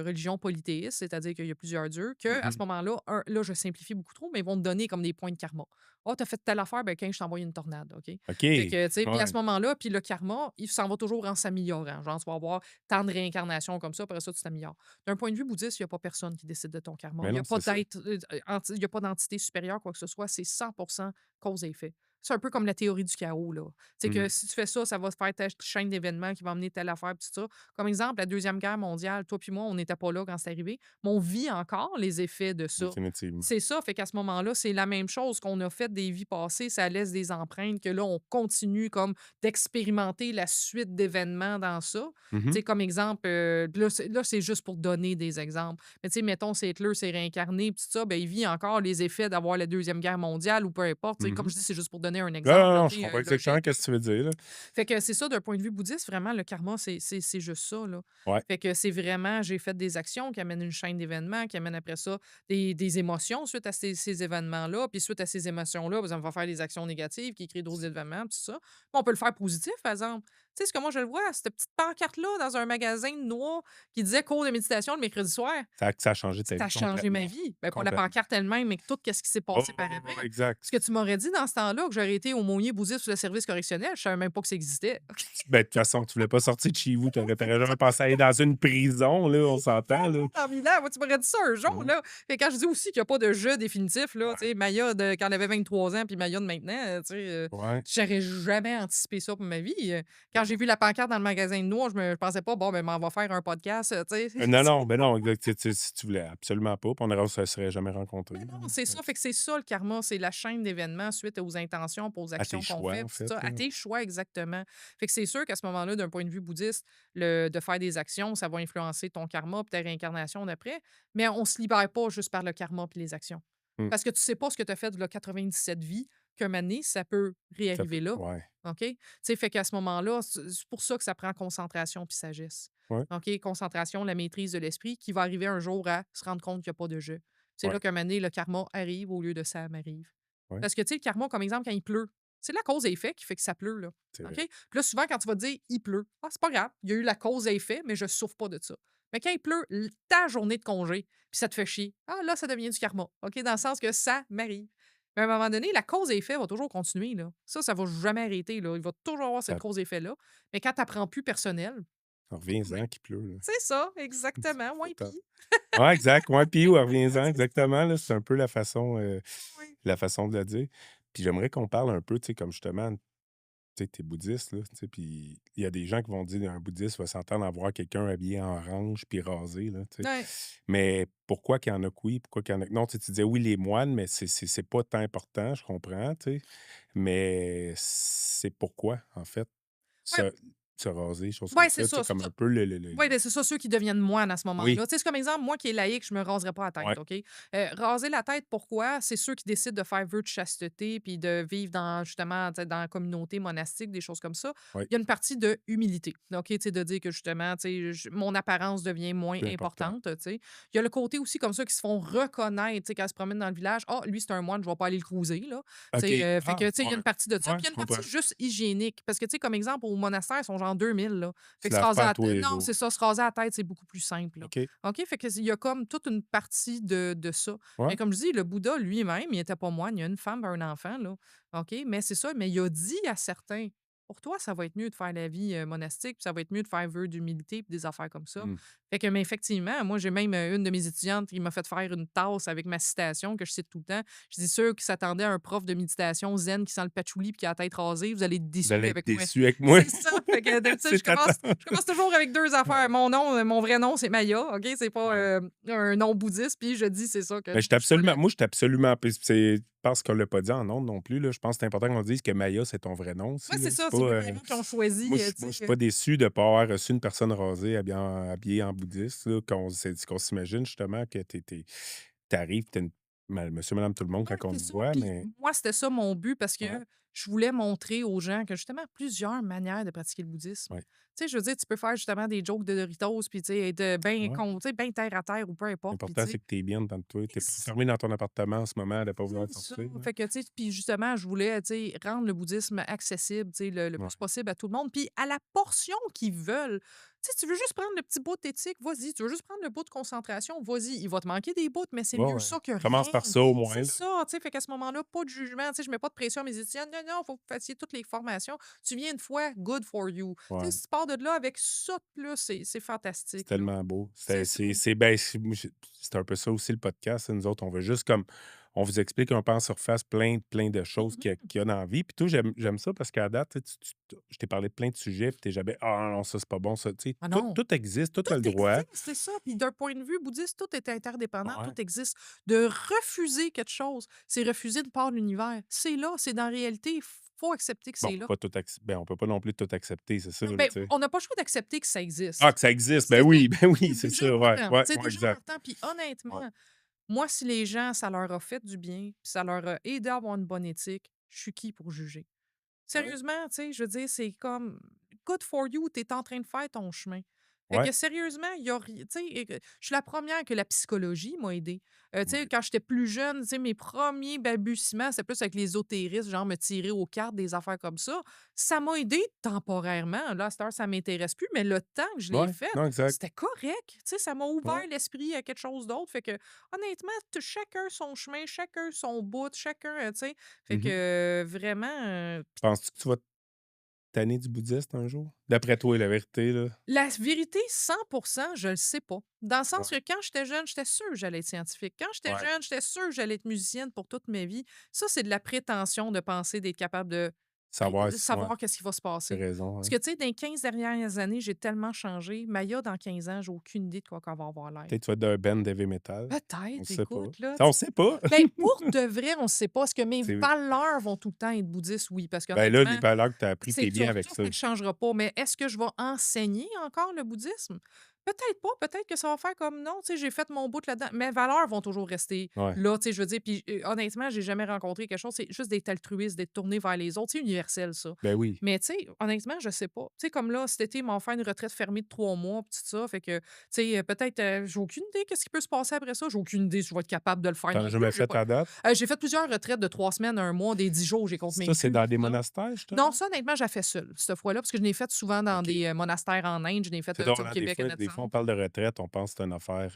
Speaker 1: religion polythéiste, c'est-à-dire qu'il y a plusieurs dieux, que à ce
Speaker 2: Mmh.
Speaker 1: moment-là, là, je simplifie beaucoup trop, mais ils vont te donner comme des points de karma. «Ah, t'as fait telle affaire, ben, quand je t'envoie une tornade», OK? Fait
Speaker 2: OK.
Speaker 1: que, tu sais, puis à ce
Speaker 2: Ouais.
Speaker 1: moment-là, puis le karma, il s'en va toujours en s'améliorant. Genre, tu vas avoir tant de réincarnations comme ça, après ça, tu t'améliores. D'un point de vue bouddhiste, il y a pas personne qui décide de ton karma.
Speaker 2: Mais
Speaker 1: Il y
Speaker 2: non,
Speaker 1: a pas
Speaker 2: c'est ça.
Speaker 1: d'être, il y a pas d'entité supérieure, quoi que ce soit. C'est 100 cause et effet. C'est un peu comme la théorie du chaos, là. C'est que
Speaker 2: Mmh.
Speaker 1: si tu fais ça, ça va se faire ta chaîne d'événements qui va amener telle affaire, puis tout ça. Comme exemple, la Deuxième Guerre mondiale, toi puis moi, on n'était pas là quand c'est arrivé, mais on vit encore les effets de ça.
Speaker 2: Définitivement.
Speaker 1: C'est ça, fait qu'à ce moment-là, c'est la même chose qu'on a fait des vies passées, ça laisse des empreintes que là, on continue comme d'expérimenter la suite d'événements dans ça. Tu
Speaker 2: Mmh.
Speaker 1: sais, comme exemple, là, c'est juste pour donner des exemples. Mais tu sais, mettons, c'est Hitler s'est réincarné, puis tout ça, ben, il vit encore les effets d'avoir la Deuxième Guerre mondiale ou peu importe. Tu sais, comme
Speaker 2: Mmh.
Speaker 1: je dis, c'est juste pour donner un
Speaker 2: Non,
Speaker 1: exemple,
Speaker 2: non,
Speaker 1: là,
Speaker 2: non,
Speaker 1: tu
Speaker 2: je
Speaker 1: sais,
Speaker 2: comprends exactement
Speaker 1: logique.
Speaker 2: qu'est-ce que tu veux dire, là.
Speaker 1: Fait que c'est ça, d'un point de vue bouddhiste, vraiment, le karma, c'est juste ça, là.
Speaker 2: Ouais.
Speaker 1: Fait que c'est vraiment, j'ai fait des actions qui amènent une chaîne d'événements, qui amènent après ça des émotions suite à ces événements-là. Puis suite à ces émotions-là, ben, ça me va faire des actions négatives qui créent d'autres événements, puis tout ça. Puis on peut le faire positif, par exemple. Tu sais, ce que moi je le vois, cette petite pancarte-là dans un magasin de noix qui disait cours de méditation le mercredi soir.
Speaker 2: Ça a changé ta
Speaker 1: Ça a
Speaker 2: vie
Speaker 1: changé ma
Speaker 2: complètement.
Speaker 1: vie. Ben, pas la
Speaker 2: Complètement.
Speaker 1: pancarte elle-même, mais tout ce qui s'est
Speaker 2: Oh,
Speaker 1: passé par
Speaker 2: oh, oh,
Speaker 1: après.
Speaker 2: exact.
Speaker 1: Ce que tu m'aurais dit dans ce temps-là, que j'aurais été aumônier bouddhiste sur le service correctionnel, je savais même pas que ça existait.
Speaker 2: Ben, de toute façon, tu voulais pas sortir de chez vous, tu aurais jamais pensé aller dans une prison, là, on s'entend, là.
Speaker 1: Dans 1000 ans, moi, tu m'aurais dit ça un jour,
Speaker 2: Mmh.
Speaker 1: là. Et quand je dis aussi qu'il n'y a pas de jeu définitif, là, tu
Speaker 2: Ouais.
Speaker 1: sais, Maya quand elle avait 23 ans, puis Maya de maintenant, tu sais,
Speaker 2: Ouais.
Speaker 1: j'aurais jamais anticipé ça pour ma vie. Quand j'ai vu la pancarte dans le magasin de noix, je pensais pas, bon, ben, on va faire un podcast, tu sais.
Speaker 2: Non, non, ben non, exact. Si tu voulais absolument pas, puis on se serait jamais rencontrés,
Speaker 1: Mais
Speaker 2: là.
Speaker 1: non, c'est ça. Fait que c'est ça le karma, c'est la chaîne d'événements suite aux intentions, puis aux
Speaker 2: À tes
Speaker 1: actions qu'on
Speaker 2: choix,
Speaker 1: fait,
Speaker 2: en
Speaker 1: puis tout
Speaker 2: fait,
Speaker 1: ça,
Speaker 2: là.
Speaker 1: à tes choix exactement. Fait que c'est sûr qu'à ce moment-là, d'un point de vue bouddhiste, de faire des actions, ça va influencer ton karma puis ta réincarnation d'après, mais on se libère pas juste par le karma puis les actions.
Speaker 2: Mmh.
Speaker 1: Parce que tu sais pas ce que tu as fait de 97 vies, qu'un moment donné, ça peut
Speaker 2: Ça
Speaker 1: réarriver
Speaker 2: peut
Speaker 1: là.
Speaker 2: ouais,
Speaker 1: OK? Tu sais, fait qu'à ce moment-là, c'est pour ça que ça prend concentration puis sagesse.
Speaker 2: ouais,
Speaker 1: OK? Concentration, la maîtrise de l'esprit qui va arriver un jour à se rendre compte qu'il n'y a pas de jeu. C'est
Speaker 2: ouais,
Speaker 1: là qu'un moment donné, le karma arrive au lieu de ça m'arrive.
Speaker 2: ouais.
Speaker 1: Parce que, tu sais, le karma, comme exemple, quand il pleut, C'est la cause et effet qui fait que ça pleut, là.
Speaker 2: C'est
Speaker 1: OK?
Speaker 2: vrai.
Speaker 1: Puis là, souvent, quand tu vas te dire: «Il pleut», ah, c'est pas grave, il y a eu la cause et effet, mais je souffre pas de ça. Mais quand il pleut, ta journée de congé, puis ça te fait chier, ah, là, ça devient du karma. OK? Dans le sens que ça m'arrive. Mais à un moment donné, la cause et effet va toujours continuer, là. Ça va jamais arrêter, là. Il va toujours avoir cette
Speaker 2: Ça
Speaker 1: cause et effet-là. Mais quand tu apprends plus personnel, ben,
Speaker 2: reviens-en qu'il pleut, là.
Speaker 1: c'est ça, exactement.
Speaker 2: Pas
Speaker 1: Ouais,
Speaker 2: tant.
Speaker 1: pis.
Speaker 2: Ouais, exact. Ouais, puis ouais, reviens-en,
Speaker 1: C'est ça.
Speaker 2: exactement, là. C'est un peu
Speaker 1: Oui.
Speaker 2: la façon de le dire. Puis j'aimerais qu'on parle un peu, tu sais, comme justement, tu sais, tu es bouddhiste, là, tu sais, puis il y a des gens qui vont dire un bouddhiste va s'entendre à voir quelqu'un habillé en orange puis rasé, là, tu sais.
Speaker 1: Ouais.
Speaker 2: Mais pourquoi qu'il y en a que oui, pourquoi qu'il y en a que non? Tu sais, tu disais oui, les moines, mais c'est pas tant important, je comprends, tu sais. Mais c'est pourquoi, en fait,
Speaker 1: Ouais,
Speaker 2: se, se raser, choses comme
Speaker 1: ouais, c'est
Speaker 2: ça, tu sais,
Speaker 1: ça.
Speaker 2: comme
Speaker 1: Ça.
Speaker 2: un peu
Speaker 1: Oui, ben, c'est ça, ceux qui deviennent moines à ce
Speaker 2: Oui,
Speaker 1: moment-là. Tu sais, c'est comme exemple, moi qui est laïque, je me raserais pas la
Speaker 2: ouais,
Speaker 1: tête, OK? Raser la tête, pourquoi? C'est ceux qui décident de faire vœu de chasteté puis de vivre dans, justement, tu sais, dans la communauté monastique, des choses comme ça.
Speaker 2: ouais,
Speaker 1: Il y a une partie de humilité, OK? Tu sais, de dire que, justement, tu sais, mon apparence devient moins
Speaker 2: plus important.
Speaker 1: importante, tu sais. Il y a le côté aussi comme ça qui se font reconnaître, tu sais, quand ils se promènent dans le village. Ah, lui, c'est un moine, je vais pas aller le cruiser, là. Tu
Speaker 2: OK.
Speaker 1: sais, fait
Speaker 2: Ah,
Speaker 1: que, tu sais, il y a
Speaker 2: ouais.
Speaker 1: une partie de ça.
Speaker 2: Ouais,
Speaker 1: Puis il y a
Speaker 2: je
Speaker 1: une partie
Speaker 2: comprends.
Speaker 1: juste hygiénique. Parce que, tu sais, comme exemple, au monastère, ils sont genre 2000, là. Fait
Speaker 2: Tu
Speaker 1: que se
Speaker 2: laves
Speaker 1: raser
Speaker 2: pas à
Speaker 1: la
Speaker 2: tous les
Speaker 1: non,
Speaker 2: jours.
Speaker 1: c'est ça, se raser la tête, c'est beaucoup plus simple, là.
Speaker 2: OK.
Speaker 1: OK? Fait que il y a comme toute une partie de ça. Mais
Speaker 2: Ouais.
Speaker 1: comme je dis, le Bouddha lui-même, il était pas moine, il a une femme et un enfant, là. OK? Mais c'est ça, mais il a dit à certains: «Pour toi, ça va être mieux de faire la vie, monastique, puis ça va être mieux de faire vœu d'humilité, puis des affaires comme ça».
Speaker 2: Mmh.
Speaker 1: Fait que mais effectivement, moi, j'ai même, une de mes étudiantes qui m'a fait faire une tasse avec ma citation que je cite tout le temps. Je dis: «Ceux qui s'attendaient à un prof de méditation zen qui sent le patchouli puis qui a la tête rasée, vous allez être
Speaker 2: Vous
Speaker 1: déçus
Speaker 2: allez être
Speaker 1: avec moi».
Speaker 2: déçus avec moi.
Speaker 1: C'est ça. Fait que d'habitude,
Speaker 2: C'est attends.
Speaker 1: je commence toujours avec 2 affaires. Mon nom, mon vrai nom, c'est Maya, OK? C'est pas,
Speaker 2: Ouais.
Speaker 1: un nom bouddhiste, puis je dis c'est ça que
Speaker 2: Mais
Speaker 1: je suis pas la
Speaker 2: moi, je suis absolument puis c'est je pense qu'on l'a pas dit en ondes non plus, là. Je pense que c'est important qu'on dise que Maya, c'est ton vrai nom aussi,
Speaker 1: ouais,
Speaker 2: là.
Speaker 1: c'est ça,
Speaker 2: C'est
Speaker 1: c'est mes
Speaker 2: pas,
Speaker 1: parents qui ont choisi,
Speaker 2: moi,
Speaker 1: tu
Speaker 2: je suis
Speaker 1: sais,
Speaker 2: pas déçu de pas avoir reçu une personne rasée habillée en bouddhiste, là, qu'on s'imagine justement que tu arrives, tu une monsieur, madame, tout le monde
Speaker 1: ouais,
Speaker 2: quand on
Speaker 1: c'est
Speaker 2: te
Speaker 1: ça.
Speaker 2: voit,
Speaker 1: Puis
Speaker 2: mais
Speaker 1: moi, c'était ça mon but parce que
Speaker 2: ouais,
Speaker 1: je voulais montrer aux gens que justement plusieurs manières de pratiquer le bouddhisme.
Speaker 2: ouais,
Speaker 1: Tu sais, je veux dire, tu peux faire justement des jokes de Doritos, puis tu sais, être bien
Speaker 2: ouais.
Speaker 1: tu sais, bien terre à terre ou peu importe, puis tu
Speaker 2: L'important,
Speaker 1: sais
Speaker 2: c'est que tu es bien dedans de toi. Tu es pas enfermé dans ton appartement en ce moment de pas vouloir
Speaker 1: c'est ça.
Speaker 2: sortir, là.
Speaker 1: Fait que, tu sais, puis justement, je voulais, tu sais, rendre le bouddhisme accessible, tu sais, le
Speaker 2: Ouais.
Speaker 1: plus possible à tout le monde, puis à la portion qu'ils veulent. Tu sais, tu veux juste prendre le petit bout d'éthique, vas-y. Tu veux juste prendre le bout de concentration, vas-y. Il va te manquer des bouts, mais c'est
Speaker 2: Ouais,
Speaker 1: mieux
Speaker 2: ouais.
Speaker 1: ça que
Speaker 2: Commence
Speaker 1: rien.
Speaker 2: par ça au moins,
Speaker 1: C'est
Speaker 2: là.
Speaker 1: ça, tu sais, fait qu'à ce moment-là, pas de jugement, tu sais, je mets pas de pression à mes étudiants. Non, non, faut que vous fassiez toutes les formations. Tu viens une fois, good for you. Tu sais,
Speaker 2: Ouais.
Speaker 1: si tu pars de là avec ça de plus, c'est
Speaker 2: C'est
Speaker 1: fantastique, là.
Speaker 2: tellement beau.
Speaker 1: C'est ça.
Speaker 2: C'est un peu ça aussi le podcast. Nous autres, on veut juste comme on vous explique un peu en surface plein de choses
Speaker 1: Mhm.
Speaker 2: qu'il y a dans la vie. Puis toi, j'aime ça parce qu'à date, tu sais, je t'ai parlé de plein de sujets, puis t'es jamais ah non, ça c'est pas bon, ça. Tu sais,
Speaker 1: Ah
Speaker 2: tout,
Speaker 1: non.
Speaker 2: tout existe, tout a le
Speaker 1: Tout
Speaker 2: droit.
Speaker 1: existe, c'est ça. Puis d'un point de vue bouddhiste, tout est interdépendant,
Speaker 2: Ouais.
Speaker 1: tout existe. De refuser quelque chose, c'est refuser une part de l'univers. C'est là, c'est dans la réalité, il faut accepter que
Speaker 2: Bon, on
Speaker 1: c'est
Speaker 2: peut
Speaker 1: là.
Speaker 2: pas on peut pas non plus tout accepter, c'est ça,
Speaker 1: Non,
Speaker 2: là,
Speaker 1: ben,
Speaker 2: tu sais.
Speaker 1: on n'a pas le choix d'accepter que ça
Speaker 2: Ah,
Speaker 1: existe.
Speaker 2: que ça existe, ben
Speaker 1: C'est ça.
Speaker 2: oui, ben oui,
Speaker 1: C'est
Speaker 2: c'est
Speaker 1: déjà
Speaker 2: ça, ouais,
Speaker 1: important.
Speaker 2: ouais,
Speaker 1: C'est
Speaker 2: ouais,
Speaker 1: déjà
Speaker 2: exact.
Speaker 1: important. Puis
Speaker 2: Ouais.
Speaker 1: honnêtement, moi, si les gens, ça leur a fait du bien, puis ça leur a aidé à avoir une bonne éthique, je suis qui pour juger?
Speaker 2: Ouais.
Speaker 1: Sérieusement, tu sais, je veux dire, c'est comme good for you, tu es en train de faire ton chemin. Fait
Speaker 2: Ouais.
Speaker 1: que sérieusement, il y a tu sais, je suis la première que la psychologie m'a aidée. Tu sais,
Speaker 2: Ouais.
Speaker 1: quand j'étais plus jeune, tu sais, mes premiers balbutiements, c'était plus avec l'ésotérisme, genre me tirer aux cartes, des affaires comme ça. Ça m'a aidé temporairement. Là, à cette heure, ça m'intéresse plus, mais le temps que je l'ai
Speaker 2: Ouais.
Speaker 1: fait,
Speaker 2: Non, exact.
Speaker 1: c'était correct. Tu sais, ça m'a
Speaker 2: Ouais.
Speaker 1: ouvert l'esprit à quelque chose d'autre. Fait que, honnêtement, chacun son chemin, chacun son bout, chacun, tu sais. Fait que,
Speaker 2: Mmh.
Speaker 1: vraiment,
Speaker 2: Penses-tu que tu vas te tanner du bouddhiste un jour? D'après toi, la vérité, là?
Speaker 1: la vérité, 100 je le sais pas. Dans le sens
Speaker 2: Ouais.
Speaker 1: que quand j'étais jeune, j'étais sûre que j'allais être scientifique. Quand j'étais
Speaker 2: Ouais.
Speaker 1: jeune, j'étais sûre que j'allais être musicienne pour toute ma vie. Ça, c'est de la prétention de penser d'être capable de
Speaker 2: Savoir si ouais,
Speaker 1: savoir qu'est-ce qui va se
Speaker 2: tu
Speaker 1: passer.
Speaker 2: raison,
Speaker 1: Parce
Speaker 2: ouais.
Speaker 1: que, tu sais, dans les 15 dernières années, j'ai tellement changé. Maya, dans 15 ans, j'ai aucune idée de quoi qu'elle va avoir l'air.
Speaker 2: Peut-être tu vas être d'un band heavy metal. On
Speaker 1: Peut-être,
Speaker 2: sait pas.
Speaker 1: écoute, là,
Speaker 2: Ça,
Speaker 1: tu
Speaker 2: on
Speaker 1: sais.
Speaker 2: sait pas.
Speaker 1: Ben, pour de vrai, on ne sait pas. Est-ce que mes
Speaker 2: C'est
Speaker 1: valeurs vont tout le temps être bouddhistes? Oui, parce
Speaker 2: ben là, les
Speaker 1: qu'honnêtement,
Speaker 2: valeurs que tu as appris, tu
Speaker 1: c'est
Speaker 2: es bien
Speaker 1: ça.
Speaker 2: avec
Speaker 1: Ça
Speaker 2: ça.
Speaker 1: ne changera pas. Mais est-ce que je vais enseigner encore le bouddhisme? Peut-être pas, peut-être que ça va faire comme non, tu sais, j'ai fait mon bout là-dedans. Mes valeurs vont toujours rester
Speaker 2: Ouais.
Speaker 1: là, tu sais, je veux dire, puis honnêtement, j'ai jamais rencontré quelque chose, c'est juste d'être altruiste, d'être tourné vers les autres, c'est universel ça.
Speaker 2: Ben oui.
Speaker 1: Mais tu sais, honnêtement, je sais pas. Tu sais, comme là, cet été, ils m'ont fait une retraite fermée de 3 mois, puis tout ça, fait que, tu sais, peut-être, j'ai aucune idée qu'est-ce qui peut se passer après ça. J'ai aucune idée si je vais être capable de le faire
Speaker 2: Tu
Speaker 1: non
Speaker 2: as
Speaker 1: plus.
Speaker 2: jamais fait à date?
Speaker 1: J'ai fait plusieurs retraites de 3 semaines, un mois, des 10 jours, j'ai compté
Speaker 2: Ça,
Speaker 1: mes
Speaker 2: c'est
Speaker 1: cul,
Speaker 2: dans des
Speaker 1: tout ça.
Speaker 2: monastères,
Speaker 1: Non,
Speaker 2: justement?
Speaker 1: ça, honnêtement, j'ai fait seule, cette fois-là, parce que je l'ai fait souvent dans
Speaker 2: OK.
Speaker 1: des, monastères en Inde, je l'ai fait,
Speaker 2: C'est
Speaker 1: tu sais,
Speaker 2: drôle,
Speaker 1: au
Speaker 2: hein,
Speaker 1: Québec, à notre
Speaker 2: des fois, on
Speaker 1: centre.
Speaker 2: parle de retraite, on pense que c'est une affaire,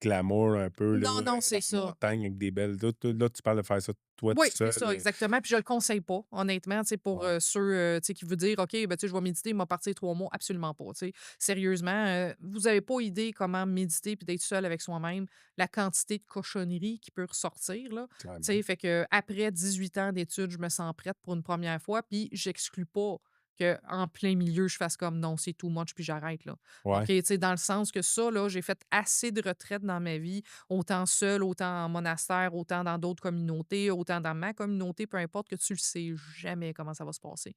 Speaker 2: glamour un peu, là,
Speaker 1: Non, non, c'est
Speaker 2: dans la
Speaker 1: ça.
Speaker 2: montagne avec des belles là, tu parles de faire ça toi tout
Speaker 1: Oui, c'est
Speaker 2: seul,
Speaker 1: ça, exactement. Puis je le conseille pas, honnêtement, tu sais, pour
Speaker 2: ouais.
Speaker 1: ceux tu sais, qui veulent dire, OK, ben, tu sais, je vais méditer, m'a partir 3 mois. Absolument pas. Tu sais. Sérieusement, vous n'avez pas idée comment méditer puis d'être seul avec soi-même, la quantité de cochonneries qui peut ressortir. Là. Tu
Speaker 2: Clairement.
Speaker 1: sais, fait que après 18 ans d'études, je me sens prête pour une première fois, puis j'exclus pas qu'en plein milieu, je fasse comme non, c'est too much, puis j'arrête. Là. OK,
Speaker 2: Ouais.
Speaker 1: tu sais, dans le sens que ça, là, j'ai fait assez de retraites dans ma vie autant seul, autant en monastère, autant dans d'autres communautés, autant dans ma communauté, peu importe que tu le sais jamais comment ça va se passer.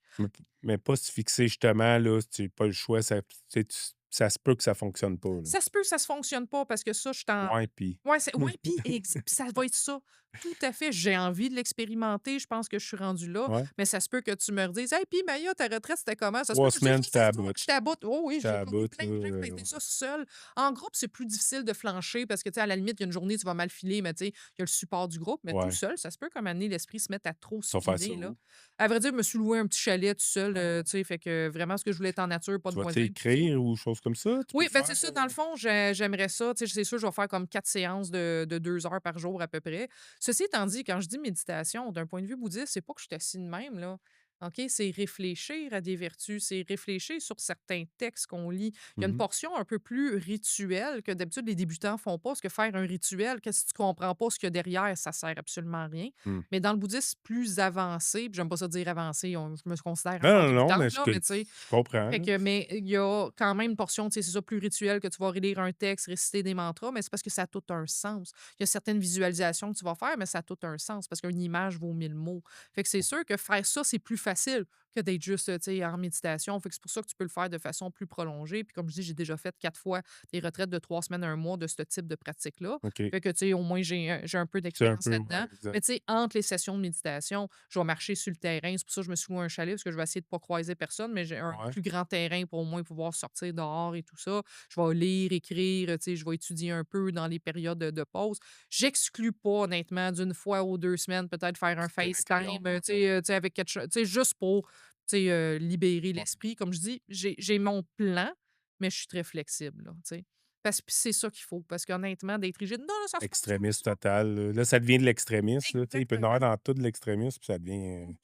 Speaker 2: Mais pas se fixer justement, là, si tu pas le choix, ça tu sais, ça se peut que ça fonctionne pas, là.
Speaker 1: Ça se peut que ça se fonctionne pas parce que ça, je suis en
Speaker 2: Ouais, puis
Speaker 1: ouais, puis ça va être ça. Tout à fait, j'ai envie de l'expérimenter, je pense que je suis rendue là,
Speaker 2: ouais,
Speaker 1: mais ça se peut que tu me redises: «Hey, puis Maya, ta retraite, c'était comment?» Ça se peut
Speaker 2: 3
Speaker 1: que je dise:
Speaker 2: semaines,
Speaker 1: «Oui,
Speaker 2: c'était
Speaker 1: c'est
Speaker 2: à
Speaker 1: ça,
Speaker 2: bout.
Speaker 1: j'étais à bout». Oh oui,
Speaker 2: J'étais
Speaker 1: j'ai
Speaker 2: à
Speaker 1: connu
Speaker 2: bout,
Speaker 1: plein de gens qui ont fait ça seul. En groupe, c'est plus difficile de flancher parce que, tu sais, à la limite, il y a une journée, tu vas mal filer, mais tu sais, il y a le support du groupe, mais tout
Speaker 2: Ouais.
Speaker 1: seul, ça se peut qu'à un moment donné, l'esprit se mette à trop
Speaker 2: Tu vas faire ça
Speaker 1: spinner, là.
Speaker 2: où?
Speaker 1: À vrai dire, je me suis loué un petit chalet tout seul, tu sais, fait que vraiment, ce que je voulais être en nature, pas de
Speaker 2: Tu vas-tu
Speaker 1: voisins, tout ça.
Speaker 2: écrire ou chose comme ça? Tu peux
Speaker 1: Oui,
Speaker 2: le
Speaker 1: ben,
Speaker 2: faire,
Speaker 1: c'est ça, dans le fond, j'aimerais ça. Tu sais, c'est sûr, je vais faire comme 4 séances de 2 heures par jour à peu près. Ceci étant dit, quand je dis méditation, d'un point de vue bouddhiste, c'est pas que je suis assis de même, là. OK? C'est réfléchir à des vertus, c'est réfléchir sur certains textes qu'on lit. Il y a une
Speaker 2: Mmh.
Speaker 1: portion un peu plus rituelle que d'habitude les débutants font pas, parce que faire un rituel, qu'est-ce que tu comprends pas ce qu'il y a derrière, ça sert absolument à rien.
Speaker 2: Mmh.
Speaker 1: Mais dans le bouddhisme plus avancé, puis j'aime pas ça dire avancé, je me considère
Speaker 2: Non,
Speaker 1: encore
Speaker 2: non, non, mais
Speaker 1: débutante, là, mais tu sais,
Speaker 2: je comprends,
Speaker 1: fait
Speaker 2: là.
Speaker 1: que mais il y a quand même une portion, tu sais, c'est ça, plus rituel que tu vas relire un texte, réciter des mantras, mais c'est parce que ça a tout un sens. Il y a certaines visualisations que tu vas faire, mais ça a tout un sens parce qu'une image vaut 1000 mots. Fait que c'est sûr que faire ça, c'est plus facile que d'être juste, tu sais, en méditation. Fait que c'est pour ça que tu peux le faire de façon plus prolongée. Puis comme je dis, j'ai déjà fait 4 fois des retraites de 3 semaines, un mois de ce type de pratique-là.
Speaker 2: OK.
Speaker 1: Fait que, tu sais, au moins, j'ai un peu
Speaker 2: C'est un
Speaker 1: d'expérience
Speaker 2: peu ouais,
Speaker 1: là-dedans. Mais
Speaker 2: exact.
Speaker 1: tu sais, entre les sessions de méditation, je vais marcher sur le terrain. C'est pour ça que je me suis loué un chalet parce que je vais essayer de pas croiser personne, mais j'ai un
Speaker 2: Ouais.
Speaker 1: plus grand terrain pour au moins pouvoir sortir dehors et tout ça. Je vais lire, écrire, tu sais, je vais étudier un peu dans les périodes de pause. J'exclus pas, honnêtement, d'une fois ou 2 semaines, peut-être faire un
Speaker 2: Petite récréation,
Speaker 1: FaceTime,
Speaker 2: ouais.
Speaker 1: tu sais, avec quelque chose, tu sais, juste pour, tu sais, libérer
Speaker 2: Ouais.
Speaker 1: l'esprit. Comme je dis, j'ai mon plan, mais je suis très flexible, là, tu sais. Parce que c'est ça qu'il faut. Parce qu'honnêtement, d'être rigide, non, là, ça se passe comme
Speaker 2: Extrémiste
Speaker 1: ça.
Speaker 2: total, là. Là, ça devient de l'extrémisme, là, tu sais, il peut y en avoir
Speaker 1: Exactement.
Speaker 2: dans tout de l'extrémisme, puis ça devient,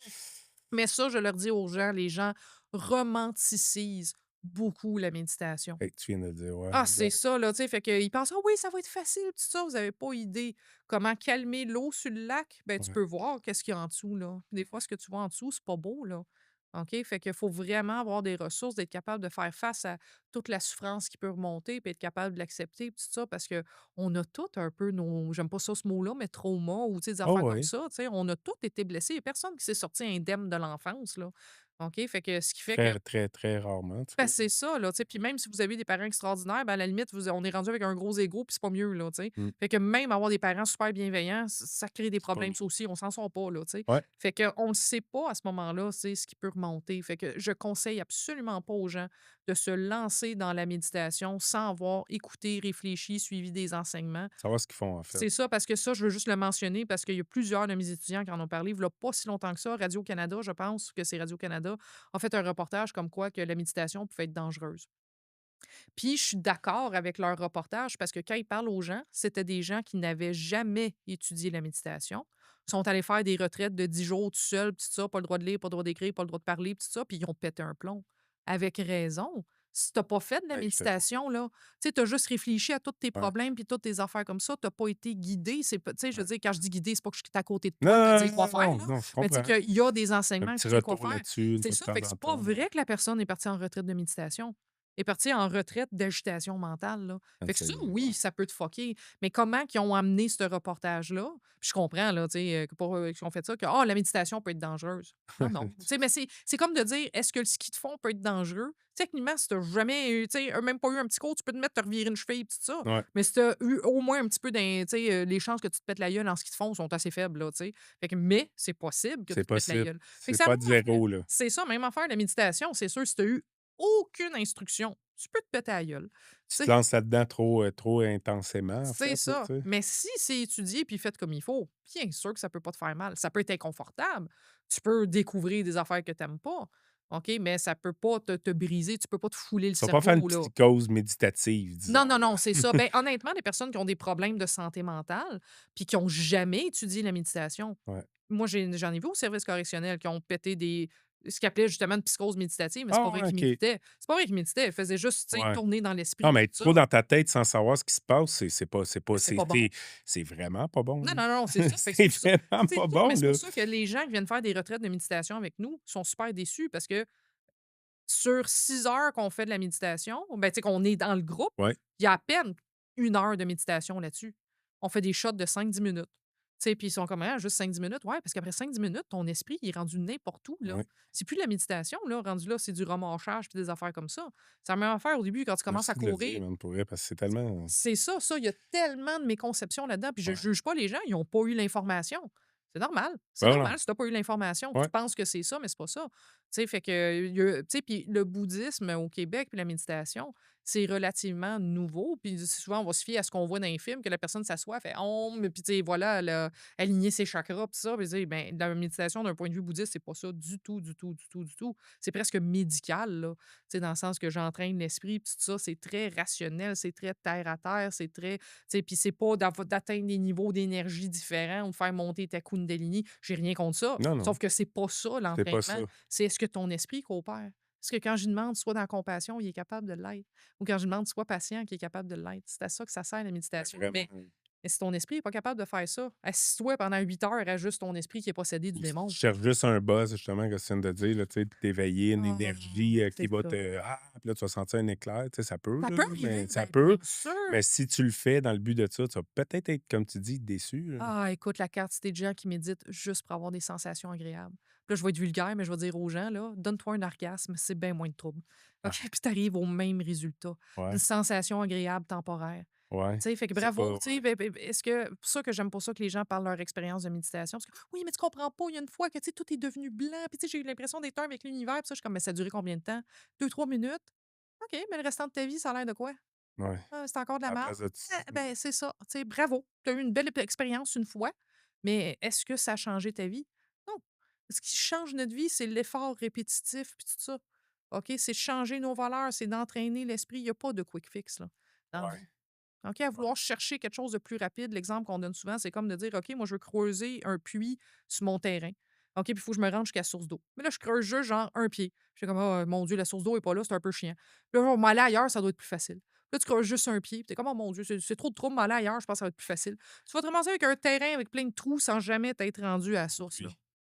Speaker 1: Mais ça, je leur dis aux gens, les gens romanticisent beaucoup la méditation.
Speaker 2: tu viens de le dire, ouais,
Speaker 1: Ah, c'est
Speaker 2: exact.
Speaker 1: ça, là, tu sais, fait qu'ils pensent: «Ah oui, ça va être facile, tout ça». Vous avez pas idée comment calmer l'eau sur le lac. Ben, tu
Speaker 2: Ouais.
Speaker 1: peux voir qu'est-ce qu'il y a en dessous, là. Des fois, ce que tu vois en dessous, c'est pas beau, là. OK? Fait qu'il faut vraiment avoir des ressources, d'être capable de faire face à toute la souffrance qui peut remonter, puis être capable de l'accepter, puis tout ça, parce qu'on a tous un peu nos j'aime pas ça ce mot-là, mais traumas ou, tu sais, des
Speaker 2: Oh
Speaker 1: affaires comme
Speaker 2: oui,
Speaker 1: ça, tu sais. On a tous été blessés. Il y a personne qui s'est sorti indemne de l'enfance, là. OK? Fait que ce qui fait que
Speaker 2: très, très, très rarement, tu
Speaker 1: ben,
Speaker 2: sais.
Speaker 1: c'est ça, là, tu sais, puis même si vous avez des parents extraordinaires, ben, à la limite, on est rendu avec un gros ego, puis c'est pas mieux, là, tu sais.
Speaker 2: Mmh.
Speaker 1: Fait que même avoir des parents super bienveillants, ça crée des
Speaker 2: C'est pas
Speaker 1: problèmes,
Speaker 2: mieux.
Speaker 1: ça aussi, on s'en sort pas, là, tu sais.
Speaker 2: Ouais,
Speaker 1: Fait qu'on ne sait pas à ce moment-là, c'est ce qui peut remonter. Fait que je conseille absolument pas aux gens de se lancer dans la méditation sans avoir écouté, réfléchi, suivi des enseignements.
Speaker 2: savoir ce qu'ils font, en fait.
Speaker 1: C'est ça, parce que ça, je veux juste le mentionner parce qu'il y a plusieurs de mes étudiants qui en ont parlé, il y a pas si longtemps que ça. Radio-Canada, je pense que c'est Radio-Canada, a fait un reportage comme quoi que la méditation pouvait être dangereuse. Puis je suis d'accord avec leur reportage parce que quand ils parlent aux gens, c'était des gens qui n'avaient jamais étudié la méditation, sont allés faire des retraites de 10 jours tout seuls, puis tout ça, pas le droit de lire, pas le droit d'écrire, pas le droit de parler, puis tout ça, puis ils ont pété un plomb. Avec raison. Si t'as pas fait de la
Speaker 2: Hey, je te jure.
Speaker 1: méditation, là, tu sais, tu juste réfléchi à tous tes
Speaker 2: Ouais,
Speaker 1: problèmes puis toutes tes affaires comme ça, t'as pas été guidé. C'est pas, tu sais, je veux
Speaker 2: ouais.
Speaker 1: dire, quand je dis guidé, c'est pas que je suis à côté de
Speaker 2: Non,
Speaker 1: toi à te dire
Speaker 2: non,
Speaker 1: quoi
Speaker 2: non,
Speaker 1: faire,
Speaker 2: non,
Speaker 1: là.
Speaker 2: non, je
Speaker 1: Mais tu sais
Speaker 2: comprends.
Speaker 1: qu'il y a des
Speaker 2: Un
Speaker 1: enseignements que
Speaker 2: petit
Speaker 1: tu sais quoi
Speaker 2: retour
Speaker 1: faire.
Speaker 2: là-dessus une
Speaker 1: C'est
Speaker 2: fois de
Speaker 1: ça.
Speaker 2: temps
Speaker 1: Fait que
Speaker 2: en
Speaker 1: c'est pas
Speaker 2: temps.
Speaker 1: vrai que la personne est partie en retraite de méditation. est parti en retraite d'agitation mentale, là.
Speaker 2: Ah,
Speaker 1: Fait que
Speaker 2: ça
Speaker 1: ça,
Speaker 2: y est,
Speaker 1: oui,
Speaker 2: ouais.
Speaker 1: ça peut te fucker, mais comment qu'ils ont amené ce reportage-là? Puis je comprends, là, tu sais, que pour, qu'ils ont fait ça, que: «Ah, la méditation peut être dangereuse». Non, non. Tu sais, mais c'est comme de dire: «Est-ce que le ski de fond peut être dangereux?» Techniquement, si tu jamais eu, tu sais, même pas eu un petit cours, tu peux te mettre, te revirer une cheville, pis tout ça.
Speaker 2: Ouais,
Speaker 1: Mais si tu as eu au moins un petit peu tu sais, les chances que tu te pètes la gueule en ski de fond sont assez faibles, là, tu sais. Fait que mais c'est possible que tu
Speaker 2: c'est
Speaker 1: te pètes la
Speaker 2: possible.
Speaker 1: gueule. Fait que
Speaker 2: C'est
Speaker 1: c'est la
Speaker 2: pas
Speaker 1: même
Speaker 2: de
Speaker 1: affaire.
Speaker 2: zéro, là.
Speaker 1: C'est ça, même affaire, la méditation, c'est sûr, si tu as eu aucune instruction, tu peux te péter la gueule.
Speaker 2: Tu
Speaker 1: Tu
Speaker 2: te
Speaker 1: sais,
Speaker 2: lances là-dedans trop intensément, en
Speaker 1: c'est
Speaker 2: fait, là,
Speaker 1: ça.
Speaker 2: tu sais.
Speaker 1: Mais si c'est étudié puis fait comme il faut, bien sûr que ça peut pas te faire mal. Ça peut être inconfortable. Tu peux découvrir des affaires que tu aimes pas. OK, mais ça peut pas te briser, tu peux pas te fouler le
Speaker 2: Tu vas pas faire une
Speaker 1: cerveau, là.
Speaker 2: psychose méditative,
Speaker 1: Non,
Speaker 2: disons,
Speaker 1: non,
Speaker 2: là.
Speaker 1: non, c'est ça. Ben, honnêtement, les personnes qui ont des problèmes de santé mentale puis qui ont jamais étudié la méditation,
Speaker 2: Ouais.
Speaker 1: moi, j'en ai vu au service correctionnel qui ont pété des ce qu'ils appelaient justement une psychose méditative, mais c'est pas
Speaker 2: Ah
Speaker 1: vrai
Speaker 2: ouais,
Speaker 1: qu'ils
Speaker 2: OK.
Speaker 1: méditaient. C'est pas vrai qu'ils méditaient, ils faisaient juste, tu sais,
Speaker 2: Ouais.
Speaker 1: tourner dans
Speaker 2: Non,
Speaker 1: l'esprit
Speaker 2: mais
Speaker 1: puis
Speaker 2: être
Speaker 1: tout
Speaker 2: trop
Speaker 1: ça,
Speaker 2: dans ta tête sans savoir ce qui se passe, c'est pas
Speaker 1: mais c'est pas bon.
Speaker 2: c'est vraiment pas bon,
Speaker 1: Non,
Speaker 2: là.
Speaker 1: non, non, c'est ça. Fait que c'est
Speaker 2: C'est
Speaker 1: pour ça
Speaker 2: vraiment
Speaker 1: c'est
Speaker 2: pas
Speaker 1: ça, mais
Speaker 2: bon,
Speaker 1: c'est
Speaker 2: là.
Speaker 1: pour ça que les gens qui viennent faire des retraites de méditation avec nous sont super déçus parce que sur 6 heures qu'on fait de la méditation, ben, tu sais, qu'on est dans le groupe,
Speaker 2: Ouais,
Speaker 1: il y a à peine 1 heure de méditation là-dessus. On fait des shots de 5-10 minutes. Tu sais, puis ils sont comme: «Ah, juste 5-10 minutes?» Ouais, parce qu'après 5-10 minutes, ton esprit, il est rendu n'importe où, là.
Speaker 2: ouais.
Speaker 1: C'est plus de la méditation, là, rendu là, c'est du remorchage puis des affaires comme ça. C'est la même affaire au début quand tu commences à
Speaker 2: Merci de le
Speaker 1: courir.
Speaker 2: dire, man, pour vrai, parce que c'est tellement
Speaker 1: C'est ça, il y a tellement de méconceptions là-dedans, puis je
Speaker 2: ouais.
Speaker 1: juge pas les gens, ils ont pas eu l'information. C'est
Speaker 2: Ouais, non.
Speaker 1: normal si tu pas eu l'information, tu
Speaker 2: Ouais,
Speaker 1: penses que c'est ça, mais c'est pas ça. Tu sais, fait que, il y a tu sais, puis le bouddhisme au Québec, puis la méditation, c'est relativement nouveau, puis souvent, on va se fier à ce qu'on voit dans les films, que la personne s'assoit, fait: «Om», puis tu sais, voilà, elle a aligné ses chakras, puis ça, puis tu sais, ben, la méditation d'un point de vue bouddhiste, c'est pas ça du tout, du tout, du tout, du tout. C'est presque médical, là. Tu sais, dans le sens que j'entraîne l'esprit, puis tout ça, c'est très rationnel, c'est très terre à terre, c'est très, tu sais, puis c'est pas d'atteindre des niveaux d'énergie différents ou de faire monter ta Kundalini. J'ai rien contre ça.
Speaker 2: non, non,
Speaker 1: Sauf que c'est pas ça
Speaker 2: c'est pas ça.
Speaker 1: l'entraînement. C'est est-ce que ton esprit coopère? Est-ce que quand je lui demande soit dans la compassion, il est capable de l'être? Ou quand je lui demande sois patient, qu'il est capable de l'être? C'est à ça que ça sert la méditation.
Speaker 2: Vraiment.
Speaker 1: Mais si ton esprit n'est pas capable de faire ça, assis-toi pendant 8 heures à juste ton esprit qui est possédé du
Speaker 2: Ou si tu
Speaker 1: démon.
Speaker 2: cherches juste un buzz, justement, que tu viens de dire, là, tu sais, t'éveiller, une
Speaker 1: Ah,
Speaker 2: énergie, qui
Speaker 1: c'est
Speaker 2: va
Speaker 1: ça.
Speaker 2: te puis là, tu vas sentir un éclair, tu sais, ça peut,
Speaker 1: Ça
Speaker 2: là,
Speaker 1: peut
Speaker 2: mais
Speaker 1: arriver,
Speaker 2: ça
Speaker 1: ben,
Speaker 2: peut,
Speaker 1: bien sûr.
Speaker 2: mais si tu le fais dans le but de ça, tu vas peut-être être, comme tu dis, déçu, là.
Speaker 1: Ah, écoute, la quantité de gens qui méditent juste pour avoir des sensations agréables. Puis là, je vais être vulgaire, mais je vais dire aux gens, là, donne-toi un orgasme, c'est bien moins de trouble. OK?
Speaker 2: Ah,
Speaker 1: Puis tu arrives au même résultat. Une
Speaker 2: ouais,
Speaker 1: sensation agréable temporaire.
Speaker 2: ouais.
Speaker 1: Tu sais, fait que
Speaker 2: C'est
Speaker 1: bravo.
Speaker 2: pas
Speaker 1: Tu sais,
Speaker 2: ouais.
Speaker 1: est-ce que, pour ça que j'aime pour ça que les gens parlent de leur expérience de méditation. Parce que, oui, mais tu comprends pas, il y a une fois que, tu sais, tout est devenu blanc. Puis, tu sais, j'ai eu l'impression d'être un avec l'univers. Puis ça, je suis comme, mais ça a duré combien de temps? 2-3 minutes? OK, mais le restant de ta vie, ça a l'air de quoi?
Speaker 2: Ouais.
Speaker 1: Ah, c'est encore de la
Speaker 2: À la
Speaker 1: merde?
Speaker 2: place de
Speaker 1: Ben, c'est ça. Tu sais, bravo. Tu as eu une belle expérience une fois, mais est-ce que ça a changé ta vie? Non. Ce qui change notre vie, c'est l'effort répétitif puis tout ça. OK? C'est de changer nos valeurs, c'est d'entraîner l'esprit. Il y a pas de quick fix, là, dans la
Speaker 2: ouais,
Speaker 1: vie. OK? À
Speaker 2: ouais.
Speaker 1: vouloir chercher quelque chose de plus rapide, l'exemple qu'on donne souvent, c'est comme de dire: «OK, moi, je veux creuser un puits sur mon terrain. OK, puis il faut que je me rende jusqu'à la source d'eau. Mais là, je creuse juste genre un pied. Je fais comme: «Oh mon Dieu, la source d'eau est pas là, c'est un peu chiant». Puis là, on va aller ailleurs, ça doit être plus facile. Là, tu creuses juste un pied, puis tu comme: «Oh mon Dieu, c'est trop de trous, m'aller ailleurs, je pense que ça va être plus facile». Tu vas te ramasser avec un terrain avec plein de trous sans jamais t'être rendu à la source, là.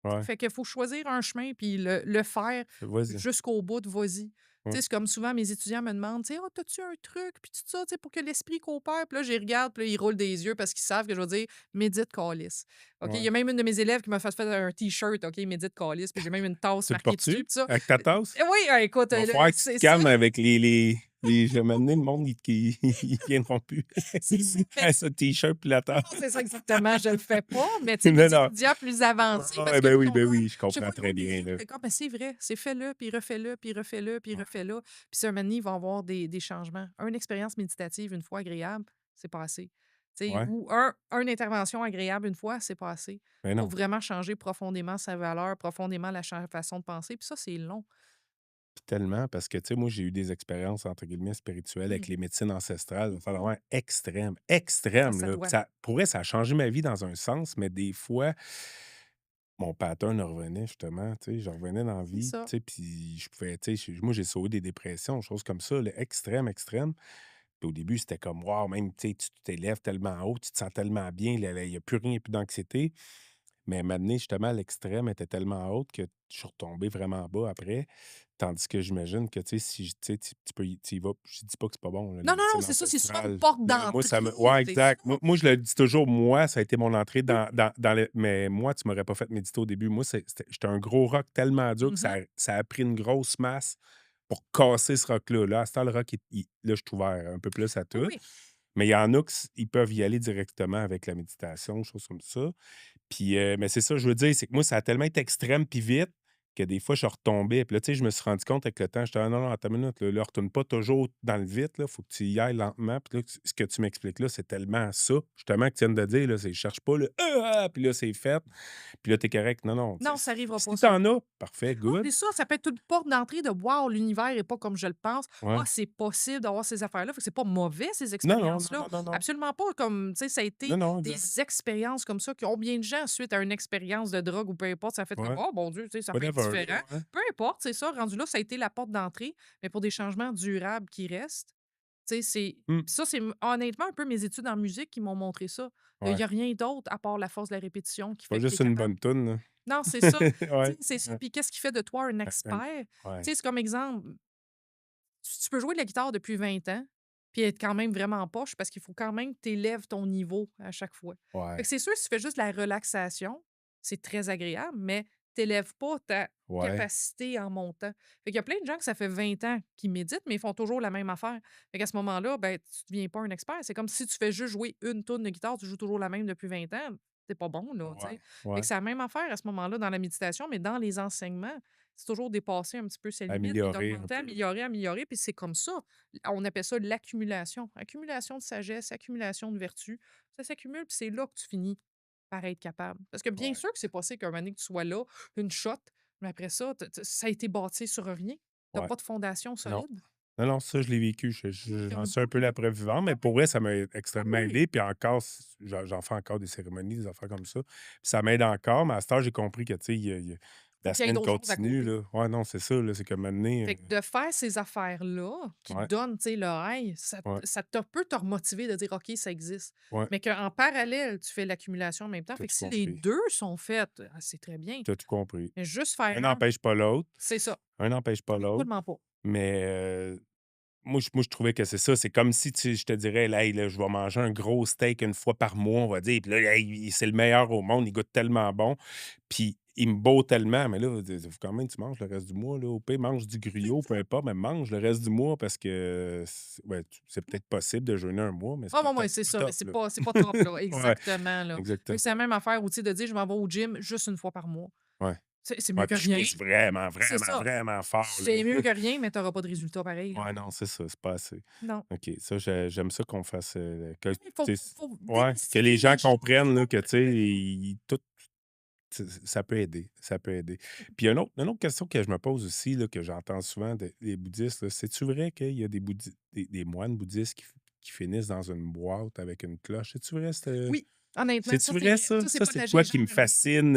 Speaker 2: Oui. Ouais.
Speaker 1: Fait qu'il faut choisir un chemin puis le faire
Speaker 2: Vas-y.
Speaker 1: jusqu'au bout de vas-y. Tu
Speaker 2: Ouais.
Speaker 1: sais, c'est comme souvent mes étudiants me demandent, tu sais: «Ah, t'as-tu un truc?» puis tout ça, tu sais, pour que l'esprit coopère. Puis là, j'y regarde, puis là, ils roulent des yeux parce qu'ils savent que je vais dire: «Médite, câlisse». OK? Il y
Speaker 2: Ouais.
Speaker 1: a même une de mes élèves qui m'a fait faire un T-shirt, OK? «Médite, câlisse», puis j'ai même une tasse
Speaker 2: Tu le
Speaker 1: marquée dessus,
Speaker 2: portes-tu
Speaker 1: puis ça.
Speaker 2: avec ta tasse?
Speaker 1: Oui, écoute,
Speaker 2: Il va
Speaker 1: là,
Speaker 2: falloir que tu te
Speaker 1: c'est ça.
Speaker 2: calmes avec les je vais m'amener le monde, ils viendront plus.
Speaker 1: C'est ça.
Speaker 2: À ce T-shirt puis la
Speaker 1: Non,
Speaker 2: tasse.
Speaker 1: c'est ça exactement, je le fais pas, mais tu sais,
Speaker 2: Non,
Speaker 1: mes
Speaker 2: non.
Speaker 1: étudiants plus avancés,
Speaker 2: Ah
Speaker 1: parce
Speaker 2: ouais,
Speaker 1: que là, ils sont
Speaker 2: ben
Speaker 1: comme
Speaker 2: oui, je
Speaker 1: je
Speaker 2: comprends
Speaker 1: vois, ils roulent
Speaker 2: très
Speaker 1: des
Speaker 2: bien,
Speaker 1: yeux,
Speaker 2: là.
Speaker 1: puis comme: «Ben, c'est vrai, c'est fais-le, puis refais-le, puis refais-le, puis
Speaker 2: Ouais,
Speaker 1: refais-le». Puis si un moment donné, ils vont avoir des changements. Une expérience méditative, une fois agréable, c'est pas assez. Tu sais,
Speaker 2: ouais,
Speaker 1: ou une intervention agréable une fois, c'est pas assez.
Speaker 2: mais
Speaker 1: Faut
Speaker 2: non.
Speaker 1: vraiment changer profondément sa valeur, profondément la façon de penser, puis ça, c'est long.
Speaker 2: Puis tellement parce que, tu sais, moi, j'ai eu des expériences, entre guillemets, «spirituelles» avec
Speaker 1: Mmh.
Speaker 2: les médecines ancestrales, enfin
Speaker 1: Mmh.
Speaker 2: vraiment extrêmes,
Speaker 1: Ça,
Speaker 2: extrêmes,
Speaker 1: ça
Speaker 2: là. Puis
Speaker 1: doit.
Speaker 2: ça pour vrai, ça a changé ma vie dans un sens, mais des fois, mon pattern revenait justement, tu sais, je revenais dans la
Speaker 1: C'est
Speaker 2: vie,
Speaker 1: ça.
Speaker 2: tu sais, puis je pouvais, tu sais, moi, j'ai sauvé des dépressions, choses comme ça, là, extrêmes, extrêmes. Puis au début, c'était comme, waouh, même, tu sais, tu t'élèves tellement haut, tu te sens tellement bien, il y a plus rien, plus d'anxiété. Mais maintenant, justement, l'extrême était tellement haute que je suis retombé vraiment bas après. Tandis que j'imagine que, tu sais, si tu sais, tu peux tu y vas je dis pas que c'est pas bon, là, la
Speaker 1: Non, non, non,
Speaker 2: médecine
Speaker 1: c'est ça, c'est souvent une
Speaker 2: ancestrale,
Speaker 1: porte
Speaker 2: mais moi, ça me
Speaker 1: d'entrée,
Speaker 2: ouais,
Speaker 1: c'est ça.
Speaker 2: exact. Moi, je le dis toujours, moi, ça a été mon entrée
Speaker 1: Oui.
Speaker 2: dans le mais moi, tu m'aurais pas fait méditer au début. Moi, j'étais un gros rock tellement dur que
Speaker 1: Mmh.
Speaker 2: ça a pris une grosse masse pour casser ce rock-là. Là, à cette heure, le rock, là, je suis ouvert un peu plus à
Speaker 1: Oui,
Speaker 2: tout.
Speaker 1: oui.
Speaker 2: Mais il y en a qui ils peuvent y aller directement avec la méditation, choses comme ça. Puis, mais c'est ça, je veux dire, c'est que moi, ça a tellement été extrême puis vite que des fois, je retombais. Puis là, tu sais, je me suis rendu compte avec le temps, j'étais: «Ah non, non, attends une minute, là, retourne pas toujours dans le vite, là, faut que tu y ailles lentement». Puis là, ce que tu m'expliques là, c'est tellement ça, justement, que tu viens de dire, là, c'est je cherche pas le «Ah!» puis là, c'est fait, puis là, tu es correct. Non, non,
Speaker 1: Non, ça arrivera pas
Speaker 2: si
Speaker 1: ça.
Speaker 2: tu en as, parfait,
Speaker 1: Non,
Speaker 2: good.
Speaker 1: c'est ça, ça peut être une porte d'entrée de «Wow, l'univers est pas comme je le pense. Ah,
Speaker 2: Ouais.
Speaker 1: c'est possible d'avoir ces affaires-là». Fait que c'est pas mauvais ces
Speaker 2: Non, non, non,
Speaker 1: expériences-là.
Speaker 2: non, non, non.
Speaker 1: Absolument pas comme, tu sais, ça a
Speaker 2: Non,
Speaker 1: été
Speaker 2: non, exact.
Speaker 1: des expériences comme ça. Combien de gens, suite à une expérience de drogue ou peu importe, ça fait comme:
Speaker 2: Ouais.
Speaker 1: «Oh mon Dieu, tu sais, ça peut être
Speaker 2: Whatever, là,
Speaker 1: différent».
Speaker 2: ouais.
Speaker 1: Peu importe, c'est ça, rendu là, ça a été la porte d'entrée, mais pour des changements durables qui restent, tu sais, c'est
Speaker 2: Mmh.
Speaker 1: puis ça, c'est honnêtement un peu mes études en musique qui m'ont montré ça. Il
Speaker 2: Ouais.
Speaker 1: y a rien d'autre à part la force de la répétition qui
Speaker 2: Pas
Speaker 1: fait que tu es
Speaker 2: juste une
Speaker 1: capable.
Speaker 2: bonne tune, là.
Speaker 1: Non, c'est ça. Tu
Speaker 2: Ouais.
Speaker 1: sais, c'est ça.
Speaker 2: Ouais.
Speaker 1: Puis qu'est-ce qui fait de toi un expert? Tu
Speaker 2: Ouais.
Speaker 1: sais, c'est comme exemple, tu peux jouer de la guitare depuis 20 ans, puis être quand même vraiment poche parce qu'il faut quand même que tu élèves ton niveau à chaque fois. Fait que
Speaker 2: Ouais.
Speaker 1: c'est sûr, si tu fais juste de la relaxation, c'est très agréable, mais tu élèves pas ta
Speaker 2: Ouais.
Speaker 1: capacité en montant. Fait qu'il y a plein de gens que ça fait 20 ans qui méditent, mais ils font toujours la même affaire. Fait qu'à ce moment-là, ben, tu deviens pas un expert. C'est comme si tu fais juste jouer une tourne de guitare, tu joues toujours la même depuis 20 ans. C'est pas bon, là, tu sais.
Speaker 2: Ouais.
Speaker 1: Fait que
Speaker 2: Ouais.
Speaker 1: c'est la même affaire à ce moment-là dans la méditation, mais dans les enseignements, c'est toujours dépasser un petit peu ses limites, puis
Speaker 2: Améliorer un
Speaker 1: d'augmenter,
Speaker 2: peu.
Speaker 1: améliorer, améliorer, puis c'est comme ça. On appelle ça l'accumulation. Accumulation de sagesse, accumulation de vertu. Ça s'accumule, puis c'est là que tu finis par être capable. Parce que bien
Speaker 2: Ouais.
Speaker 1: sûr que c'est possible qu'un moment donné que tu sois là, une shot, mais après ça, ça a été bâti sur rien. Tu
Speaker 2: Ouais.
Speaker 1: pas de fondation
Speaker 2: Non.
Speaker 1: solide.
Speaker 2: Non, non, ça, je l'ai vécu.
Speaker 1: Oui,
Speaker 2: J'en
Speaker 1: un
Speaker 2: suis un
Speaker 1: peu,
Speaker 2: peu la preuve vivante, mais
Speaker 1: oui,
Speaker 2: pour vrai, ça m'a
Speaker 1: oui,
Speaker 2: extrêmement
Speaker 1: oui.
Speaker 2: aidé. Puis encore, j'en fais encore des cérémonies, des affaires comme ça. Puis ça m'aide encore, mais à cette heure, j'ai compris que, tu sais,
Speaker 1: Faut
Speaker 2: la
Speaker 1: qu'il y ait
Speaker 2: semaine
Speaker 1: d'autres choses à
Speaker 2: continue,
Speaker 1: côté.
Speaker 2: là. Ouais, non, c'est ça, là. C'est comme maintenant.
Speaker 1: Fait que de faire ces affaires-là qui te
Speaker 2: Ouais,
Speaker 1: donnent, tu sais, le high,
Speaker 2: ouais,
Speaker 1: ça te peut te remotiver de dire: «OK, ça existe».
Speaker 2: ouais.
Speaker 1: Mais qu'en parallèle, tu fais l'accumulation en même temps.
Speaker 2: T'as
Speaker 1: Fait que
Speaker 2: tout
Speaker 1: si les
Speaker 2: compris.
Speaker 1: 2 sont faits, c'est très bien.
Speaker 2: T'as tout compris.
Speaker 1: Mais juste faire
Speaker 2: Un
Speaker 1: un,
Speaker 2: n'empêche pas l'autre.
Speaker 1: c'est ça.
Speaker 2: Un n'empêche pas l'autre.
Speaker 1: Absolument pas.
Speaker 2: Mais moi, je trouvais que c'est ça. C'est comme si je te dirais, là, hey, là, je vais manger un gros steak une fois par mois, on va dire. Puis là, hey, c'est le meilleur au monde. Il goûte tellement bon. Puis il me baut tellement. Mais là, faut quand même, tu manges le reste du mois. Là. Au pire, mange du
Speaker 1: C'est
Speaker 2: griot, peu
Speaker 1: ça.
Speaker 2: importe, mais mange le reste du mois parce que ouais, c'est peut-être possible de jeûner un mois, mais c'est
Speaker 1: Ah
Speaker 2: pas
Speaker 1: ouais,
Speaker 2: top.
Speaker 1: ouais, c'est
Speaker 2: Pas
Speaker 1: ça, mais
Speaker 2: top, là.
Speaker 1: c'est pas top, là.
Speaker 2: Ouais,
Speaker 1: Exactement, là. Fait
Speaker 2: exactement.
Speaker 1: que c'est la même affaire où, tu sais, de dire: «Je m'en vais au gym juste une fois par mois».
Speaker 2: Ouais.
Speaker 1: C'est mieux
Speaker 2: Ouais,
Speaker 1: que
Speaker 2: puis je
Speaker 1: rien.
Speaker 2: pousse vraiment,
Speaker 1: C'est
Speaker 2: vraiment,
Speaker 1: ça.
Speaker 2: vraiment fort,
Speaker 1: C'est
Speaker 2: là.
Speaker 1: mieux que rien, mais tu auras pas de résultat pareil, là.
Speaker 2: Ouais, non, c'est ça, c'est pas assez.
Speaker 1: Non.
Speaker 2: OK, ça, j'aime ça qu'on fasse, que
Speaker 1: Il faut
Speaker 2: tu sais
Speaker 1: faut
Speaker 2: ouais, que les
Speaker 1: démystifier
Speaker 2: gens
Speaker 1: les choses
Speaker 2: comprennent,
Speaker 1: pour
Speaker 2: là, que, tu sais,
Speaker 1: que
Speaker 2: tout ça peut aider, ça peut aider. Puis une autre question que je me pose aussi, là, que j'entends souvent des bouddhistes, là, c'est-tu vrai qu'il y a des moines bouddhistes qui finissent dans une boîte avec une cloche? C'est-tu vrai,
Speaker 1: oui, honnêtement,
Speaker 2: c'est-tu vrai ça?
Speaker 1: ça, c'est
Speaker 2: Ça,
Speaker 1: pas de
Speaker 2: c'est
Speaker 1: la
Speaker 2: quoi qui me
Speaker 1: légende.
Speaker 2: fascine,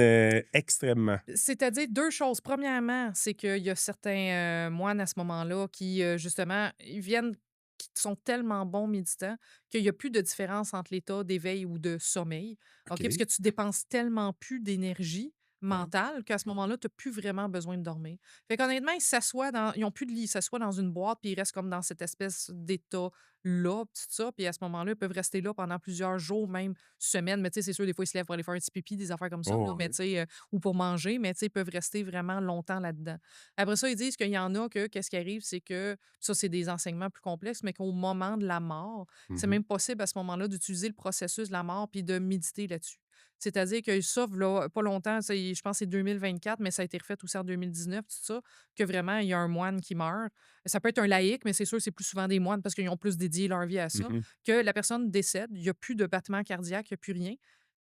Speaker 2: extrêmement.
Speaker 1: C'est-à-dire 2 choses. Premièrement, c'est qu'il y a certains, moines à ce moment-là qui, justement, ils viennent qui sont tellement bons méditants qu'il y a plus de différence entre l'état d'éveil ou de sommeil, OK? Parce
Speaker 2: OK,
Speaker 1: que tu dépenses tellement plus d'énergie
Speaker 2: ouais,
Speaker 1: mentale qu'à ce moment-là, tu as plus vraiment besoin de dormir. Fait qu'honnêtement, ils ont plus de lit, ils s'assoient dans une boîte puis ils restent comme dans cette espèce d'état-là, tout ça, puis à ce moment-là, ils peuvent rester là pendant plusieurs jours, même semaines. Mais tu sais, c'est sûr, des fois, ils se lèvent pour aller faire un petit pipi, des affaires comme ça, là,
Speaker 2: oh,
Speaker 1: mais
Speaker 2: ouais.
Speaker 1: tu sais, ou pour manger, mais tu sais, ils peuvent rester vraiment longtemps là-dedans. Après ça, ils disent qu'il y en a que qu'est-ce qui arrive, c'est que ça, c'est des enseignements plus complexes, mais qu'au moment de la mort, c'est
Speaker 2: Mmh.
Speaker 1: même possible à ce moment-là d'utiliser le processus de la mort puis de méditer là-dessus. C'est-à-dire que ça, v'là pas longtemps, je pense que c'est 2024, mais ça a été refait aussi en 2019, tout ça, que vraiment, il y a un moine qui meurt. Ça peut être un laïc, mais c'est sûr, c'est plus souvent des moines parce qu'ils ont plus dédié leur vie à ça,
Speaker 2: Mmh.
Speaker 1: que la personne décède, il n'y a plus de battement cardiaque, il n'y a plus rien,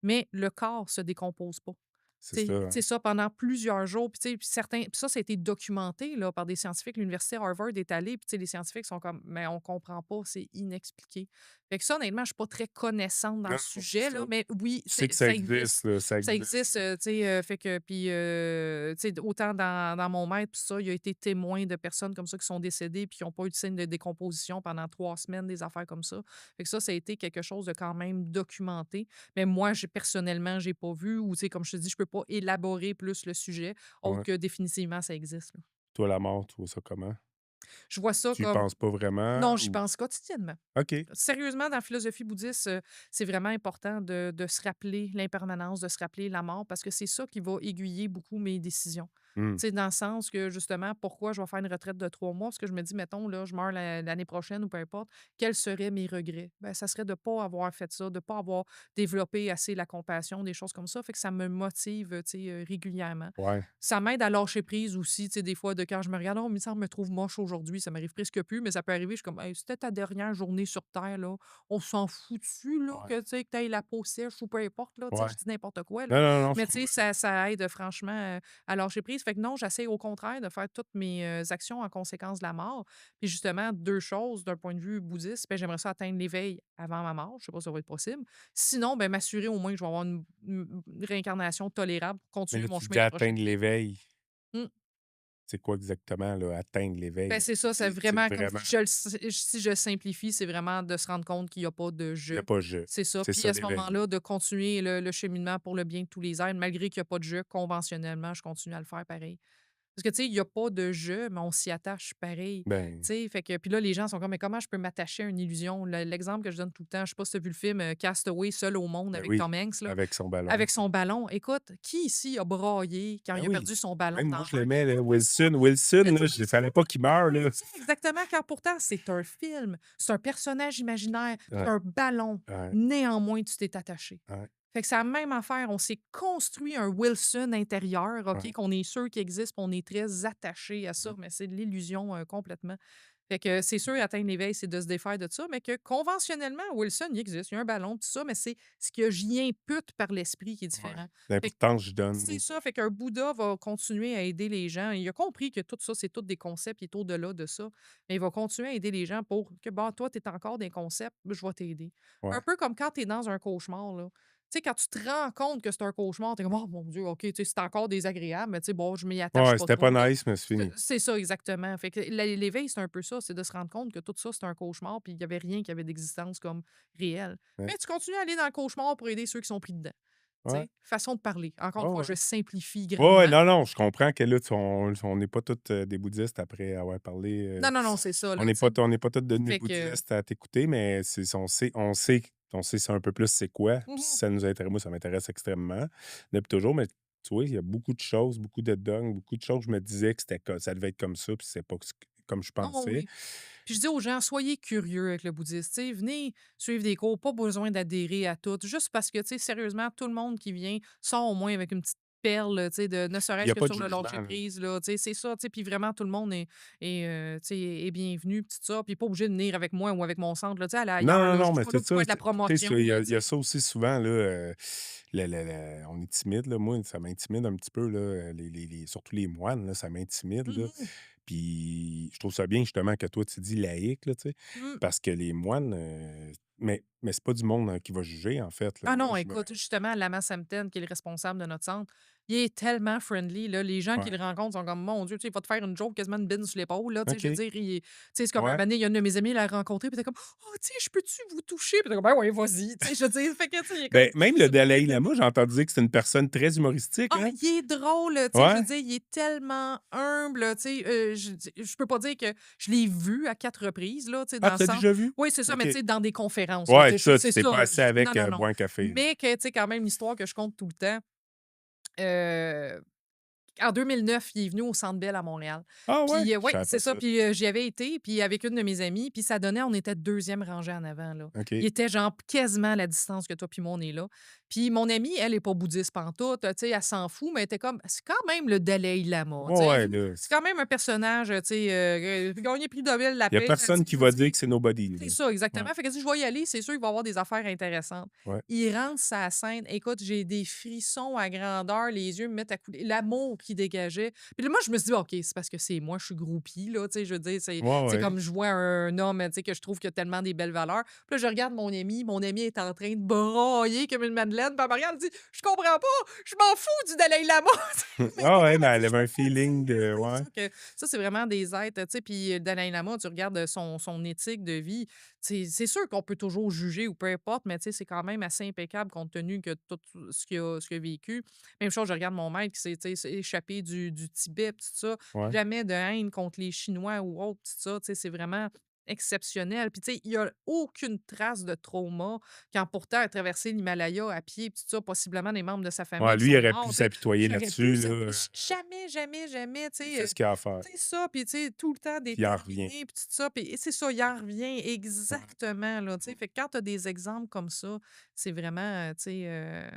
Speaker 1: mais le corps se décompose pas.
Speaker 2: c'est ça, hein.
Speaker 1: C'est ça, pendant plusieurs jours. Puis, tu sais, puis certains, puis ça a été documenté là, par des scientifiques. L'Université Harvard est allée, puis tu sais, les scientifiques sont comme, mais on comprend pas, c'est inexpliqué. Fait que ça, honnêtement, je suis pas très connaissante dans
Speaker 2: Non,
Speaker 1: le
Speaker 2: non, c'est
Speaker 1: sujet,
Speaker 2: ça.
Speaker 1: là, mais oui,
Speaker 2: Tu sais que ça
Speaker 1: ça existe.
Speaker 2: existe, là, ça
Speaker 1: Ça
Speaker 2: existe.
Speaker 1: existe, tu sais, fait que, puis, tu sais, autant dans mon maître, puis ça, il a été témoin de personnes comme ça qui sont décédées, puis qui n'ont pas eu de signe de décomposition pendant 3 semaines, des affaires comme ça. Fait que ça a été quelque chose de quand même documenté. Mais moi, personnellement, j'ai pas vu ou, tu sais, comme je te dis, je peux pas élaborer plus le sujet, autre
Speaker 2: Ouais.
Speaker 1: que définitivement, ça existe, là.
Speaker 2: Toi, la mort, tu vois ça comment?
Speaker 1: Je vois ça
Speaker 2: Tu y
Speaker 1: comme
Speaker 2: penses pas vraiment
Speaker 1: non, j'y
Speaker 2: ou
Speaker 1: pense quotidiennement.
Speaker 2: OK.
Speaker 1: Sérieusement, dans la philosophie bouddhiste, c'est vraiment important de se rappeler l'impermanence, de se rappeler la mort, parce que c'est ça qui va aiguiller beaucoup mes décisions.
Speaker 2: Mmh.
Speaker 1: Tu sais, dans le sens que, justement, pourquoi je vais faire une retraite de 3 mois? Parce que je me dis, mettons, là, je meurs l'année prochaine ou peu importe, quels seraient mes regrets? Ben, ça serait de ne pas avoir fait ça, de ne pas avoir développé assez la compassion, des choses comme ça. Fait que ça me motive, tu sais, régulièrement.
Speaker 2: Ouais.
Speaker 1: Ça m'aide à lâcher prise aussi, tu sais, des fois, de quand je me regarde, oh, mais ça me trouve moche aujourd'hui, ça m'arrive presque plus, mais ça peut arriver, je suis comme, hey, c'était ta dernière journée sur Terre, là. On s'en fout-tu, là,
Speaker 2: Ouais.
Speaker 1: que tu sais, que tu la peau sèche ou peu importe, là, tu sais,
Speaker 2: Ouais.
Speaker 1: je dis n'importe quoi, là.
Speaker 2: Non, non, non, je
Speaker 1: Mais tu sais,
Speaker 2: comprends.
Speaker 1: ça aide franchement à lâcher prise. Fait que non, j'essaie au contraire de faire toutes mes actions en conséquence de la mort. Puis justement, deux choses d'un point de vue bouddhiste, ben, j'aimerais ça atteindre l'éveil avant ma mort. Je sais pas si ça va être possible. Sinon, ben, m'assurer au moins que je vais avoir une réincarnation tolérable pour
Speaker 2: Mais
Speaker 1: continuer
Speaker 2: là,
Speaker 1: mon
Speaker 2: tu
Speaker 1: chemin
Speaker 2: dis
Speaker 1: de prochaine
Speaker 2: atteindre
Speaker 1: vie.
Speaker 2: l'éveil.
Speaker 1: Mm.
Speaker 2: C'est quoi exactement, là, atteindre
Speaker 1: Ben,
Speaker 2: l'éveil?
Speaker 1: c'est ça, c'est
Speaker 2: C'est
Speaker 1: vraiment comme
Speaker 2: vraiment
Speaker 1: si je simplifie, c'est vraiment de se rendre compte qu'il y a pas de
Speaker 2: il y
Speaker 1: «je».
Speaker 2: a pas je.
Speaker 1: C'est ça.
Speaker 2: C'est
Speaker 1: Puis
Speaker 2: ça
Speaker 1: à ce
Speaker 2: l'éveil.
Speaker 1: moment-là, de continuer le cheminement pour le bien de tous les êtres, malgré qu'il y a pas de «je» conventionnellement, je continue à le faire pareil. Parce que, tu sais, il y a pas de «je», mais on s'y attache pareil.
Speaker 2: Ben,
Speaker 1: Tu sais, fait que puis là, les gens sont comme: «Mais comment je peux m'attacher à une illusion?» L'exemple que je donne tout le temps, je sais pas si tu as vu le film, Castaway, Seul au monde
Speaker 2: ben
Speaker 1: avec
Speaker 2: oui,
Speaker 1: Tom Hanks, là,
Speaker 2: avec son ballon.
Speaker 1: avec son ballon. Écoute, qui ici a braillé quand
Speaker 2: Ben
Speaker 1: il a
Speaker 2: oui.
Speaker 1: perdu son ballon
Speaker 2: Même
Speaker 1: dans
Speaker 2: moi,
Speaker 1: la
Speaker 2: je
Speaker 1: mer?
Speaker 2: l'aimais, là, Wilson,
Speaker 1: Mais tu
Speaker 2: là,
Speaker 1: sais,
Speaker 2: il fallait pas qu'il meure, là.
Speaker 1: c'est exactement, car pourtant, c'est un film, c'est un personnage imaginaire, c'est
Speaker 2: Ouais,
Speaker 1: un ballon.
Speaker 2: ouais,
Speaker 1: Néanmoins, tu t'es attaché.
Speaker 2: ouais,
Speaker 1: Fait que c'est la même affaire. On s'est construit un Wilson intérieur, OK,
Speaker 2: ouais.
Speaker 1: qu'on est sûr qu'il existe, puis on est très attaché à ça,
Speaker 2: Mmh.
Speaker 1: mais c'est de l'illusion complètement. Fait que c'est sûr, atteindre l'éveil, c'est de se défaire de ça, mais que conventionnellement, Wilson, il existe, il y a un ballon, tout ça, mais c'est ce que j'y impute par l'esprit qui est
Speaker 2: Ouais.
Speaker 1: différent. Fait que
Speaker 2: L'importance que je donne,
Speaker 1: c'est
Speaker 2: oui.
Speaker 1: ça, fait qu'un Bouddha va continuer à aider les gens. Il a compris que tout ça, c'est tous des concepts, il est au-delà de ça. Mais il va continuer à aider les gens pour que, bon, toi, tu es encore des concepts, je vais t'aider. Un
Speaker 2: Ouais.
Speaker 1: peu comme quand tu es dans un cauchemar, là. Tu sais, quand tu te rends compte que c'est un cauchemar, tu es comme, oh mon Dieu, OK, tu sais, c'est encore désagréable, mais tu sais, bon, je m'y attache
Speaker 2: Ouais,
Speaker 1: pas
Speaker 2: c'était pas
Speaker 1: trop, là.
Speaker 2: nice, mais c'est fini.
Speaker 1: C'est ça, exactement. Fait que l'éveil, c'est un peu ça, c'est de se rendre compte que tout ça, c'est un cauchemar, puis il n'y avait rien qui avait d'existence comme réel.
Speaker 2: Ouais.
Speaker 1: Mais tu continues à aller dans le cauchemar pour aider ceux qui sont pris dedans. Tu
Speaker 2: Ouais.
Speaker 1: sais, façon de parler. Encore une
Speaker 2: Ouais,
Speaker 1: fois,
Speaker 2: ouais.
Speaker 1: je simplifie
Speaker 2: Ouais, ouais,
Speaker 1: grandement.
Speaker 2: non, non, je comprends que là, on n'est pas tous, des bouddhistes après avoir parlé,
Speaker 1: Non, non, non, c'est ça,
Speaker 2: on
Speaker 1: là,
Speaker 2: n'est
Speaker 1: tu
Speaker 2: pas
Speaker 1: sais.
Speaker 2: on n'est pas tous devenus
Speaker 1: Fait que
Speaker 2: bouddhistes à t'écouter, mais on sait c'est un peu plus c'est quoi, puis si
Speaker 1: mmh
Speaker 2: ça nous intéresse moi, ça m'intéresse extrêmement depuis toujours, mais tu vois, il y a beaucoup de choses, beaucoup de dogmes, beaucoup de choses, je me disais que c'était ça devait être comme ça, puis c'est pas comme je
Speaker 1: oh
Speaker 2: pensais.
Speaker 1: oui. Puis je dis aux gens, soyez curieux avec le bouddhisme. Tu sais, venez suivre des cours, pas besoin d'adhérer à tout. Juste parce que, tu sais, sérieusement, tout le monde qui vient sort au moins avec une petite perle, tu sais, de ne
Speaker 2: Il y
Speaker 1: serait-ce
Speaker 2: a
Speaker 1: que
Speaker 2: pas de
Speaker 1: sur le
Speaker 2: jugement,
Speaker 1: lâcher
Speaker 2: là.
Speaker 1: prise, là. Tu sais, c'est ça, tu sais. Puis vraiment, tout le monde tu sais, est bienvenu, puis tout ça. Puis pas obligé de venir avec moi ou avec mon centre, là. Tu sais, aller
Speaker 2: Non,
Speaker 1: ailleurs,
Speaker 2: non,
Speaker 1: là. Je
Speaker 2: non,
Speaker 1: suis
Speaker 2: mais
Speaker 1: pas là
Speaker 2: c'est
Speaker 1: pour
Speaker 2: ça,
Speaker 1: faire de la
Speaker 2: tu sais,
Speaker 1: promotion,
Speaker 2: il y
Speaker 1: là,
Speaker 2: a
Speaker 1: tu
Speaker 2: il y a
Speaker 1: sais.
Speaker 2: ça aussi souvent, là, on est timide, là, moi, ça m'intimide un petit peu, là, surtout les moines, là, ça m'intimide, là.
Speaker 1: Mhm.
Speaker 2: Puis je trouve ça bien justement que toi, tu dis laïque, là, tu sais,
Speaker 1: Mm.
Speaker 2: parce que les moines, mais c'est pas du monde, qui va juger, en fait, là.
Speaker 1: Ah
Speaker 2: Moi,
Speaker 1: non,
Speaker 2: je me
Speaker 1: écoute, justement, Lama Samten, qui est le responsable de notre centre, il est tellement friendly, là. Les gens qui
Speaker 2: ouais,
Speaker 1: le rencontrent sont comme, mon Dieu, tu sais, il va te faire une joke, quasiment une bine sur l'épaule, là. Tu sais, je veux
Speaker 2: OK,
Speaker 1: dire, tu sais, c'est comme un moment
Speaker 2: ouais.
Speaker 1: donné, il y a un de mes amis, il l'a rencontré, puis t'es comme, oh, tu sais, je peux-tu vous toucher? Puis t'es comme, ben ouais, vas-y. Tu sais, je veux dire, fait que, tu sais, il est comme
Speaker 2: Ben, même le
Speaker 1: super
Speaker 2: Dalaï Lama,
Speaker 1: friendly.
Speaker 2: j'ai entendu dire que c'est une personne très humoristique,
Speaker 1: Ah,
Speaker 2: hein?
Speaker 1: il est drôle, tu sais, je veux
Speaker 2: Ouais?
Speaker 1: dire, il est tellement humble, tu sais, je peux pas dire que je l'ai vu à 4 reprises, là, tu sais,
Speaker 2: Ah,
Speaker 1: dans le
Speaker 2: tu l'as
Speaker 1: sens
Speaker 2: déjà vu?
Speaker 1: oui, c'est ça, mais
Speaker 2: OK.
Speaker 1: tu sais, dans des conférences, là,
Speaker 2: Ouais,
Speaker 1: tu sais,
Speaker 2: ça, tu
Speaker 1: c'est
Speaker 2: t'es pas
Speaker 1: ça,
Speaker 2: assis
Speaker 1: non,
Speaker 2: avec,
Speaker 1: non, non.
Speaker 2: boire un café, là.
Speaker 1: Mais que, tu sais, quand même, l'histoire que je compte tout le temps, heu En 2009, il est venu au Centre Bell à Montréal.
Speaker 2: Ah ouais?
Speaker 1: Puis,
Speaker 2: Je
Speaker 1: ouais,
Speaker 2: savais pas
Speaker 1: c'est ça.
Speaker 2: ça.
Speaker 1: Puis, j'y avais été, puis avec une de mes amies, puis ça donnait on était 2e rangée en avant, là. Il
Speaker 2: OK.
Speaker 1: était genre quasiment à la distance que toi puis moi, on est là. Puis mon amie, elle est pas bouddhiste pantoute, tu sais, elle s'en fout, mais elle était comme: «C'est quand même le Dalaï Lama», tu
Speaker 2: Ouais,
Speaker 1: sais?
Speaker 2: ouais, là,
Speaker 1: C'est quand même un personnage, tu sais, gagné prix Nobel de la
Speaker 2: il y a
Speaker 1: paix, tu sais,
Speaker 2: personne qui
Speaker 1: je veux
Speaker 2: va dire
Speaker 1: dire
Speaker 2: que c'est nobody,
Speaker 1: c'est
Speaker 2: là.
Speaker 1: ça,
Speaker 2: Ouais,
Speaker 1: exactement. Fait qu'elle dit: «Je vais y aller, c'est sûr qu'il va y avoir des affaires intéressantes».
Speaker 2: ouais.
Speaker 1: Il rentre sa scène, écoute, j'ai des frissons à grandeur, les yeux me mettent à couler, l'amour qui dégageait. Puis là, moi, je me suis dit: «OK, c'est parce que c'est moi, je suis groupie, là», tu sais, je veux dire,
Speaker 2: Ouais,
Speaker 1: c'est
Speaker 2: ouais.
Speaker 1: comme je vois un homme, tu sais, que je trouve qu'il a tellement des belles valeurs. Puis là, je regarde mon ami est en train de brailler comme une madeleine, puis elle me regarde, elle dit: «Je comprends pas, je m'en fous du Dalaï Lama», tu sais, mais
Speaker 2: Ah
Speaker 1: t'es
Speaker 2: ouais,
Speaker 1: comme,
Speaker 2: mais
Speaker 1: elle dit:
Speaker 2: elle
Speaker 1: «Je
Speaker 2: avait
Speaker 1: fais
Speaker 2: un
Speaker 1: partie,
Speaker 2: feeling de
Speaker 1: c'est
Speaker 2: ouais.
Speaker 1: sûr que ça, c'est vraiment des êtres, tu sais, puis le Dalaï Lama, tu regardes, son éthique de vie, c'est sûr qu'on peut toujours juger ou peu importe, mais tu sais, c'est quand même assez impeccable compte tenu que tout ce qu'il a vécu. Même chose, je regarde mon maître qui s'est, tu sais, s'est échappé du Tibet, pis tout ça.
Speaker 2: Ouais.
Speaker 1: Jamais de haine contre les Chinois ou autre, tout ça. Tu sais, c'est vraiment exceptionnel. Puis, tu sais, il n'y a aucune trace de trauma quand pourtant a traversé l'Himalaya à pied, pis tout ça, possiblement des membres de sa
Speaker 2: Ouais,
Speaker 1: famille qui
Speaker 2: lui, il
Speaker 1: sont
Speaker 2: aurait pu
Speaker 1: morts. Tu sais,
Speaker 2: s'apitoyer
Speaker 1: j'aurais pu,
Speaker 2: là-dessus, là,
Speaker 1: jamais, jamais, jamais, tu
Speaker 2: il
Speaker 1: sais.
Speaker 2: fait ce qu'il a à faire,
Speaker 1: C'est ça, puis tu sais, tout le temps
Speaker 2: puis il en revient.
Speaker 1: déterminé, puis tout ça, puis c'est ça, il en revient
Speaker 2: Ouais.
Speaker 1: exactement, là, tu sais. Fait que quand tu as des exemples comme ça, c'est vraiment, tu sais,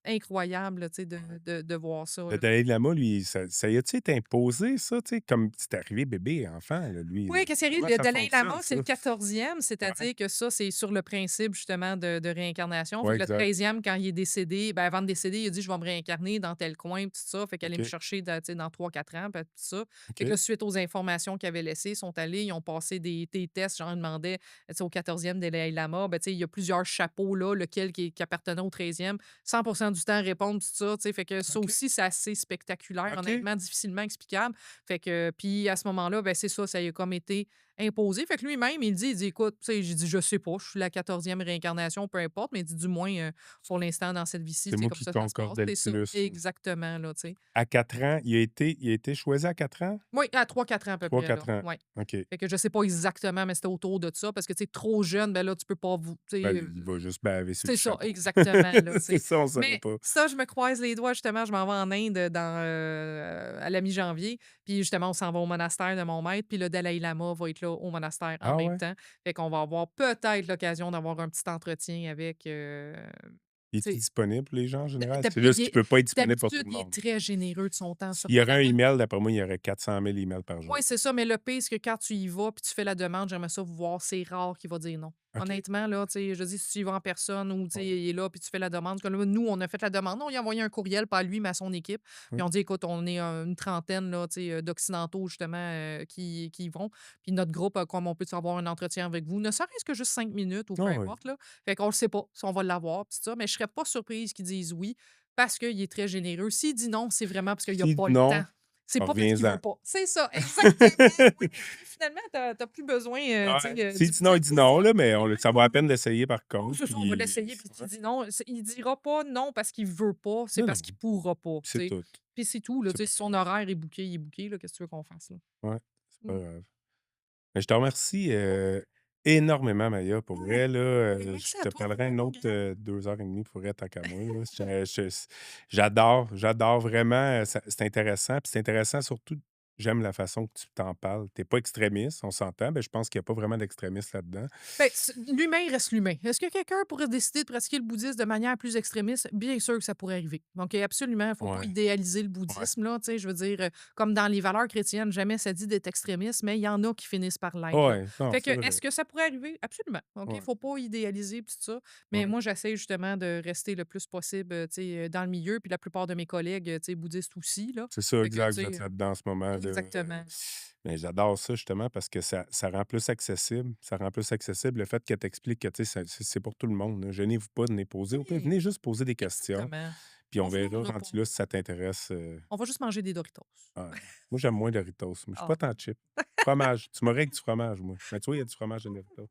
Speaker 1: incroyable, là, tu sais, de voir ça,
Speaker 2: Le
Speaker 1: là.
Speaker 2: Dalai Lama, lui, ça y a-tu été imposé, ça, tu sais, comme c'est arrivé bébé, enfant, là, lui, là?
Speaker 1: Oui, qu'est-ce qui arrive?
Speaker 2: Comment
Speaker 1: Le
Speaker 2: ça
Speaker 1: Dalaï Lama,
Speaker 2: fonctionne,
Speaker 1: c'est
Speaker 2: ça?
Speaker 1: le 14e,
Speaker 2: Ouais.
Speaker 1: c'est-à-dire que ça, c'est sur le principe justement de réincarnation. Fait
Speaker 2: Ouais,
Speaker 1: que le
Speaker 2: exact.
Speaker 1: 13e, quand il est décédé, ben, avant de décéder, il a dit: «Je vais me réincarner dans tel coin», puis tout ça. Fait qu'elle allait me
Speaker 2: OK,
Speaker 1: chercher tu sais, dans 3 4 ans, puis tout ça. Fait que
Speaker 2: OK,
Speaker 1: là, suite aux informations qu'ils avaient laissées, ils sont allés, ils ont passé des tests. Genre, ils demandaient, tu sais, au 14e Dalaï Lama, ben, tu sais, il y a plusieurs chapeaux là, lequel qui appartenait au 13e. 100 du temps, répondre, tout ça, tu sais. Fait que ça
Speaker 2: OK,
Speaker 1: aussi, c'est assez spectaculaire,
Speaker 2: OK.
Speaker 1: honnêtement, difficilement explicable. Fait que, puis à ce moment-là, ben, c'est ça, ça a comme été imposé. Fait que lui-même, il dit: «Écoute», tu sais, j'ai dit: «Je sais pas, je suis la 14e réincarnation, peu importe», mais il dit: «Du moins, pour l'instant, dans cette vie-ci,
Speaker 2: C'est
Speaker 1: c'est
Speaker 2: moi
Speaker 1: comme
Speaker 2: qui
Speaker 1: ça que ça se passe».
Speaker 2: concordais le
Speaker 1: C'est ça,
Speaker 2: plus.
Speaker 1: exactement, là, tu sais.
Speaker 2: À 4 ans, il a été choisi à 4 ans?
Speaker 1: Oui, à 3 4 ans à peu
Speaker 2: Trois
Speaker 1: près, là,
Speaker 2: quatre ans.
Speaker 1: ouais.
Speaker 2: OK.
Speaker 1: Fait que je sais pas exactement, mais c'était autour de ça parce que, tu sais, trop jeune, ben là, tu peux pas vous tu
Speaker 2: Ben,
Speaker 1: sais,
Speaker 2: il va juste baver sur le
Speaker 1: c'est ça,
Speaker 2: chapeau.
Speaker 1: exactement, là, tu
Speaker 2: C'est
Speaker 1: sais.
Speaker 2: ça, on saura
Speaker 1: Mais
Speaker 2: pas.
Speaker 1: ça, je me croise les doigts, justement, je m'en vais en Inde à la mi-janvier, puis justement, on s'en va au monastère de mon maître, puis le Dalaï Lama va être là au monastère en
Speaker 2: Ah
Speaker 1: même
Speaker 2: ouais?
Speaker 1: temps. Fait qu'on va avoir peut-être l'occasion d'avoir un petit entretien avec,
Speaker 2: Il
Speaker 1: tu
Speaker 2: est-tu
Speaker 1: sais,
Speaker 2: disponible pour les gens en général? C'est
Speaker 1: il
Speaker 2: juste qu'il
Speaker 1: est
Speaker 2: peut pas être disponible pour tout
Speaker 1: d'habitude,
Speaker 2: le
Speaker 1: il est
Speaker 2: monde.
Speaker 1: très généreux de son temps,
Speaker 2: S'il y aurait un
Speaker 1: surprenamment.
Speaker 2: email, d'après moi, il y aurait 400 000 emails par
Speaker 1: Oui,
Speaker 2: jour.
Speaker 1: c'est ça, mais le pire, c'est que quand tu y vas puis tu fais la demande, j'aimerais ça voir, c'est rare qu'il va dire non.
Speaker 2: OK.
Speaker 1: Honnêtement, là, tu sais, je dis, si tu y vas en personne ou tu sais,
Speaker 2: Ouais,
Speaker 1: il est là puis tu fais la demande, comme là, nous, on a fait la demande, on lui a envoyé un courriel, pas à lui, mais à son équipe. Puis
Speaker 2: ouais.
Speaker 1: on dit, écoute, on est une trentaine là, tu sais, d'Occidentaux, justement, qui y vont. Puis notre groupe, comme on peut avoir un entretien avec vous, ne serait-ce que juste 5 minutes ou peu
Speaker 2: Ah ouais.
Speaker 1: importe, là. Fait qu'on ne sait pas si on va l'avoir, puis ça, mais je serais pas surprise qu'ils disent oui parce qu'il est très généreux. S'il dit non, c'est vraiment parce qu'il n'y a
Speaker 2: S'il dit
Speaker 1: pas le temps.
Speaker 2: non,
Speaker 1: C'est pas parce qu'il veut
Speaker 2: reviens-en.
Speaker 1: pas. C'est ça, exactement, oui. Puis finalement, tu plus besoin, tu
Speaker 2: Ouais.
Speaker 1: sais,
Speaker 2: S'il
Speaker 1: du
Speaker 2: dit non, il
Speaker 1: budget,
Speaker 2: dit
Speaker 1: c'est ça.
Speaker 2: non, là, mais ça vaut la
Speaker 1: Exactement.
Speaker 2: peine d'essayer par
Speaker 1: Non,
Speaker 2: contre,
Speaker 1: c'est ça, on va
Speaker 2: puis
Speaker 1: l'essayer, puis tu
Speaker 2: ouais.
Speaker 1: dis non, il dira pas non parce qu'il veut pas, c'est
Speaker 2: Non,
Speaker 1: parce
Speaker 2: non,
Speaker 1: qu'il pourra pas, tu
Speaker 2: c'est
Speaker 1: sais.
Speaker 2: tout.
Speaker 1: Puis c'est tout, là,
Speaker 2: C'est
Speaker 1: tu sais,
Speaker 2: pas
Speaker 1: si son
Speaker 2: grave.
Speaker 1: horaire est booké, il est booké, là, qu'est-ce que tu veux qu'on fasse, là?
Speaker 2: Ouais, c'est pas
Speaker 1: Mmh.
Speaker 2: grave. Mais je te remercie, énormément, Maya. Pour
Speaker 1: Ouais.
Speaker 2: vrai, là,
Speaker 1: Ben,
Speaker 2: je
Speaker 1: merci à
Speaker 2: te
Speaker 1: toi,
Speaker 2: parlerai
Speaker 1: c'était
Speaker 2: une
Speaker 1: vraiment
Speaker 2: autre,
Speaker 1: agréable.
Speaker 2: 2 heures et demie pour être tant qu'à moi, là. J'adore vraiment, c'est intéressant. Puis c'est intéressant surtout, j'aime la façon que tu t'en parles. Tu es pas extrémiste, on s'entend. Ben, je pense qu'il y a pas vraiment d'extrémiste là-dedans.
Speaker 1: Ben, l'humain reste l'humain. Est-ce que quelqu'un pourrait décider de pratiquer le bouddhisme de manière plus extrémiste? Bien sûr que ça pourrait arriver. Donc, absolument, il ne faut pas
Speaker 2: Ouais,
Speaker 1: idéaliser le
Speaker 2: ouais,
Speaker 1: bouddhisme, là. Tu sais, je veux dire, comme dans les valeurs chrétiennes, jamais ça dit d'être extrémiste, mais il y en a qui finissent par l'être, là.
Speaker 2: ouais, non,
Speaker 1: Fait que,
Speaker 2: c'est vrai.
Speaker 1: est-ce que ça pourrait arriver? Absolument. OK, il
Speaker 2: Ouais,
Speaker 1: faut pas idéaliser tout ça. Mais
Speaker 2: ouais.
Speaker 1: moi, j'essaie justement de rester le plus possible, tu sais, dans le milieu. Puis la plupart de mes collègues, tu sais, bouddhistes aussi, là.
Speaker 2: C'est ça,
Speaker 1: Fait que, tu
Speaker 2: exact, vous êtes
Speaker 1: sais,
Speaker 2: là-dedans en ce moment, là,
Speaker 1: exactement.
Speaker 2: mais j'adore ça justement parce que ça rend plus accessible. Ça rend plus accessible le fait que tu expliques que, tu sais, c'est pour tout le monde, là. Gênez-vous pas de les poser. Au pire,
Speaker 1: Oui,
Speaker 2: venez juste poser des questions,
Speaker 1: exactement.
Speaker 2: puis on
Speaker 1: On se
Speaker 2: verra
Speaker 1: jugera pas.
Speaker 2: rendu là si ça t'intéresse,
Speaker 1: On va juste manger des Doritos.
Speaker 2: ouais. Moi, j'aime moins Doritos. Moi, je suis
Speaker 1: Ah.
Speaker 2: pas tant chip. Fromage, tu m'aurais avec du fromage, moi. Mais tu vois, il y a du fromage dans Doritos.